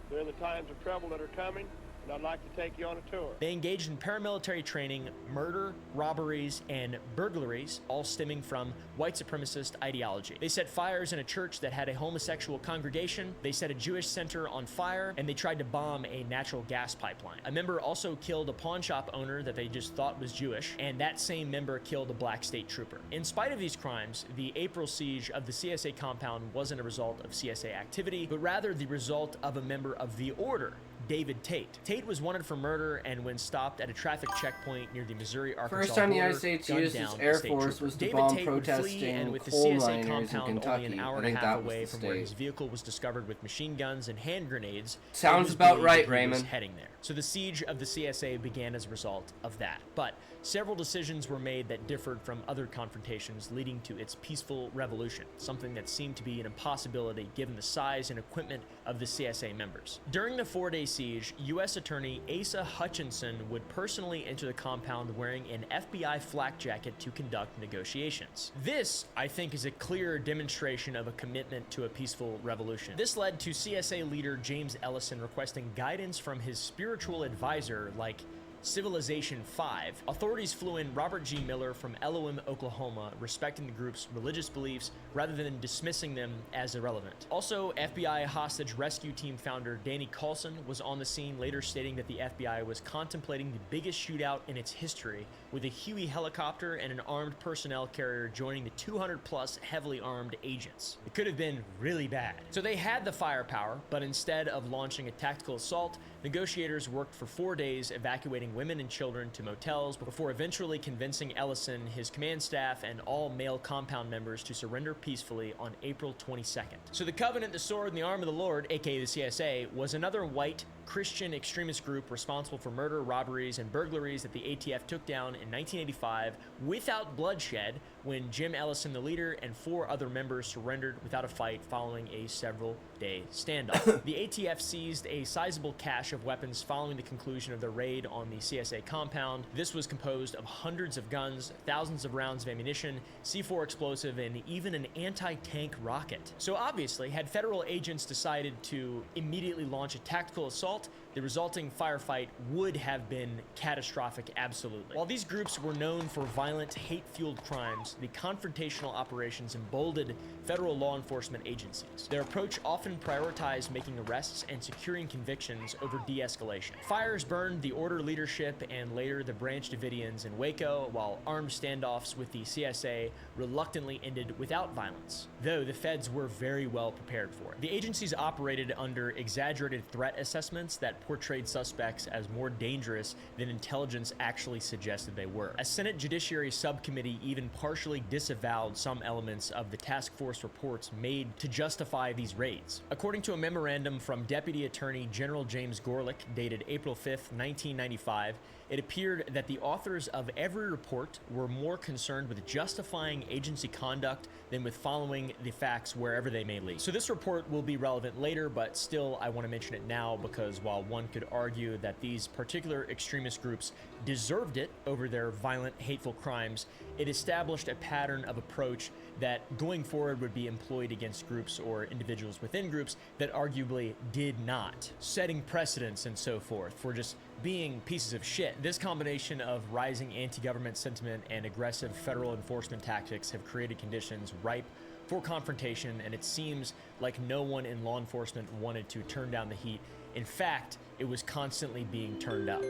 during the times of trouble that are coming. And I'd like to take you on a tour. They engaged in paramilitary training, murder, robberies, and burglaries, all stemming from white supremacist ideology. They set fires in a church that had a homosexual congregation, they set a Jewish center on fire, and they tried to bomb a natural gas pipeline. A member also killed a pawn shop owner that they just thought was Jewish, and that same member killed a black state trooper. In spite of these crimes, the April siege of the CSA compound wasn't a result of CSA activity, but rather the result of a member of the Order David Tate. Tate was wanted for murder, and when stopped at a traffic checkpoint near the Missouri-Arkansas First time the border, United States gunned used down its a Air state Force trooper. was to David bomb Tate would flee, and protesting with the coal CSA miners in compound only an Kentucky. hour I and a think half that was away the from where his state. vehicle was discovered with machine guns and hand grenades, Sounds it was about believed right, that he was Raymond. heading there. So the siege of the CSA began as a result of that. But several decisions were made that differed from other confrontations, leading to its peaceful revolution, something that seemed to be an impossibility given the size and equipment of the CSA members. During the 4-day siege, U.S. Attorney Asa Hutchinson would personally enter the compound wearing an FBI flak jacket to conduct negotiations. This, I think, is a clear demonstration of a commitment to a peaceful revolution. This led to CSA leader James Ellison requesting guidance from his spiritual advisor, like Civilization 5. Authorities flew in Robert G. Miller from Elohim, Oklahoma, respecting the group's religious beliefs rather than dismissing them as irrelevant. Also, FBI hostage rescue team founder Danny Carlson was on the scene, later stating that the FBI was contemplating the biggest shootout in its history, with a Huey helicopter and an armed personnel carrier joining the 200-plus heavily armed agents. It could have been really bad. So they had the firepower, but instead of launching a tactical assault, negotiators worked for 4 days, evacuating women and children to motels before eventually convincing Ellison, his command staff, and all male compound members to surrender peacefully on April 22nd. So the Covenant, the Sword, and the Arm of the Lord, aka the CSA, was another white Christian extremist group responsible for murder, robberies, and burglaries that the ATF took down in 1985 without bloodshed when Jim Ellison, the leader, and 4 other members surrendered without a fight following a several-day standoff. The ATF seized a sizable cache of weapons following the conclusion of the raid on the CSA compound. This was composed of hundreds of guns, thousands of rounds of ammunition, C4 explosive, and even an anti-tank rocket. So obviously, had federal agents decided to immediately launch a tactical assault, the resulting firefight would have been catastrophic, absolutely. While these groups were known for violent, hate-fueled crimes, the confrontational operations emboldened federal law enforcement agencies. Their approach often prioritized making arrests and securing convictions over de-escalation. Fires burned the Order leadership and later the Branch Davidians in Waco, while armed standoffs with the CSA reluctantly ended without violence, though the feds were very well prepared for it. The agencies operated under exaggerated threat assessments that portrayed suspects as more dangerous than intelligence actually suggested they were. A Senate Judiciary Subcommittee even partially disavowed some elements of the task force reports made to justify these raids. According to a memorandum from Deputy Attorney General James Gorelick dated April 5th, 1995, it appeared that the authors of every report were more concerned with justifying agency conduct than with following the facts wherever they may lead. So this report will be relevant later, but still I want to mention it now because while one could argue that these particular extremist groups deserved it over their violent, hateful crimes, it established a pattern of approach that going forward would be employed against groups or individuals within groups that arguably did not, setting precedents and so forth for just being pieces of shit. This combination of rising anti-government sentiment and aggressive federal enforcement tactics have created conditions ripe for confrontation, and it seems like no one in law enforcement wanted to turn down the heat. In fact, it was constantly being turned up.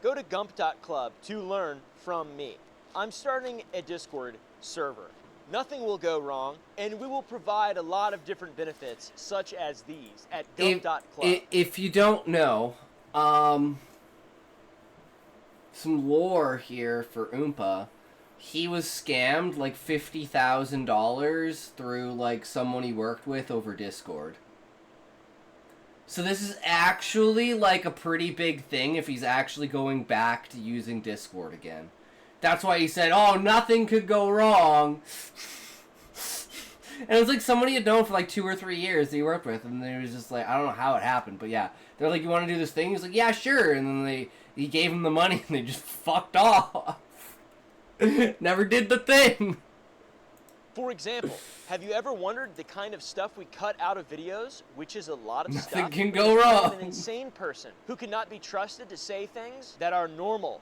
Go to gump.club to learn from me. I'm starting a Discord server. Nothing will go wrong, and we will provide a lot of different benefits, such as these, at gump.club. If you don't know, some lore here for Oompa. He was scammed like $50,000 through like someone he worked with over Discord. So this is actually like a pretty big thing if he's actually going back to using Discord again. That's why he said, oh, nothing could go wrong. And it was like somebody had known for like 2 or 3 years that he worked with, and they was just like, I don't know how it happened, but yeah. They're like, you want to do this thing? He's like, yeah, sure. And then he gave him the money, and they just fucked off. Never did the thing. For example, have you ever wondered the kind of stuff we cut out of videos, which is a lot of stuff? Nothing can go wrong. An insane person who cannot be trusted to say things that are normal.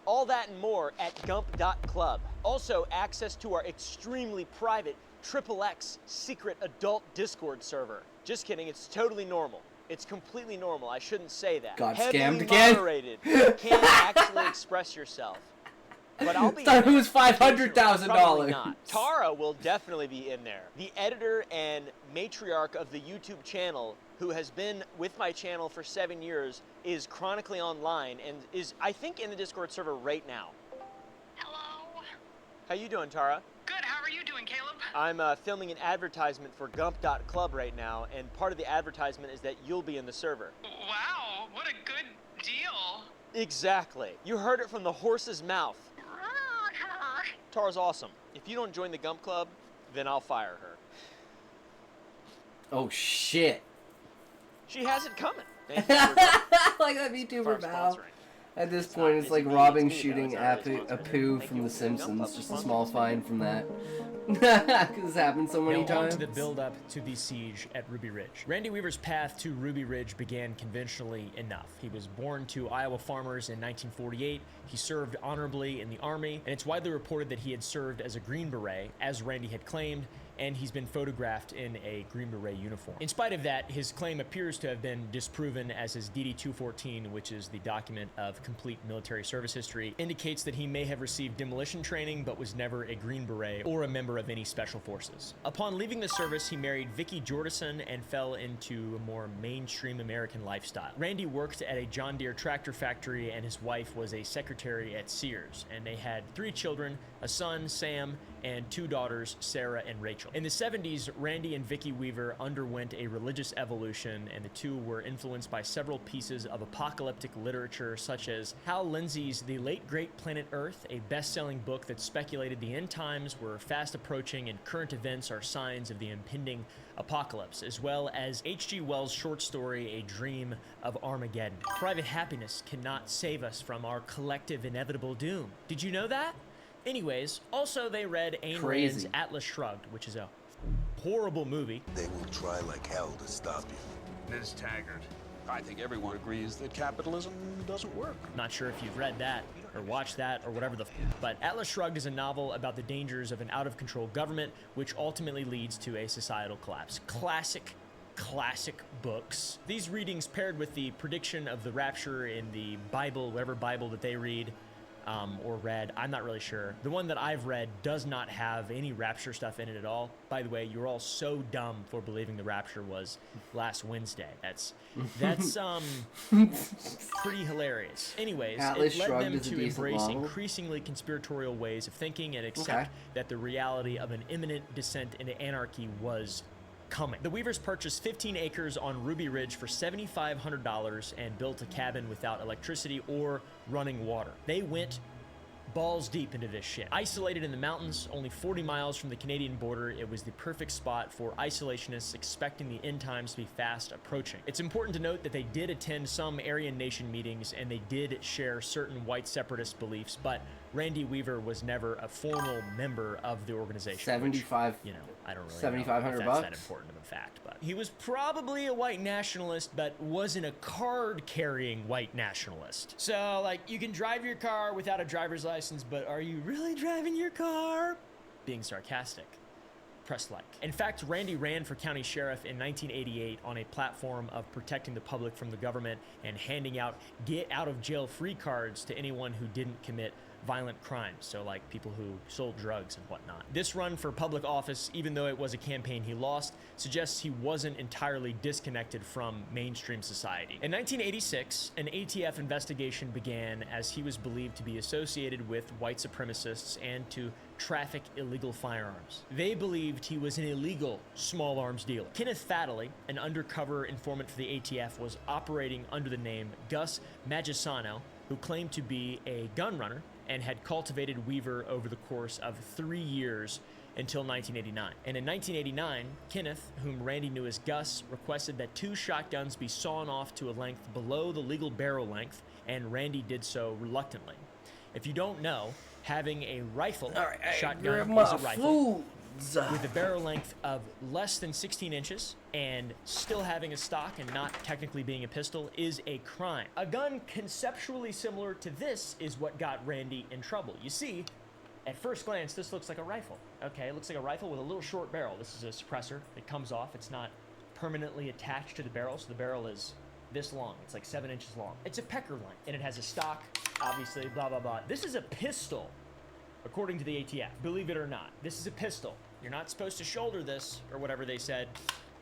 All that and more at gump.club. Also, access to our extremely private XXX secret adult Discord server. Just kidding, it's totally normal. It's completely normal, I shouldn't say that. Got Heavily scammed again? moderated. You can't actually express yourself. But I'll be thought it was Probably $500,000. not. Tara will definitely be in there. The editor and matriarch of the YouTube channel, who has been with my channel for 7 years, is chronically online and is, I think, in the Discord server right now. Hello. How you doing, Tara? Good. How are you doing, Caleb? I'm filming an advertisement for Gump.club right now, and part of the advertisement is that you'll be in the server. Wow, what a good deal. Exactly. You heard it from the horse's mouth. Tara's awesome. If you don't join the Gump Club, then I'll fire her. Oh shit. She has it coming. Like that VTuber bow. At this point, it's like robbing, shooting Apu from The Simpsons. Just a small fine from that. Because it's happened so many Now on times. to the build-up to the siege at Ruby Ridge. Randy Weaver's path to Ruby Ridge began conventionally enough. He was born to Iowa farmers in 1948. He served honorably in the Army, and it's widely reported that he had served as a Green Beret, as Randy had claimed, and he's been photographed in a Green Beret uniform. In spite of that, his claim appears to have been disproven, as his DD-214, which is the document of complete military service history, indicates that he may have received demolition training but was never a Green Beret or a member of any special forces. Upon leaving the service, he married Vicki Jordison and fell into a more mainstream American lifestyle. Randy worked at a John Deere tractor factory, and his wife was a secretary at Sears, and they had 3 children, a son, Sam, and 2 daughters, Sarah and Rachel. In the 70s, Randy and Vicki Weaver underwent a religious evolution, and the two were influenced by several pieces of apocalyptic literature, such as Hal Lindsey's The Late Great Planet Earth, a best-selling book that speculated the end times were fast approaching and current events are signs of the impending apocalypse, as well as H.G. Wells' short story, A Dream of Armageddon. Private happiness cannot save us from our collective inevitable doom. Did you know that? Anyways, also they read Ayn Rand's Atlas Shrugged, which is a horrible movie. They will try like hell to stop you. Ms. Taggart, I think everyone agrees that capitalism doesn't work. Not sure if you've read that, or watched that, or whatever the but Atlas Shrugged is a novel about the dangers of an out-of-control government, which ultimately leads to a societal collapse. Classic books. These readings paired with the prediction of the rapture in the Bible, whatever Bible that they read, or read, I'm not really sure. The one that I've read does not have any rapture stuff in it at all. By the way, you're all so dumb for believing the rapture was last Wednesday. That's pretty hilarious. Anyways, Atlas it led Shrugged them is a to decent embrace novel. increasingly conspiratorial ways of thinking and accept that the reality of an imminent descent into anarchy was coming. The Weavers purchased 15 acres on Ruby Ridge for $7,500 and built a cabin without electricity or running water. They went balls deep into this shit. Isolated in the mountains, only 40 miles from the Canadian border, it was the perfect spot for isolationists expecting the end times to be fast approaching. It's important to note that they did attend some Aryan Nation meetings and they did share certain white separatist beliefs, but Randy Weaver was never a formal member of the organization. 75. Which, you know, I don't really $7,500 know if that's that important of a fact, but he was probably a white nationalist, but wasn't a card-carrying white nationalist. So, like, you can drive your car without a driver's license, but are you really driving your car? Being sarcastic. Press like. In fact, Randy ran for county sheriff in 1988 on a platform of protecting the public from the government and handing out get-out-of-jail-free cards to anyone who didn't commit violent crimes, so like people who sold drugs and whatnot. This run for public office, even though it was a campaign he lost, suggests he wasn't entirely disconnected from mainstream society. In 1986, an ATF investigation began as he was believed to be associated with white supremacists and to traffic illegal firearms. They believed he was an illegal small arms dealer. Kenneth Fadley, an undercover informant for the ATF, was operating under the name Gus Magisano, who claimed to be a gun runner and had cultivated Weaver over the course of 3 years until 1989. And in 1989, Kenneth, whom Randy knew as Gus, requested that 2 shotguns be sawn off to a length below the legal barrel length, and Randy did so reluctantly. If you don't know, having a rifle shotgun is a rifle with a barrel length of less than 16 inches and still having a stock and not technically being a pistol is a crime. A gun conceptually similar to this is what got Randy in trouble. You see, at first glance, this looks like a rifle. Okay, it looks like a rifle with a little short barrel. This is a suppressor. It comes off. It's not permanently attached to the barrel, so the barrel is this long. It's like 7 inches long. It's a pecker length, and it has a stock, obviously, blah, blah, blah. This is a pistol according to the ATF. Believe it or not, this is a pistol. You're not supposed to shoulder this, or whatever they said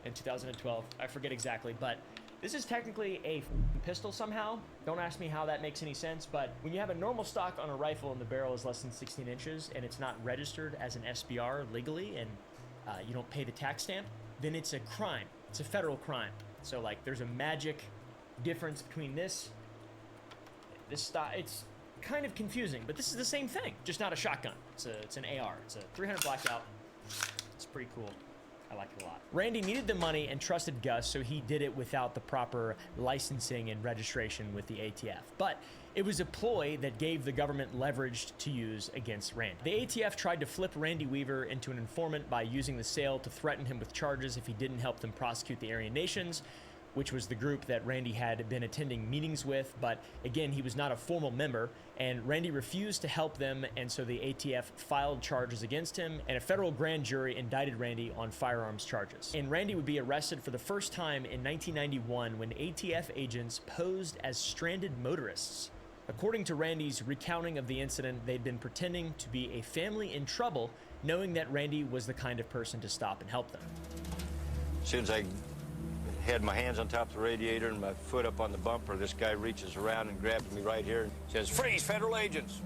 in 2012. I forget exactly, but this is technically a pistol somehow. Don't ask me how that makes any sense, but when you have a normal stock on a rifle and the barrel is less than 16 inches and it's not registered as an SBR legally and you don't pay the tax stamp, then it's a crime. It's a federal crime. So like there's a magic difference between this stock. It's kind of confusing, but this is the same thing, just not a shotgun. It's an AR. It's a 300 blackout. It's pretty cool. I like it a lot. Randy needed the money and trusted Gus, so he did it without the proper licensing and registration with the ATF. But it was a ploy that gave the government leverage to use against Randy. The ATF tried to flip Randy Weaver into an informant by using the sale to threaten him with charges if he didn't help them prosecute the Aryan Nations, which was the group that Randy had been attending meetings with, but again, he was not a formal member, and Randy refused to help them, and so the ATF filed charges against him, and a federal grand jury indicted Randy on firearms charges. And Randy would be arrested for the first time in 1991 when ATF agents posed as stranded motorists. According to Randy's recounting of the incident, they'd been pretending to be a family in trouble, knowing that Randy was the kind of person to stop and help them. As soon as I had my hands on top of the radiator and my foot up on the bumper, this guy reaches around and grabs me right here and says, "Freeze, federal agents!"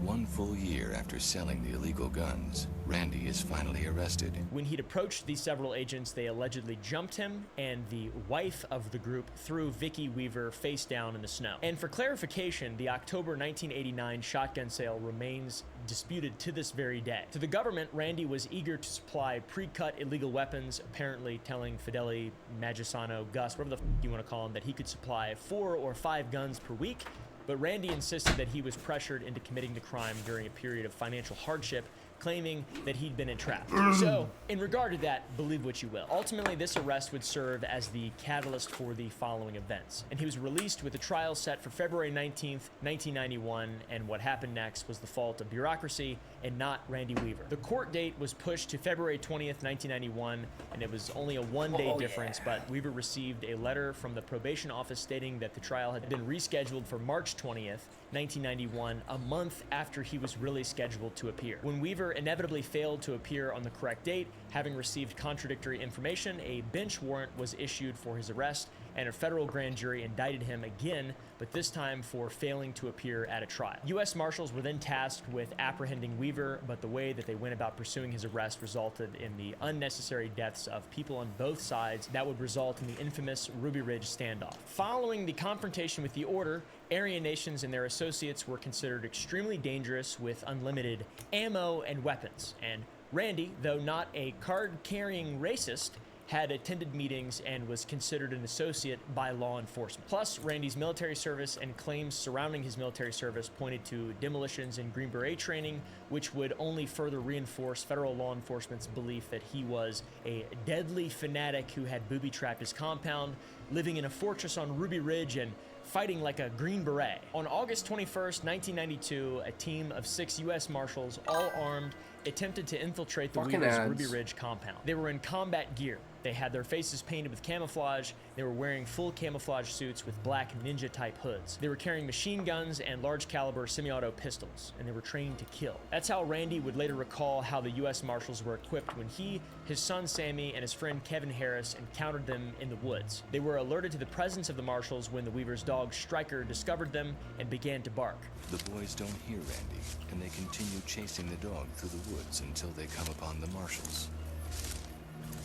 1 full year after selling the illegal guns, Randy is finally arrested. When he'd approached these several agents, they allegedly jumped him, and the wife of the group threw Vicky Weaver face down in the snow. And for clarification, the October 1989 shotgun sale remains disputed to this very day. To the government, Randy was eager to supply pre-cut illegal weapons, apparently telling Fideli, Magisano, Gus, whatever the you want to call him, that he could supply 4 or 5 guns per week. But Randy insisted that he was pressured into committing the crime during a period of financial hardship, claiming that he'd been entrapped. So, in regard to that, believe what you will. Ultimately, this arrest would serve as the catalyst for the following events, and he was released with a trial set for February 19th, 1991, and what happened next was the fault of bureaucracy and not Randy Weaver. The court date was pushed to February 20th, 1991, and it was only a one-day difference, but Weaver received a letter from the probation office stating that the trial had been rescheduled for March 20th, 1991, a month after he was really scheduled to appear. When Weaver inevitably failed to appear on the correct date, having received contradictory information, a bench warrant was issued for his arrest, and a federal grand jury indicted him again, but this time for failing to appear at a trial. U.S. Marshals were then tasked with apprehending Weaver, but the way that they went about pursuing his arrest resulted in the unnecessary deaths of people on both sides that would result in the infamous Ruby Ridge standoff. Following the confrontation with the Order, Aryan Nations and their associates were considered extremely dangerous with unlimited ammo and weapons, and Randy, though not a card-carrying racist, had attended meetings and was considered an associate by law enforcement. Plus, Randy's military service and claims surrounding his military service pointed to demolitions and Green Beret training, which would only further reinforce federal law enforcement's belief that he was a deadly fanatic who had booby-trapped his compound, living in a fortress on Ruby Ridge and fighting like a Green Beret. On August 21st, 1992, a team of 6 U.S. Marshals, all armed, attempted to infiltrate the Weaver's Ruby Ridge compound. They were in combat gear. They had their faces painted with camouflage. They were wearing full camouflage suits with black ninja-type hoods. They were carrying machine guns and large-caliber semi-auto pistols, and they were trained to kill. That's how Randy would later recall how the U.S. Marshals were equipped when he, his son Sammy, and his friend Kevin Harris encountered them in the woods. They were alerted to the presence of the Marshals when the Weaver's dog Stryker discovered them and began to bark. The boys don't hear Randy, and they continue chasing the dog through the woods until they come upon the Marshals.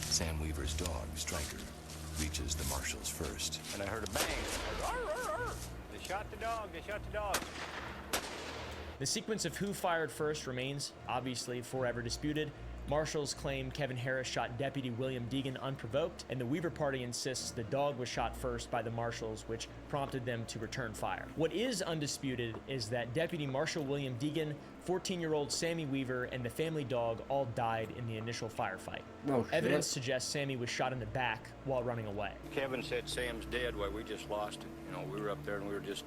Sam Weaver's dog, Stryker, reaches the Marshals first. And I heard a bang. They shot the dog. They shot the dog. The sequence of who fired first remains obviously forever disputed. Marshals claim Kevin Harris shot Deputy William Deegan unprovoked, and the Weaver party insists the dog was shot first by the Marshals, which prompted them to return fire. What is undisputed is that Deputy Marshal William Deegan, 14-year-old Sammy Weaver, and the family dog all died in the initial firefight. Evidence suggests Sammy was shot in the back while running away. Kevin said Sam's dead. Well, we just lost him. You know, we were up there and we were just,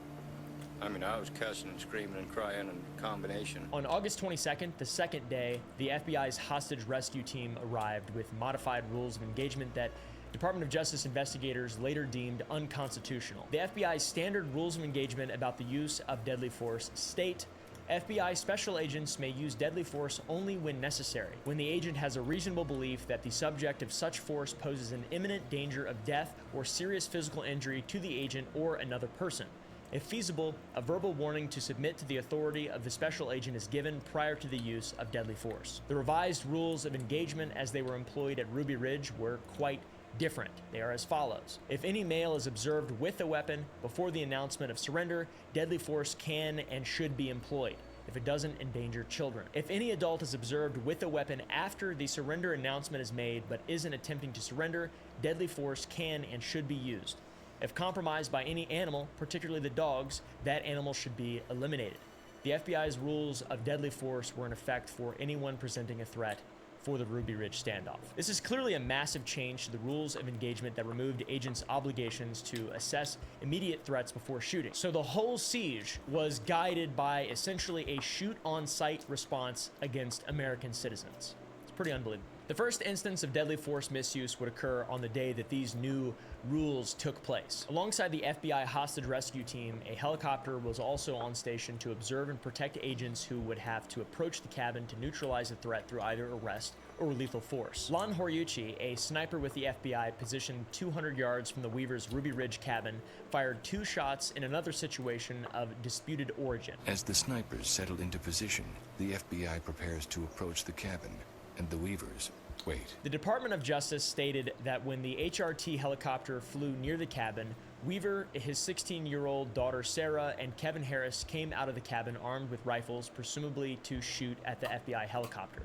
I was cussing and screaming and crying in combination. On August 22nd, the second day, the FBI's hostage rescue team arrived with modified rules of engagement that Department of Justice investigators later deemed unconstitutional. The FBI's standard rules of engagement about the use of deadly force state, FBI special agents may use deadly force only when necessary, when the agent has a reasonable belief that the subject of such force poses an imminent danger of death or serious physical injury to the agent or another person. If feasible, a verbal warning to submit to the authority of the special agent is given prior to the use of deadly force. The revised rules of engagement as they were employed at Ruby Ridge were quite different. They are as follows. If any male is observed with a weapon before the announcement of surrender, deadly force can and should be employed if it doesn't endanger children. If any adult is observed with a weapon after the surrender announcement is made but isn't attempting to surrender, deadly force can and should be used. If compromised by any animal, particularly the dogs, that animal should be eliminated. The FBI's rules of deadly force were in effect for anyone presenting a threat for the Ruby Ridge standoff. This is clearly a massive change to the rules of engagement that removed agents' obligations to assess immediate threats before shooting. So the whole siege was guided by essentially a shoot-on-sight response against American citizens. It's pretty unbelievable. The first instance of deadly force misuse would occur on the day that these new rules took place. Alongside the FBI hostage rescue team, a helicopter was also on station to observe and protect agents who would have to approach the cabin to neutralize the threat through either arrest or lethal force. Lon Horiuchi, a sniper with the FBI positioned 200 yards from the Weavers' Ruby Ridge cabin, fired 2 shots in another situation of disputed origin. As the snipers settle into position, the FBI prepares to approach the cabin, and the Weavers wait. The Department of Justice stated that when the HRT helicopter flew near the cabin, Weaver, his 16-year-old daughter Sarah, and Kevin Harris came out of the cabin armed with rifles, presumably to shoot at the FBI helicopter.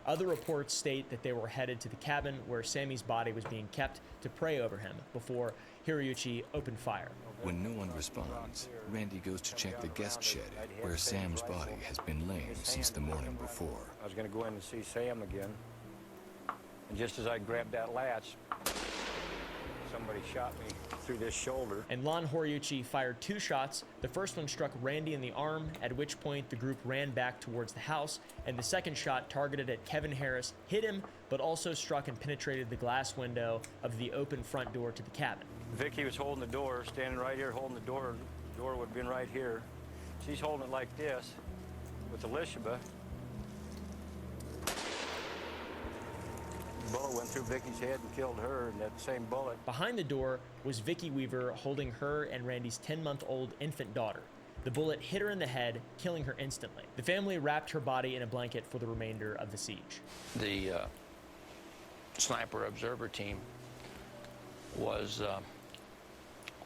Other reports state that they were headed to the cabin where Sammy's body was being kept to pray over him before Horiuchi opened fire. When no one responds, Randy goes to check the guest shed where Sam's body has been laying since the morning before. I was going to go in and see Sam again. And just as I grabbed that latch, somebody shot me through this shoulder. And Lon Horiuchi fired 2 shots. The first one struck Randy in the arm, at which point the group ran back towards the house, and the second shot targeted at Kevin Harris hit him, but also struck and penetrated the glass window of the open front door to the cabin. Vicky was holding the door, standing right here holding the door. The door would have been right here. She's holding it like this with Elishaba. The bullet went through Vicky's head and killed her, and that same bullet. Behind the door was Vicky Weaver holding her and Randy's 10-month-old infant daughter. The bullet hit her in the head, killing her instantly. The family wrapped her body in a blanket for the remainder of the siege. The sniper observer team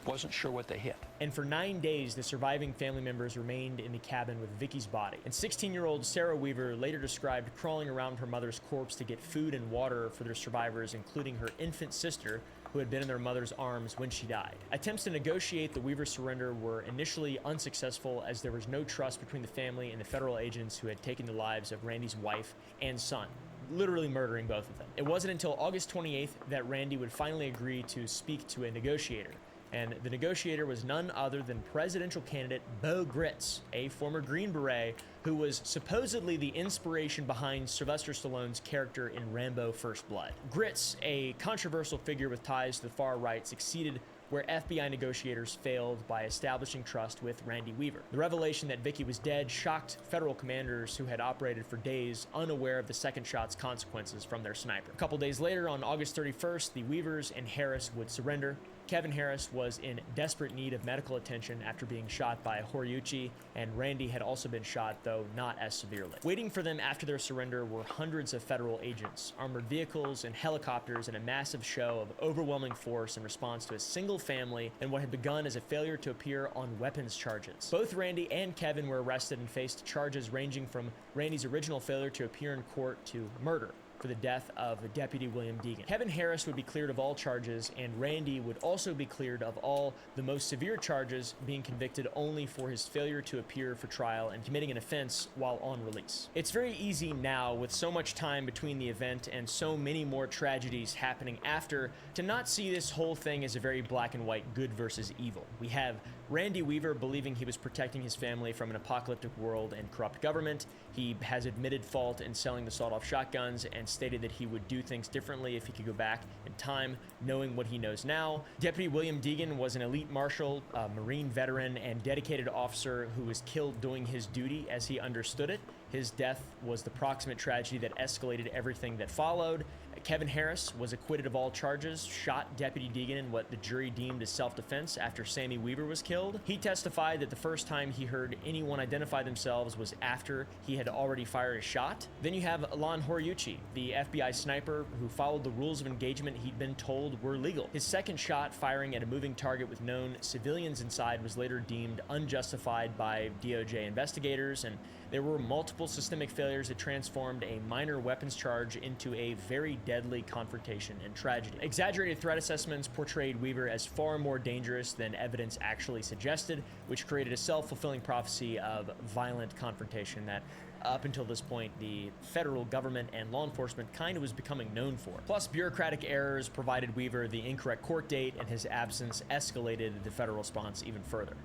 wasn't sure what they hit. And for 9 days, the surviving family members remained in the cabin with Vicky's body. And 16-year-old Sarah Weaver later described crawling around her mother's corpse to get food and water for their survivors, including her infant sister, who had been in their mother's arms when she died. Attempts to negotiate the Weaver surrender were initially unsuccessful, as there was no trust between the family and the federal agents who had taken the lives of Randy's wife and son, literally murdering both of them. It wasn't until August 28th that Randy would finally agree to speak to a negotiator. And the negotiator was none other than presidential candidate Bo Gritz, a former Green Beret who was supposedly the inspiration behind Sylvester Stallone's character in Rambo: First Blood. Gritz, a controversial figure with ties to the far right, succeeded where FBI negotiators failed by establishing trust with Randy Weaver. The revelation that Vicky was dead shocked federal commanders who had operated for days unaware of the second shot's consequences from their sniper. A couple days later, on August 31st, the Weavers and Harris would surrender. Kevin Harris was in desperate need of medical attention after being shot by Horiuchi, and Randy had also been shot, though not as severely. Waiting for them after their surrender were hundreds of federal agents, armored vehicles, and helicopters, and a massive show of overwhelming force in response to a single family and what had begun as a failure to appear on weapons charges. Both Randy and Kevin were arrested and faced charges ranging from Randy's original failure to appear in court to murder for the death of Deputy William Deegan. Kevin Harris would be cleared of all charges, and Randy would also be cleared of all the most severe charges, being convicted only for his failure to appear for trial and committing an offense while on release. It's very easy now, with so much time between the event and so many more tragedies happening after, to not see this whole thing as a very black and white good versus evil. We have Randy Weaver believing he was protecting his family from an apocalyptic world and corrupt government. He has admitted fault in selling the sawed-off shotguns and stated that he would do things differently if he could go back in time, knowing what he knows now. Deputy William Deegan was an elite marshal, a Marine veteran, and dedicated officer who was killed doing his duty as he understood it. His death was the proximate tragedy that escalated everything that followed. Kevin Harris was acquitted of all charges, shot Deputy Deegan in what the jury deemed as self-defense after Sammy Weaver was killed. He testified that the first time he heard anyone identify themselves was after he had already fired a shot. Then you have Lon Horiuchi, the FBI sniper who followed the rules of engagement he'd been told were legal. His second shot, firing at a moving target with known civilians inside, was later deemed unjustified by DOJ investigators, and there were multiple systemic failures that transformed a minor weapons charge into a very deadly confrontation and tragedy. Exaggerated threat assessments portrayed Weaver as far more dangerous than evidence actually suggested, which created a self-fulfilling prophecy of violent confrontation that, up until this point, the federal government and law enforcement kind of was becoming known for. Plus, bureaucratic errors provided Weaver the incorrect court date, and his absence escalated the federal response even further.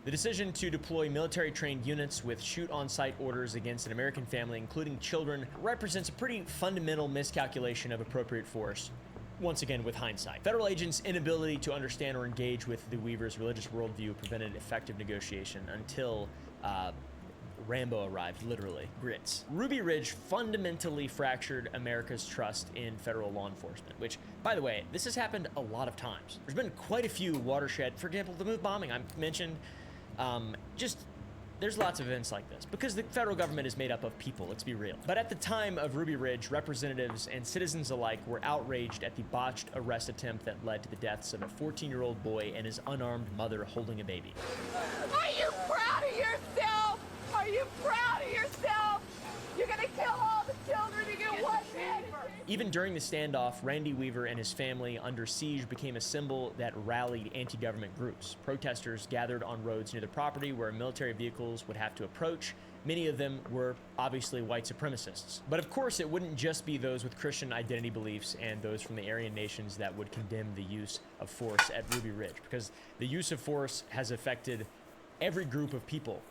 The decision to deploy military-trained units with shoot-on-sight orders against an American family, including children, represents a pretty fundamental miscalculation of appropriate force, once again with hindsight. Federal agents' inability to understand or engage with the Weavers' religious worldview prevented effective negotiation until Rambo arrived, literally. Grits. Ruby Ridge fundamentally fractured America's trust in federal law enforcement, which, by the way, this has happened a lot of times. There's been quite a few watershed, for example, the Move bombing I mentioned. There's lots of events like this because the federal government is made up of people, let's be real. But at the time of Ruby Ridge, representatives and citizens alike were outraged at the botched arrest attempt that led to the deaths of a 14-year-old boy and his unarmed mother holding a baby. Are you proud of yourself? Are you proud of yourself? You're gonna kill all the children to get one man. Even during the standoff, Randy Weaver and his family under siege became a symbol that rallied anti-government groups. Protesters gathered on roads near the property where military vehicles would have to approach. Many of them were obviously white supremacists. But of course, it wouldn't just be those with Christian identity beliefs and those from the Aryan nations that would condemn the use of force at Ruby Ridge, because the use of force has affected every group of people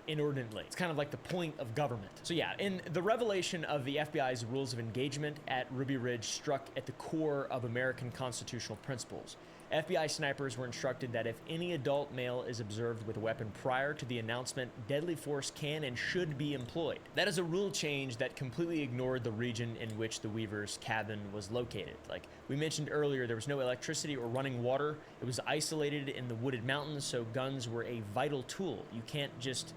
inordinately. It's kind of like the point of government. So yeah, in the revelation of the FBI's rules of engagement at Ruby Ridge struck at the core of American constitutional principles. FBI snipers were instructed that if any adult male is observed with a weapon prior to the announcement, deadly force can and should be employed. That is a rule change that completely ignored the region in which the Weavers' cabin was located. Like we mentioned earlier, there was no electricity or running water. It was isolated in the wooded mountains, so guns were a vital tool. You can't just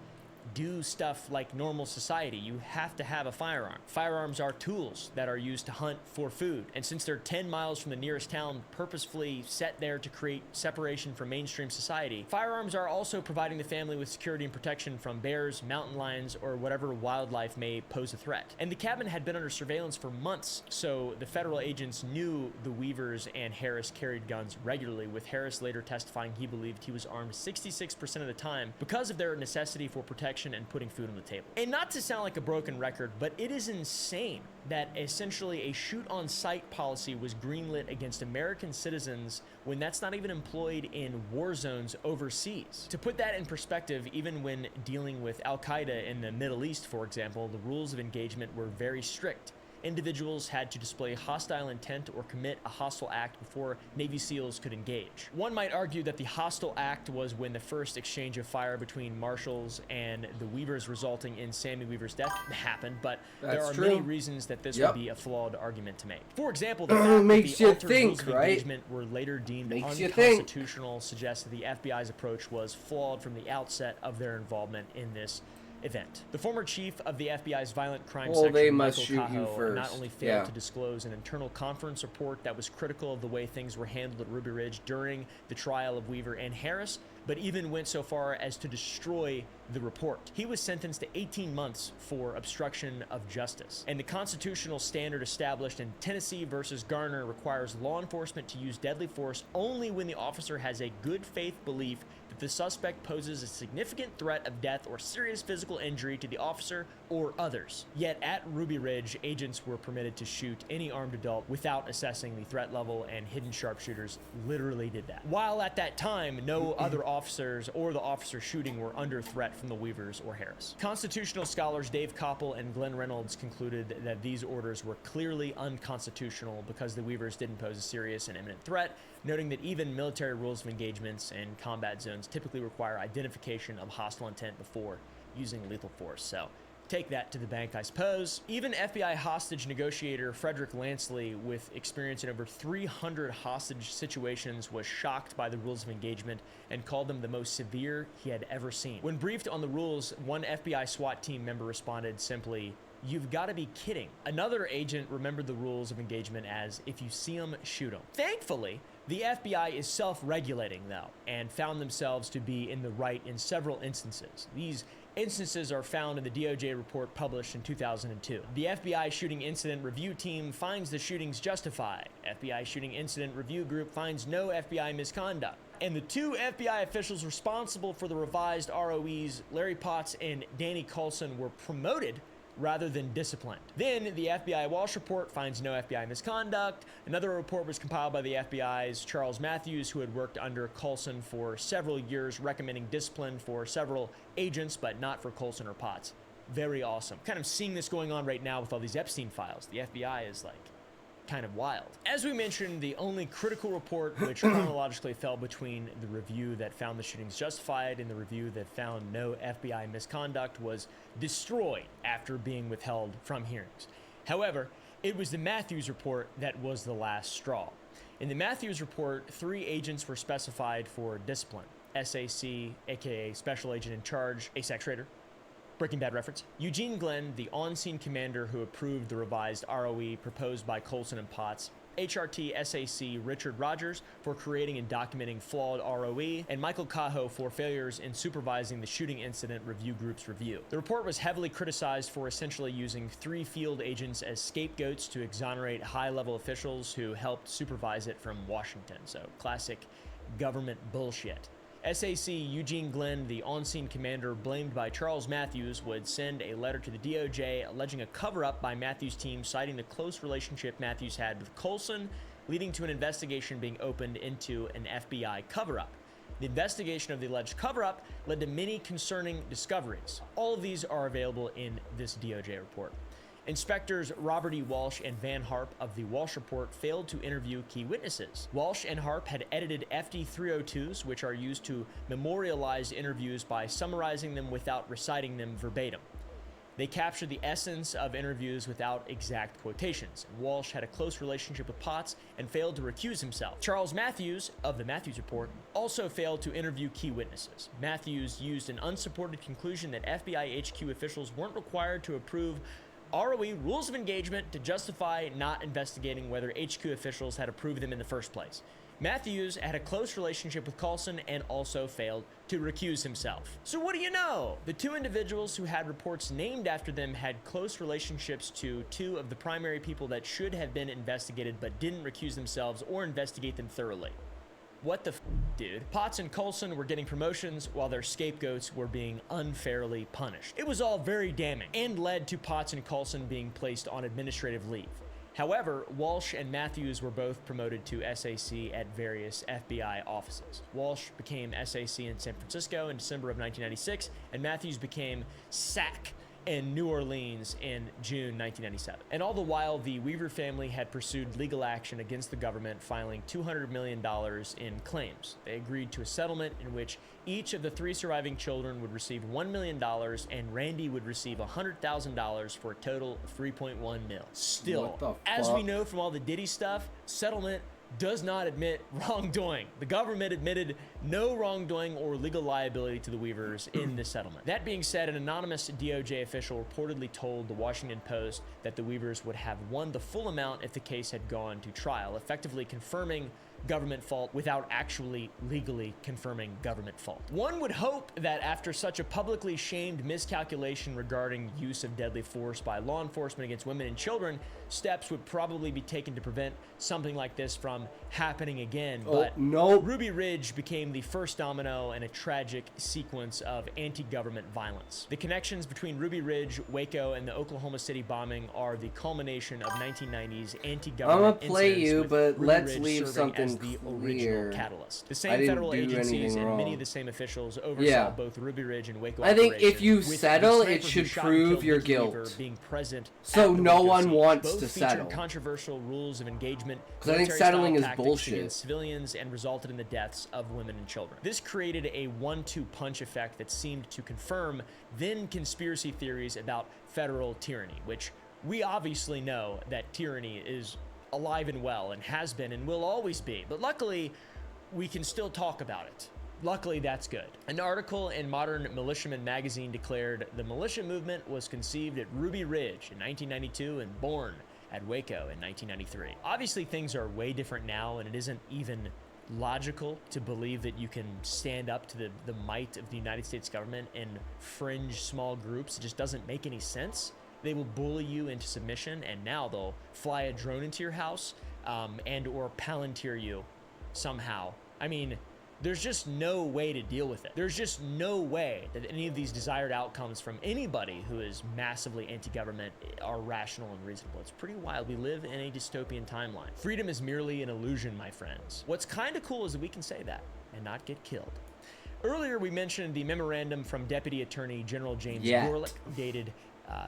do stuff like normal society. You have to have a firearm. Firearms are tools that are used to hunt for food. And since they're 10 miles from the nearest town, purposefully set there to create separation from mainstream society, firearms are also providing the family with security and protection from bears, mountain lions, or whatever wildlife may pose a threat. And the cabin had been under surveillance for months, so the federal agents knew the Weavers and Harris carried guns regularly, with Harris later testifying he believed he was armed 66% of the time because of their necessity for protection and putting food on the table. And not to sound like a broken record, but it is insane that essentially a shoot-on-sight policy was greenlit against American citizens when that's not even employed in war zones overseas. To put that in perspective, even when dealing with Al-Qaeda in the Middle East, for example, the rules of engagement were very strict. Individuals had to display hostile intent or commit a hostile act before Navy SEALs could engage. One might argue that the hostile act was when the first exchange of fire between marshals and the Weavers resulting in Sammy Weaver's death happened, but there are many reasons that this would be a flawed argument to make. For example, the fact that the altered rules of engagement were later deemed unconstitutional suggests that the FBI's approach was flawed from the outset of their involvement in this event. The former chief of the FBI's violent crime section, Michael Cahill, not only failed to disclose an internal conference report that was critical of the way things were handled at Ruby Ridge during the trial of Weaver and Harris, but even went so far as to destroy the report. He was sentenced to 18 months for obstruction of justice. And the constitutional standard established in Tennessee versus Garner requires law enforcement to use deadly force only when the officer has a good faith belief that the suspect poses a significant threat of death or serious physical injury to the officer or others. Yet at Ruby Ridge, agents were permitted to shoot any armed adult without assessing the threat level, and hidden sharpshooters literally did that. While at that time, no other officers or the officer shooting were under threat from the Weavers or Harris. Constitutional scholars Dave Koppel and Glenn Reynolds concluded that these orders were clearly unconstitutional because the Weavers didn't pose a serious and imminent threat, noting that even military rules of engagements and combat zones typically require identification of hostile intent before using lethal force. So take that to the bank, I suppose. Even FBI hostage negotiator Frederick Lansley, with experience in over 300 hostage situations, was shocked by the rules of engagement and called them the most severe he had ever seen. When briefed on the rules, one FBI SWAT team member responded simply, "You've got to be kidding." Another agent remembered the rules of engagement as, "If you see them, shoot them." Thankfully, the FBI is self-regulating, though, and found themselves to be in the right in several instances. These instances are found in the DOJ report published in 2002. The FBI Shooting Incident Review Team finds the shootings justified. FBI Shooting Incident Review Group finds no FBI misconduct. And the two FBI officials responsible for the revised ROEs, Larry Potts and Danny Coulson, were promoted rather than disciplined. Then the FBI Walsh report finds no FBI misconduct. Another report was compiled by the FBI's Charles Matthews, who had worked under Coulson for several years, recommending discipline for several agents, but not for Coulson or Potts. Very awesome. Kind of seeing this going on right now with all these Epstein files. The FBI is like kind of wild. As we mentioned, the only critical report which chronologically fell between the review that found the shootings justified and the review that found no FBI misconduct was destroyed after being withheld from hearings. However, it was the Matthews report that was the last straw. In the Matthews report, 3 agents were specified for discipline. SAC, aka Special Agent in Charge, ASAC Schrader, Breaking Bad reference. Eugene Glenn, the on-scene commander who approved the revised ROE proposed by Coulson and Potts. HRT SAC Richard Rogers for creating and documenting flawed ROE, and Michael Cajo for failures in supervising the Shooting Incident Review Group's review. The report was heavily criticized for essentially using 3 field agents as scapegoats to exonerate high-level officials who helped supervise it from Washington. So classic government bullshit. SAC Eugene Glenn, the on-scene commander blamed by Charles Matthews, would send a letter to the DOJ alleging a cover-up by Matthews' team, citing the close relationship Matthews had with Coulson, leading to an investigation being opened into an FBI cover-up. The investigation of the alleged cover-up led to many concerning discoveries. All of these are available in this DOJ report. Inspectors Robert E. Walsh and Van Harp of the Walsh Report failed to interview key witnesses. Walsh and Harp had edited FD 302s, which are used to memorialize interviews by summarizing them without reciting them verbatim. They captured the essence of interviews without exact quotations. Walsh had a close relationship with Potts and failed to recuse himself. Charles Matthews, of the Matthews Report, also failed to interview key witnesses. Matthews used an unsupported conclusion that FBI HQ officials weren't required to approve ROE rules of engagement to justify not investigating whether HQ officials had approved them in the first place. Matthews had a close relationship with Coulson and also failed to recuse himself. So what do you know? The 2 individuals who had reports named after them had close relationships to 2 of the primary people that should have been investigated but didn't recuse themselves or investigate them thoroughly. What the f, dude? Potts and Coulson were getting promotions while their scapegoats were being unfairly punished. It was all very damning and led to Potts and Coulson being placed on administrative leave. However, Walsh and Matthews were both promoted to SAC at various FBI offices. Walsh became SAC in San Francisco in December of 1996, and Matthews became SAC in New Orleans in June 1997. And all the while, the Weaver family had pursued legal action against the government, filing $200 million in claims. They agreed to a settlement in which each of the 3 surviving children would receive $1 million and Randy would receive $100,000 for a total of $3.1 mil. Still, as we know from all the Diddy stuff, settlement does not admit wrongdoing. The government admitted no wrongdoing or legal liability to the Weavers in this settlement. That being said, an anonymous DOJ official reportedly told the Washington Post that the Weavers would have won the full amount if the case had gone to trial, effectively confirming government fault without actually legally confirming government fault. One would hope that after such a publicly shamed miscalculation regarding use of deadly force by law enforcement against women and children, steps would probably be taken to prevent something like this from happening again. But no. Ruby Ridge became the first domino in a tragic sequence of anti-government violence. The connections between Ruby Ridge, Waco, and the Oklahoma City bombing are the culmination of 1990s anti-government I'm gonna play you, but let's leave something wasn't the clear. original catalyst. The I same didn't federal do agencies anything and wrong. many of the same officials oversaw Yeah. both Ruby Ridge and Waco I think if operation, you with the settle, sniper it who should shot and prove killed your Mickey Weaver guilt. being present So at the no Waco one scene. wants Both to featured settle. controversial rules of engagement, 'Cause I think military-style settling is tactics bullshit. against civilians, and resulted in the deaths of women and children. This created a 1-2 punch effect that seemed to confirm then conspiracy theories about federal tyranny, which we obviously know that tyranny is alive and well and has been and will always be. But luckily, we can still talk about it. Luckily, that's good. An article in Modern Militiaman magazine declared the militia movement was conceived at Ruby Ridge in 1992 and born at Waco in 1993. Obviously, things are way different now, and it isn't even logical to believe that you can stand up to the might of the United States government in fringe small groups. It just doesn't make any sense. They will bully you into submission, and now they'll fly a drone into your house and or palantir you somehow. I mean, there's just no way to deal with it. There's just no way that any of these desired outcomes from anybody who is massively anti-government are rational and reasonable. It's pretty wild. We live in a dystopian timeline. Freedom is merely an illusion, my friends. What's kind of cool is that we can say that and not get killed. Earlier, we mentioned the memorandum from Deputy Attorney General James Gorelick, dated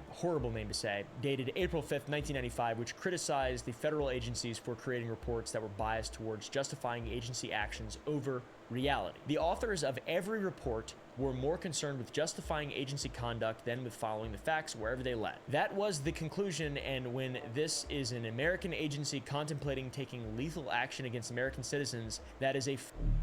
horrible name to say, dated April 5th, 1995, which criticized the federal agencies for creating reports that were biased towards justifying agency actions over reality. The authors of every report were more concerned with justifying agency conduct than with following the facts wherever they led. That was the conclusion, and when this is an American agency contemplating taking lethal action against American citizens, that is a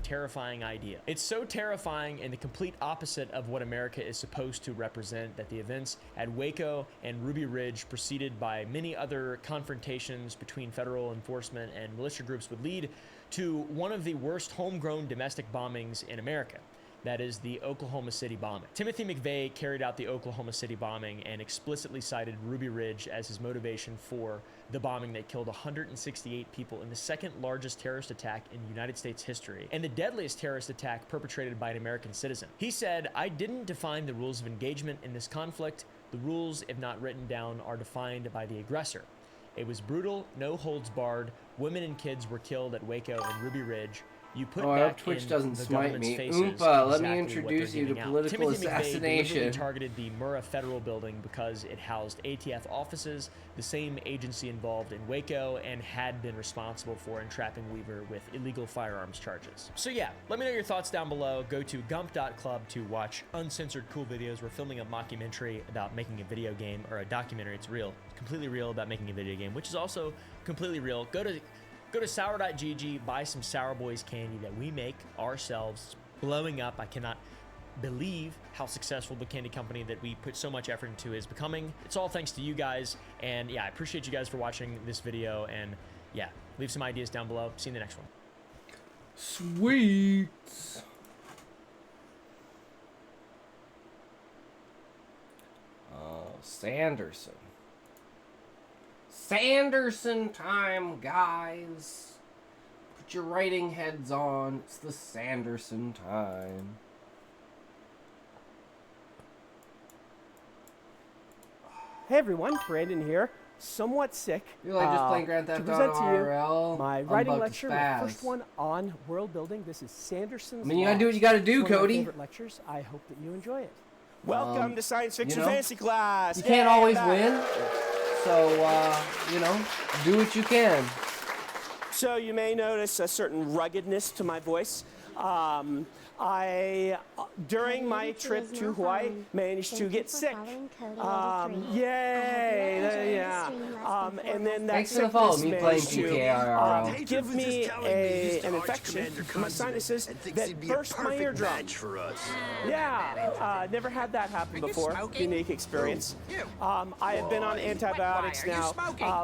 terrifying idea. It's so terrifying and the complete opposite of what America is supposed to represent that the events at Waco and Ruby Ridge, preceded by many other confrontations between federal enforcement and militia groups, would lead to one of the worst homegrown domestic bombings in America. That is the Oklahoma City bombing. Timothy McVeigh carried out the Oklahoma City bombing and explicitly cited Ruby Ridge as his motivation for the bombing that killed 168 people in the second largest terrorist attack in United States history and the deadliest terrorist attack perpetrated by an American citizen. He said, "I didn't define the rules of engagement in this conflict. The rules, if not written down, are defined by the aggressor. It was brutal, no holds barred. Women and kids were killed at Waco and Ruby Ridge. You put I hope back Twitch in doesn't the smite government's me. faces Oompa, let exactly me what introduce they're you to giving out. political Timothy McVeigh assassination. deliberately targeted the Murrah Federal Building because it housed ATF offices, the same agency involved in Waco, and had been responsible for entrapping Weaver with illegal firearms charges. So yeah, let me know your thoughts down below. Go to gump.club to watch uncensored cool videos. We're filming a mockumentary about making a video game, or a documentary. It's real, completely real, about making a video game, which is also completely real. Go to sour.gg, buy some Sour Boys candy that we make ourselves. It's blowing up. I cannot believe how successful the candy company that we put so much effort into is becoming. It's all thanks to you guys. And yeah, I appreciate you guys for watching this video. And yeah, leave some ideas down below. See you in the next one. Sweet. Sanderson. Sanderson time, guys. Put your writing heads on. It's the Sanderson time. Hey everyone, Brandon here. Somewhat sick. You're like just playing Grand Theft to present Auto to you RL. my I'm writing about to lecture, my spaz. first one on world building. This is Sanderson's I mean, you gotta do what you Laws. gotta do, It's one of my Cody. favorite lectures. I hope that you enjoy it. Welcome to Science Fiction you know, Fantasy Class. You can't Yay, always back. win, so you know, do what you can. So you may notice a certain ruggedness to my voice. During my trip to Hawaii, managed to get sick. Yay! Yeah. And then that Thanks for the follow, sickness me playing managed to GTARL. give me an infection in my sinuses that burst my eardrum. Yeah, never had that happen before. Unique experience. I have been on antibiotics now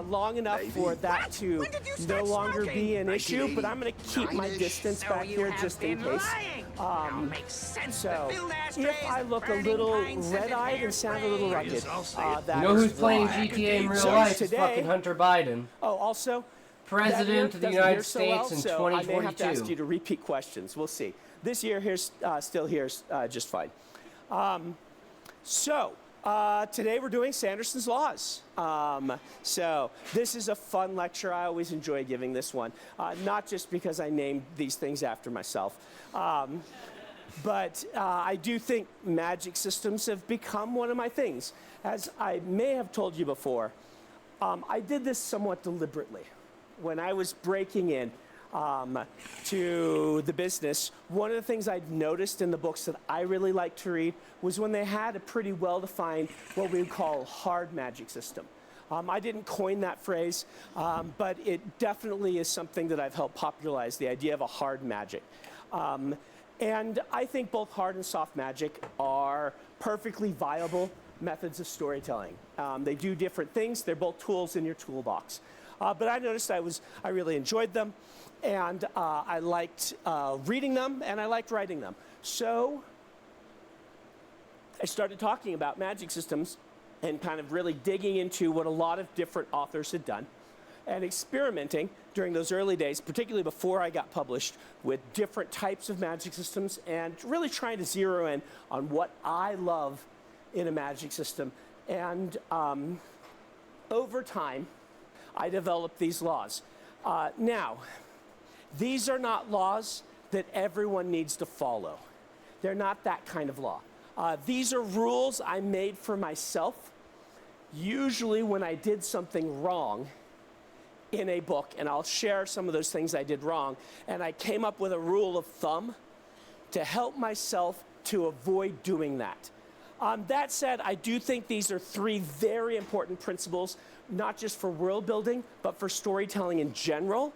long enough for that to no longer be an issue, but I'm going to keep my distance back here just in case. So, if I look a little red-eyed and sound a little rugged, that You know who's is playing why. GTA in real So life? It's today, fucking Hunter Biden. Oh, also, President of the United States in so I may have to 2042. ask you to repeat questions. We'll see. This year, still here's just fine. Today we're doing Sanderson's Laws. So this is a fun lecture. I always enjoy giving this one, not just because I named these things after myself, but I do think magic systems have become one of my things. As I may have told you before, I did this somewhat deliberately. When I was breaking in to the business, one of the things I'd noticed in the books that I really liked to read was when they had a pretty well-defined, what we would call hard magic system. I didn't coin that phrase, but it definitely is something that I've helped popularize, the idea of a hard magic. And I think both hard and soft magic are perfectly viable methods of storytelling. They do different things. They're both tools in your toolbox. But I noticed I really enjoyed them, and I liked reading them, and I liked writing them. So I started talking about magic systems and kind of really digging into what a lot of different authors had done and experimenting during those early days, particularly before I got published, with different types of magic systems and really trying to zero in on what I love in a magic system. And over time, I developed these laws. Now, these are not laws that everyone needs to follow. They're not that kind of law. These are rules I made for myself, usually when I did something wrong in a book, and I'll share some of those things I did wrong, and I came up with a rule of thumb to help myself to avoid doing that. That said, I do think these are three very important principles, not just for world building, but for storytelling in general,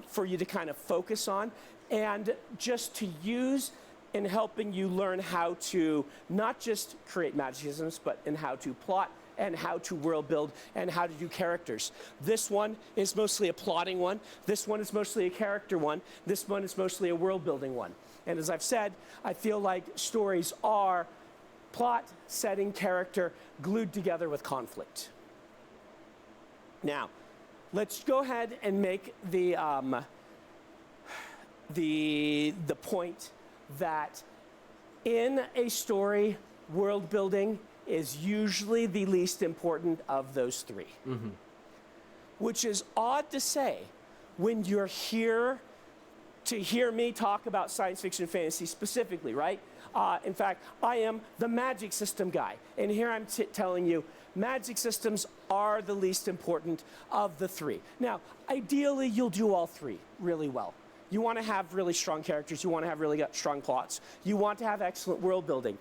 for you to kind of focus on, and just to use in helping you learn how to not just create magic systems, but in how to plot and how to world build and how to do characters. This one is mostly a plotting one. This one is mostly a character one. This one is mostly a world building one. And as I've said, I feel like stories are plot, setting, character, glued together with conflict. Now, let's go ahead and make the point that in a story, world building is usually the least important of those three. Mm-hmm. Which is odd to say when you're here to hear me talk about science fiction and fantasy specifically, right? In fact, I am the magic system guy. And here I'm telling you, magic systems are the least important of the three. Now, ideally, you'll do all three really well. You want to have really strong characters. You want to have really strong plots. You want to have excellent world building.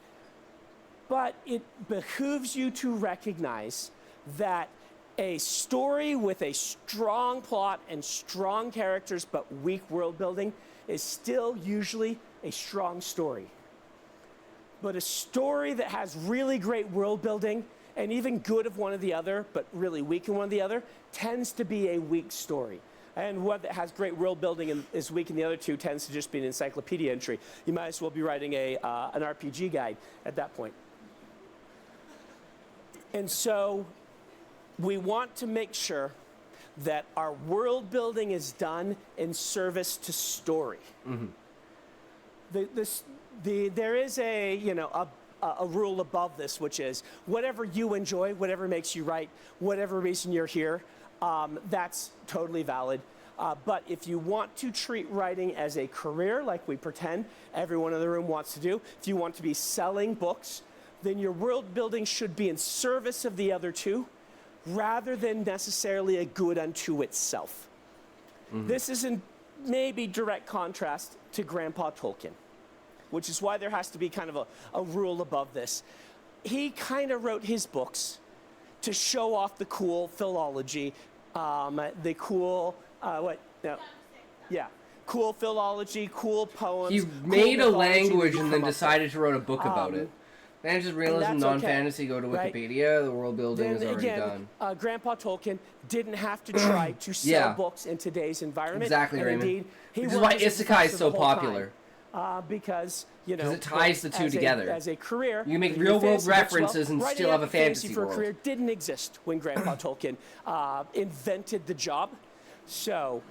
But it behooves you to recognize that a story with a strong plot and strong characters but weak world building is still usually a strong story. But a story that has really great world building and even good of one or the other, but really weak in one or the other, tends to be a weak story. And one that has great world building and is weak in the other two tends to just be an encyclopedia entry. You might as well be writing an RPG guide at that point. And so we want to make sure that our world building is done in service to story. Mm-hmm. There is a rule above this, which is whatever you enjoy, whatever makes you write, whatever reason you're here, that's totally valid. But if you want to treat writing as a career, like we pretend everyone in the room wants to do, if you want to be selling books, then your world building should be in service of the other two, rather than necessarily a good unto itself. Mm-hmm. This is in maybe direct contrast to Grandpa Tolkien, which is why there has to be kind of a rule above this. He kind of wrote his books to show off the cool philology, the cool, cool philology, cool poems. He made a language and then decided to write a book about it. Fantasy, realism, non-fantasy, go to Wikipedia, the world building is already done. Grandpa Tolkien didn't have to try to sell books in today's environment. Exactly, Raymond. Which is why Isekai is so popular. Because it ties the two together. As a career, you make real-world references and still have a fantasy for world. A career didn't exist when Grandpa Tolkien invented the job. So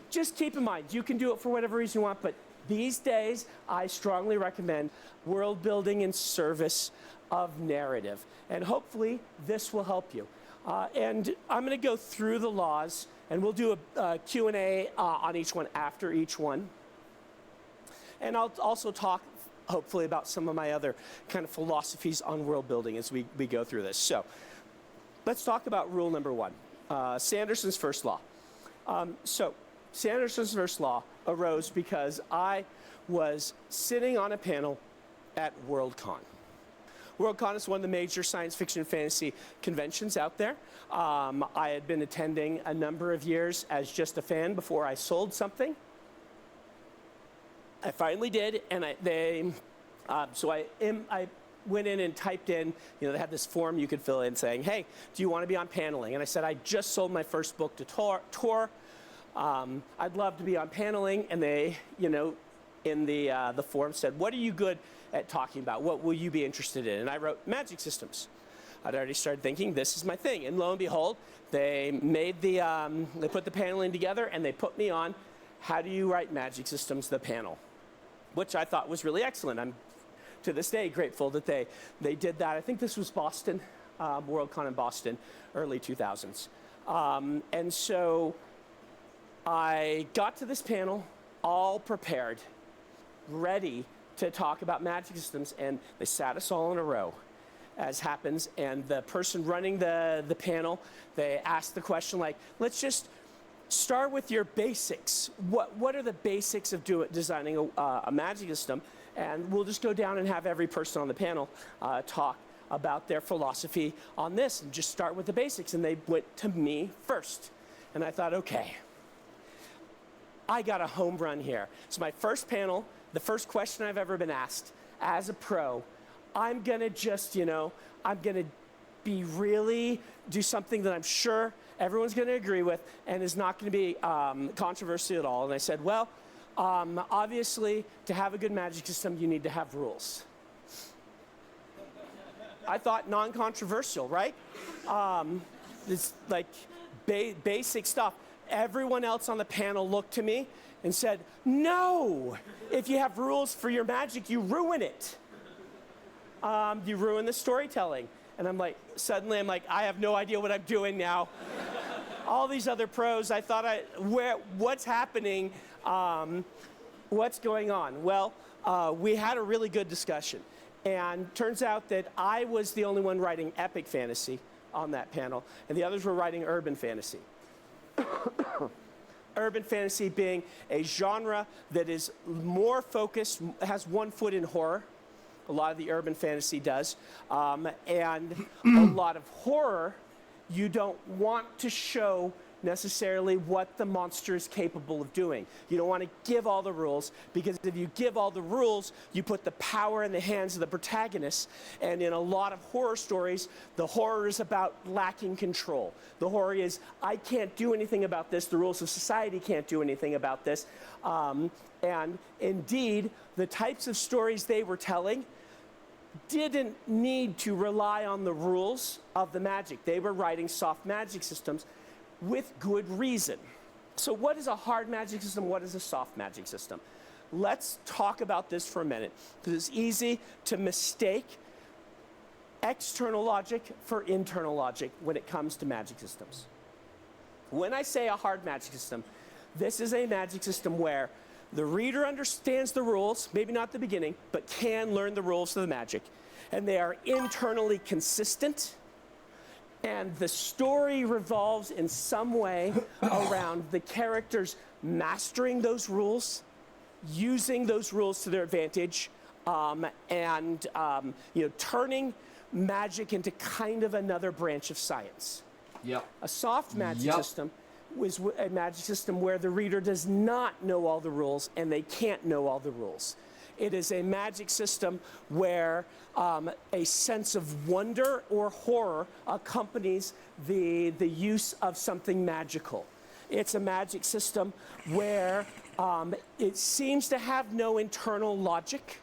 just keep in mind, you can do it for whatever reason you want, but these days, I strongly recommend world building in service of narrative. And hopefully this will help you. And I'm going to go through the laws, and we'll do a Q&A on each one after each one. And I'll also talk, hopefully, about some of my other kind of philosophies on world building as we go through this. So let's talk about rule number one, Sanderson's first law. So Sanderson's first law arose because I was sitting on a panel at Worldcon. Worldcon is one of the major science fiction and fantasy conventions out there. I had been attending a number of years as just a fan before I sold something. I finally did, and I went in and typed in, they had this form you could fill in saying, hey, do you want to be on paneling? And I said, I just sold my first book to Tor. I'd love to be on paneling. And they, in the form said, what are you good at talking about? What will you be interested in? And I wrote magic systems. I'd already started thinking, this is my thing. And lo and behold, they made they put the paneling together, and they put me on how do you write magic systems, the panel, which I thought was really excellent. I'm, to this day, grateful that they did that. I think this was Boston, Worldcon in Boston, early 2000s. And so I got to this panel all prepared, ready to talk about magic systems, and they sat us all in a row, as happens, and the person running the panel, they asked the question like, let's just start with your basics. What are the basics of designing a magic system? And we'll just go down and have every person on the panel talk about their philosophy on this, and just start with the basics. And they went to me first. And I thought, okay, I got a home run here. It's my first panel, the first question I've ever been asked as a pro. I'm gonna just, I'm gonna be really, do something that I'm sure everyone's gonna agree with and is not gonna be controversial at all. And I said, well, obviously, to have a good magic system, you need to have rules. I thought non-controversial, right? It's like basic stuff. Everyone else on the panel looked to me and said, no, if you have rules for your magic, you ruin it. You ruin the storytelling. And I'm like, suddenly I'm like, I have no idea what I'm doing now. All these other pros, I thought, what's happening? What's going on? Well, we had a really good discussion. And turns out that I was the only one writing epic fantasy on that panel, and the others were writing urban fantasy. Urban fantasy being a genre that is more focused, has one foot in horror. A lot of the urban fantasy does. And a lot of horror, you don't want to show necessarily what the monster is capable of doing. You don't want to give all the rules, because if you give all the rules, you put the power in the hands of the protagonist. And in a lot of horror stories, the horror is about lacking control. The horror is, I can't do anything about this. The rules of society can't do anything about this. And indeed, the types of stories they were telling didn't need to rely on the rules of the magic. They were writing soft magic systems with good reason. So what is a hard magic system? What is a soft magic system? Let's talk about this for a minute, because it's easy to mistake external logic for internal logic when it comes to magic systems. When I say a hard magic system, this is a magic system where the reader understands the rules, maybe not at the beginning, but can learn the rules of the magic. And they are internally consistent, and the story revolves in some way around the characters mastering those rules, using those rules to their advantage, and turning magic into kind of another branch of science. Yep. A soft magic system was a magic system where the reader does not know all the rules, and they can't know all the rules. It is a magic system where a sense of wonder or horror accompanies the use of something magical. It's a magic system where it seems to have no internal logic,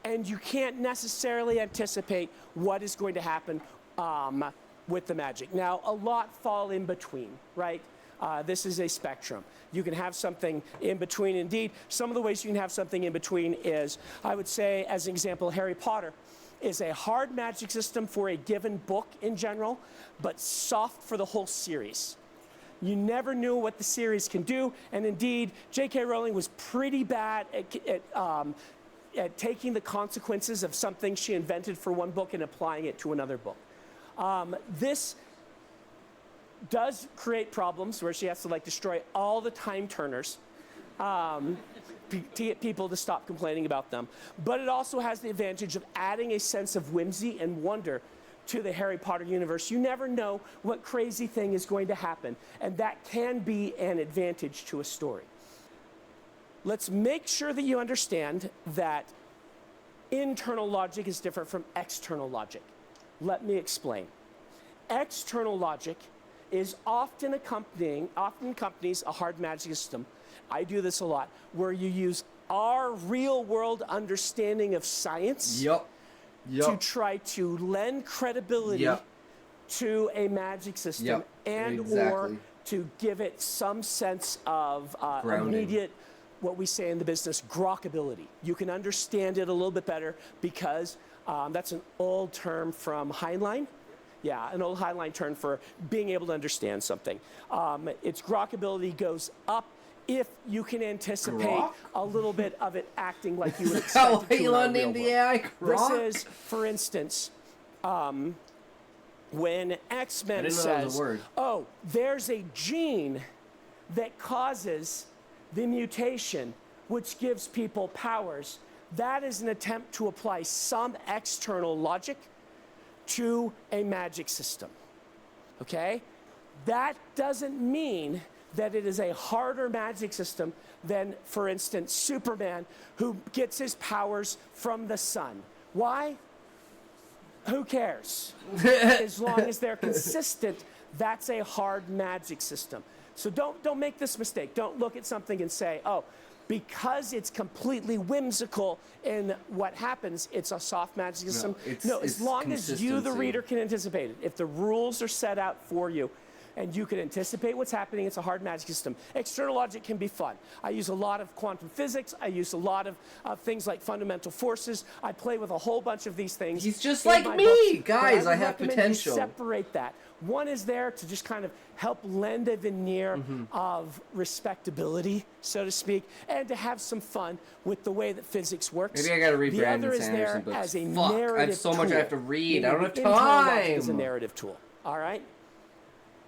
and you can't necessarily anticipate what is going to happen with the magic. Now, a lot fall in between, right? This is a spectrum. You can have something in between. Indeed, some of the ways you can have something in between is, I would say, as an example, Harry Potter is a hard magic system for a given book in general, but soft for the whole series. You never knew what the series can do, and indeed, J.K. Rowling was pretty bad at taking the consequences of something she invented for one book and applying it to another book. This does create problems where she has to like destroy all the time turners to get people to stop complaining about them. But it also has the advantage of adding a sense of whimsy and wonder to the Harry Potter universe. You never know what crazy thing is going to happen, and that can be an advantage to a story. Let's make sure that you understand that internal logic is different from external logic. Let me explain. External logic is often accompanies a hard magic system. I do this a lot, where you use our real world understanding of science to try to lend credibility to a magic system and or to give it some sense of immediate, what we say in the business, grokkability. You can understand it a little bit better because that's an old term from Heinlein. Yeah, an old Heinlein term for being able to understand something. Its grokkability goes up if you can anticipate a little bit of it acting like you would expect it to in our real world. This is, for instance, when X-Men says, oh, there's a gene that causes the mutation which gives people powers, that is an attempt to apply some external logic to a magic system, okay? That doesn't mean that it is a harder magic system than, for instance, Superman, who gets his powers from the sun. Why? Who cares? As long as they're consistent, that's a hard magic system. So don't make this mistake. Don't look at something and say, oh, because it's completely whimsical in what happens, it's a soft magic system. No, as long as you, the reader, can anticipate it. If the rules are set out for you and you can anticipate what's happening, it's a hard magic system. External logic can be fun. I use a lot of quantum physics. I use a lot of things like fundamental forces. I play with a whole bunch of these things. He's just like me! Guys, I have potential. Separate that. One is there to just kind of help lend a veneer of respectability, so to speak, and to have some fun with the way that physics works. Maybe I gotta read Brandon Sanderson books. Fuck, I have so much I have to read. I don't have time! Is a narrative tool, all right?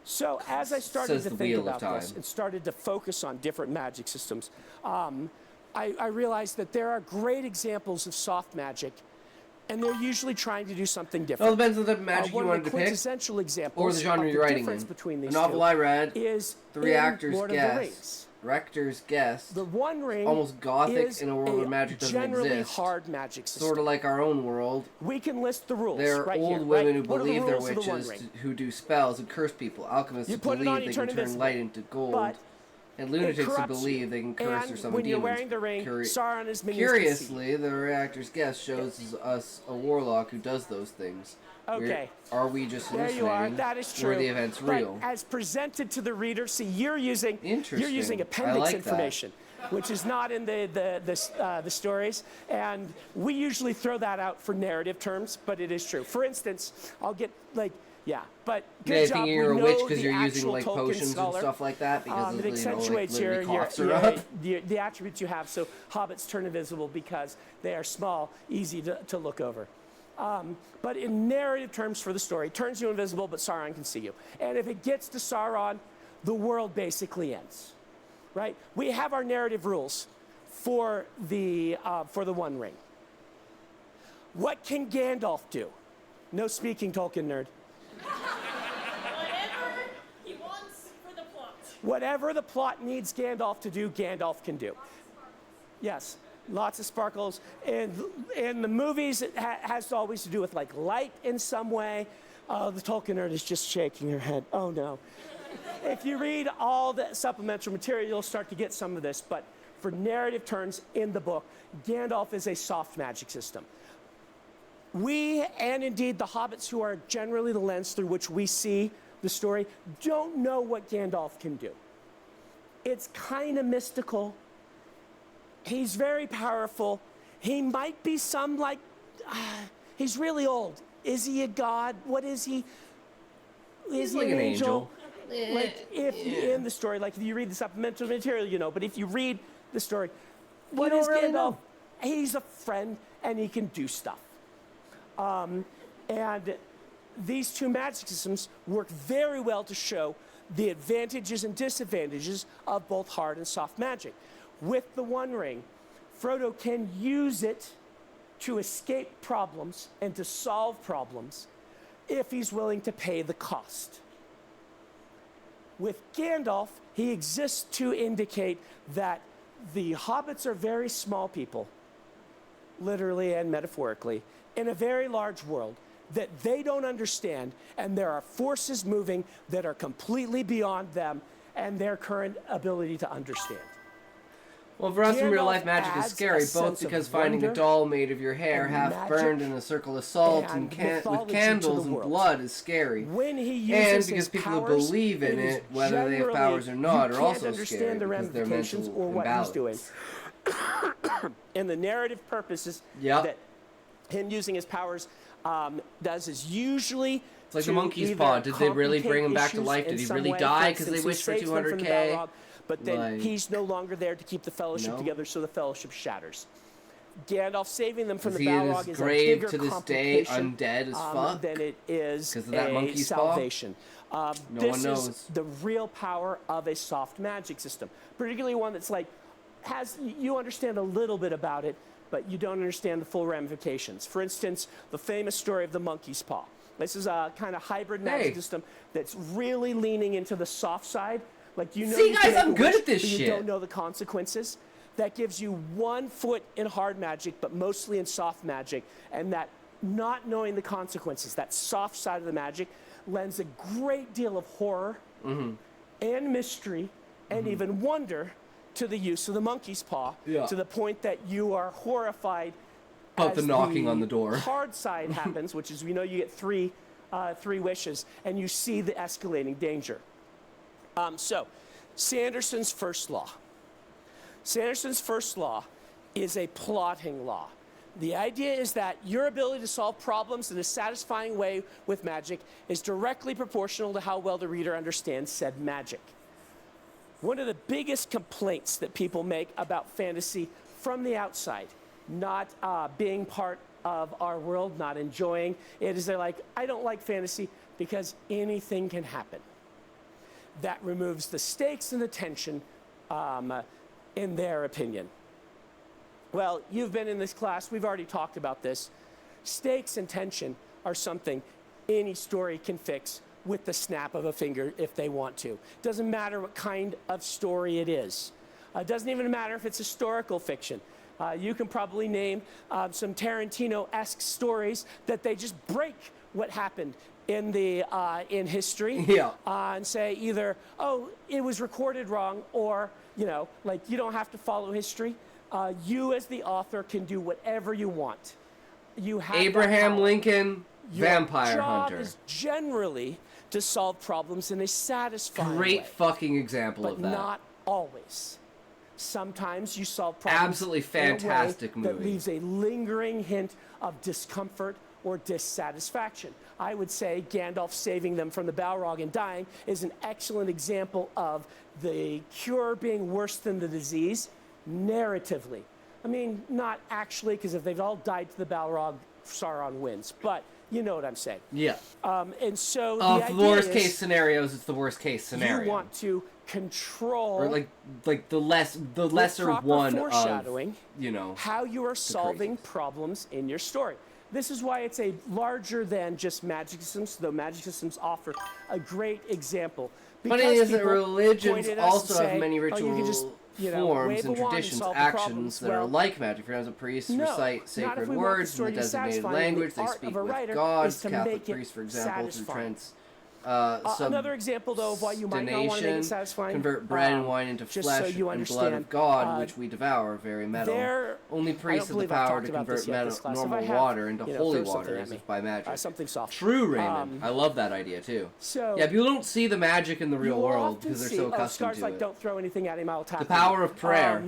So as I started to think about this and started to focus on different magic systems, I realized that there are great examples of soft magic, and they're usually trying to do something different. Well, it depends on the magic you wanted to pick, quintessential examples or the genre you're writing in. Between these the novel I read is The Reactor's Guess. Rector's Guess. The One Ring almost gothic in a world where magic doesn't generally exist. Hard magic system. Sort of like our own world. We can list the rules. There are right old here, women right? who believe they're the witches who do spells and curse people. Alchemists who believe they can turn light into gold. And lunatics who believe they can curse or summon demons. You're wearing the ring, Sauron is minions. Curiously, the Reactor's Guess shows us a warlock who does those things. Okay. Are we just hallucinating? There you are. That is true. Or are the events real? But as presented to the reader, see, you're using appendix information, which is not in the stories, and we usually throw that out for narrative terms, but it is true. For instance, I'll get like. Yeah, but good job. You're a witch because you're using like Tolkien potions scholar, and stuff like that because it accentuates the attributes you have. So hobbits turn invisible because they are small, easy to look over. But in narrative terms for the story, turns you invisible, but Sauron can see you. And if it gets to Sauron, the world basically ends, right? We have our narrative rules for the One Ring. What can Gandalf do? No speaking, Tolkien nerd. Whatever he wants for the plot. Whatever the plot needs Gandalf to do, Gandalf can do. Yes, lots of sparkles. And in the movies, it has always to do with like light in some way. The Tolkien nerd is just shaking her head. Oh no. If you read all the supplemental material, you'll start to get some of this. But for narrative terms in the book, Gandalf is a soft magic system. We, and indeed the hobbits who are generally the lens through which we see the story, don't know what Gandalf can do. It's kind of mystical. He's very powerful. He might be some like, He's really old. Is he a god? What is he? Is he like an an angel? angel. Like if in the story, like if you read the supplemental material, you know. But if you read the story, what don't is really Gandalf? know. He's a friend, and he can do stuff. And these two magic systems work very well to show the advantages and disadvantages of both hard and soft magic. With the One Ring, Frodo can use it to escape problems and to solve problems if he's willing to pay the cost. With Gandalf, he exists to indicate that the hobbits are very small people, literally and metaphorically, in a very large world that they don't understand, and there are forces moving that are completely beyond them and their current ability to understand. Well, for us in real life, Gandalf magic is adds scary, a both sense of because finding a wonder doll made of your hair, and half magic burned in a circle of salt and with mythology to candles the and world. blood is scary. When he uses And his because people who powers, believe in is it, whether they have generally- powers or not, you are can't also understand scary the because they're ramifications mental or what he's doing. imbalance. And the narrative purposes Yep. that him using his powers does is usually It's like the to monkey's either paw. Did they really complicate bring him back to issues life? in Did he some really way. die For because they instance, he wished for saves them from the 200K? Balrog, but then Like- he's no longer there to keep the Fellowship No. together, so the Fellowship shatters. Gandalf saving them from Is the he in Balrog his is grave a bigger to this day complication undead as fuck? than it is 'Cause of that a monkey's paw? salvation. No This one is knows. the real power of a soft magic system, particularly one that's like you understand a little bit about it, but you don't understand the full ramifications. For instance, the famous story of the monkey's paw. This is a kind of hybrid magic Hey. system that's really leaning into the soft side. Like you know, See, you guys, can make I'm a good wish, at this but you shit. don't know the consequences. That gives you 1 foot in hard magic, but mostly in soft magic, and that not knowing the consequences, that soft side of the magic, lends a great deal of horror and mystery and even wonder to the use of the monkey's paw, Yeah. to the point that you are horrified About the as knocking on the door. hard side happens, which is, we know you get three wishes, and you see the escalating danger. So, Sanderson's first law. Sanderson's first law is a plotting law. The idea is that your ability to solve problems in a satisfying way with magic is directly proportional to how well the reader understands said magic. One of the biggest complaints that people make about fantasy from the outside, not being part of our world, not enjoying it, is they're like, I don't like fantasy because anything can happen. That removes the stakes and the tension in their opinion. Well, you've been in this class. We've already talked about this. Stakes and tension are something any story can fix with the snap of a finger if they want to. Doesn't matter what kind of story it is. It doesn't even matter if it's historical fiction. You can probably name some Tarantino-esque stories that they just break what happened in in history, Yeah. and say either, oh, it was recorded wrong, or like you don't have to follow history. You as the author can do whatever you want. You have that Abraham power. Lincoln, Your vampire job hunter. is generally to solve problems in a satisfying way, Great fucking example but of that. not always. Sometimes you solve problems Absolutely in a way fantastic that movie. leaves a lingering hint of discomfort or dissatisfaction. I would say Gandalf saving them from the Balrog and dying is an excellent example of the cure being worse than the disease, narratively. I mean, not actually, because if they've all died to the Balrog, Sauron wins. But you know what I'm saying. Yeah. And so the Of the idea worst is case scenarios, it's the worst case scenario. you want to control, or like the lesser proper one foreshadowing, of how you are solving problems in your story. This is why it's a larger than just magic systems, though magic systems offer a great example. Funny Because is that people religions point at us also and have say, many "Oh, you ritual can just, forms wave and a wand traditions, solve the actions problems." that are Well, like magic. For example, priests no, recite not sacred if we want the words in story the to be designated satisfying. language. The They art speak of a with writer gods. is to Catholic make it priests, for example, through satisfying. Another example, though, of why you might not want to make it satisfying, convert bread and wine into just flesh so you and blood understand, of God, which we devour, very metal. Only I priests don't have the believe I've power talked to about this convert yet, this class. If normal I have, water into holy throw water something at as me. if by magic. Something soft. True, Raymond. I love that idea too. So yeah, people don't see the magic in the real you will world often because they're see- so accustomed Scar's to like, it. don't throw anything at him, I'll tap The him. power of prayer.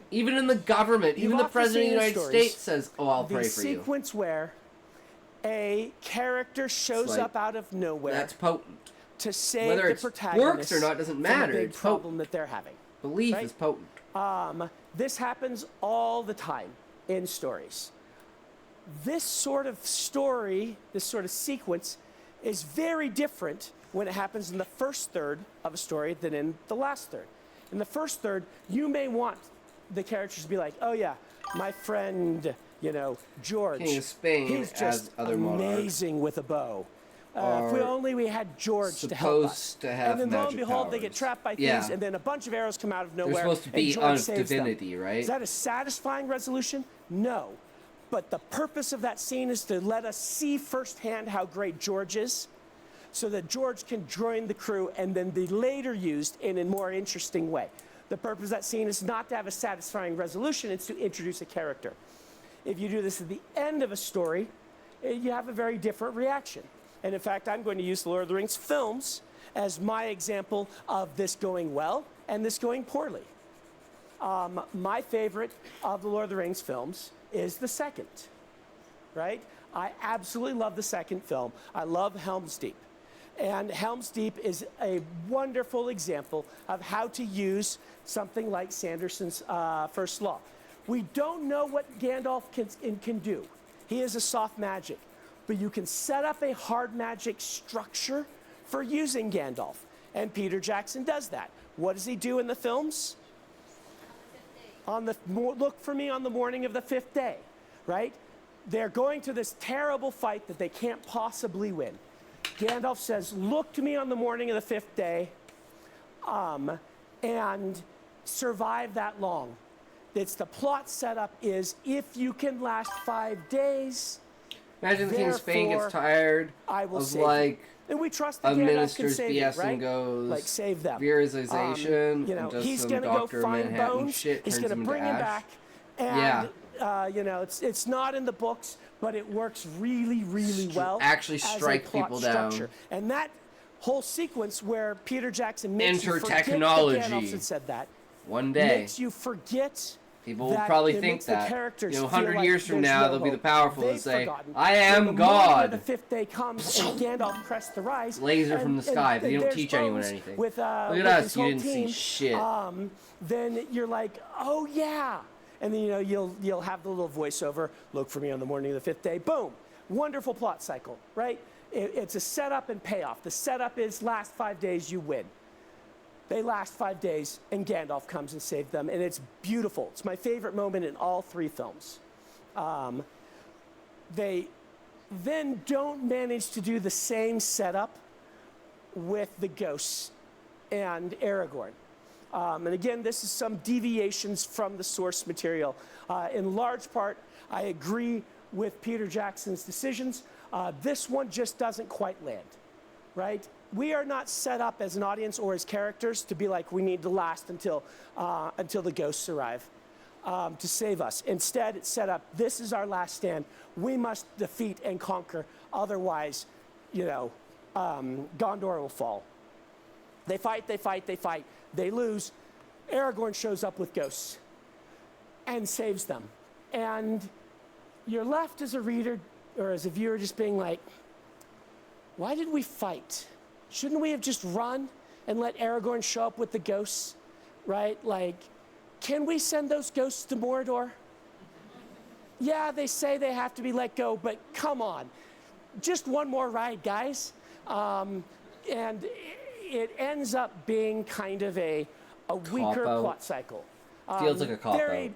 Even in the government, you've even the often president of seen the in United stories States says, "Oh, I'll pray for you." The sequence where a character shows like, up out of nowhere. That's potent. To save Whether the it protagonist works or not doesn't from matter. a big It's problem that they're having. Belief right? is potent. This happens all the time in stories. This sort of story, this sort of sequence, is very different when it happens in the first third of a story than in the last third. In the first third, you may want the characters to be like, oh yeah, my friend, George, King of Spain he's just as other amazing with a bow. If we had George to help us. To have and then lo and magic behold, powers. they get trapped by thieves, Yeah. and then a bunch of arrows come out of nowhere. They're supposed to and be George on saves them. divinity, right? Is that a satisfying resolution? No. But the purpose of that scene is to let us see firsthand how great George is, so that George can join the crew and then be later used in a more interesting way. The purpose of that scene is not to have a satisfying resolution, it's to introduce a character. If you do this at the end of a story, you have a very different reaction. And in fact, I'm going to use the Lord of the Rings films as my example of this going well and this going poorly. My favorite of the Lord of the Rings films is the second, right? I absolutely love the second film. I love Helm's Deep. And Helm's Deep is a wonderful example of how to use something like Sanderson's First Law. We don't know what Gandalf can do. He is a soft magic. But you can set up a hard magic structure for using Gandalf. And Peter Jackson does that. What does he do in the films? Look for me on the morning of the 5th day, right? They're going to this terrible fight that they can't possibly win. Gandalf says, look to me on the morning of the 5th day and survive that long. It's the plot setup is if you can last 5 days. Imagine the King of Spain gets tired of like and we trust that a Gandalf minister's can save BS right? and goes like save them. Virilization. and does he's some going to go Dr. find Manhattan Bones. shit, He's turns going to him bring into him ash. back. And it's not in the books, but it works really, really well. Actually as a strike plot people structure. down. And that whole sequence where Peter Jackson makes you Enter forget technology. that Gandalf had said that. One day. Makes you forget. People will probably think that. 100 like years from now, they'll be the powerful and They've say, forgotten. I When am the God. The 5th day comes and Gandalf crests the rise. Laser from the sky. They don't there's teach anyone Bones anything. With, Look at with us. his You whole didn't team, see shit. Then you're like, oh yeah. And then you'll have the little voiceover. Look for me on the morning of the 5th day. Boom. Wonderful plot cycle, right? It's a setup and payoff. The setup is last 5 days, you win. They last 5 days, and Gandalf comes and saves them, and it's beautiful. It's my favorite moment in all 3 films. They then don't manage to do the same setup with the ghosts and Aragorn. And again, this is some deviations from the source material. In large part, I agree with Peter Jackson's decisions. This one just doesn't quite land, right? We are not set up as an audience or as characters to be like, we need to last until the ghosts arrive to save us. Instead, it's set up, this is our last stand. We must defeat and conquer. Otherwise, Gondor will fall. They fight, they fight, they fight. They lose. Aragorn shows up with ghosts and saves them. And you're left as a reader or as a viewer just being like, why did we fight? Shouldn't we have just run and let Aragorn show up with the ghosts, right? Like, can we send those ghosts to Mordor? Yeah, they say they have to be let go, but come on. Just one more ride, guys. And it ends up being kind of a weaker plot cycle. Feels like a cop-out. Very,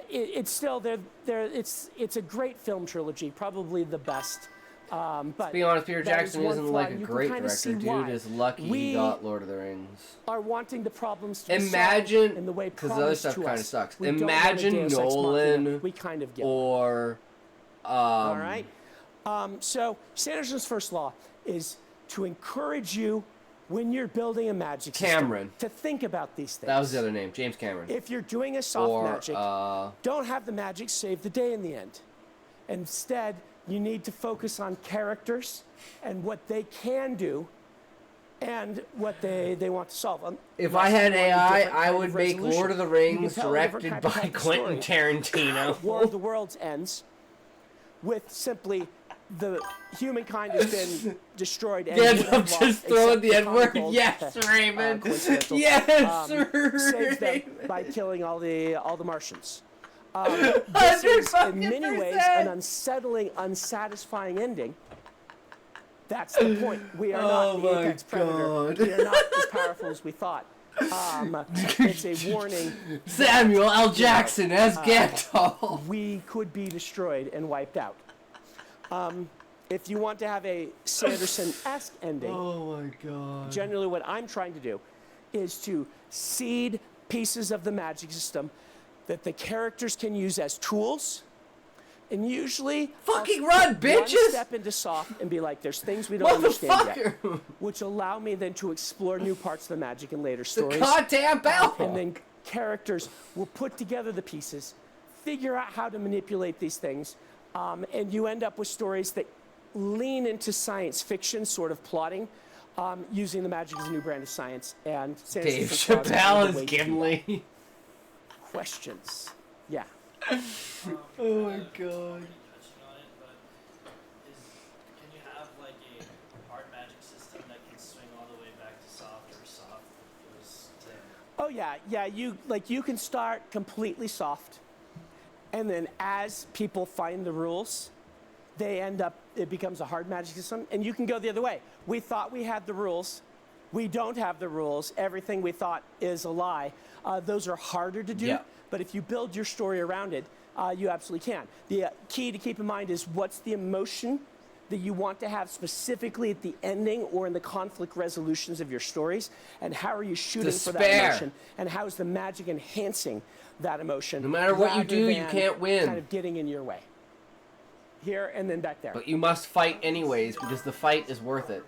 it's still it's a great film trilogy, probably the best. But to be honest, Peter Jackson one isn't flaw, like a and you can great kinda director. see Dude why. is lucky he got Lord of the Rings. Are wanting the problems to be Imagine, solved in the way because the other promised stuff to kind of us. sucks. We don't want a Imagine Deus Ex Machina. Nolan We kind of get or all right. So Sanderson's First Law is to encourage you when you're building a magic Cameron. system to think about these things. That was the other name, James Cameron. If you're doing a soft or, magic, don't have the magic save the day in the end. Instead, you need to focus on characters and what they can do and what they want to solve. If I had AI, I would make resolution. Lord of the You Rings can tell a different directed kind of by type of Quentin story. Tarantino. War of the Worlds ends with simply the humankind has been destroyed. And Gandalf just throwing the N-word. Yes, Raymond. Yes, saves them by killing all the Martians. This is in many ways an unsettling, unsatisfying ending. That's the point. We are not the apex predator. We are not as powerful as we thought. It's a warning. Samuel L. Jackson as Gandalf. We could be destroyed and wiped out. If you want to have a Sanderson-esque ending, oh my God. Generally what I'm trying to do is to seed pieces of the magic system that the characters can use as tools. And usually, fucking run, bitches! One step into soft and be like, there's things we don't understand yet, which allow me then to explore new parts of the magic in later stories. The goddamn bell! And then characters will put together the pieces, figure out how to manipulate these things, and you end up with stories that lean into science fiction sort of plotting, using the magic as a new brand of science. And Dave Chappelle is Gimli. Questions? Yeah. Oh my God. Can you have like a hard magic system that can swing all the way back to soft, or soft that goes to... Oh yeah. You can start completely soft, and then as people find the rules, it becomes a hard magic system, and you can go the other way. We thought we had the rules. We don't have the rules. Everything we thought is a lie. Those are harder to do, but if you build your story around it, you absolutely can. The key to keep in mind is what's the emotion that you want to have specifically at the ending or in the conflict resolutions of your stories, and how are you shooting for that emotion, and how is the magic enhancing that emotion? No matter what you do, you can't win. Kind of getting in your way. Here and then back there. But you must fight anyways, because the fight is worth it.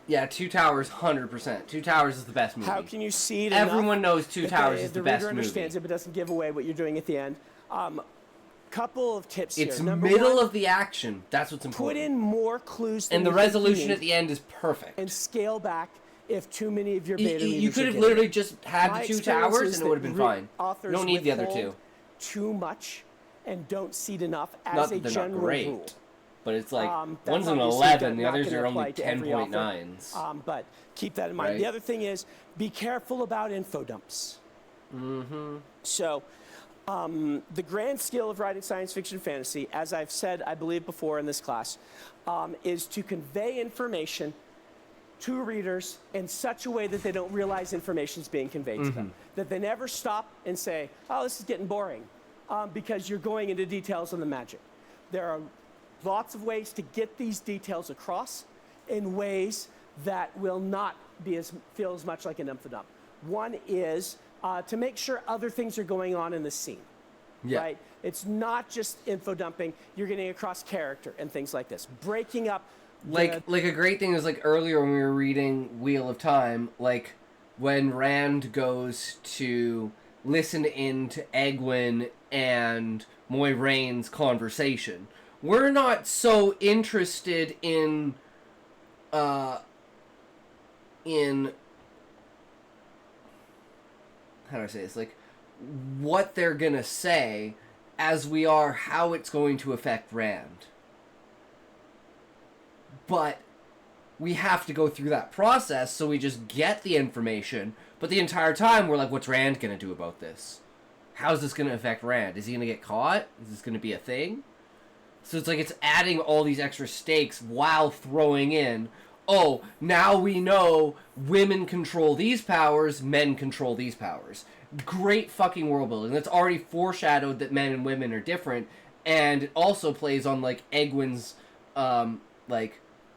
Yeah, Two Towers, 100%. Two Towers is the best movie. How can you see it Everyone knows Two Towers is the best movie. The reader understands it, but doesn't give away what you're doing at the end. Couple of tips here. It's middle of the action. That's what's important. Put in more clues than and the resolution at the end is perfect. And scale back if too many of your beta readers you could have literally just had the Two Towers and it would have been fine. You don't need the other two. Too much and don't seed enough as not a that they're general not great, rule. But it's like one's an 11, the others are only 10.9s. But keep that in mind. Right. The other thing is be careful about info dumps. Mm-hmm. So the grand skill of writing science fiction and fantasy, as I've said, I believe before in this class, is to convey information to readers in such a way that they don't realize information is being conveyed to them. That they never stop and say, oh, this is getting boring, because you're going into details on the magic. There are lots of ways to get these details across in ways that will not feel as much like an info dump. One is to make sure other things are going on in the scene. Yeah. Right? It's not just info dumping. You're getting across character and things like this. Breaking up. Like a great thing was like earlier when we were reading Wheel of Time, like when Rand goes to listen in to Egwene and Moiraine's conversation. We're not so interested in how do I say this? Like, what they're gonna say as we are how it's going to affect Rand. But we have to go through that process, so we just get the information, but the entire time we're like, what's Rand gonna do about this? How's this gonna affect Rand? Is he gonna get caught? Is this gonna be a thing? So it's like it's adding all these extra stakes while throwing in, oh, now we know women control these powers, men control these powers. Great fucking world building. That's already foreshadowed that men and women are different, and it also plays on, like, Egwene's,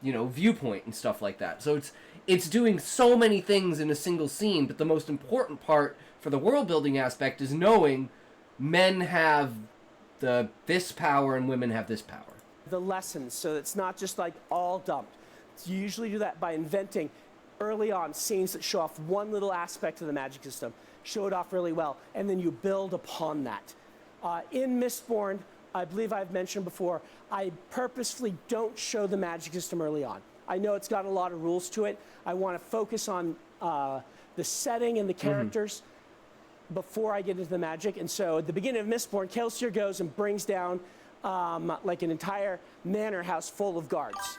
viewpoint and stuff like that. So it's doing so many things in a single scene, but the most important part for the world building aspect is knowing men have this power and women have this power. The lessons, so it's not just like all dumped. You usually do that by inventing early on scenes that show off one little aspect of the magic system, show it off really well, and then you build upon that. In Mistborn, I believe I've mentioned before, I purposefully don't show the magic system early on. I know it's got a lot of rules to it. I want to focus on the setting and the characters. before I get into the magic. And so at the beginning of Mistborn, Kelsier goes and brings down like an entire manor house full of guards.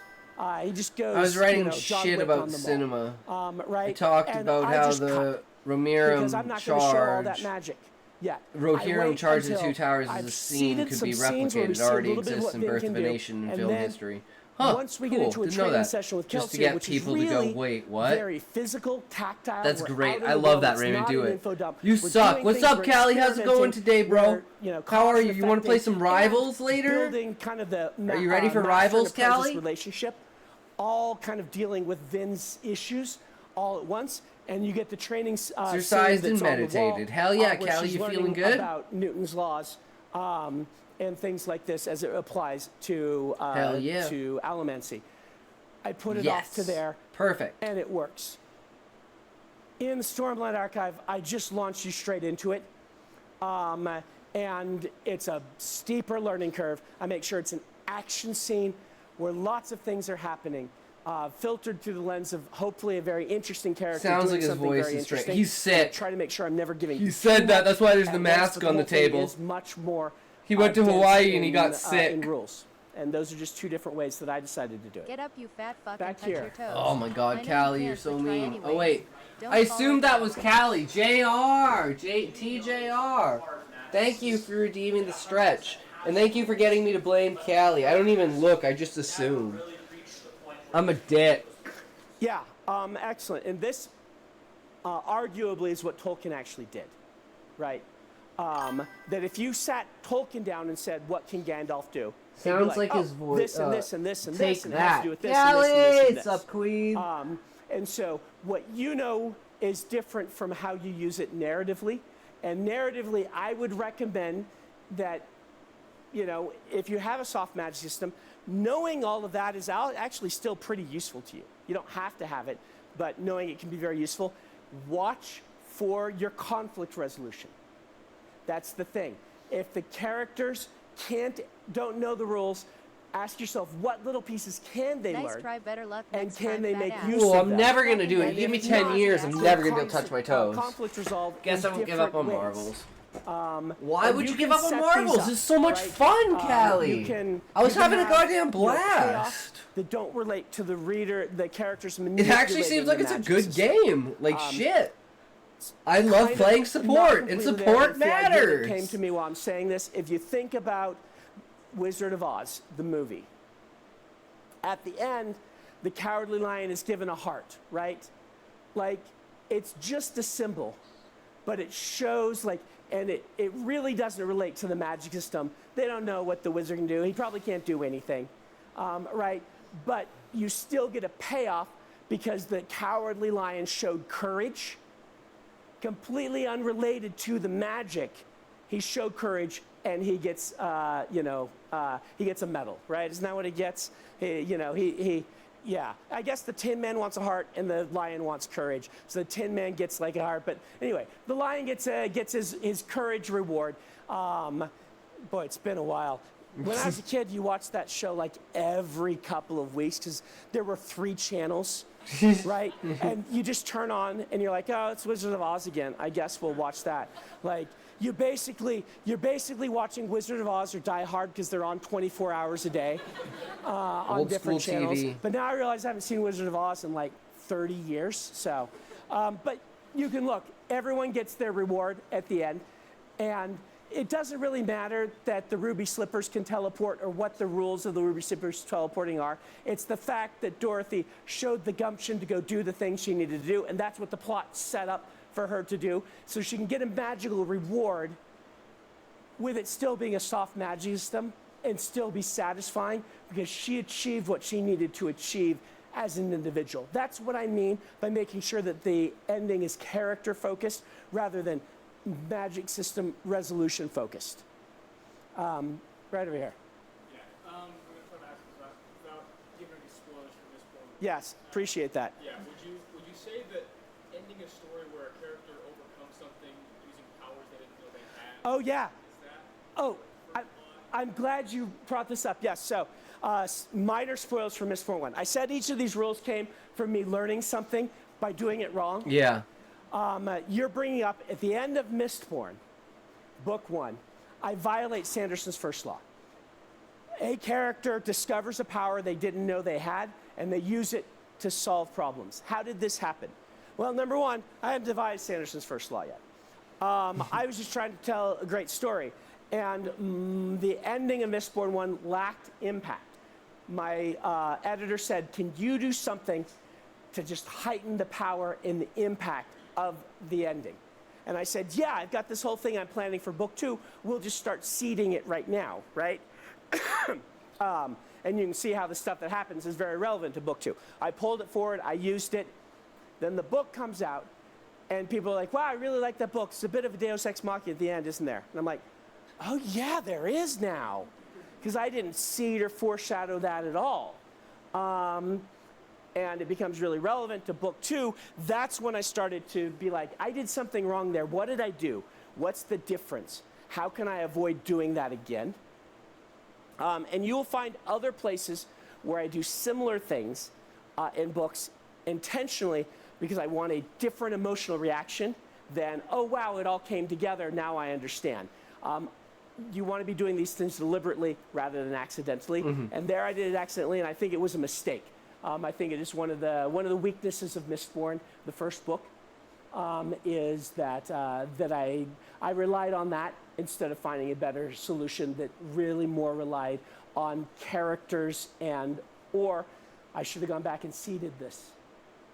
He just goes. I was writing John shit Wick about on them cinema. all. Right? I talked And about I how just the cut Rohirrim because I'm not going to show all that charge. magic. Yeah. Rohirrim charge of the until Two Towers I've as a scene seeded could some be scenes where we replicated. see It a already little bit of exists what in Vin Birth can of a do, Nation in and film then history. Huh, once we get cool. into a Didn't know training that. session with Just to Kelsier, get which people is to really go, wait, what? very physical, tactile. That's we're great. out in I the love world. that, It's Raymond. not Do an it. info dump. You We're suck. doing What's things, up, we're Callie? How's it going experimenting, today, bro? we're, How are you? cause You want to play affecting some Rivals and later? Building kind of the Are you ready for master Rivals, and apprentice Callie? relationship, all kind of dealing with Vin's issues all at once. And you get the training Exercised scene and that's on the wall, meditated. Hell yeah, where Callie, she's you learning feeling good? about Newton's laws and things like this as it applies to Hell yeah. to allomancy. I put it off to there. Perfect. And it works. In the Stormlight Archive, I just launched you straight into it. And it's a steeper learning curve. I make sure it's an action scene where lots of things are happening. Filtered through the lens of hopefully a very interesting character. Sounds doing like his something voice very is straight. interesting. He's sick. Try to make sure I'm never giving. He said too that. much That's why there's the at once, mask but the on the whole thing table. is much more. He went to dense Hawaii and he in, got sick. in rules, and those are just two different ways that I decided to do it. Get up, you fat fuck, Back and touch here. your toes. Oh my god, I know Callie, you you're can't, so but try mean. anyway. Oh wait. Don't I fall assumed like that was Callie. TJR. Thank you for redeeming the stretch. And thank you for getting me to blame Callie. I don't even look, I just assume. I'm a dick. Yeah, excellent. And this, arguably, is what Tolkien actually did, right? That if you sat Tolkien down and said, "What can Gandalf do?" he'd be Sounds like his voice. This and this and this and take this, and it has that. to do with this Callie, and this and this and it's this. up, queen. And so what you know is different from how you use it narratively. And narratively, I would recommend that, you know, if you have a soft magic system, knowing all of that is actually still pretty useful to you. You don't have to have it, but knowing it can be very useful. Watch for your conflict resolution. That's the thing. If the characters don't know the rules, ask yourself what little pieces can they Nice learn, try, better luck and next can time, they fat make ass. use Cool, of I'm them. never gonna do it. And Give me if 10 not, years, I'm the never gonna be able to touch my toes. Conflict resolved Guess in I won't give up on different Marvels. ways. Why And would you can give up on set Marvels? things up, It's so much right? fun, You Callie. can- I was you can having a have, goddamn you know, blast. payoffs that don't relate to the reader, the characters It manipulating actually seems like the it's a magic good system. game. Like shit. I love Kind of playing not support, and completely there, support but the idea that matters. came to me while I'm saying this. If you think about Wizard of Oz, the movie, at the end, the Cowardly Lion is given a heart, right? Like, it's just a symbol, but it shows, like, and it really doesn't relate to the magic system. They don't know what the wizard can do. He probably can't do anything, right? But you still get a payoff because the Cowardly Lion showed courage, completely unrelated to the magic. He showed courage, and he gets, he gets a medal, right? Isn't that what he gets? Yeah. I guess the Tin Man wants a heart, and the lion wants courage. So the Tin Man gets like a heart, but anyway, the lion gets his courage reward. Boy, it's been a while. When I was a kid, you watched that show like every couple of weeks because there were 3 channels, right? And you just turn on and you're like, oh, it's Wizard of Oz again. I guess we'll watch that. Like, you're basically watching Wizard of Oz or Die Hard because they're on 24 hours a day on Old different school channels. TV. But now I realize I haven't seen Wizard of Oz in like 30 years. So, but you can look. Everyone gets their reward at the end, and it doesn't really matter that the ruby slippers can teleport or what the rules of the ruby slippers teleporting are. It's the fact that Dorothy showed the gumption to go do the things she needed to do, and that's what the plot set up for her to do, so she can get a magical reward with it still being a soft magic system and still be satisfying because she achieved what she needed to achieve as an individual. That's what I mean by making sure that the ending is character focused rather than magic system resolution focused. Right over here. Yeah, I'm going to try to ask without giving any spoilers for this point. Yes, appreciate that. Yeah, would you say that ending a story where a character overcomes something using powers they didn't know they had? Oh, yeah. Is that Oh, I'm glad you brought this up. Yes, so minor spoilers for Mistborn 1. I said each of these rules came from me learning something by doing it wrong. Yeah. You're bringing up, at the end of Mistborn, book 1, I violate Sanderson's first law. A character discovers a power they didn't know they had, and they use it to solve problems. How did this happen? Well, number 1, I hadn't devised Sanderson's first law yet. I was just trying to tell a great story, and the ending of Mistborn 1 lacked impact. My editor said, can you do something to just heighten the power and the impact of the ending? And I said, yeah, I've got this whole thing I'm planning for book 2. We'll just start seeding it right now, right? And you can see how the stuff that happens is very relevant to book 2. I pulled it forward, I used it. Then the book comes out, and people are like, wow, I really like that book. It's a bit of a Deus Ex Machina at the end, isn't there? And I'm like, oh yeah, there is now. Because I didn't seed or foreshadow that at all. And it becomes really relevant to book 2. That's when I started to be like, I did something wrong there. What did I do? What's the difference? How can I avoid doing that again? And you'll find other places where I do similar things in books intentionally because I want a different emotional reaction than, oh, wow, it all came together, now I understand. You want to be doing these things deliberately rather than accidentally. And there I did it accidentally, and I think it was a mistake. I think it is one of the weaknesses of Mistborn, the first book, is that I relied on that instead of finding a better solution that really more relied on characters or I should have gone back and seeded this.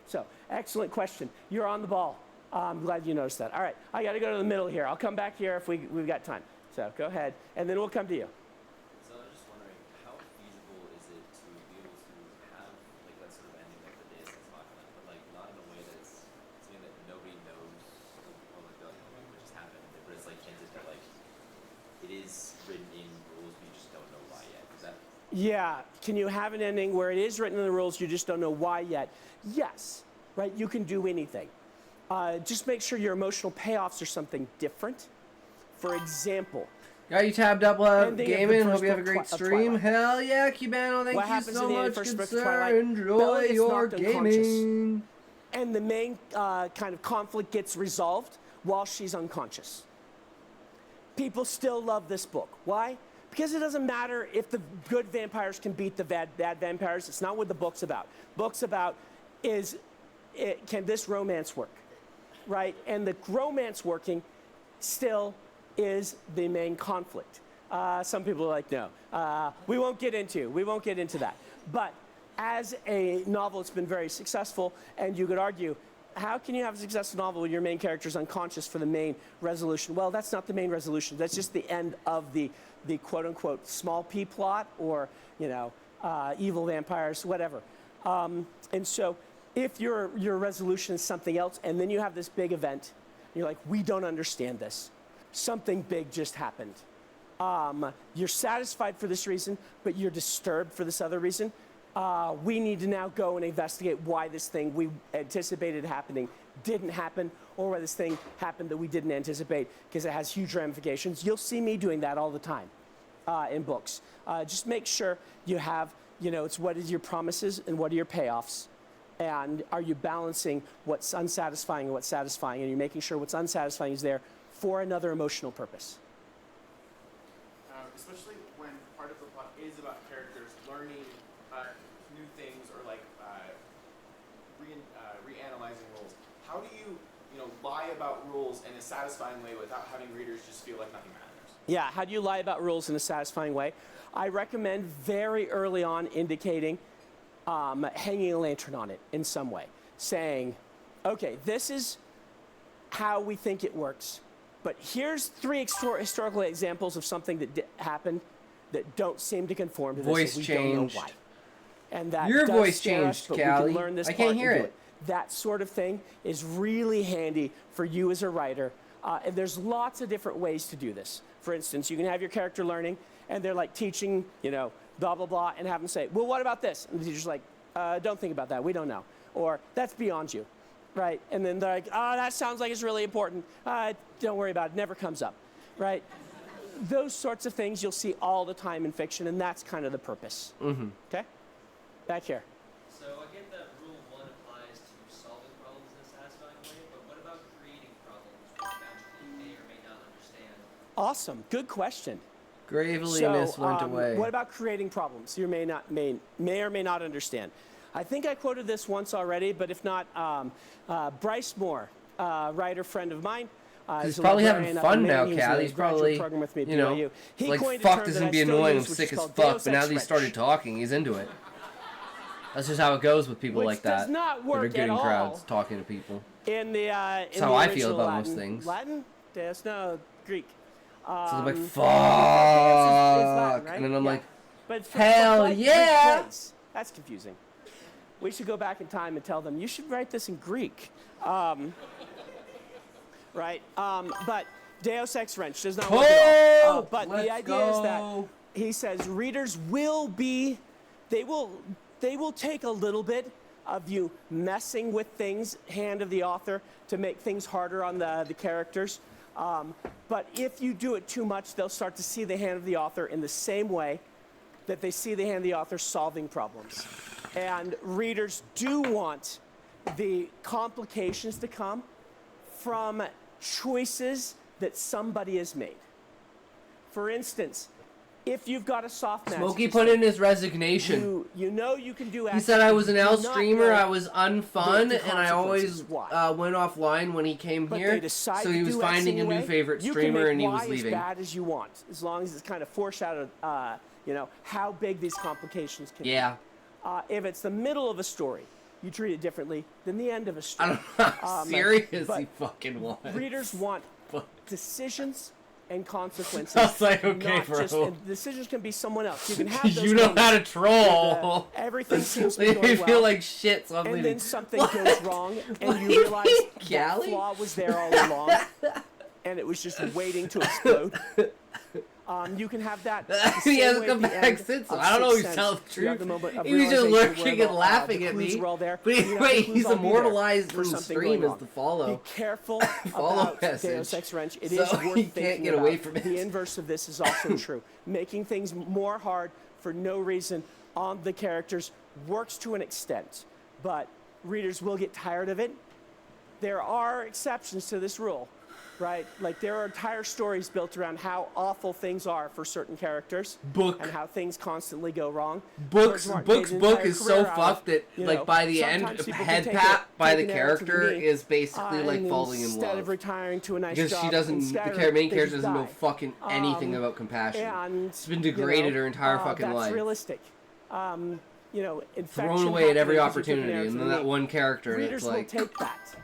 So, excellent question. You're on the ball. I'm glad you noticed that. All right, I got to go to the middle here. I'll come back here if we've got time. So go ahead, and then we'll come to you. So I was just wondering, how feasible is it to be able to have like that sort of ending like the Deus Ex Machina, but like not in a way that it's something that nobody knows, or like what just happened, but it's like hinted that like it is written in rules, but you just don't know why yet. Is that? Yeah. Can you have an ending where it is written in the rules, you just don't know why yet? Yes. Right. You can do anything. Just make sure your emotional payoffs are something different. For example, got you tabbed up, gaming. Hope you have a great stream. Hell yeah, Cubano! Thank you so much, good sir. Enjoy your gaming. And the main kind of conflict gets resolved while she's unconscious. People still love this book. Why? Because it doesn't matter if the good vampires can beat the bad vampires. It's not what the book's about. Book's about can this romance work, right? And the romance working still is the main conflict. Some people are like, no, we won't get into that. But as a novel, it's been very successful, and you could argue, how can you have a successful novel when your main character is unconscious for the main resolution? Well, that's not the main resolution. That's just the end of the quote-unquote small p plot, or evil vampires, whatever. And so if your resolution is something else, and then you have this big event, you're like, we don't understand this. Something big just happened. You're satisfied for this reason, but you're disturbed for this other reason. We need to now go and investigate why this thing we anticipated happening didn't happen, or why this thing happened that we didn't anticipate, because it has huge ramifications. You'll see me doing that all the time in books. Just make sure you have, it's what is your promises and what are your payoffs. And are you balancing what's unsatisfying and what's satisfying, and you're making sure what's unsatisfying is there for another emotional purpose. Especially when part of the plot is about characters learning new things, or like reanalyzing rules. How do you, lie about rules in a satisfying way without having readers just feel like nothing matters? Yeah, how do you lie about rules in a satisfying way? I recommend very early on indicating, hanging a lantern on it in some way, saying, okay, this is how we think it works. But here's 3 historical examples of something that happened that don't seem to conform to this. Voice and we changed. Don't know why. And that Your does voice scare us, changed, but we can Callie. learn this I can't hear part and do it. That sort of thing is really handy for you as a writer. And there's lots of different ways to do this. For instance, you can have your character learning, and they're like teaching, blah, blah, blah, and have them say, well, what about this? And the teacher's like, don't think about that. We don't know. Or that's beyond you. Right, and then they're like, oh, that sounds like it's really important. Don't worry about it, never comes up, right? Those sorts of things you'll see all the time in fiction, and that's kind of the purpose. Okay? Back here. So I get that rule 1 applies to solving problems in a satisfying way, but what about Awesome. Good question. Gravely went away. What about creating problems? You may or may not understand. I think I quoted this once already, but if not, Bryce Moore, writer friend of mine. He's probably having fun now, Cal. He's probably, you know, like, fuck, this is going to be annoying. I'm sick as fuck. But now that he started talking, he's into it. That's just how it goes with people like that. Not work that are getting at all crowds talking to people. In the That's how I feel about most things. Latin? Deus, no, Greek. So I'm like, fuck. Latin, right? And then I'm like, but hell yeah. That's confusing. We should go back in time and tell them, you should write this in Greek. Right? But Deus Ex Wrench does not work at all. But the idea is that he says readers will be, they will take a little bit of you messing with things, hand of the author, to make things harder on the characters. But if you do it too much, they'll start to see the hand of the author in the same way that they see the hand of the author solving problems. And readers do want the complications to come from choices that somebody has made. For instance, if you've got a soft magic Smokey put in his resignation. you know you can do. He said I was an L streamer, I was unfun, and I always went offline when he came here. So he was finding a new favorite streamer, and he was leaving. You can make Y as bad as you want, as long as it's kind of foreshadowed, you know, how big these complications can be. If it's the middle of a story, you treat it differently than the end of a story. I don't know how serious he fucking was. Readers want decisions and consequences. I was like, okay, not bro. Just, decisions can be someone else. You can have those you know how to moments troll. where everything seems to be going They well, feel like shit, so I'm and leaving. then something goes wrong, and you realize that flaw was there all along, and it was just waiting to explode. You can have that. He hasn't come back since. So I don't know if he's telling the truth. He was just lurking and laughing at me. But anyway, he's immortalized in the stream as the follow. Be careful follow about message. Deus Ex Wrench. It So is worth he thinking can't get about. away from it. The inverse of this is also true. Making things more hard for no reason on the characters works to an extent, but readers will get tired of it. There are exceptions to this rule. Right? Like, there are entire stories built around how awful things are for certain characters. And how things constantly go wrong. Book is so fucked that, like, by the end, head pat by the character is basically like falling in love. Instead of retiring to a nice because job she doesn't, the main character doesn't know fucking anything about compassion. It's been degraded her entire fucking that's life. That's realistic. You know, thrown away at every opportunity, and then that one character, and it's like... Readers will take that.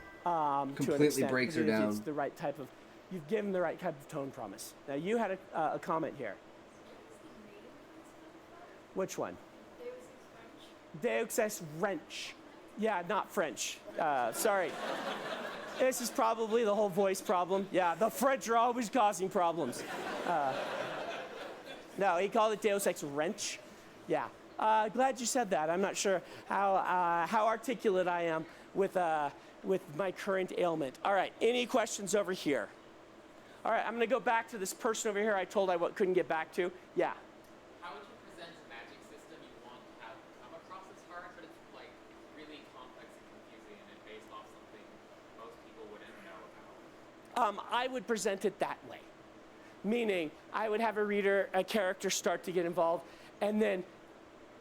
Completely breaks her down. It's the right type of, you've given the right type of tone promise. Now you had a comment here. Which one? Deus Ex Wrench. Yeah, not French. Sorry. This is probably the whole voice problem. Yeah, the French are always causing problems. No, he called it Deus Ex Wrench. Yeah. Glad you said that. I'm not sure how articulate I am with my current ailment. All right, any questions over here? All right, I'm going to go back to this person over here I told I couldn't get back to. Yeah. How would you present a magic system you want to have come across as hard, but it's like really complex and confusing and based off something most people wouldn't know about? I would present it that way. Meaning, I would have a character start to get involved, and then,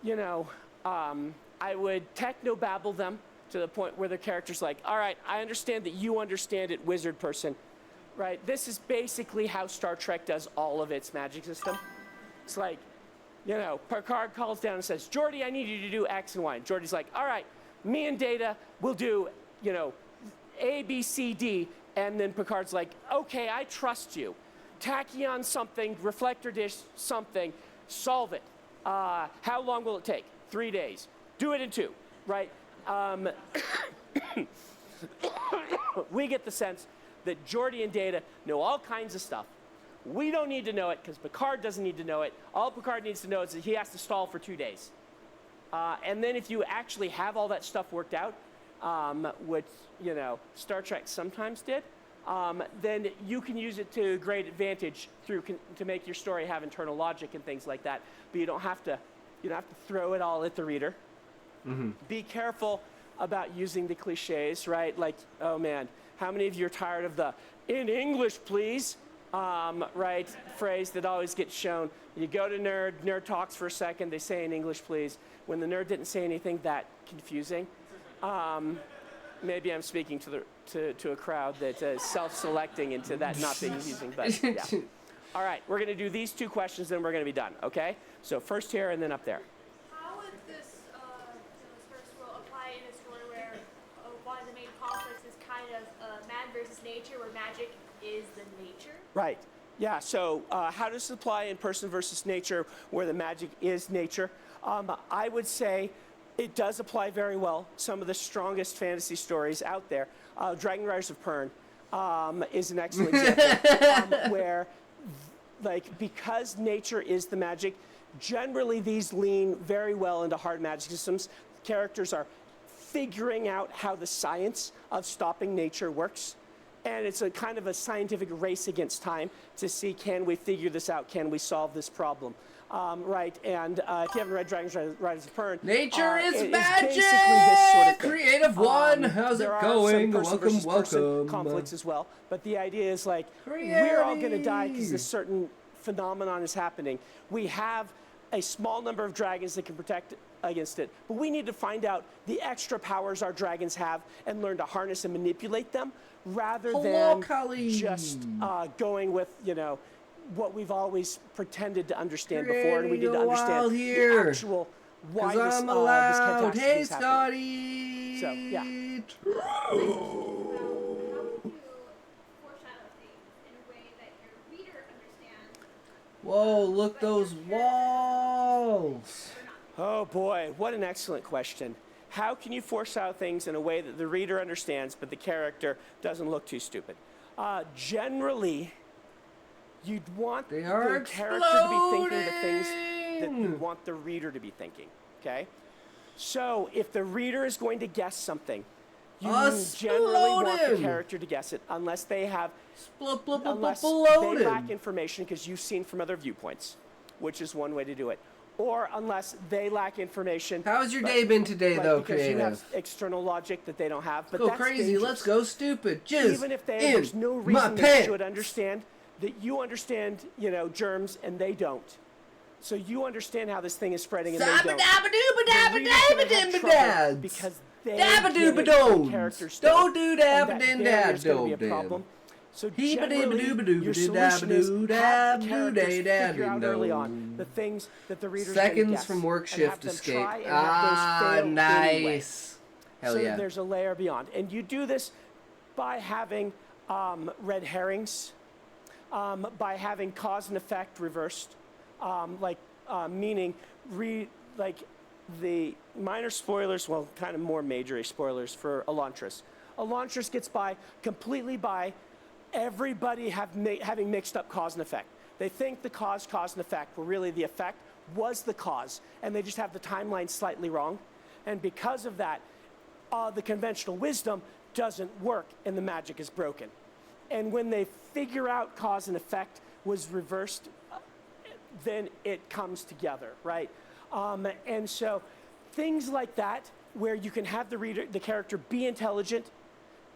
you know, I would techno-babble them to the point where the character's like, all right, I understand that you understand it, wizard person, right? This is basically how Star Trek does all of its magic system. It's like, you know, Picard calls down and says, Geordi, I need you to do X and Y. And Geordi's like, all right, me and Data will do, you know, A, B, C, D. And then Picard's like, okay, I trust you. Tachyon something, reflector dish something, solve it. How long will it take? 3 days. Do it in 2, right? We get the sense that Geordi and Data know all kinds of stuff. We don't need to know it because Picard doesn't need to know it. All Picard needs to know is that he has to stall for 2 days. And then if you actually have all that stuff worked out, which, you know, Star Trek sometimes did, then you can use it to great advantage to make your story have internal logic and things like that. But you don't have to throw it all at the reader. Mm-hmm. Be careful about using the cliches, right? Like, oh man, how many of you are tired of the "in English, please"? right, phrase that always gets shown. You go to nerd talks for a second, they say in English, please. When the nerd didn't say anything that confusing, maybe I'm speaking to a crowd that is self-selecting into that not being confusing, but yeah. All right, we're going to do these 2 questions, then we're going to be done, okay? So first here and then up there. How would this first rule apply in a story where one of the main conflicts is kind of man versus nature, where magic is the nature? Right. Yeah, so how does it apply in person versus nature where the magic is nature? I would say it does apply very well. Some of the strongest fantasy stories out there, Dragon Riders of Pern is an excellent example where, like, because nature is the magic, generally these lean very well into hard magic systems. Characters are figuring out how the science of stopping nature works. And it's a kind of a scientific race against time to see, can we figure this out? Can we solve this problem? Right, and if you haven't read Dragon Riders of Pern, Nature is magic! Basically this sort of thing. Creative one, how's it going? Welcome. Conflicts as well, but the idea is like, we're all going to die because a certain phenomenon is happening. We have a small number of dragons that can protect against it, but we need to find out the extra powers our dragons have and learn to harness and manipulate them rather than just going with, you know, what we've always pretended to understand before, and we need to understand the actual why this catastrophe is happening. Scotty! So, yeah. Whoa, look those walls! Oh boy, what an excellent question. How can you foreshadow things in a way that the reader understands, but the character doesn't look too stupid? Generally, you'd want the character to be thinking the things that you want the reader to be thinking, okay? So if the reader is going to guess something, you generally want the character to guess it unless they have, unless they lack information because you've seen from other viewpoints, which is one way to do it. Or unless they lack information. How's your day been today, though, because creative? You have external logic that they don't have. But go that's crazy. dangerous. Let's go stupid. Jizz Even if there's no reason they should understand that you understand, you know, germs and they don't. So you understand how this thing is spreading and they don't. Because they get it, the characters don't. That's going to be a problem. So generally, your solution is have the characters figure out early on the things that the reader's going to guess. Seconds from work shift escape. Nice. Hell so yeah. There's a layer beyond. And you do this by having red herrings, by having cause and effect reversed, meaning the minor spoilers, well, kind of more major spoilers for Elantris. Elantris gets by completely by everybody having mixed up cause and effect. They think the cause and effect were really the effect was the cause, and they just have the timeline slightly wrong. And because of that, the conventional wisdom doesn't work and the magic is broken. And when they figure out cause and effect was reversed, then it comes together, right? And so things like that, where you can have the character be intelligent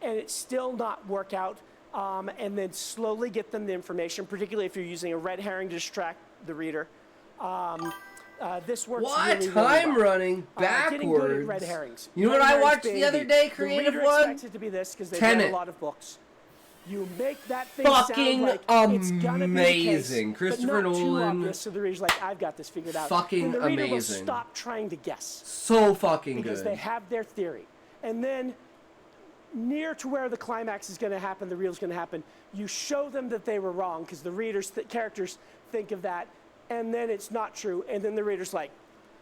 and it still not work out, and then slowly get them the information, particularly if you're using a red herring to distract the reader. This works really, really Time well. running backwards. Getting good at red herrings. You know what I watched the other day, creative the reader one? expects it to be this because they've read a lot of books. You make that thing fucking sound like it's gonna be the case, Christopher but not Nolan. Too obvious, so the reader's like, I've got this figured out. Fucking and the reader amazing. will stop trying to guess. So fucking good. Because they have their theory. And then near to where the climax is going to happen, the reveal is going to happen, you show them that they were wrong because the characters think of that, and then it's not true, and then the reader's like,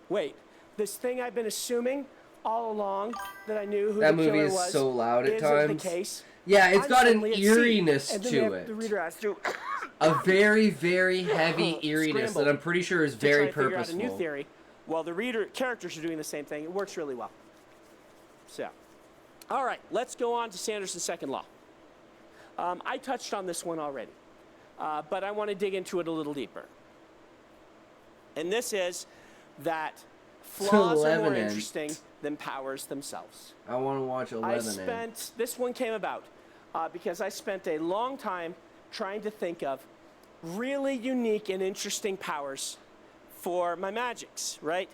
wait, this thing I've been assuming all along that I knew who that the killer movie is was so loud at isn't times. the case. Yeah, it's got an I'm eeriness and then to it. The reader has to A very, very heavy eeriness that I'm pretty sure is very to try and purposeful. Figure out a new theory. While the characters are doing the same thing, it works really well. So, all right, let's go on to Sanderson's second law. I touched on this one already, but I want to dig into it a little deeper. And this is that flaws are more interesting than powers themselves. I want to watch 11. This one came about because I spent a long time trying to think of really unique and interesting powers for my magics, right?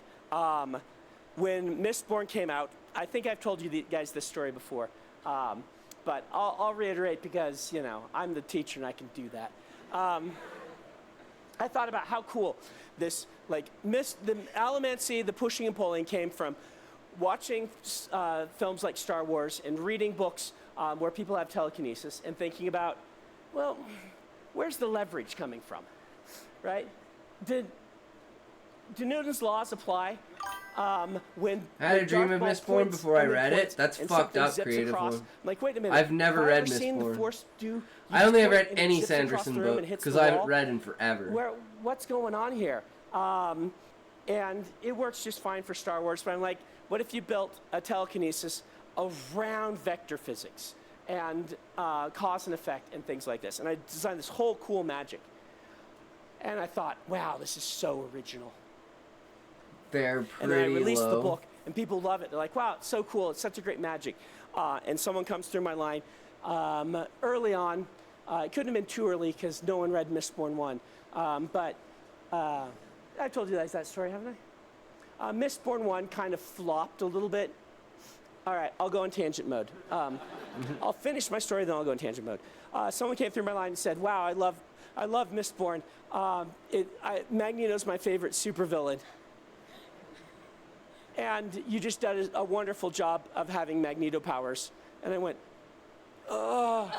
When Mistborn came out, I think I've told you guys this story before, but I'll reiterate because, you know, I'm the teacher and I can do that. I thought about how cool this, like, the allomancy, the pushing and pulling came from watching films like Star Wars and reading books where people have telekinesis and thinking about, well, where's the leverage coming from, right? Do Newton's laws apply when I had a dream of Darth Mistborn Maul points before I and then read points it. That's and fucked something up, zips creative across? one. I'm like, wait a minute. I've never have I read ever seen the Mistborn. Force do? I only have point read and it any zips across Sanderson the room book and hits because the I haven't wall? read in forever. What's going on here? And it works just fine for Star Wars, but I'm like, what if you built a telekinesis around vector physics and cause and effect and things like this? And I designed this whole cool magic. And I thought, wow, this is so original. They're pretty And then I released low. the book, and people love it. They're like, wow, it's so cool. It's such a great magic. And someone comes through my line early on. It couldn't have been too early because no one read Mistborn 1. But I told you guys that story, haven't I? Mistborn 1 kind of flopped a little bit. All right, I'll go in tangent mode. I'll finish my story, then I'll go in tangent mode. Someone came through my line and said, wow, I love Mistborn. Magneto's my favorite supervillain. And you just did a wonderful job of having Magneto powers. And I went, oh,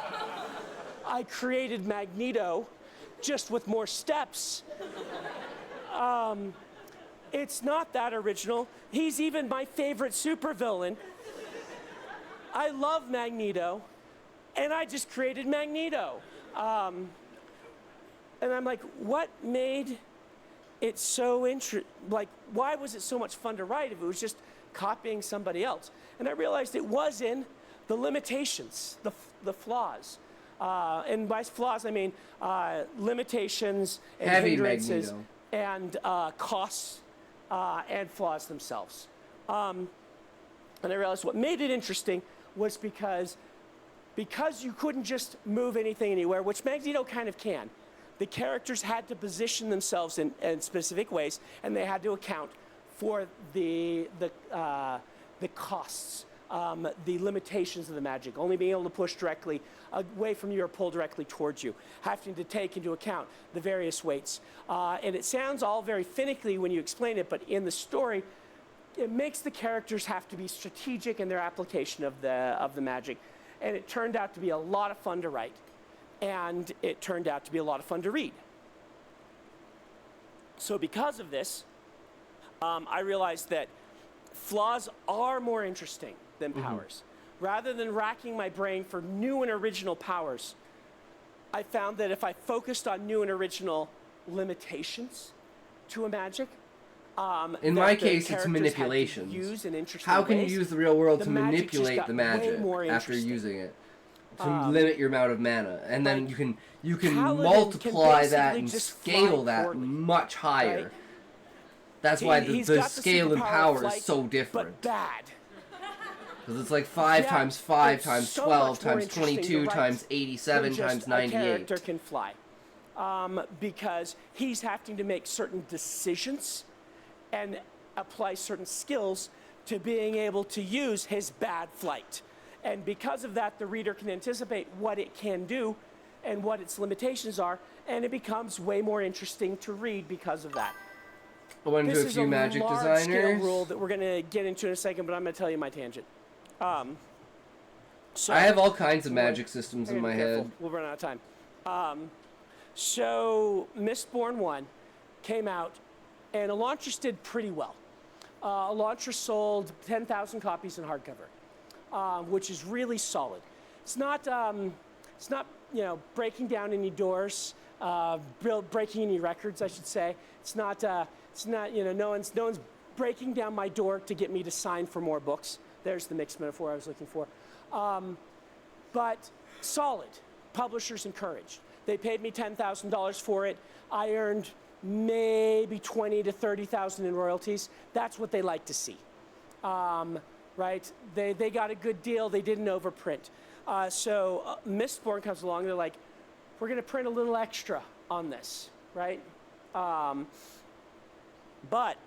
I created Magneto just with more steps. It's not that original. He's even my favorite supervillain. I love Magneto, and I just created Magneto. And I'm like, what made it so like, why was it so much fun to write if it was just copying somebody else? And I realized it was in the limitations, the flaws. And by flaws, I mean limitations and Heavy hindrances Magneto. and costs and flaws themselves. And I realized what made it interesting was because you couldn't just move anything anywhere, which Magneto kind of can. The characters had to position themselves in specific ways, and they had to account for the costs, the limitations of the magic, only being able to push directly away from you or pull directly towards you, having to take into account the various weights. And it sounds all very finicky when you explain it, but in the story, it makes the characters have to be strategic in their application of the magic. And it turned out to be a lot of fun to write. And it turned out to be a lot of fun to read. So because of this, I realized that flaws are more interesting than powers. Rather than racking my brain for new and original powers, I found that if I focused on new and original limitations to a magic, in my case, it's manipulations. How can you use the real world to manipulate the magic after using it? To limit your amount of mana, and then you can multiply that and scale that much higher. Right? That's why the scale and power is so different. But bad. Because it's like 5 times 5 times 12 times 22 times 87 times 98. A character can fly, because he's having to make certain decisions and apply certain skills to being able to use his bad flight. And because of that, the reader can anticipate what it can do and what its limitations are, and it becomes way more interesting to read because of that. I went into a few magic designers. This is a large-scale rule that we're going to get into in a second, but I'm going to tell you my tangent. So I have all kinds of magic systems in my head. We'll run out of time. So Mistborn 1 came out, and Elantris did pretty well. Elantris sold 10,000 copies in hardcover. Which is really solid. It's not breaking down any doors, breaking any records, I should say. It's not no one's breaking down my door to get me to sign for more books. There's the mixed metaphor I was looking for. But solid. Publishers encouraged. They paid me $10,000 for it. I earned maybe $20,000 to $30,000 in royalties. That's what they like to see. Right? They got a good deal. They didn't overprint. So Mistborn comes along. They're like, we're going to print a little extra on this, right? But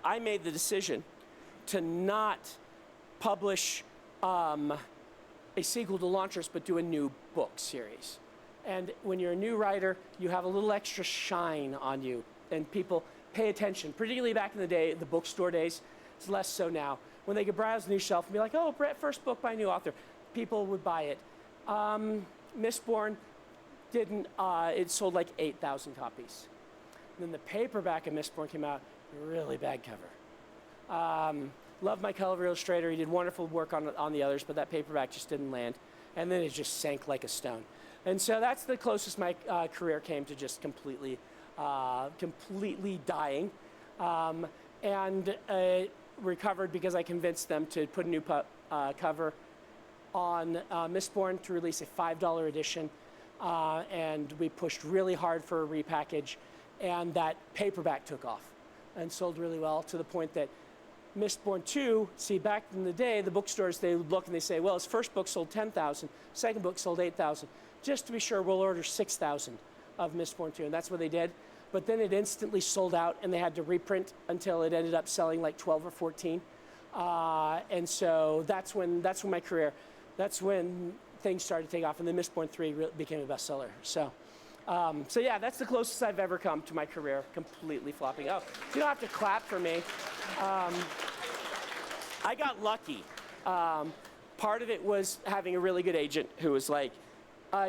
I made the decision to not publish a sequel to Launchers, but do a new book series. And when you're a new writer, you have a little extra shine on you, and people pay attention. Particularly back in the day, the bookstore days, it's less so now. When they could browse the new shelf and be like, oh, Brett, first book by a new author, people would buy it. Mistborn didn't, it sold like 8,000 copies. And then the paperback of Mistborn came out, really bad cover. Love my color illustrator. He did wonderful work on the others, but that paperback just didn't land. And then it just sank like a stone. And so that's the closest my career came to just completely dying. And recovered because I convinced them to put a new cover on Mistborn to release a $5 edition. And we pushed really hard for a repackage. And that paperback took off and sold really well, to the point that Mistborn 2, see, back in the day, the bookstores, they would look and they say, well, his first book sold 10,000, second book sold 8,000. Just to be sure, we'll order 6,000 of Mistborn 2, and that's what they did. But then it instantly sold out, and they had to reprint until it ended up selling like 12 or 14. And so that's when my career, that's when things started to take off, and then Mistborn 3 became a bestseller. So yeah, that's the closest I've ever come to my career completely flopping. Oh, you don't have to clap for me. I got lucky. Part of it was having a really good agent who was like,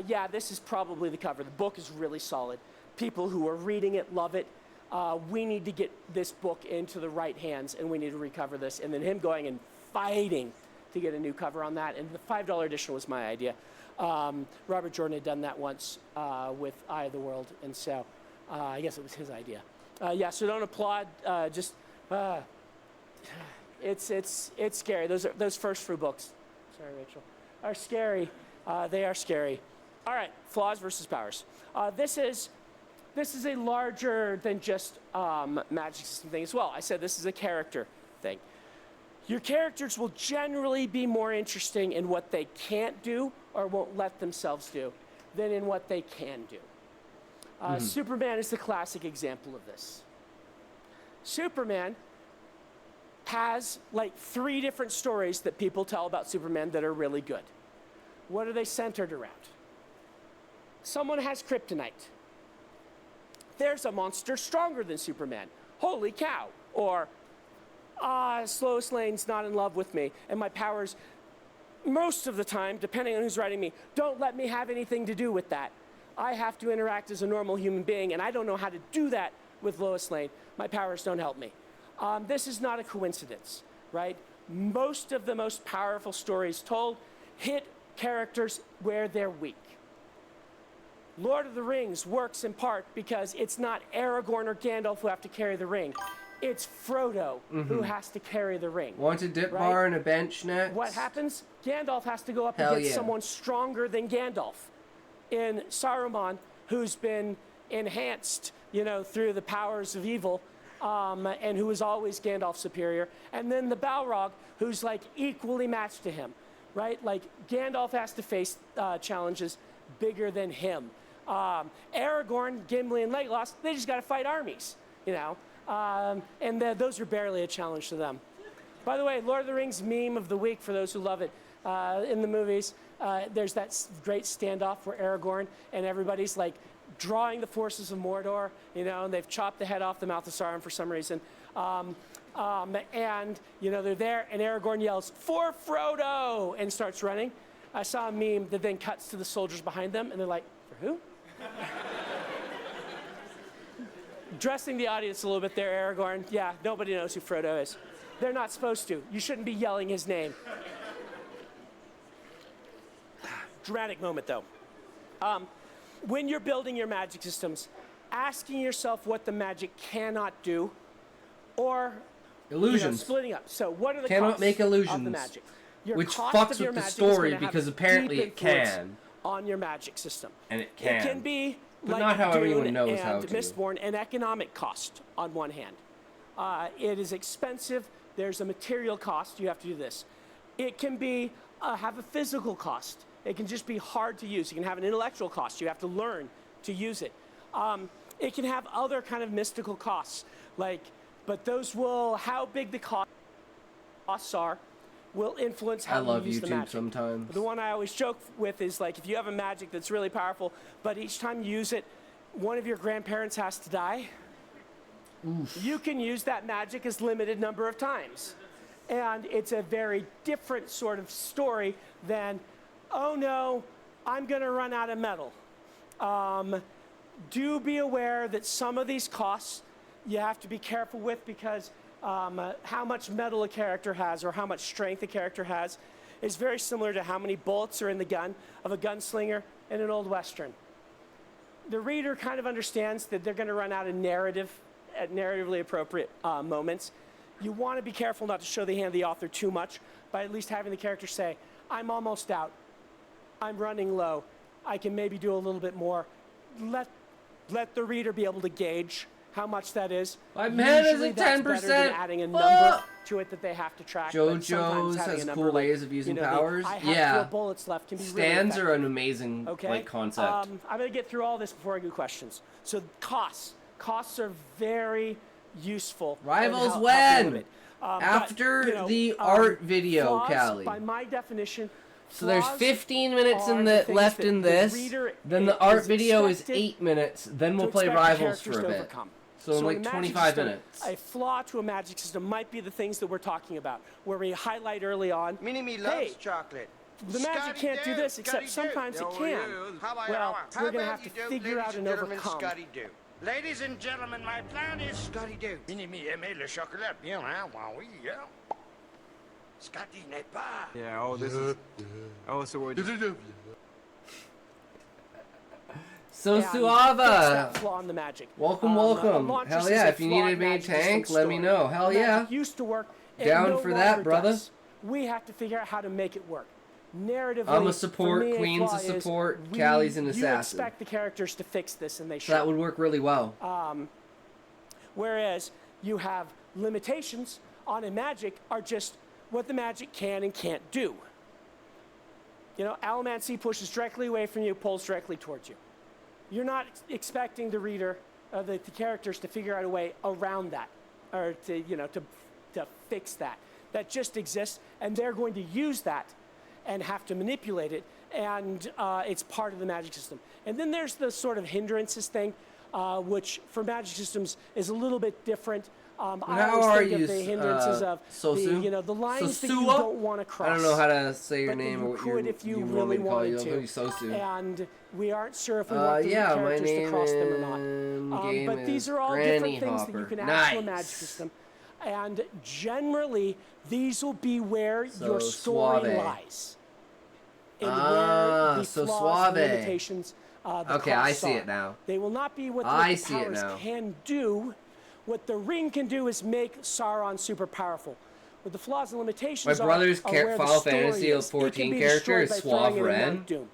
yeah, this is probably the cover. The book is really solid. People who are reading it love it. We need to get this book into the right hands, and we need to recover this. And then him going and fighting to get a new cover on that. And the $5 edition was my idea. Robert Jordan had done that once with Eye of the World, and so I guess it was his idea. Yeah, so don't applaud. It's scary. Those first few books, sorry, Rachel, are scary. They are scary. All right, flaws versus powers. This is a larger than just magic system thing as well. I said this is a character thing. Your characters will generally be more interesting in what they can't do or won't let themselves do than in what they can do. Superman is the classic example of this. Superman has like 3 different stories that people tell about Superman that are really good. What are they centered around? Someone has kryptonite. There's a monster stronger than Superman. Holy cow. Or, Lois Lane's not in love with me, and my powers, most of the time, depending on who's writing me, don't let me have anything to do with that. I have to interact as a normal human being, and I don't know how to do that with Lois Lane. My powers don't help me. This is not a coincidence, right? Most of the most powerful stories told hit characters where they're weak. Lord of the Rings works in part because it's not Aragorn or Gandalf who have to carry the ring. It's Frodo who has to carry the ring. Want a dip bar and a bench next? What happens? Gandalf has to go up Hell against yeah. someone stronger than Gandalf. In Saruman, who's been enhanced, through the powers of evil, and who is always Gandalf's superior. And then the Balrog, who's like equally matched to him, right? Like Gandalf has to face challenges bigger than him. Aragorn, Gimli, and Legolas, they just got to fight armies, and those are barely a challenge to them. By the way, Lord of the Rings meme of the week for those who love it. In the movies, there's that great standoff where Aragorn and everybody's like drawing the forces of Mordor, and they've chopped the head off the mouth of Sauron for some reason. And, they're there, and Aragorn yells, "For Frodo!" and starts running. I saw a meme that then cuts to the soldiers behind them, and they're like, "For who?" Dressing the audience a little bit there, Aragorn. Yeah, nobody knows who Frodo is. They're not supposed to. You shouldn't be yelling his name. Dramatic moment, though. When you're building your magic systems, asking yourself what the magic cannot do, or illusions. Splitting up. So what are the cannot costs make illusions, of the magic? Your which cost fucks of your with the magic story is gonna because have apparently deep it can. influence on your magic system. And it can. It can be but like not how Dune everyone knows and how to. Mistborn, an economic cost on one hand. It is expensive. There's a material cost. You have to do this. It can be have a physical cost. It can just be hard to use. You can have an intellectual cost. You have to learn to use it. It can have other kind of mystical costs, but those will, how big the costs are, will influence how I love you use the YouTube magic. sometimes. The one I always joke with is if you have a magic that's really powerful, but each time you use it, one of your grandparents has to die. Oof. You can use that magic as limited number of times. And it's a very different sort of story than, oh no, I'm going to run out of metal. Do be aware that some of these costs you have to be careful with because how much metal a character has or how much strength a character has is very similar to how many bullets are in the gun of a gunslinger in an old Western. The reader kind of understands that they're going to run out of narratively appropriate moments. You want to be careful not to show the hand of the author too much by at least having the character say, I'm almost out. I'm running low. I can maybe do a little bit more. Let the reader be able to gauge how much that is. My man is Usually at that's 10%. better than adding a number to it that they have to track. but sometimes JoJo's having has a cool number ways of using the, powers. I have Yeah. 4 bullets left can be really Stands effective. are an amazing concept. I'm going to get through all this before I do questions. So costs. Costs are very useful. Rivals and when? but, After the art video, flaws, Callie. By my definition, So there's flaws 15 minutes are in the the things left that in the this. reader Then the is art video is expected 8 minutes. Then we'll to play expect the Rivals characters for a to bit. overcome. So in in like a magic 25 system, minutes. A flaw to a magic system might be the things that we're talking about, where we highlight early on. Minnie hey, loves chocolate. the magic can't do this, except Scotty-Doo. sometimes it No, can. How Well, about we're going to have to you do, figure out ladies and and gentlemen, overcome. Scotty-Doo. Ladies and gentlemen, my plan is Scotty-Doo. Minnie aimait le chocolat bien, hein? Oui, yeah. Scotty n'est pas. Yeah, oh, this is... Oh, so we're... So and fix Suava. that flaw in the magic. Welcome, A welcome. launcher Hell is yeah, a if you flawed needed me a magic system tank, let me story. know. Hell Magic yeah. used to work. It Down no for that, longer brother. does. We have to figure out how to make it work. Narratively, I'm a for support, me, Queen's flaw a is support, we- Callie's an You assassin. expect the characters to fix this, and they should. So that would work really well. Whereas you have limitations on a magic are just what the magic can and can't do. You know, Allomancy pushes directly away from you, pulls directly towards you. You're not expecting the reader, the characters to figure out a way around that, or to fix that. That just exists, and they're going to use that and have to manipulate it, and it's part of the magic system. And then there's the sort of hindrances thing, which for magic systems is a little bit different. I How always are think you, of the hindrances of Sosu? the lines that you Sosua? don't want to cross. I don't know how to say your but name you or what could if you want really me to call you. wanted I'll call you to. Sosu. And we aren't sure if we want the yeah, my characters to name cross them or in not. game But these is are all Granny different things that you Hopper. can add to a Nice. magic system. And generally, these will be where So your story suave. lies. In where the so flaws, suave. the limitations, the Okay, I costs see are. it now. They will not be what I the see it powers now. can do. What the ring can do is make Sauron super powerful. What the flaws and limitations My brother's are where the Final story Fantasy is. It can 14 be character destroyed is by Suave throwing it in Ren. Mount Doom.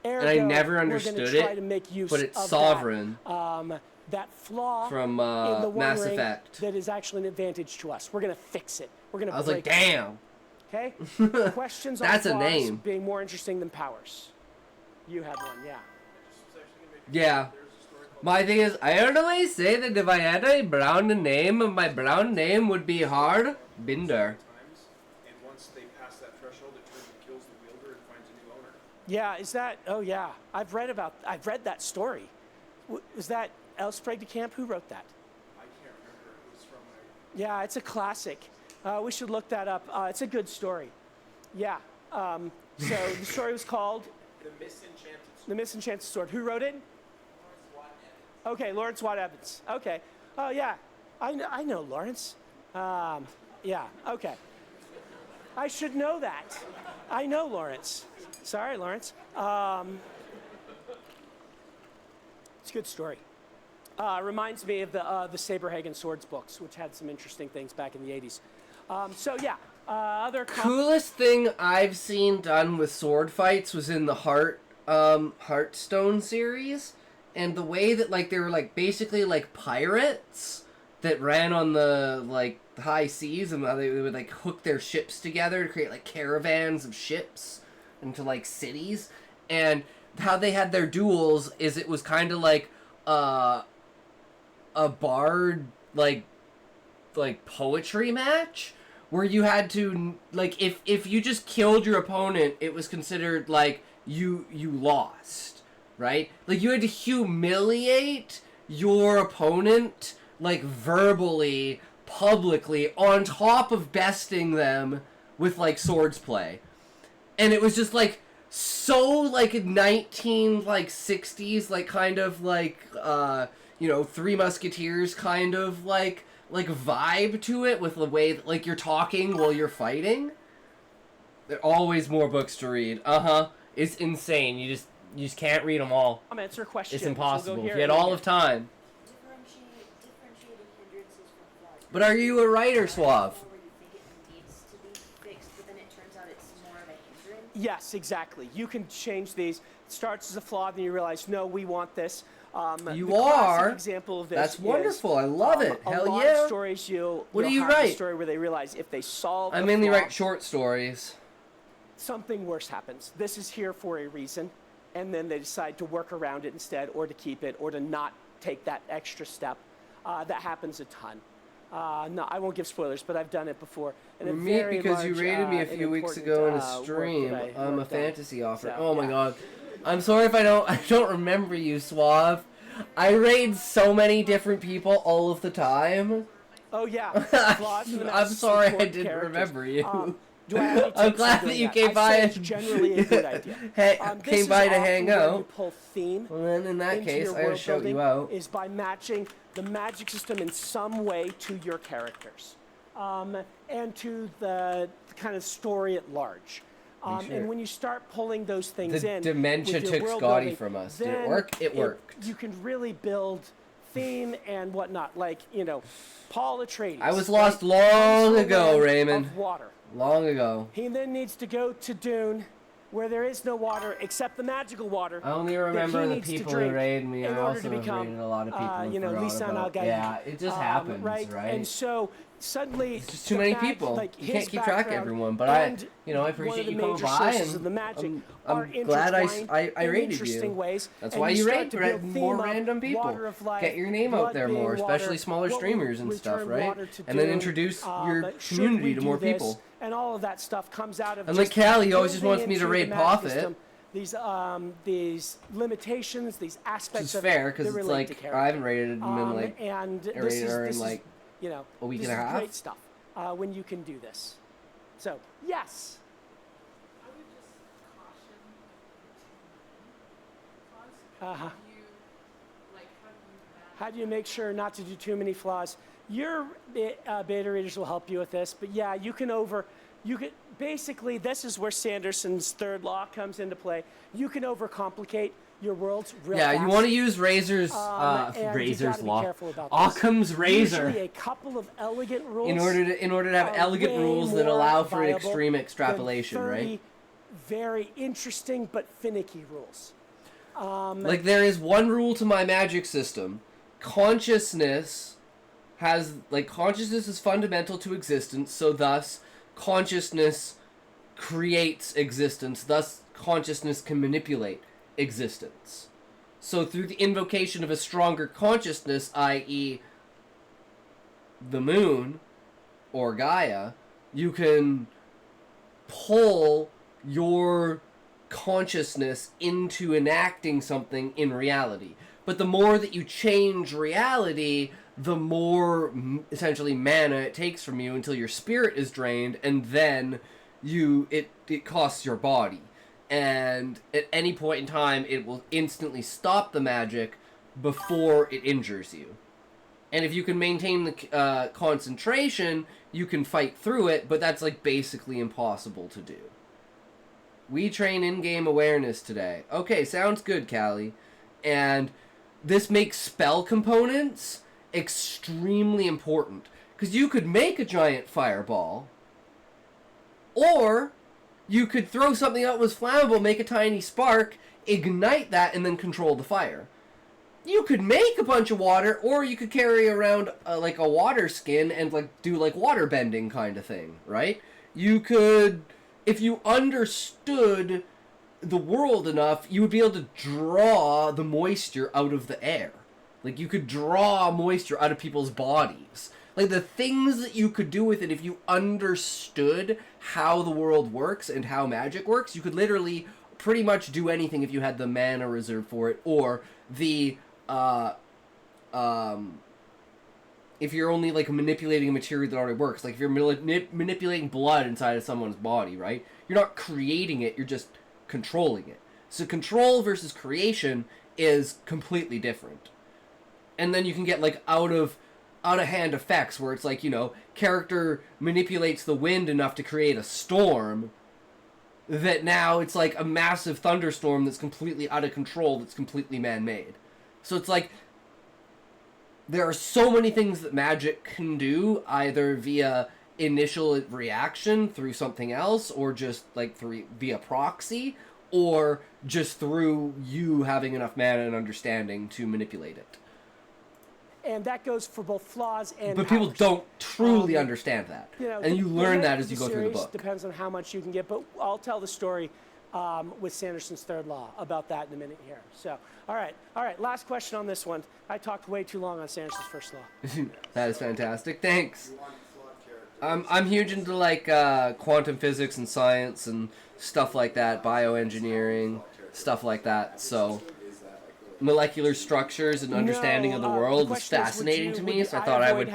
And I Ergo, never we're gonna understood try it, to make use but it's of Sovereign. That flaw From, in the One Mass Ring Effect. that is actually an advantage to us. We're going to fix it. We're going to I was like, break it. damn. Okay? Questions That's a on flaws name. being more interesting than powers. You had one, yeah. Yeah. My thing is, I only say that if I had a brown name, my brown name would be Hard Binder. And once they pass that threshold, it turns and kills the wielder and finds a new owner. Yeah, is that? Oh, yeah. I've read that story. Was that Elspreg de Camp? Who wrote that? I can't remember. It was from my... Yeah, it's a classic. We should look that up. It's a good story. Yeah. So the story was called The Misenchanted Sword. The Misenchanted Sword. Who wrote it? Okay, Lawrence Watt Evans. Okay. Oh, yeah. I know Lawrence. Yeah, okay. I should know that. I know Lawrence. Sorry, Lawrence. It's a good story. Reminds me of the Saberhagen Swords books, which had some interesting things back in the 80s. So, yeah. Other Coolest thing I've seen done with sword fights was in the Hearthstone series. And the way that, like, they were, like, basically, like, pirates that ran on the, like, high seas, and they would, like, hook their ships together to create, like, caravans of ships into, like, cities. And how they had their duels is it was kind of like a bard like poetry match where you had to like if you just killed your opponent, it was considered like you lost, right? Like you had to humiliate your opponent like verbally, publicly, on top of besting them with like swords play. And it was just like so like 60s like kind of like Three Musketeers kind of like vibe to it with the way that, like, you're talking while you're fighting. There are always more books to read. It's insane. You just can't read them all. I'm answer a question. It's impossible. So if you had all of time. But are you a writer, Suave? Yes, exactly. You can change these. It starts as a flaw, then you realize, no, we want this. You the are. Example of this That's wonderful. Is, I love it. A Hell lot yeah. of stories What do you have write? A story where they realize if they solve. I the mainly flaw, write short stories. Something worse happens. This is here for a reason, and then they decide to work around it instead, or to keep it, or to not take that extra step. That happens a ton. No, I won't give spoilers, but I've done it before. And Because you rated me a few weeks ago in a stream. I'm a fantasy author. Oh my god. I'm sorry if I don't remember you, Suave. I raid so many different people all of the time. Oh yeah. I'm sorry I didn't remember you. I'm glad that you came by and generally a good idea. Came by to hang out. You pull theme. Well, then in that case, I gotta shout you out. Is by matching the magic system in some way to your characters, and to the kind of story at large. Sure. And when you start pulling those things The in, dementia with your took world Scotty building, from us. Did it then work? It worked. You can really build theme and whatnot, like Paul Atreides. I was lost right? long ago, Land Raymond. of water. Long ago. He then needs to go to Dune, where there is no water except the magical water. I only remember the people who raided me. I also have raided a lot of people Lisan al-Gaib. Yeah, it just happens, right? And so suddenly, it's just too many people. Like, you can't keep track of everyone. But I appreciate you coming by, and I'm glad I raided you. Ways, that's why you raid more random people. Get your name out there more, especially smaller streamers and stuff, right? And then introduce your community to more people. And all of that stuff comes out of. And like Callie always just wants me to raid Prophet. These limitations, these aspects. Which is fair because it's like I haven't rated him in like and this is like a week and a half. Great stuff when you can do this. So yes. I would just caution. How do you make sure not to do too many flaws? Your beta readers will help you with this, but yeah, basically this is where Sanderson's third law comes into play. You can overcomplicate your worlds real fast. You want to use Razor's law. Occam's razor. Usually a couple of elegant rules. In order to have elegant rules that allow for an extreme extrapolation, 30 right? Very interesting but finicky rules. Like there is one rule to my magic system. Consciousness is fundamental to existence, so thus consciousness creates existence, thus consciousness can manipulate existence. So through the invocation of a stronger consciousness, i.e. the moon or Gaia, you can pull your consciousness into enacting something in reality. But the more that you change reality, the more essentially mana it takes from you until your spirit is drained, and then it costs your body. And at any point in time, it will instantly stop the magic before it injures you. And if you can maintain the concentration, you can fight through it, but that's like basically impossible to do. We train in-game awareness today. Okay, sounds good, Callie. And this makes spell components extremely important. Because you could make a giant fireball, or you could throw something that was flammable, make a tiny spark, ignite that, and then control the fire. You could make a bunch of water, or you could carry around like a water skin and like do like water bending kind of thing, right? You could, if you understood the world enough, you would be able to draw the moisture out of the air. Like, you could draw moisture out of people's bodies. Like, the things that you could do with it if you understood how the world works and how magic works, you could literally pretty much do anything if you had the mana reserve for it, or the, if you're only, like, manipulating a material that already works. Like, if you're manipulating blood inside of someone's body, right? You're not creating it, you're just controlling it. So control versus creation is completely different. And then you can get, like, out of hand effects where it's like, you know, character manipulates the wind enough to create a storm that now it's like a massive thunderstorm that's completely out of control, that's completely man-made. So it's like, there are so many things that magic can do, either via initial reaction through something else, or just like via proxy, or just through you having enough mana and understanding to manipulate it. And that goes for both flaws and But powers. people don't truly understand that. You know, and you the learn length that of as you the go through the series book. Depends on how much you can get, but I'll tell the story with Sanderson's Third Law about that in a minute here. So, all right, last question on this one. I talked way too long on Sanderson's First Law. That is fantastic. Thanks. I'm huge into like quantum physics and science and stuff like that, bioengineering, stuff like that. So molecular structures and understanding of the world is fascinating to me. So I thought I would.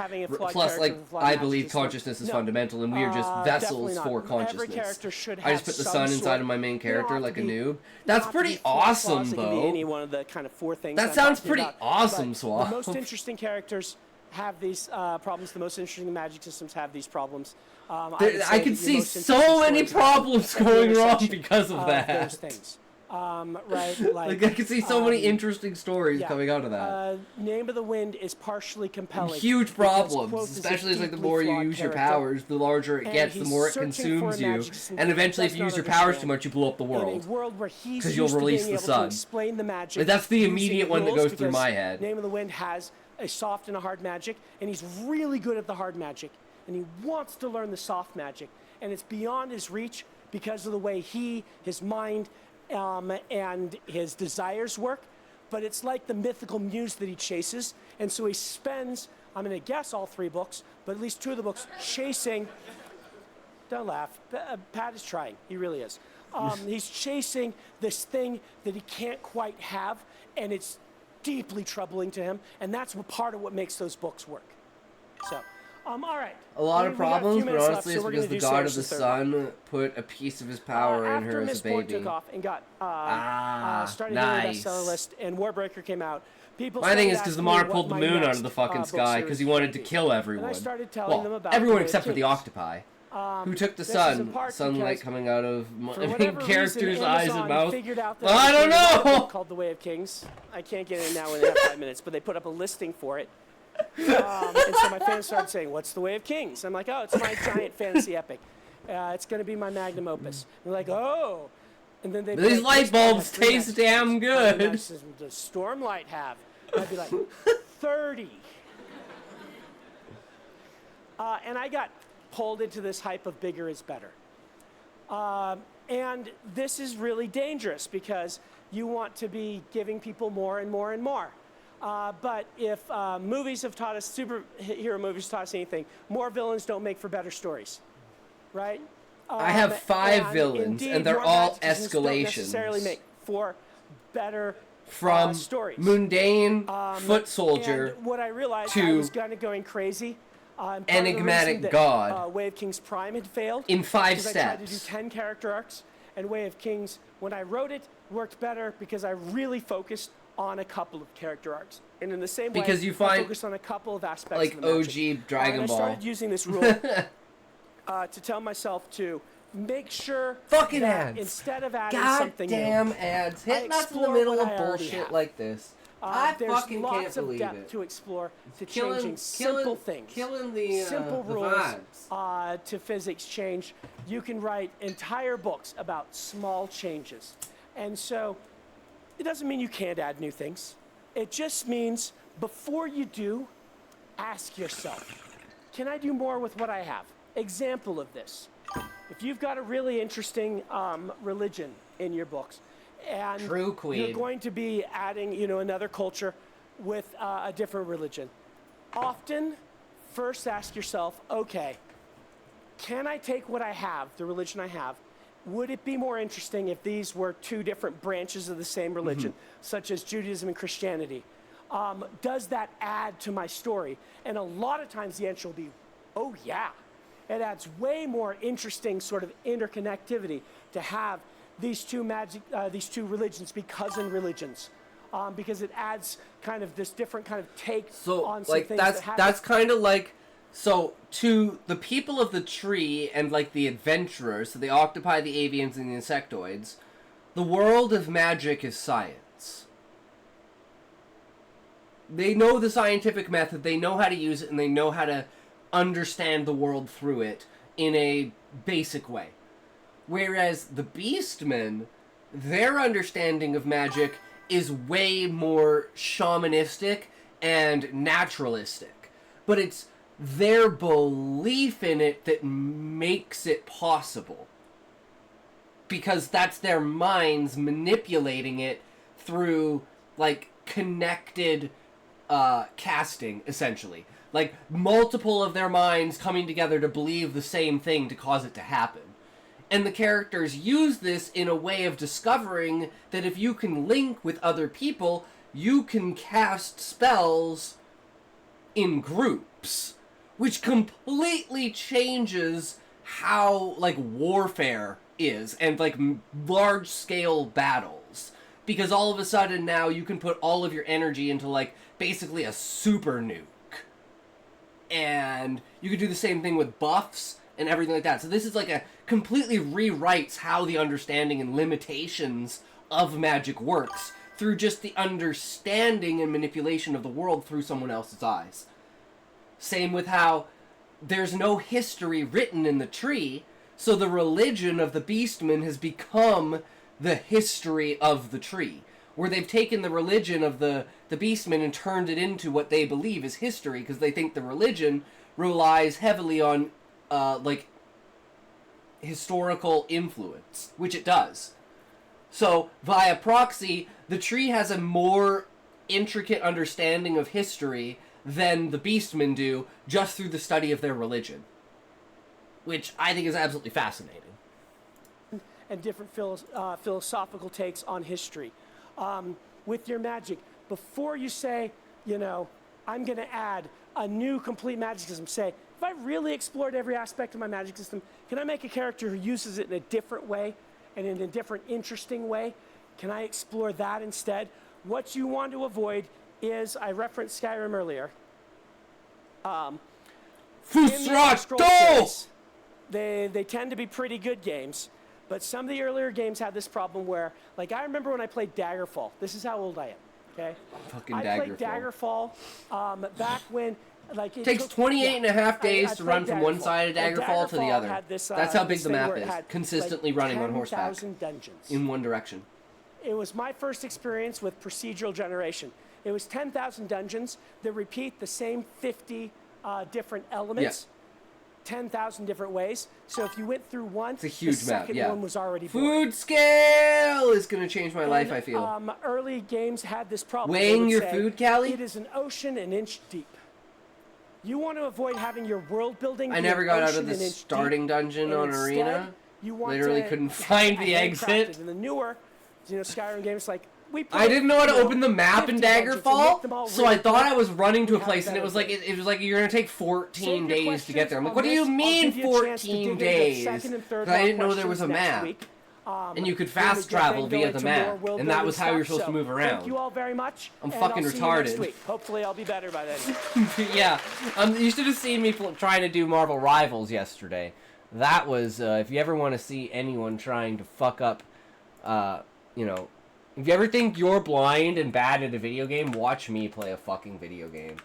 Plus, like, I believe consciousness is fundamental, and we are just vessels for consciousness. I just put the sun inside of my main character like a noob. That's pretty awesome, though. Any one of the kind of four things. That sounds pretty awesome, Swap. The most interesting characters have these problems. The most interesting magic systems have these problems. I can see so many problems going wrong because of that. Those things. Right? Like, I can see so many interesting stories coming out of that. Name of the Wind is partially compelling. Huge problems, especially as like the more you use your powers, the larger it gets, the more it consumes you, and eventually if you use your powers too much, you blow up the world. Because you'll release the sun. Like, that's the immediate one that goes through my head. Name of the Wind has a soft and a hard magic, and he's really good at the hard magic, and he wants to learn the soft magic, and it's beyond his reach because of the way his mind, and his desires work, but it's like the mythical muse that he chases, and so he spends, I'm going to guess all 3 books, but at least 2 of the books chasing. Don't laugh. Pat is trying. He really is. He's chasing this thing that he can't quite have, and it's deeply troubling to him, and that's part of what makes those books work. So, all right. A lot of problems, but honestly, it's because the God of the Sun put a piece of his power in her as a baby. After took off and got started nice. hitting the bestseller list, and Warbreaker came out. My thing is because Lamar pulled the moon out of the fucking sky because he wanted to kill everyone. And I started telling them about everyone except for the octopi. Who took the sun? Sunlight coming out of main character's eyes and mouth. I don't know! Called The Way of Kings. I can't get in now in 5 minutes, but they put up a listing for it. And so my fans started saying, "What's The Way of Kings?" I'm like, "Oh, it's my giant fantasy epic. It's going to be my magnum opus." And they're like, "Oh." And then these light bulbs taste damn good. Does Stormlight have? And I'd be like, 30. And I got pulled into this hype of bigger is better. And this is really dangerous because you want to be giving people more and more and more. But if movies have taught us, superhero movies taught us anything, more villains don't make for better stories, right? I have 5 villains, and they're all escalations. Don't necessarily make for better from stories. Mundane foot soldier and what I realized, to I was kind of going crazy. enigmatic god. Way of Kings Prime had failed in 5 steps. I tried to do 10 character arcs, and Way of Kings, when I wrote it, worked better because I really focused on a couple of character arcs, and in the same way, because you find I focused on a couple of aspects like of the magic. OG Dragon Ball. I started using this rule to tell myself to make sure fucking that ads. Instead of adding something goddamn new, ads hitting us in the middle of bullshit like this. I there's fucking lots can't of believe depth it. to explore to Killing- changing simple things, killing the simple the rules to physics change. You can write entire books about small changes, and so it doesn't mean you can't add new things. It just means before you do, ask yourself, can I do more with what I have? Example of this. if you've got a really interesting religion in your books, and True, Queen. you're going to be adding, another culture with a different religion, often first ask yourself, okay, can I take what I have, the religion I have, would it be more interesting if these were two different branches of the same religion, such as Judaism and Christianity? Does that add to my story? And a lot of times the answer will be, oh yeah. It adds way more interesting sort of interconnectivity to have these two religions be cousin religions, because it adds kind of this different kind of take on some like things that's kind of like, so to the people of the tree and like the adventurers, so the octopi, the avians, and the insectoids, the world of magic is science. They know the scientific method, they know how to use it, and they know how to understand the world through it in a basic way. Whereas the Beastmen, their understanding of magic is way more shamanistic and naturalistic. But it's their belief in it that makes it possible. Because that's their minds manipulating it through, like, connected casting, essentially. Like, multiple of their minds coming together to believe the same thing to cause it to happen. And the characters use this in a way of discovering that if you can link with other people, you can cast spells in groups. Which completely changes how, like, warfare is, and, like, large-scale battles. Because all of a sudden now you can put all of your energy into, like, basically a super nuke. And you could do the same thing with buffs and everything like that. So this is like a completely rewrites how the understanding and limitations of magic works through just the understanding and manipulation of the world through someone else's eyes. Same with how there's no history written in the tree, so the religion of the Beastmen has become the history of the tree. Where they've taken the religion of the Beastmen and turned it into what they believe is history, because they think the religion relies heavily on, like, historical influence, which it does. So, via proxy, the tree has a more intricate understanding of history than the Beastmen do, just through the study of their religion. Which I think is absolutely fascinating. And different philosophical takes on history. With your magic, before you say, I'm going to add a new complete magic system, say, if I really explored every aspect of my magic system, can I make a character who uses it in a different way and in a different interesting way? Can I explore that instead? What you want to avoid is, I referenced Skyrim earlier. Frustration! They tend to be pretty good games. But some of the earlier games had this problem where, like, I remember when I played Daggerfall. This is how old I am, okay? Fucking I played Daggerfall back when, like, it takes 28 and a half days to run from one side of Daggerfall to the other. That's how big the map is. Consistently running on horseback. Dungeons. In one direction. It was my first experience with procedural generation. It was 10,000 dungeons that repeat the same 50 different elements. 10,000 different ways. So if you went through one, it's a huge the second map, one was already Food scale is going to change my life, I feel. Early games had this problem. Weighing your food, Callie? It is an ocean an inch deep. You want to avoid having your world building. I never got out of the starting dungeon on Arena. You want literally couldn't find the exit. In the newer, Skyrim games, like, I didn't know how to open the map in Daggerfall, so I thought I was running to a place, and it was like you're gonna take 14 days to get there. I'm like, what do you mean 14 days? But I didn't know there was a map, and you could fast travel via the map, and that was how you're supposed to move around. Thank you all very much. I'm fucking retarded. Hopefully, I'll be better by then. Yeah, you should have seen me trying to do Marvel Rivals yesterday. That was if you ever want to see anyone trying to fuck up, if you ever think you're blind and bad at a video game, watch me play a fucking video game.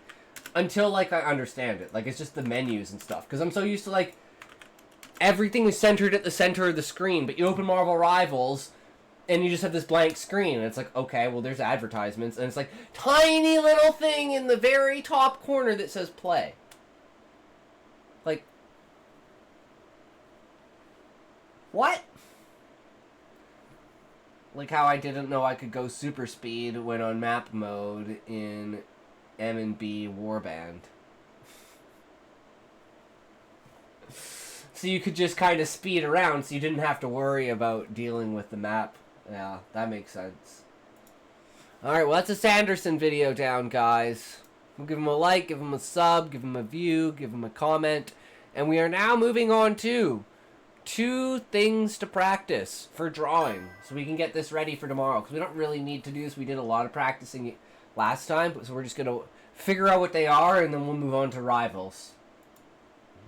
Until, like, I understand it. Like, it's just the menus and stuff. Because I'm so used to, like, everything is centered at the center of the screen. But you open Marvel Rivals, and you just have this blank screen. And it's like, okay, well, there's advertisements. And it's like, tiny little thing in the very top corner that says play. Like, What? Like how I didn't know I could go super speed when on map mode in M&B Warband. So you could just kind of speed around so you didn't have to worry about dealing with the map. Yeah, that makes sense. Alright, well that's a Sanderson video down, guys. We'll give him a like, give him a sub, give him a view, give him a comment. And we are now moving on to 2 things to practice for drawing. So we can get this ready for tomorrow. Because we don't really need to do this. We did a lot of practicing last time. So we're just going to figure out what they are and then we'll move on to rivals.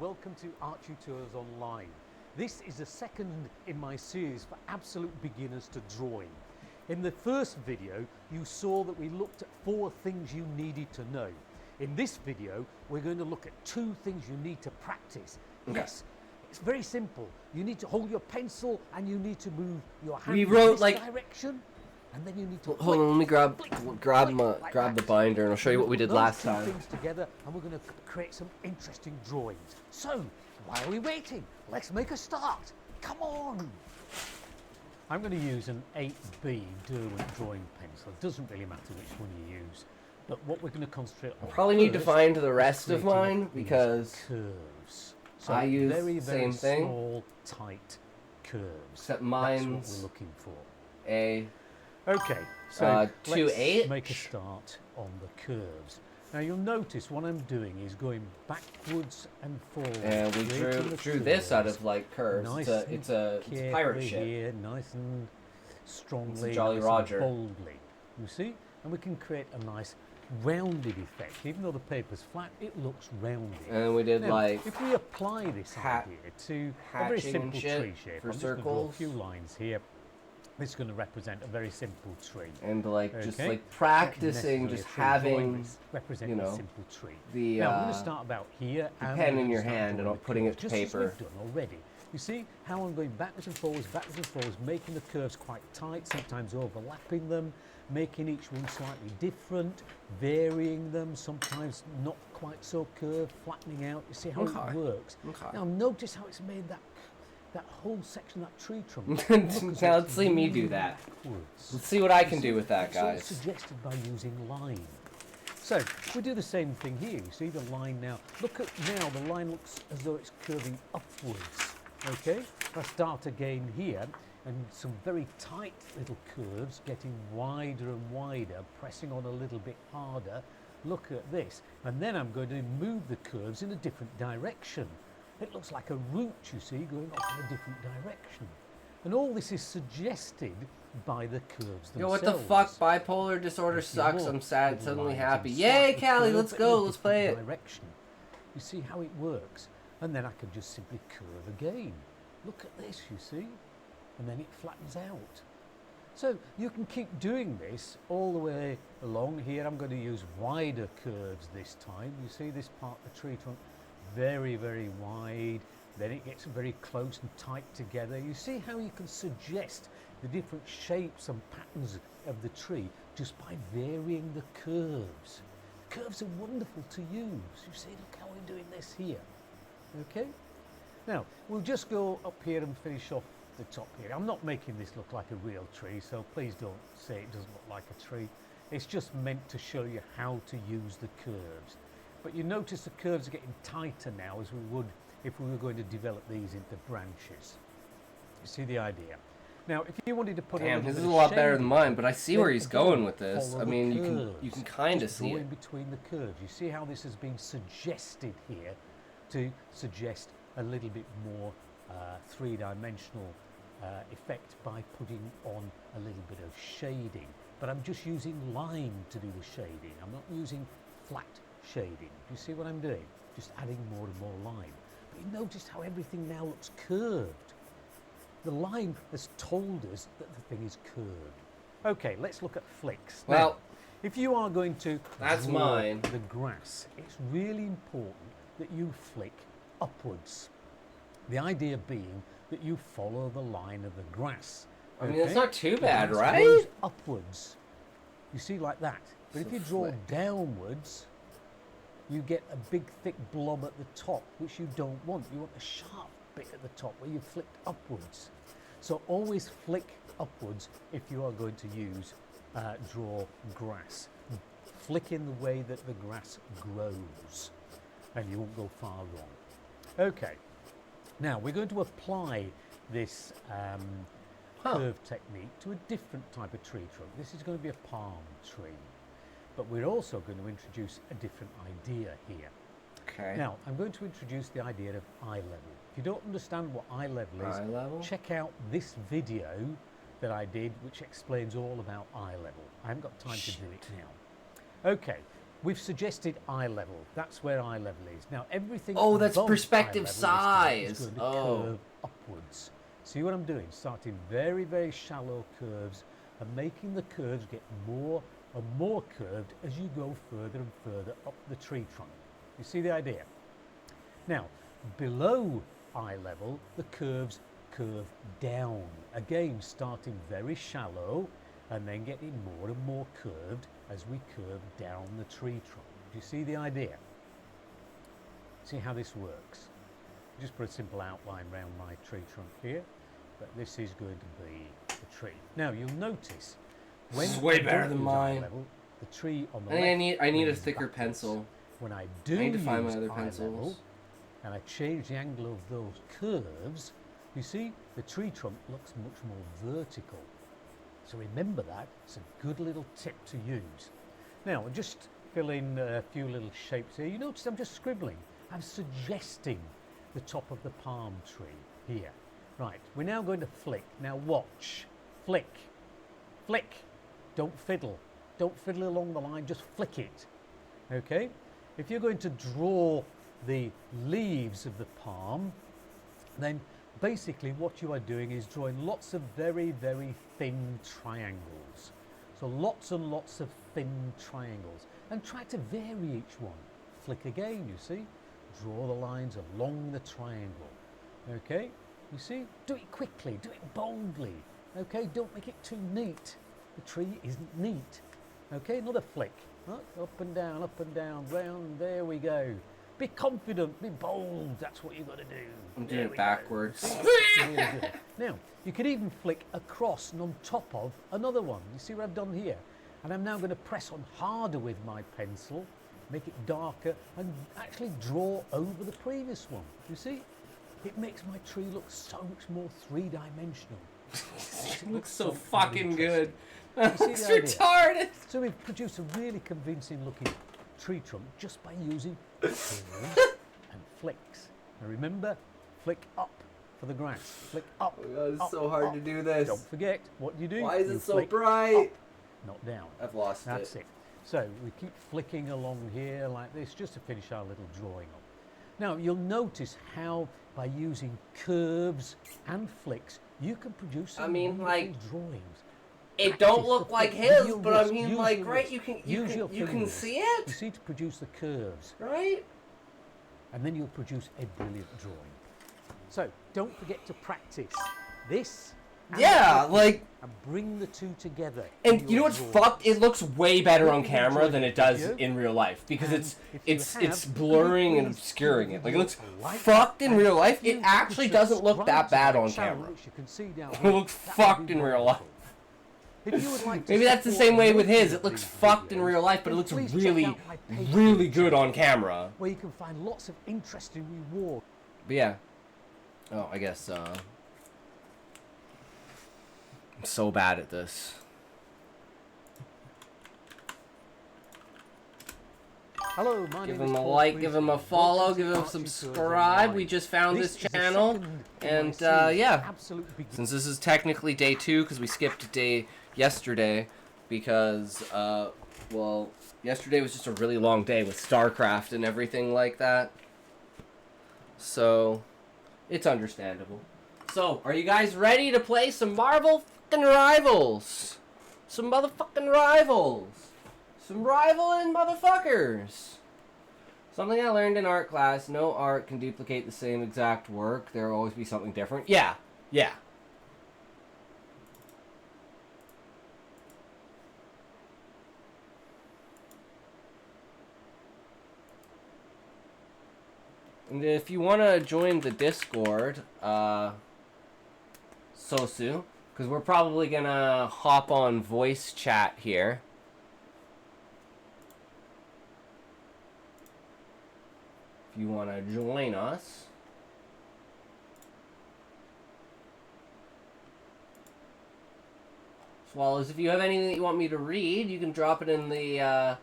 Welcome to Art Tutors Online. This is the second in my series for absolute beginners to drawing. In the first video, you saw that we looked at 4 things you needed to know. In this video, we're going to look at 2 things you need to practice. Okay. Yes, it's very simple. You need to hold your pencil and you need to move your hand We in wrote this like direction. And then you need to hold on, let me grab the binder and I'll show you what we did last time. Things together and we're going to create some interesting drawings. So, why are we waiting? Let's make a start. Come on. I'm going to use an 8B Derwent drawing pencil. It doesn't really matter which one you use. But what we're going to concentrate on Probably need to first find the is rest of creating mine because curves. So I use very, the very same thing. small, tight curves. Except That's mine's what we're looking for. Okay, so 2/8. let's make a start on the curves. Now you'll notice what I'm doing is going backwards and forwards. And we drew this out of like curves. Nice It's a pirate ship. Here, nice and strongly, It's a Jolly nice Roger. and boldly. You see, and we can create a nice rounded effect. Even though the paper's flat, it looks rounded. And we did now, like if we apply this idea to a very simple tree shape, for I'm just going to draw a circles. few lines here. This is going to represent a very simple tree. And like just Okay? like practicing, Not just necessarily a tree, drawing having this, represent you a know simple tree. the now I'm going to start about here the and pen we're in gonna your start hand and drawing not putting it to just as paper. we've done already. You see how I'm going backwards and forwards, making the curves quite tight, sometimes overlapping them, making each one slightly different, varying them, sometimes not quite so curved, flattening out. You see how it works. Okay. Now notice how it's made that whole section, that tree trunk. Now let's see me do that. Let's see what I can do with that, guys. It's suggested by using line. So we do the same thing here. You see the line now. Look at now, the line looks as though it's curving upwards. Okay, I start again here, and some very tight little curves getting wider and wider, pressing on a little bit harder. Look at this, and then I'm going to move the curves in a different direction. It looks like a route, you see, going off in a different direction. And all this is suggested by the curves themselves. Yo, what the fuck? Bipolar disorder sucks. I'm sad, suddenly happy. Yay, Callie, let's go, let's play it. Direction. You see how it works? And then I can just simply curve again. Look at this, you see? And then it flattens out. So you can keep doing this all the way along. Here I'm going to use wider curves this time. You see this part of the tree trunk? Very, very wide. Then it gets very close and tight together. You see how you can suggest the different shapes and patterns of the tree just by varying the curves. Curves are wonderful to use. You see, look how we're doing this here. Okay? Now, we'll just go up here and finish off the top here. I'm not making this look like a real tree, so please don't say it doesn't look like a tree. It's just meant to show you how to use the curves. But you notice the curves are getting tighter now as we would if we were going to develop these into branches. You see the idea? Now, if you wanted to put Damn, this is a lot better than mine, but I see where he's going with this. I mean, you can kind of see it. In between the curves. You see how this has been suggested here to suggest a little bit more three-dimensional effect by putting on a little bit of shading. But I'm just using line to do the shading. I'm not using flat shading. Do you see what I'm doing? Just adding more and more line. But you notice how everything now looks curved. The line has told us that the thing is curved. Okay, let's look at flicks. Well, now, if you are going to that's draw mine. The grass, it's really important that you flick upwards. The idea being that you follow the line of the grass. I mean, it's not too The bad, grass right? grows upwards. You see, like that. But So if you draw flick. downwards, you get a big thick blob at the top, which you don't want. You want a sharp bit at the top where you flicked upwards. So always flick upwards if you are going to use draw grass. Flick in the way that the grass grows and you won't go far wrong. Okay, now we're going to apply this curve technique to a different type of tree trunk. This is going to be a palm tree, but we're also going to introduce a different idea here. Okay. Now, I'm going to introduce the idea of eye level. If you don't understand what eye level is, Eye level? check out this video that I did, which explains all about eye level. I haven't got time to do it now. Okay, we've suggested eye level. That's where eye level is. Now, everything that's above perspective eye level size. is going to curve upwards. See what I'm doing? Starting very, very shallow curves and making the curves get more and more curved as you go further and further up the tree trunk. You see the idea? Now, below eye level, the curves curve down. Again, starting very shallow and then getting more and more curved as we curve down the tree trunk. Do you see the idea? See how this works? Just put a simple outline around my tree trunk here, but this is going to be the tree. Now, you'll notice when This is way I better don't than use eye mine. level, the tree on the I think left I need a moves thicker backwards. pencil. When I do I need to find my use other eye pencils. level, and I change the angle of those curves, you see the tree trunk looks much more vertical. So remember that, it's a good little tip to use. Now, I'll just fill in a few little shapes here. You notice I'm just scribbling. I'm suggesting the top of the palm tree here. Right, we're now going to flick. Now watch. Flick. Flick. Don't fiddle. Don't fiddle along the line, just flick it. Okay? If you're going to draw the leaves of the palm, then basically what you are doing is drawing lots of very, very thin triangles. So lots and lots of thin triangles. And try to vary each one. Flick again, you see? Draw the lines along the triangle. Okay? You see? Do it quickly, do it boldly. Okay? Don't make it too neat. The tree isn't neat. Okay? Another flick. Up and down, round, there we go. Be confident, be bold, that's what you've got to do. I'm doing it backwards. Really good. Now, you could even flick across and on top of another one. You see what I've done here? And I'm now going to press on harder with my pencil, make it darker, and actually draw over the previous one. You see? It makes my tree look so much more three-dimensional. It looks so fucking good. It's retarded. So we've produced a really convincing looking tree trunk just by using curves and flicks. Now remember, flick up for the grass. Flick up. Oh my God, it's up, so hard up. to do this. Don't forget what you do. Why is You it so flick bright? Up, not down. I've lost That's it. So we keep flicking along here like this just to finish our little drawing up. Now you'll notice how by using curves and flicks you can produce some wonderful drawings. It don't look like his, Use but I your mean, wrist, like, use your right? wrist. You can Use your you can fingers. see it, You see to produce the curves, right? and then you'll produce a brilliant drawing. So don't forget to practice this. and Yeah, flicking like- and bring the two together. in And you know your what's drawing. fucked? It looks way better on If you camera enjoyed than the it does video, in real life because and it's if you it's have, blurring and please obscuring give it. the Like it looks video a like fucked in and real life. if you It actually could doesn't look subscribe that to bad my on channel, camera. which you can see down It here, looks that would fucked be in real life. wonderful. If you would like to Maybe that's the support same way with more his. of It looks these fucked in videos, real life, but it then looks please check really, out my Patreon really good channel, on camera. where you can find lots of interesting rewards. But yeah. Oh, I guess I'm so bad at this. Hello, my Give name him is a Paul like, give him a Priestley. follow, Welcome give to him a Archie Tours subscribe. Online. We just found this is the channel, second in my and series, yeah. Absolute Beginner. Since this is technically day 2, because we skipped day yesterday, because well, yesterday was just a really long day with StarCraft and everything like that. So, it's understandable. So, are you guys ready to play some Marvel fucking Rivals? Some motherfucking Rivals. Some rivaling motherfuckers. Something I learned in art class, no art can duplicate the same exact work. There will always be something different. Yeah. Yeah. And if you want to join the Discord, Sosu, because we're probably going to hop on voice chat here. If you want to join us. As well as if you have anything that you want me to read, you can drop it in the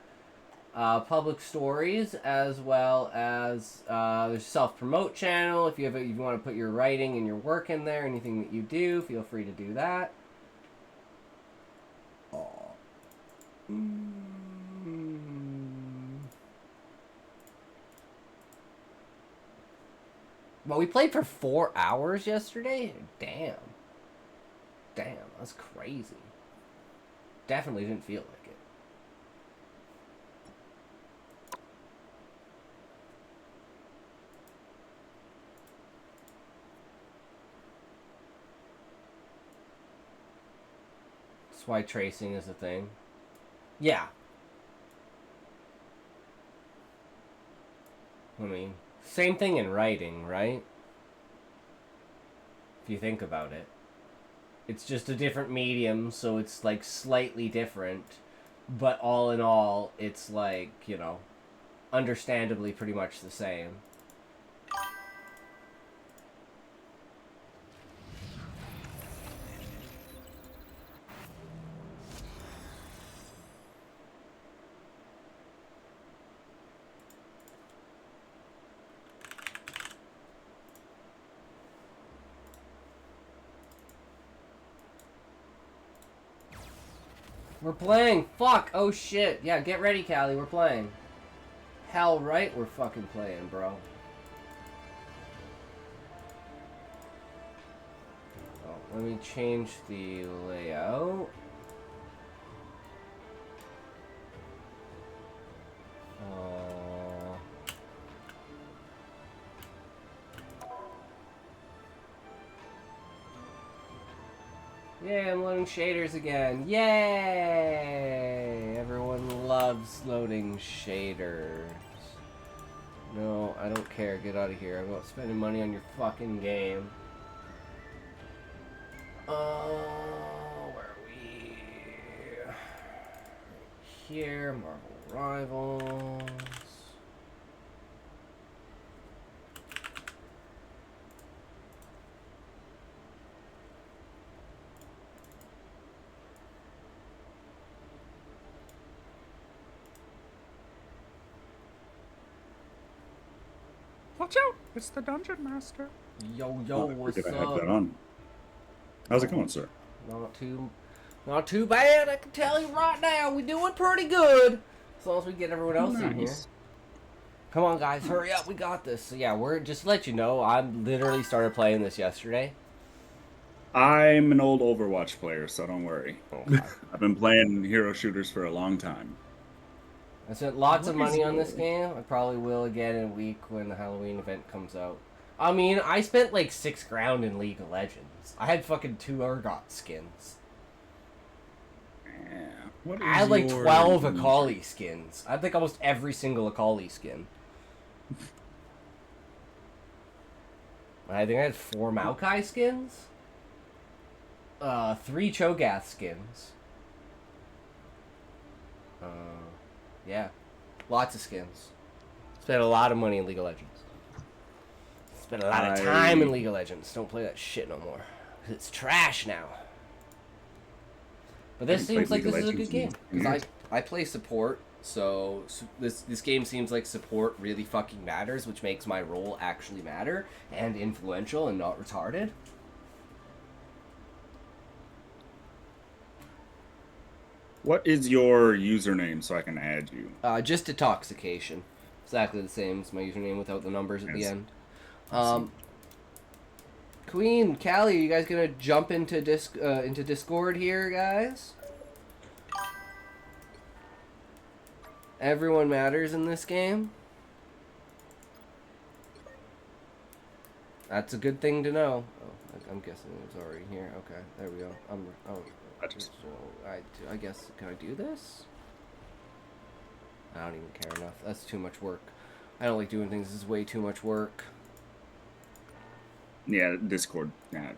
public stories, as well as there's a self-promote channel. If you want to put your writing and your work in there, anything that you do, feel free to do that. Well, we played for 4 hours yesterday? Damn. Damn, that's crazy. Definitely didn't feel like it. That's why tracing is a thing. Yeah. I mean, same thing in writing, right? If you think about it. It's just a different medium, so it's like slightly different. But all in all, it's like, you know, understandably pretty much the same. We're playing! Fuck! Oh shit! Yeah, get ready, Callie, we're playing. Hell right, we're fucking playing, bro. Oh, let me change the layout. Yay, I'm loading shaders again. Yay! Everyone loves loading shaders. No, I don't care. Get out of here. I'm not spending money on your fucking game. Where are we? Here, Marvel Rivals. Watch out! It's the Dungeon Master. Yo, what's Did I up? have that on? How's it going, sir? Not too bad. I can tell you right now, we're doing pretty good. As long as we get everyone else in here. Come on, guys, hurry up. We got this. So yeah, we're just to let you know, I literally started playing this yesterday. I'm an old Overwatch player, so don't worry. I've been playing hero shooters for a long time. I spent lots of money on this game. I probably will again in a week when the Halloween event comes out. I mean, I spent like $6,000 in League of Legends. I had fucking 2 Urgot skins. What I had like is your 12 user? Akali skins. I had like almost every single Akali skin. I think I had 4 Maokai skins. 3 Cho'Gath skins. Yeah. Lots of skins. Spent a lot of money in League of Legends. Spent a lot of time in League of Legends. Don't play that shit no more. It's trash now. But this seems like this is a good game. Because I play support, so this game seems like support really fucking matters, which makes my role actually matter and influential and not retarded. What is your username so I can add you? Just Intoxication. Exactly the same as my username without the numbers at the end. Queen, Callie, are you guys gonna jump into Discord here, guys? Everyone matters in this game. That's a good thing to know. Oh, I'm guessing it was already here. Okay, there we go. I guess, can I do this? I don't even care enough. That's too much work. I don't like doing things. This is way too much work. Yeah, Discord. Yeah,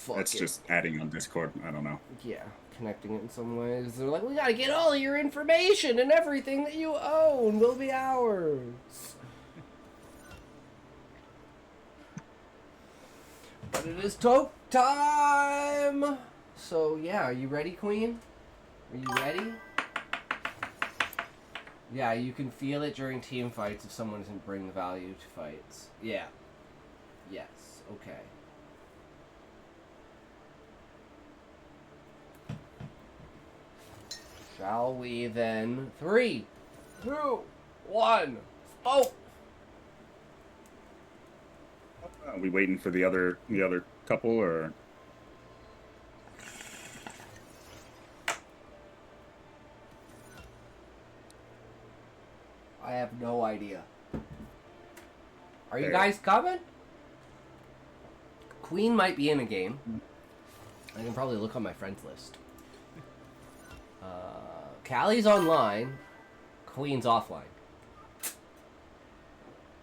that's it. just adding on Discord. I don't know. Yeah, connecting it in some ways. They're like, we gotta get all of your information and everything that you own will be ours. But it is toke time! So, yeah, are you ready, Queen? Are you ready? Yeah, you can feel it during team fights if someone doesn't bring value to fights. Yeah. Yes, okay. Shall we then? 3, 2, 1, spoke! Are we waiting for the other couple, or? I have no idea. Are you There. guys coming? Queen might be in a game. I can probably look on my friends list. Callie's online. Queen's offline.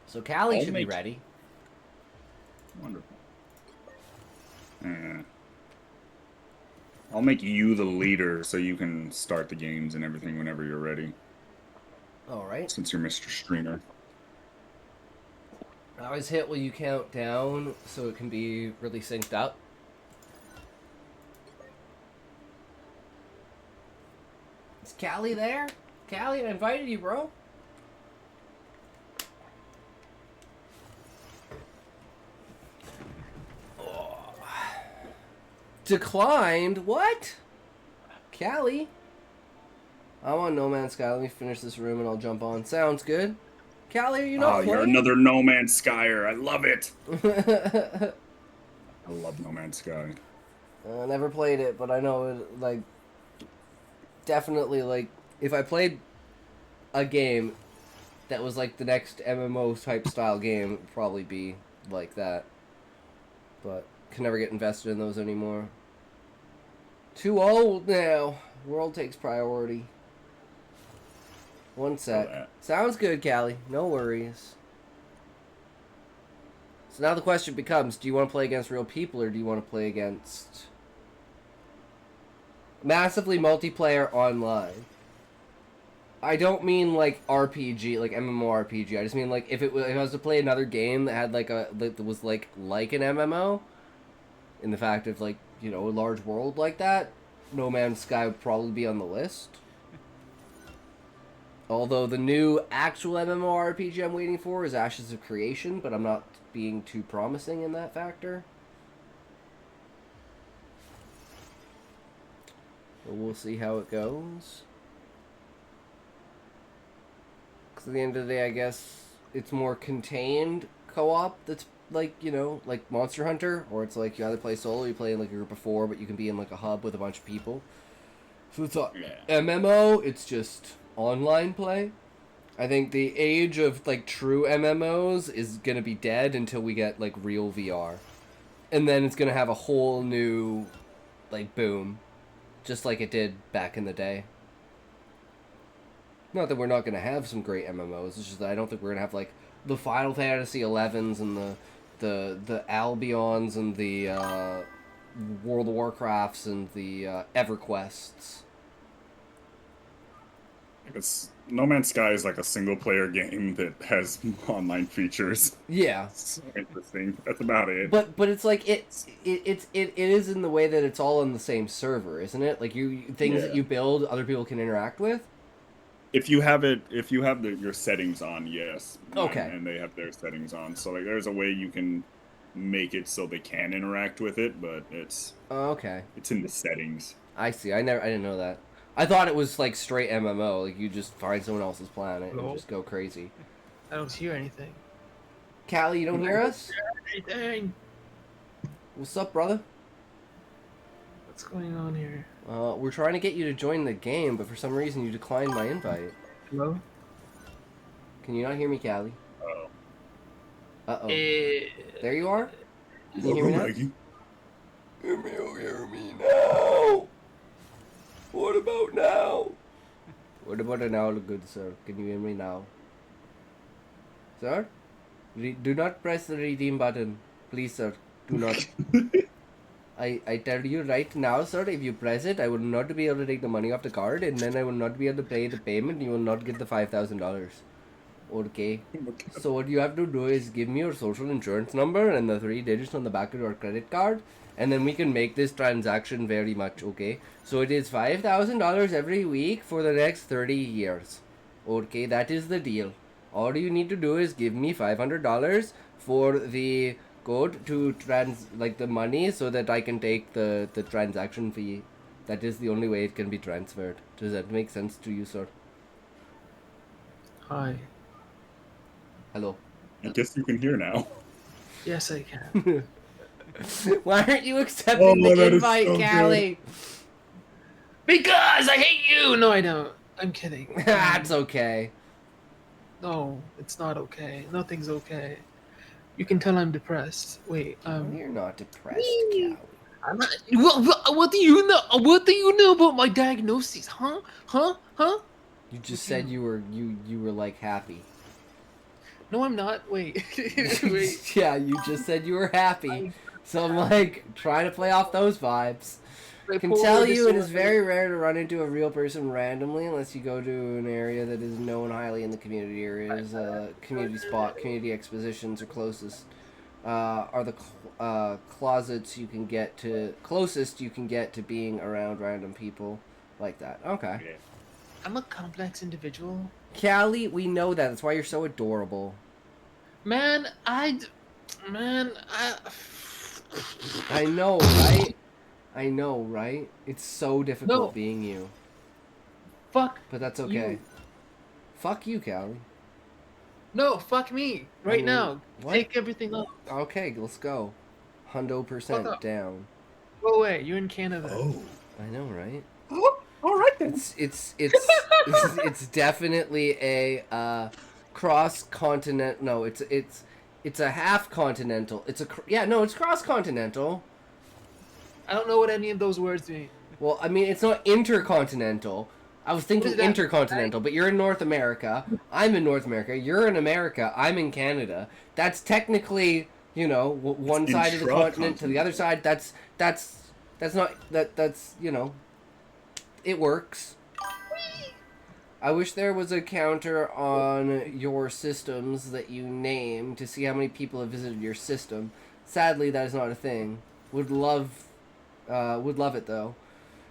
So Callie should be ready. Wonderful. I'll make you the leader so you can start the games and everything whenever you're ready. Alright. Since you're Mr. Streamer. I always hit will you count down so it can be really synced up. Is Callie there? Callie, I invited you, bro. Declined? What? Callie? I'm on No Man's Sky. Let me finish this room and I'll jump on. Sounds good. Callie, are you not playing? You're another No Man's Skyer. I love it. I love No Man's Sky. I never played it, but I know it, like, definitely, like, if I played a game that was like the next MMO type style game, it would probably be like that. But can never get invested in those anymore. Too old now. World takes priority. One sec. Sounds good, Callie. No worries. So now the question becomes, do you want to play against real people or do you want to play against massively multiplayer online? I don't mean like RPG, like MMORPG. I just mean like if I was to play another game that had like that was like an MMO, in the fact of like, you know, a large world like that, No Man's Sky would probably be on the list. Although the new actual MMORPG I'm waiting for is Ashes of Creation, but I'm not being too promising in that factor. But we'll see how it goes. Because at the end of the day, I guess it's more contained co-op that's like, you know, like Monster Hunter, or it's like you either play solo, you play in like a group of 4, but you can be in like a hub with a bunch of people. So it's MMO, it's just online play. I think the age of like true MMOs is gonna be dead until we get like real VR. And then it's gonna have a whole new like boom. Just like it did back in the day. Not that we're not gonna have some great MMOs, it's just that I don't think we're gonna have like the Final Fantasy 11s and the Albions and the World of Warcrafts and the EverQuests. It's No Man's Sky is like a single player game that has online features. Yeah. It's so interesting. That's about it. But it's like it is in the way that it's all on the same server, isn't it? Like things that you build, other people can interact with. If you have your settings on, yes. Okay. And they have their settings on, so like there's a way you can make it so they can interact with it, but it's okay. It's in the settings. I see. I didn't know that. I thought it was like straight MMO, like you just find someone else's planet and just go crazy. I don't hear anything. Callie, you don't hear us? Anything? What's up, brother? What's going on here? We're trying to get you to join the game, but for some reason you declined my invite. Hello? Can you not hear me, Callie? Uh-oh. Uh-oh. There you are? Can you hear me now? Hear me now! What about now? What about now, good sir? Can you hear me now? Sir? Do not press the redeem button. Please, sir. Do not. I tell you right now, sir, if you press it, I will not be able to take the money off the card, and then I will not be able to pay the payment, and you will not get the $5,000. Okay. So what you have to do is give me your social insurance number and the 3 digits on the back of your credit card, and then we can make this transaction very much, okay? So it is $5,000 every week for the next 30 years. Okay, that is the deal. All you need to do is give me $500 for the code to the money so that I can take the transaction fee. That is the only way it can be transferred. Does that make sense to you, sir? Hi. Hello. I guess you can hear now. Yes, I can. Why aren't you accepting the invite, Callie? Because I hate you! No, I don't. I'm kidding. That's okay. No, it's not okay. Nothing's okay. You can tell I'm depressed. Wait, You're not depressed, Callie. I'm not, what do you know? What do you know about my diagnosis? Huh? You just said you were like happy. No, I'm not. Wait. Wait. Yeah, you just said you were happy. So I'm like trying to play off those vibes. I can tell you it is very rare to run into a real person randomly unless you go to an area that is known highly in the community areas. Community spot, community expositions are closest. Are the closets you can get to closest you can get to being around random people like that. Okay. I'm a complex individual. Callie, we know that. That's why you're so adorable. Man, I know, right? I know, right? It's so difficult being you. Fuck. But that's okay. You. Fuck you, Callie. No, fuck me. Right now. What? Take everything off. Okay, let's go. 100% down. Go away. You're in Canada. Oh. I know, right? All right then. It's definitely a cross-continent. No, it's a half-continental. It's cross-continental. I don't know what any of those words mean. Well, I mean, it's not intercontinental. I was thinking intercontinental, but you're in North America. I'm in North America. You're in America. I'm in Canada. That's technically, one side of the continent to the other side. That's it works. I wish there was a counter on your systems that you name to see how many people have visited your system. Sadly, that is not a thing. Would love it though.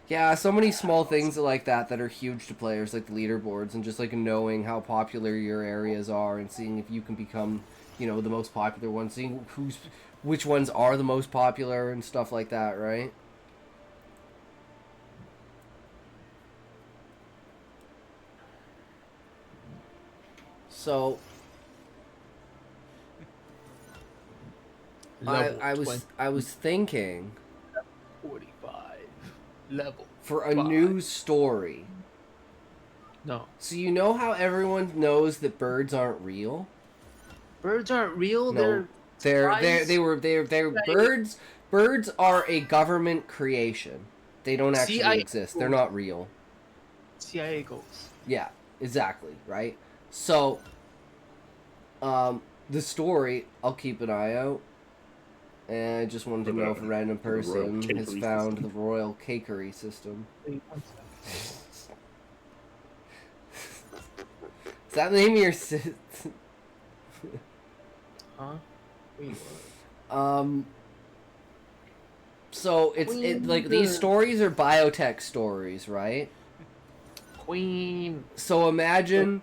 Yeah, so many small things like that are huge to players, like the leaderboards, and just like knowing how popular your areas are and seeing if you can become, the most popular one, seeing which ones are the most popular and stuff like that, right? So I was thinking 45 level for a new story. No. So you know how everyone knows that birds aren't real? Birds aren't real. No, they're birds. Birds are a government creation. They don't actually exist. They're not real. CIA goals. Yeah, exactly, right? So the story, I'll keep an eye out. And I just wanted to know if a random person has found the royal cakery system. Is that the name of your Huh? Wait, so these stories are biotech stories, right? Queen. So imagine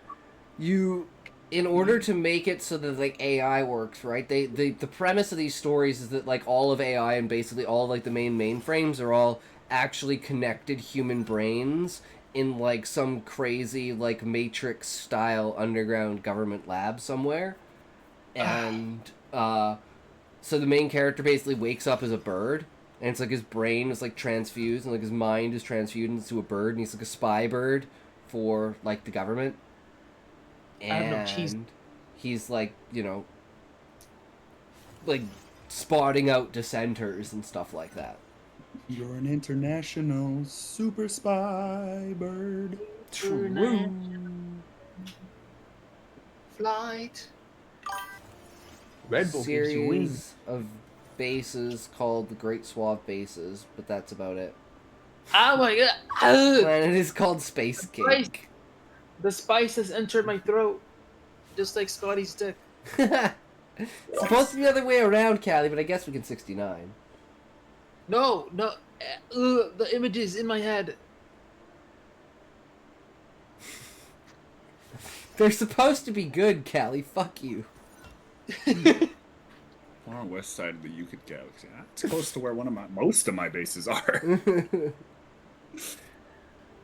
in order to make it so that AI works, right? The premise of these stories is that all of AI and basically all of the main mainframes are all actually connected human brains in some crazy Matrix style underground government lab somewhere. And so the main character basically wakes up as a bird, and it's his brain is transfused and his mind is transfused into a bird, and he's a spy bird for the government. And he's spotting out dissenters and stuff like that. You're an international super spy bird. True. Flight. Red Bull gives you wings. series of bases called the Great Suave Bases, but that's about it. Oh my god! Planet is called Space Cake. The spice has entered my throat, just like Scotty's dick. It's supposed to be the other way around, Callie, but I guess we can 69. No, the images in my head. They're supposed to be good, Callie. Fuck you. Far west side of the Euclid Galaxy. That's close to where most of my bases are.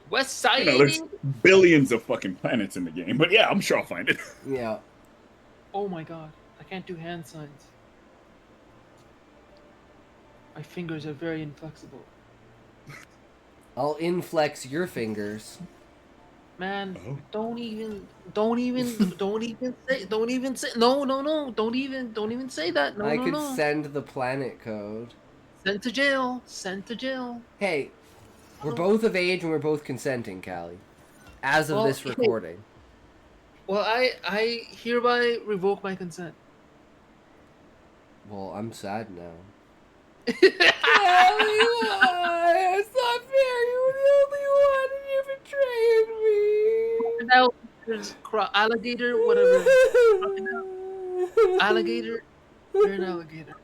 West side. You know, there's billions of fucking planets in the game, but yeah, I'm sure I'll find it. Yeah. Oh my god, I can't do hand signs. My fingers are very inflexible. I'll inflex your fingers. Man, don't even say, don't even say, no, don't even say that. No, I no, could no. send the planet code. Sent to jail. Hey, we're both of age and we're both consenting, Callie. As of this recording. Well, I hereby revoke my consent. Well, I'm sad now. It's not fair. You were the only one, and you betrayed me. Now there's alligator, whatever. Alligator. You're an alligator.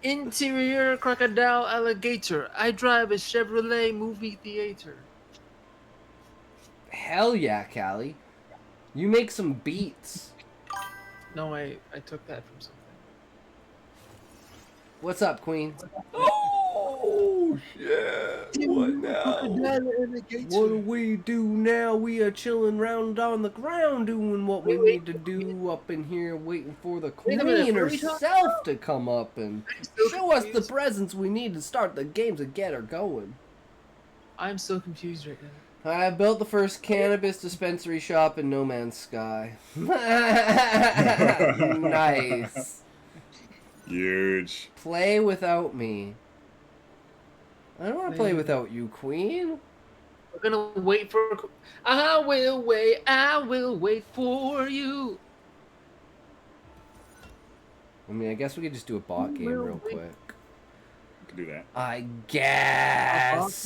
Interior crocodile alligator. I drive a Chevrolet movie theater. Hell yeah, Callie. You make some beats. No, I took that from something. What's up, Queen? Oh shit! What now? What do we do now? We are chilling round on the ground doing what we need to do up in here, waiting for the queen herself to come up and show us the presents we need to start the games and get her going. I'm so confused right now. I built the first cannabis dispensary shop in No Man's Sky. Nice. Huge. Play without me. I don't want to play without you, Queen. We're gonna wait for. I will wait for you. I mean, I guess we could just do a bot game real quick. We could do that. I guess.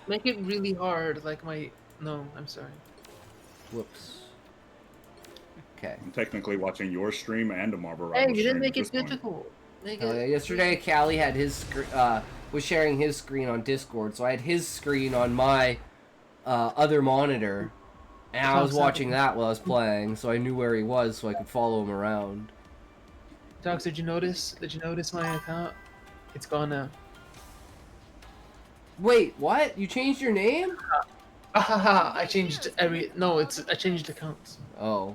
Make it really hard, like my. No, I'm sorry. Whoops. Okay. I'm technically watching your stream and a Marvel Hey, Rivals you didn't stream make at it this point. difficult. Yesterday, Callie had his was sharing his screen on Discord, so I had his screen on my other monitor, and I was watching that while I was playing, so I knew where he was, so I could follow him around. Docs, did you notice? Did you notice my account? It's gone now. Wait, what? You changed your name? I changed I changed accounts. Oh.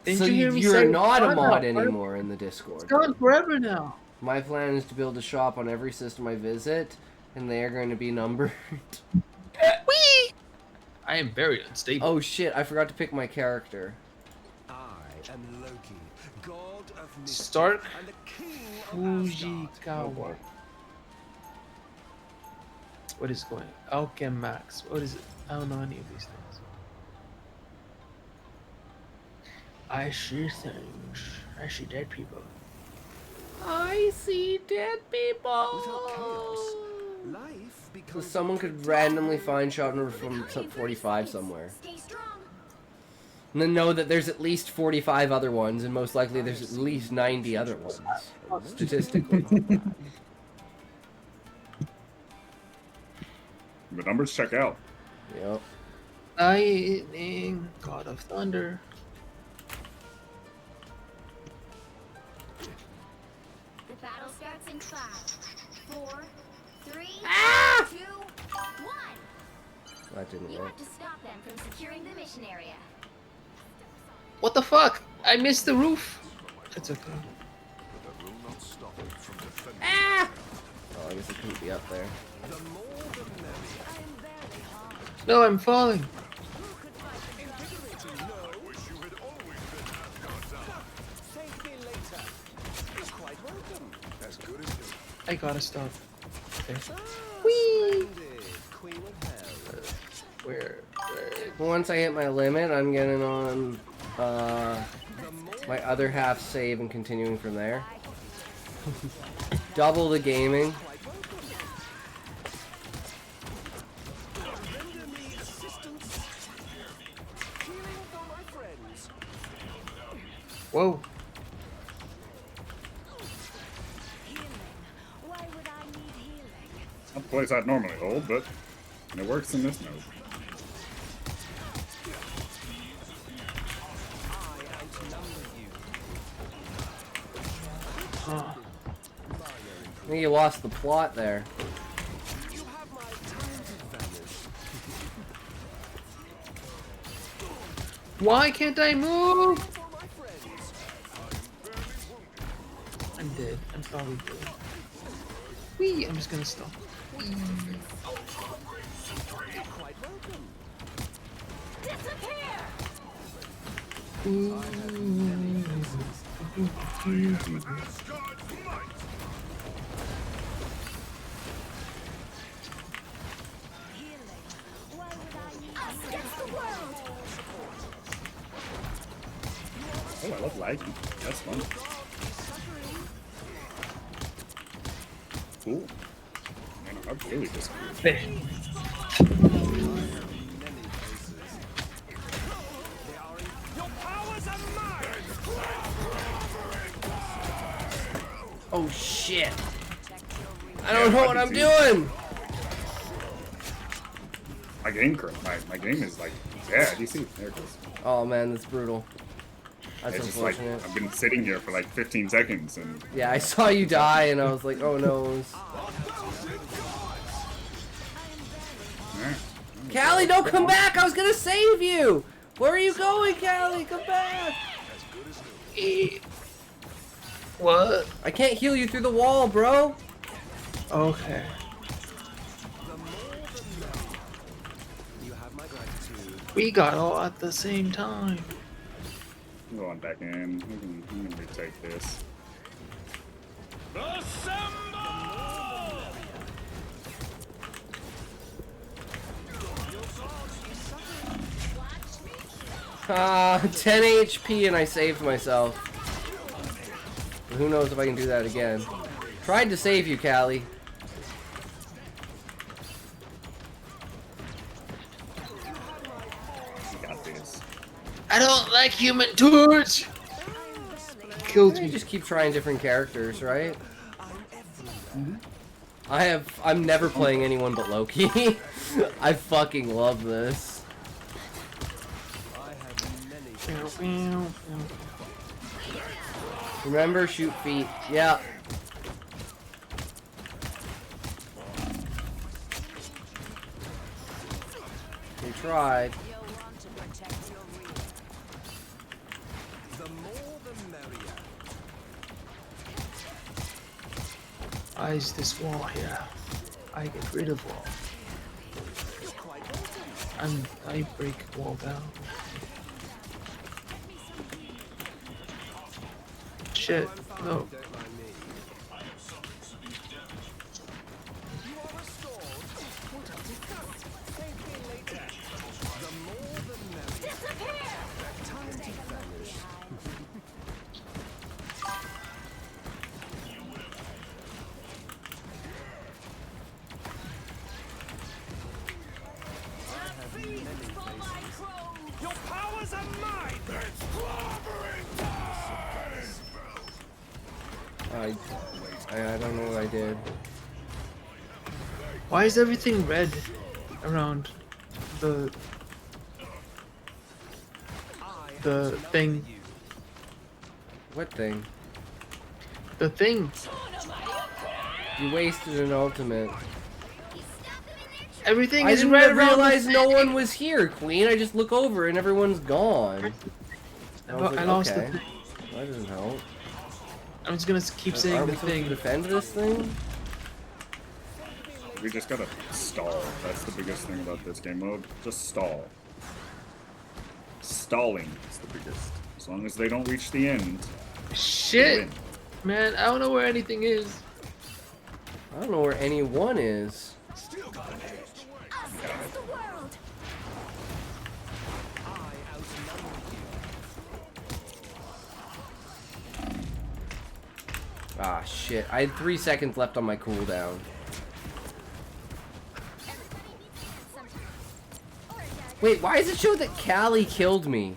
Didn't So you hear me you're say not a it's mod gone now, anymore in the Discord. It's gone forever now. My plan is to build a shop on every system I visit, and they are going to be numbered. Whee! I am very unstable. Oh shit, I forgot to pick my character. I am Loki, god of mischief Stark and the king of Fujikawa. What is going on? Alchemax. What is it? I don't know any of these things. I see things. I see dead people. I see dead people. So someone could randomly find shop number from 45 somewhere. And then know that there's at least 45 other ones, and most likely there's at least 90 other ones. Statistically. The numbers check out. Yep. Lightning, god of thunder. The battle starts in 5, 4, 3, 2, 1. That didn't You work. have to stop them from securing the mission area. What the fuck? I missed the roof. It's okay. Ah! Oh, I guess it couldn't be up there. No, I'm falling. I gotta stop. Okay. Whee! Where? Once I hit my limit, I'm getting on My other half save and continuing from there. Double the gaming. Whoa. Not the place I'd normally hold, but it works in this mode. Huh. I think you lost the plot there. Why can't I move? I'm dead. I'm probably dead. Whee! I'm just gonna stop. Whee. Oh, I love lagging. That's fun. Cool. Man, I've really disappeared. Oh shit! I don't know what I'm doing! My game is like, yeah, DC. There it goes. Oh man, that's brutal. That's It's just like, unfortunate. I've been sitting here for like 15 seconds and... Yeah, I saw you die and I was like, oh no. Callie, don't come back! I was gonna save you! Where are you going, Callie? Come back! What? I can't heal you through the wall, bro! Okay. We got all at the same time. I'm going back in. I'm gonna retake this. Ah, 10 HP and I saved myself. But who knows if I can do that again. Tried to save you, Callie. Got this. I don't like Human Torch. Killed me. Just keep trying different characters, right? I'm never playing anyone but Loki. I fucking love this. Remember, shoot feet. Yeah. We tried. Why is this wall here? I get rid of wall. I break wall down. Shit, no. Your powers are mine! I don't know what I did. Why is everything red around the thing? What thing? The thing. You wasted an ultimate. Everything I is didn't red around. realize no one was here, Queen. I just look over and everyone's gone. I was like, I lost okay. the thing. That doesn't help. I'm just gonna keep saying Aren't the we supposed thing. to defend this thing? We just gotta stall. That's the biggest thing about this game mode. Just stall. Stalling is the biggest. As long as they don't reach the end. Shit! Man, I don't know where anything is. I don't know where anyone is. Ah, shit. I had 3 seconds left on my cooldown. Wait, why does it show that Callie killed me?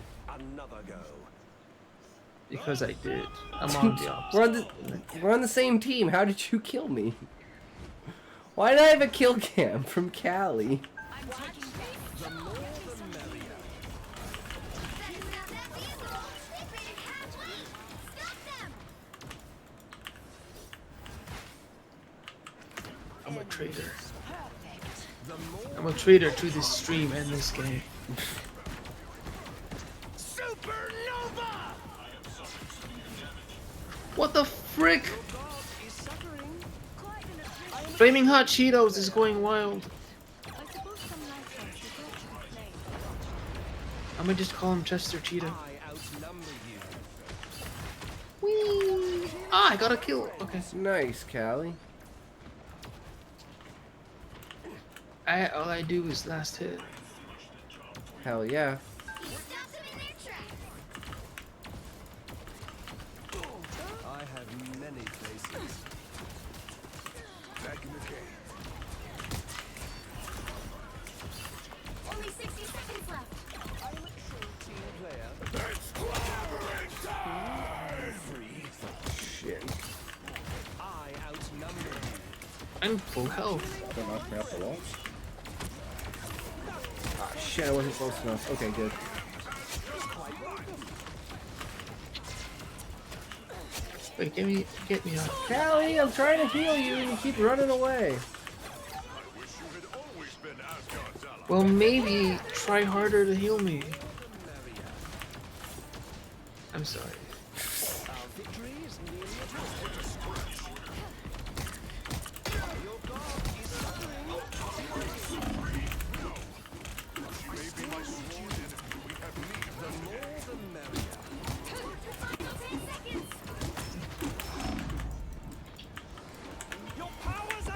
Because I did. I'm on the opposite. We're on the same team. How did you kill me? Why did I have a kill cam from Callie? I'm a traitor. I'm a traitor to this stream and this game. What the frick? Flaming Hot Cheetos is going wild. I'm gonna just call him Chester Cheetah. Whee! Ah, I got a kill. Okay. Nice, Callie. All I do is last hit. Hell yeah. I have many faces. Back in the game. Only 60 seconds left. I'm a true team player. It's clobbering time! Shit. I outnumber you. I'm full health. Don't knock me off the wall. Ah, shit, I wasn't close enough. Okay, good. Wait, get me off. Callie, I'm trying to heal you and you keep running away. Well, maybe try harder to heal me. I'm sorry.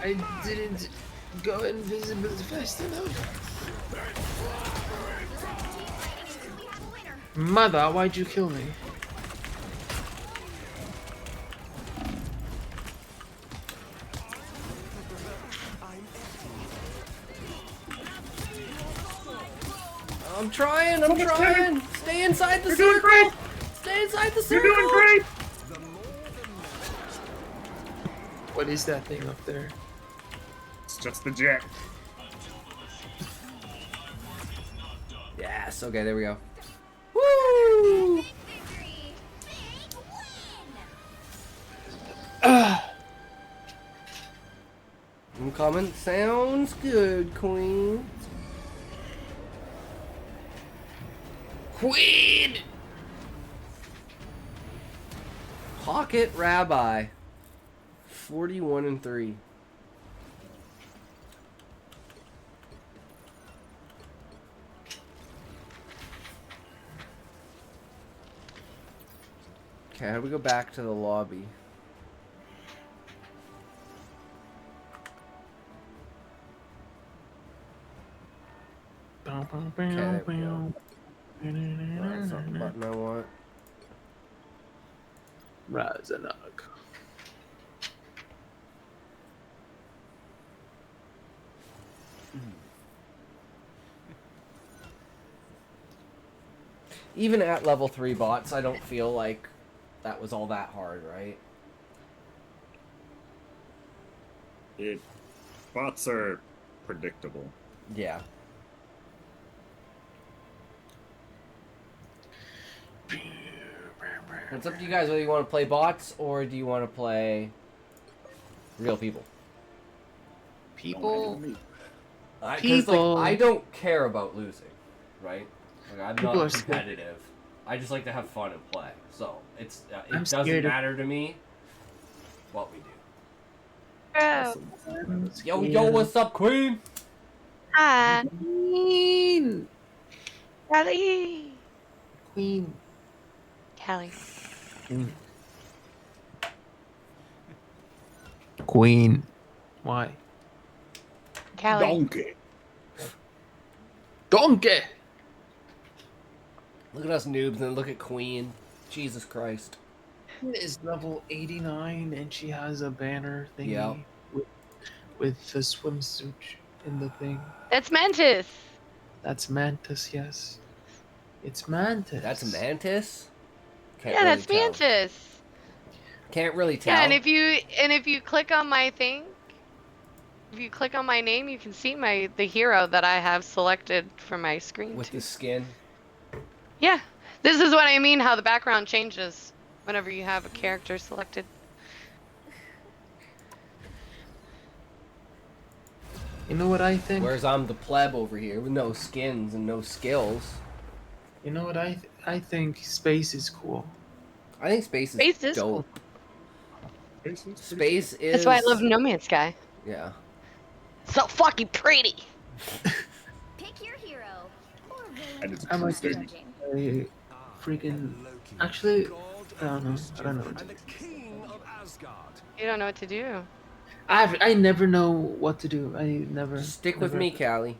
I didn't go invisible fast enough. Mother, why'd you kill me? I'm trying. Stay inside the circle. Stay inside the circle. You're doing great. What is that thing up there? It's just the jet. Yes. Okay, there we go. Woo! Comment sounds good, Queen. Queen! Pocket Rabbi. 41-3. Okay, how do we go back to the lobby? Okay, there we go. That's not the button I want. Razanok. Even at level 3 bots, I don't feel like that was all that hard, right? Bots are predictable. Yeah. It's up to you guys whether you want to play bots or do you want to play real people. People. People. Like, I don't care about losing, right? Like, I'm People not are competitive. I just like to have fun and play. So it's it I'm doesn't scared of- matter to me what we do. Oh. Yo, what's up, Queen? Hi. Queen. Callie. Queen. Callie. Queen. Why? Callie. Donkey. Donkey. Look at us noobs and then look at Queen. Jesus Christ. is level 89 and she has a banner thingy Yep. with the swimsuit in the thing. That's Mantis. That's Mantis, yes. It's Mantis. That's Mantis? Can't Yeah, really that's tell. Mantis. Can't really tell. Yeah, and if you click on my thing, if you click on my name, you can see the hero that I have selected for my screen With too. the skin. Yeah, this is what I mean. How the background changes whenever you have a character selected. You know what I think? Whereas I'm the pleb over here with no skins and no skills. You know what I think? Space is cool. I think space is dope. Cool. Space is. That's why I love No Man's Sky. Yeah. So fucking pretty. Pick your hero. Or I might be a freaking. Actually, I don't know. I don't know. What to do. You don't know what to do. I never know what to do. I never. Stick with me, Callie.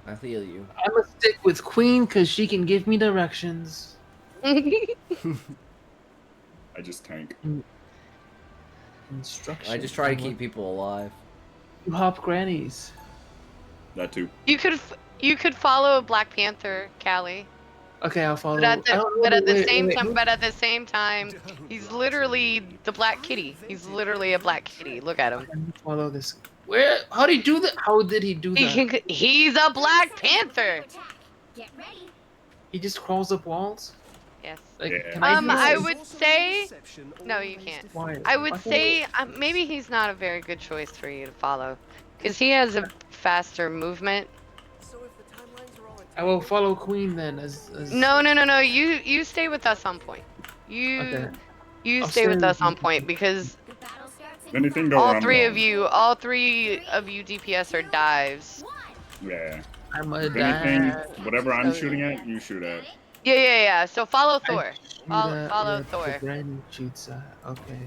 I feel you. I'm gonna stick with Queen because she can give me directions. I just tank. Instructions. I just try to keep people alive. You hop grannies. That too. You could follow Black Panther, Callie. Okay, I'll follow. But at the wait. same time, he's literally the Black Kitty. He's literally a Black Kitty. Look at him. Follow this. Where? How did he do that? How did he do that? He's a Black Panther. Get ready. He just crawls up walls. Yes. Like, can I do I this? would say no, you can't. Why? I would say maybe he's not a very good choice for you to follow, because he has a faster movement. I will follow Queen then. As No. You stay with us on point. You I'll stay with stay us on point because Anything go all wrong, three go. of you DPS are dives. Yeah. I'm a If anything, dive. whatever I'm shooting at, you shoot at. Yeah. So follow Thor. Shoot Follow at Thor. the granny shoots at. Okay.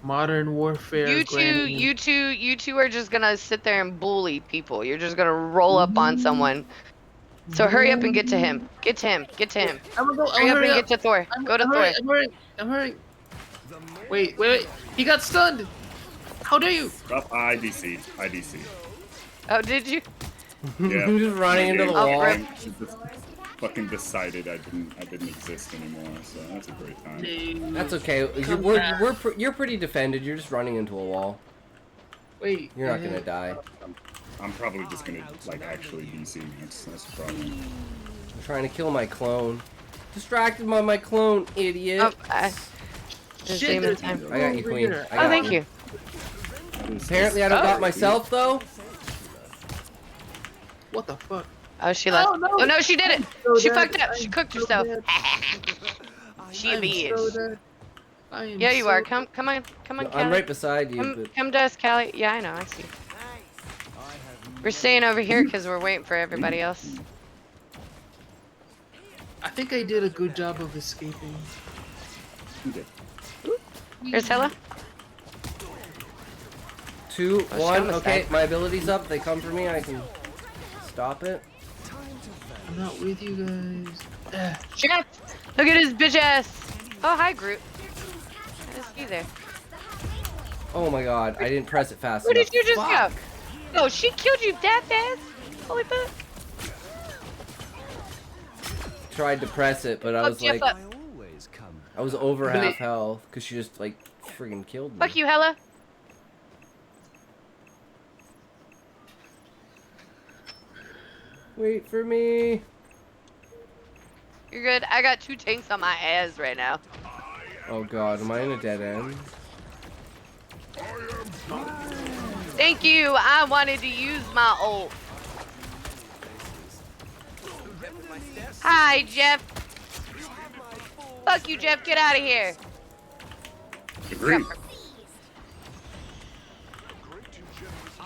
Modern warfare. You two are just gonna sit there and bully people. You're just gonna roll up on someone. So hurry up and get to him. Get to him. I'm gonna go. Hurry up and get to Thor. Go to Thor. I'm hurrying. Wait. He got stunned. How dare you? Up IDC. Oh, did you? Yeah. I'm just running into the wall. She just fucking decided I didn't exist anymore, so that's a great time. That's okay. You're pretty defended. You're just running into a wall. Wait. You're not gonna die. I'm probably just gonna like actually DC. That's the problem. I'm trying to kill my clone. Distracted by my clone, idiot. Shit. I got you, Queen. Oh, thank you. Apparently, I don't got myself though. What the fuck? Oh, she left. Oh no, she did it. So She dead. fucked up. She cooked herself. She a bitch. Yeah, you are. Come on, I'm Callie. right beside you. Come to us, Callie. Yeah, I know. I see. We're staying over here because we're waiting for everybody else. I think I did a good job of escaping. Here's Hella. 2, Oh, 1. Shama's Okay, dead. my ability's up. They come for me. I can stop it. I'm not with you guys. Jeff! Look at his bitch ass. Oh, hi, Groot. I just see there. Oh my god, I didn't press it fast Where enough. did you just go? Oh, she killed you that fast? Holy fuck. Tried to press it, but I was Jeff like, up. I was over Really? half health because she just like friggin' killed me. Fuck you, Hella. Wait for me. You're good. I got 2 tanks on my ass right now. Oh god, am I in a dead end? Thank you. I wanted to use my ult. Hi, Jeff. Fuck you, Jeff. Get out of here. Agreed.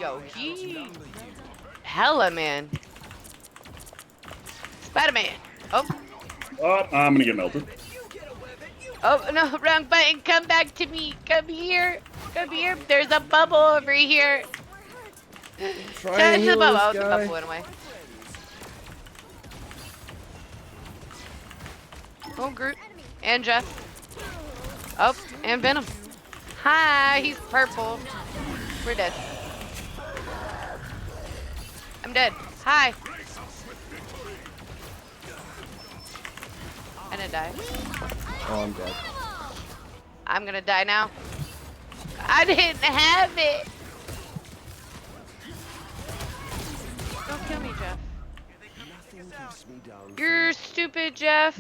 Yo, he... Hella, man. Spider-Man. Oh. Oh, I'm gonna get melted. Oh, no. Wrong button. Come back to me. Come here. Come here. There's a bubble over here. Try Touch and the heal bubble. this Oh, the guy. bubble went away. Oh, Groot. And Jeff. Oh, and Venom. Hi, he's purple. We're dead. I'm dead. Hi. I didn't die. Oh, I'm dead. I'm gonna die now. I didn't have it. Don't kill me, Jeff. You're stupid, Jeff.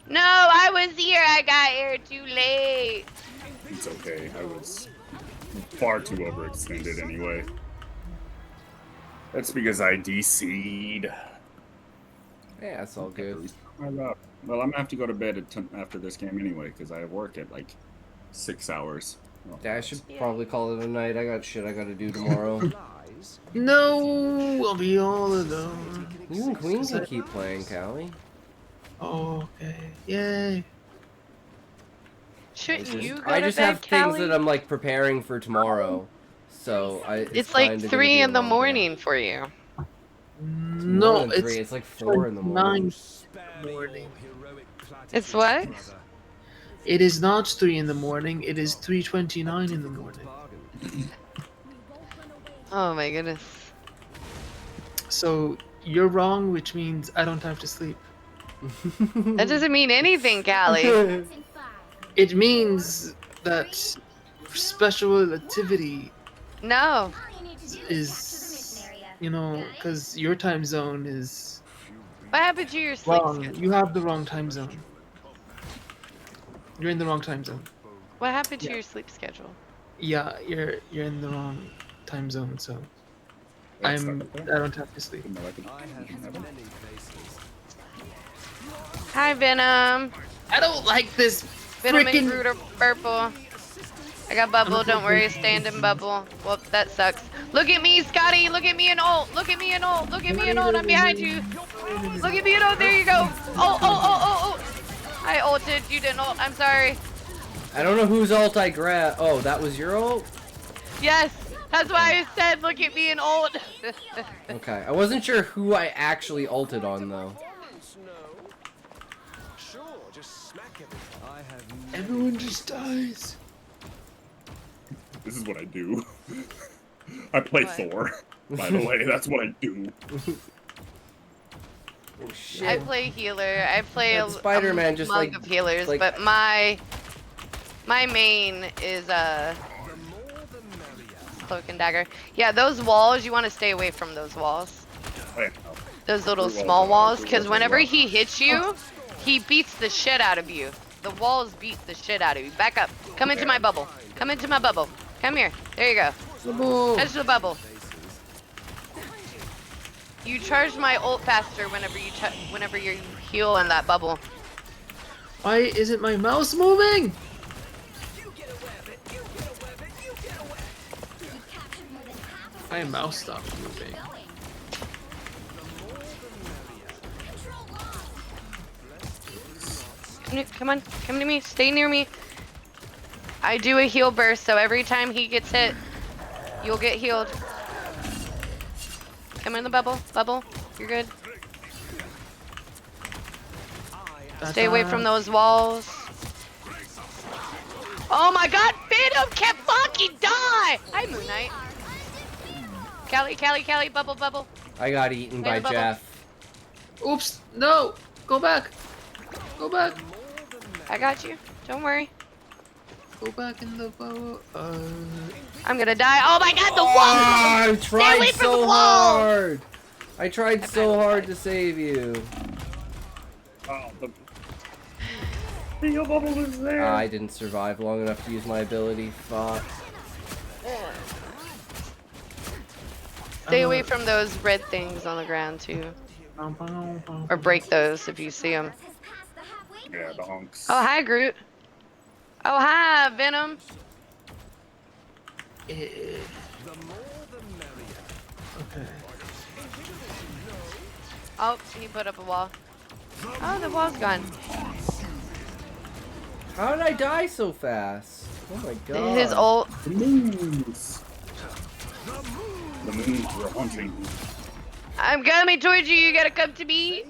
No, I was here. I got here too late. It's okay. I was far too overextended anyway. That's because I DC'd. Yeah, that's all good. Well, I'm gonna have to go to bed after this game anyway because I have work at like 6 hours. Yeah, I should probably call it a night. I got shit I gotta do tomorrow. No, we'll be all alone. You and Queen can keep playing, Callie. Okay. Yay. Shouldn't you go I to just bed, have things Callie? that I'm like preparing for tomorrow, so It's like 3 in the morning for you. No, it's 3. It's like 4 in the morning. It's what? It is not 3 in the morning. It is 3:29 in the morning. Oh my goodness. So you're wrong, which means I don't have to sleep. That doesn't mean anything, Callie. It means that special relativity No. is, you know, because your time zone is What happened to your sleep wrong. schedule? You have the wrong time zone. You're in the wrong time zone. What happened to your sleep schedule? Yeah, you're in the wrong time zone, so I don't have to sleep. Hi, Venom. I don't like this Venom and frickin' Groot are purple. I got bubble. Don't worry, stand in bubble. Well, that sucks. Look at me, Scotty. Look at me and ult. Look at me and ult. Look at me and ult. I'm behind you. Look at me and ult. There you go. Oh. I ulted. You didn't ult. I'm sorry. I don't know whose ult I grabbed. Oh, that was your ult? Yes. That's why I said look at me and ult. Okay. I wasn't sure who I actually ulted on, though. Everyone just dies. This is what I do. I play Thor. By the way, that's what I do. Oh, shit. I play healer. I play a Spider-Man just monk like of healers, but my main is cloak and dagger. Yeah, those walls, you want to stay away from those walls. Those little small walls, because whenever he hits you, he beats the shit out of you. The walls beat the shit out of you. Back up. Come into my bubble. Come into my bubble. Come here. There you go. Touch the bubble. You charge my ult faster whenever you heal in that bubble. Why isn't my mouse moving? My mouse stopped moving. Come on, come to me, stay near me. I do a heal burst, so every time he gets hit, you'll get healed. Come in the bubble, you're good. Stay away from those walls. Oh my god, Venom can't fucking die! Hi, Moon Knight. Callie, bubble. I got eaten by bubble. Jeff. Oops, no, go back. Go back. I got you, don't worry. Go back in the bubble. I'm gonna die. Oh my god, the wall! I Stay away tried from the so wall! hard. I tried so hard to save you. Oh, the heal bubble was there. I didn't survive long enough to use my ability. Fuck. Stay away from those red things on the ground too. Or break those if you see them. Yeah, the hunks. Oh, hi, Groot. Oh, hi, Venom. Okay. Oh, he put up a wall. Oh, the wall's gone. How did I die so fast? Oh my god. His ult. The moons were haunting. I'm coming towards you. You gotta come to me.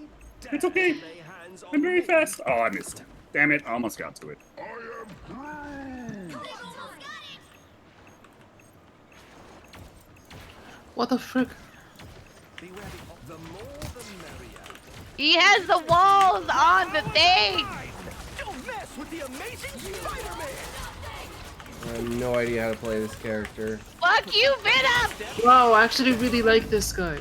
It's okay. I'm very fast. Oh, I missed. Damn it! I almost got to it. What the frick? He has the walls on the thing. Don't mess with the amazing Spider-Man. I have no idea how to play this character. Fuck you, Venom! Wow, I actually really like this guy.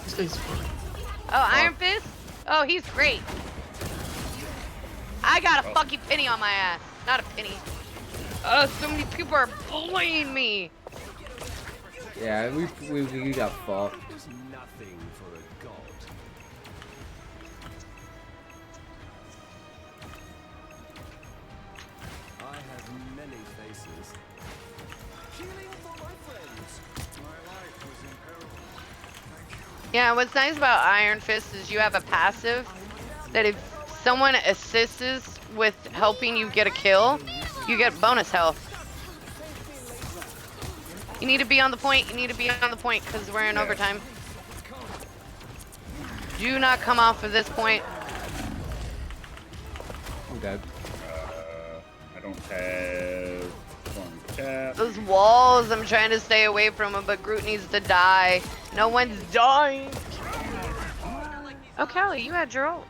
This guy's fun. Oh, Iron Fist? Oh, he's great. I got a fucking penny on my ass. Not a penny. So many people are bullying me. Yeah, we got fucked. Nothing for a god. I have many faces. Healing for my friends. My life was in peril. Thank you. Yeah, what's nice about Iron Fist is you have a passive that if someone assists with helping you get a kill, you get bonus health. You need to be on the point. You need to be on the point because we're in overtime. Do not come off of this point. I'm dead. I don't have one cap. Those walls, I'm trying to stay away from them, but Groot needs to die. No one's dying. Oh, Callie, you had your ult.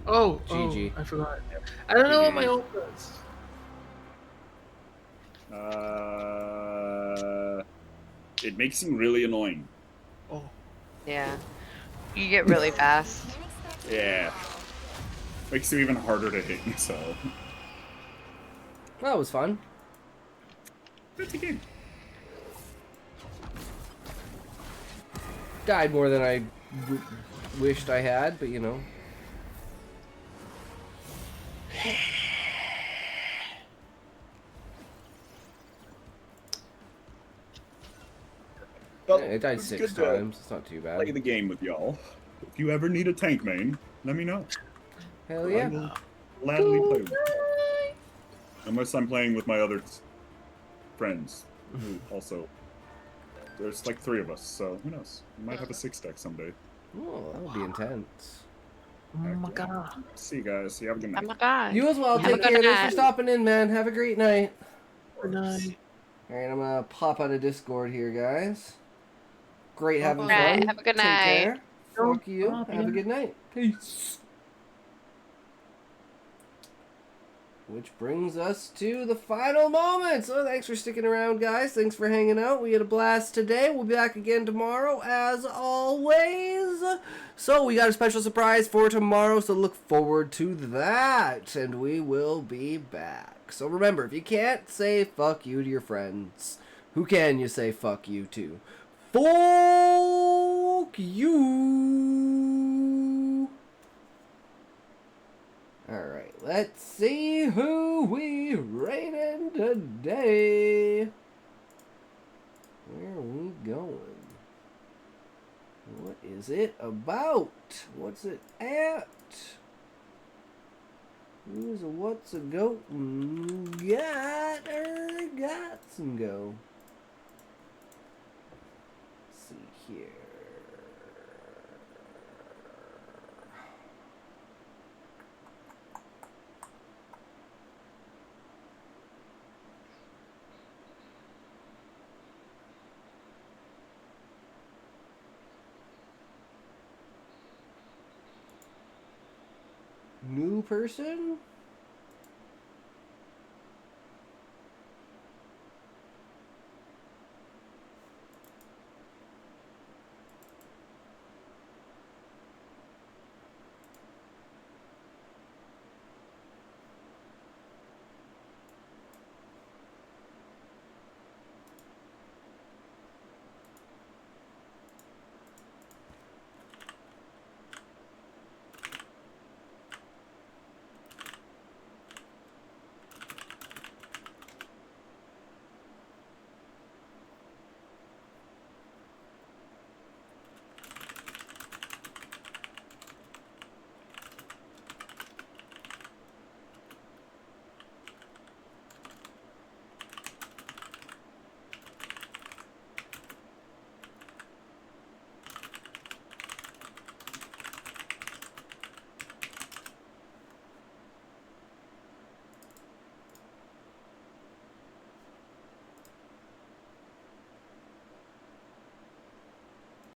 Oh, GG. I forgot. I don't know what my ult does. It makes you really annoying. Oh. Yeah. You get really fast. Yeah. Makes you even harder to hit, so. That was fun. It's a game. Died more than I wished I had, but you know. Well, Yeah, it died it's 6 good to times. It's not too bad. Play the game with y'all. If you ever need a tank main, let me know. Hell yeah. I will gladly play with you. Unless I'm playing with my other friends, who also. There's like 3 of us, so who knows? We might have a 6 deck someday. Oh, that would be intense. Oh my god. See you guys. You have a good night. Oh my god. You as well. Have a Take good care. Thanks night. for stopping in, man. Have a great night. Good night. Alright, I'm gonna pop out of Discord here, guys. Great having Alright, fun. have a good Take night. care. Fuck you. Have a good night. Peace. Which brings us to the final moments. So thanks for sticking around, guys. Thanks for hanging out. We had a blast today. We'll be back again tomorrow, as always. So we got a special surprise for tomorrow, so look forward to that. And we will be back. So remember, if you can't say fuck you to your friends, who can you say fuck you to? Fuck you. Alright, let's see who we rated today. Where are we going? What is it about? What's it at? Who's a what's a goat? Got some go. Let's see here. New person?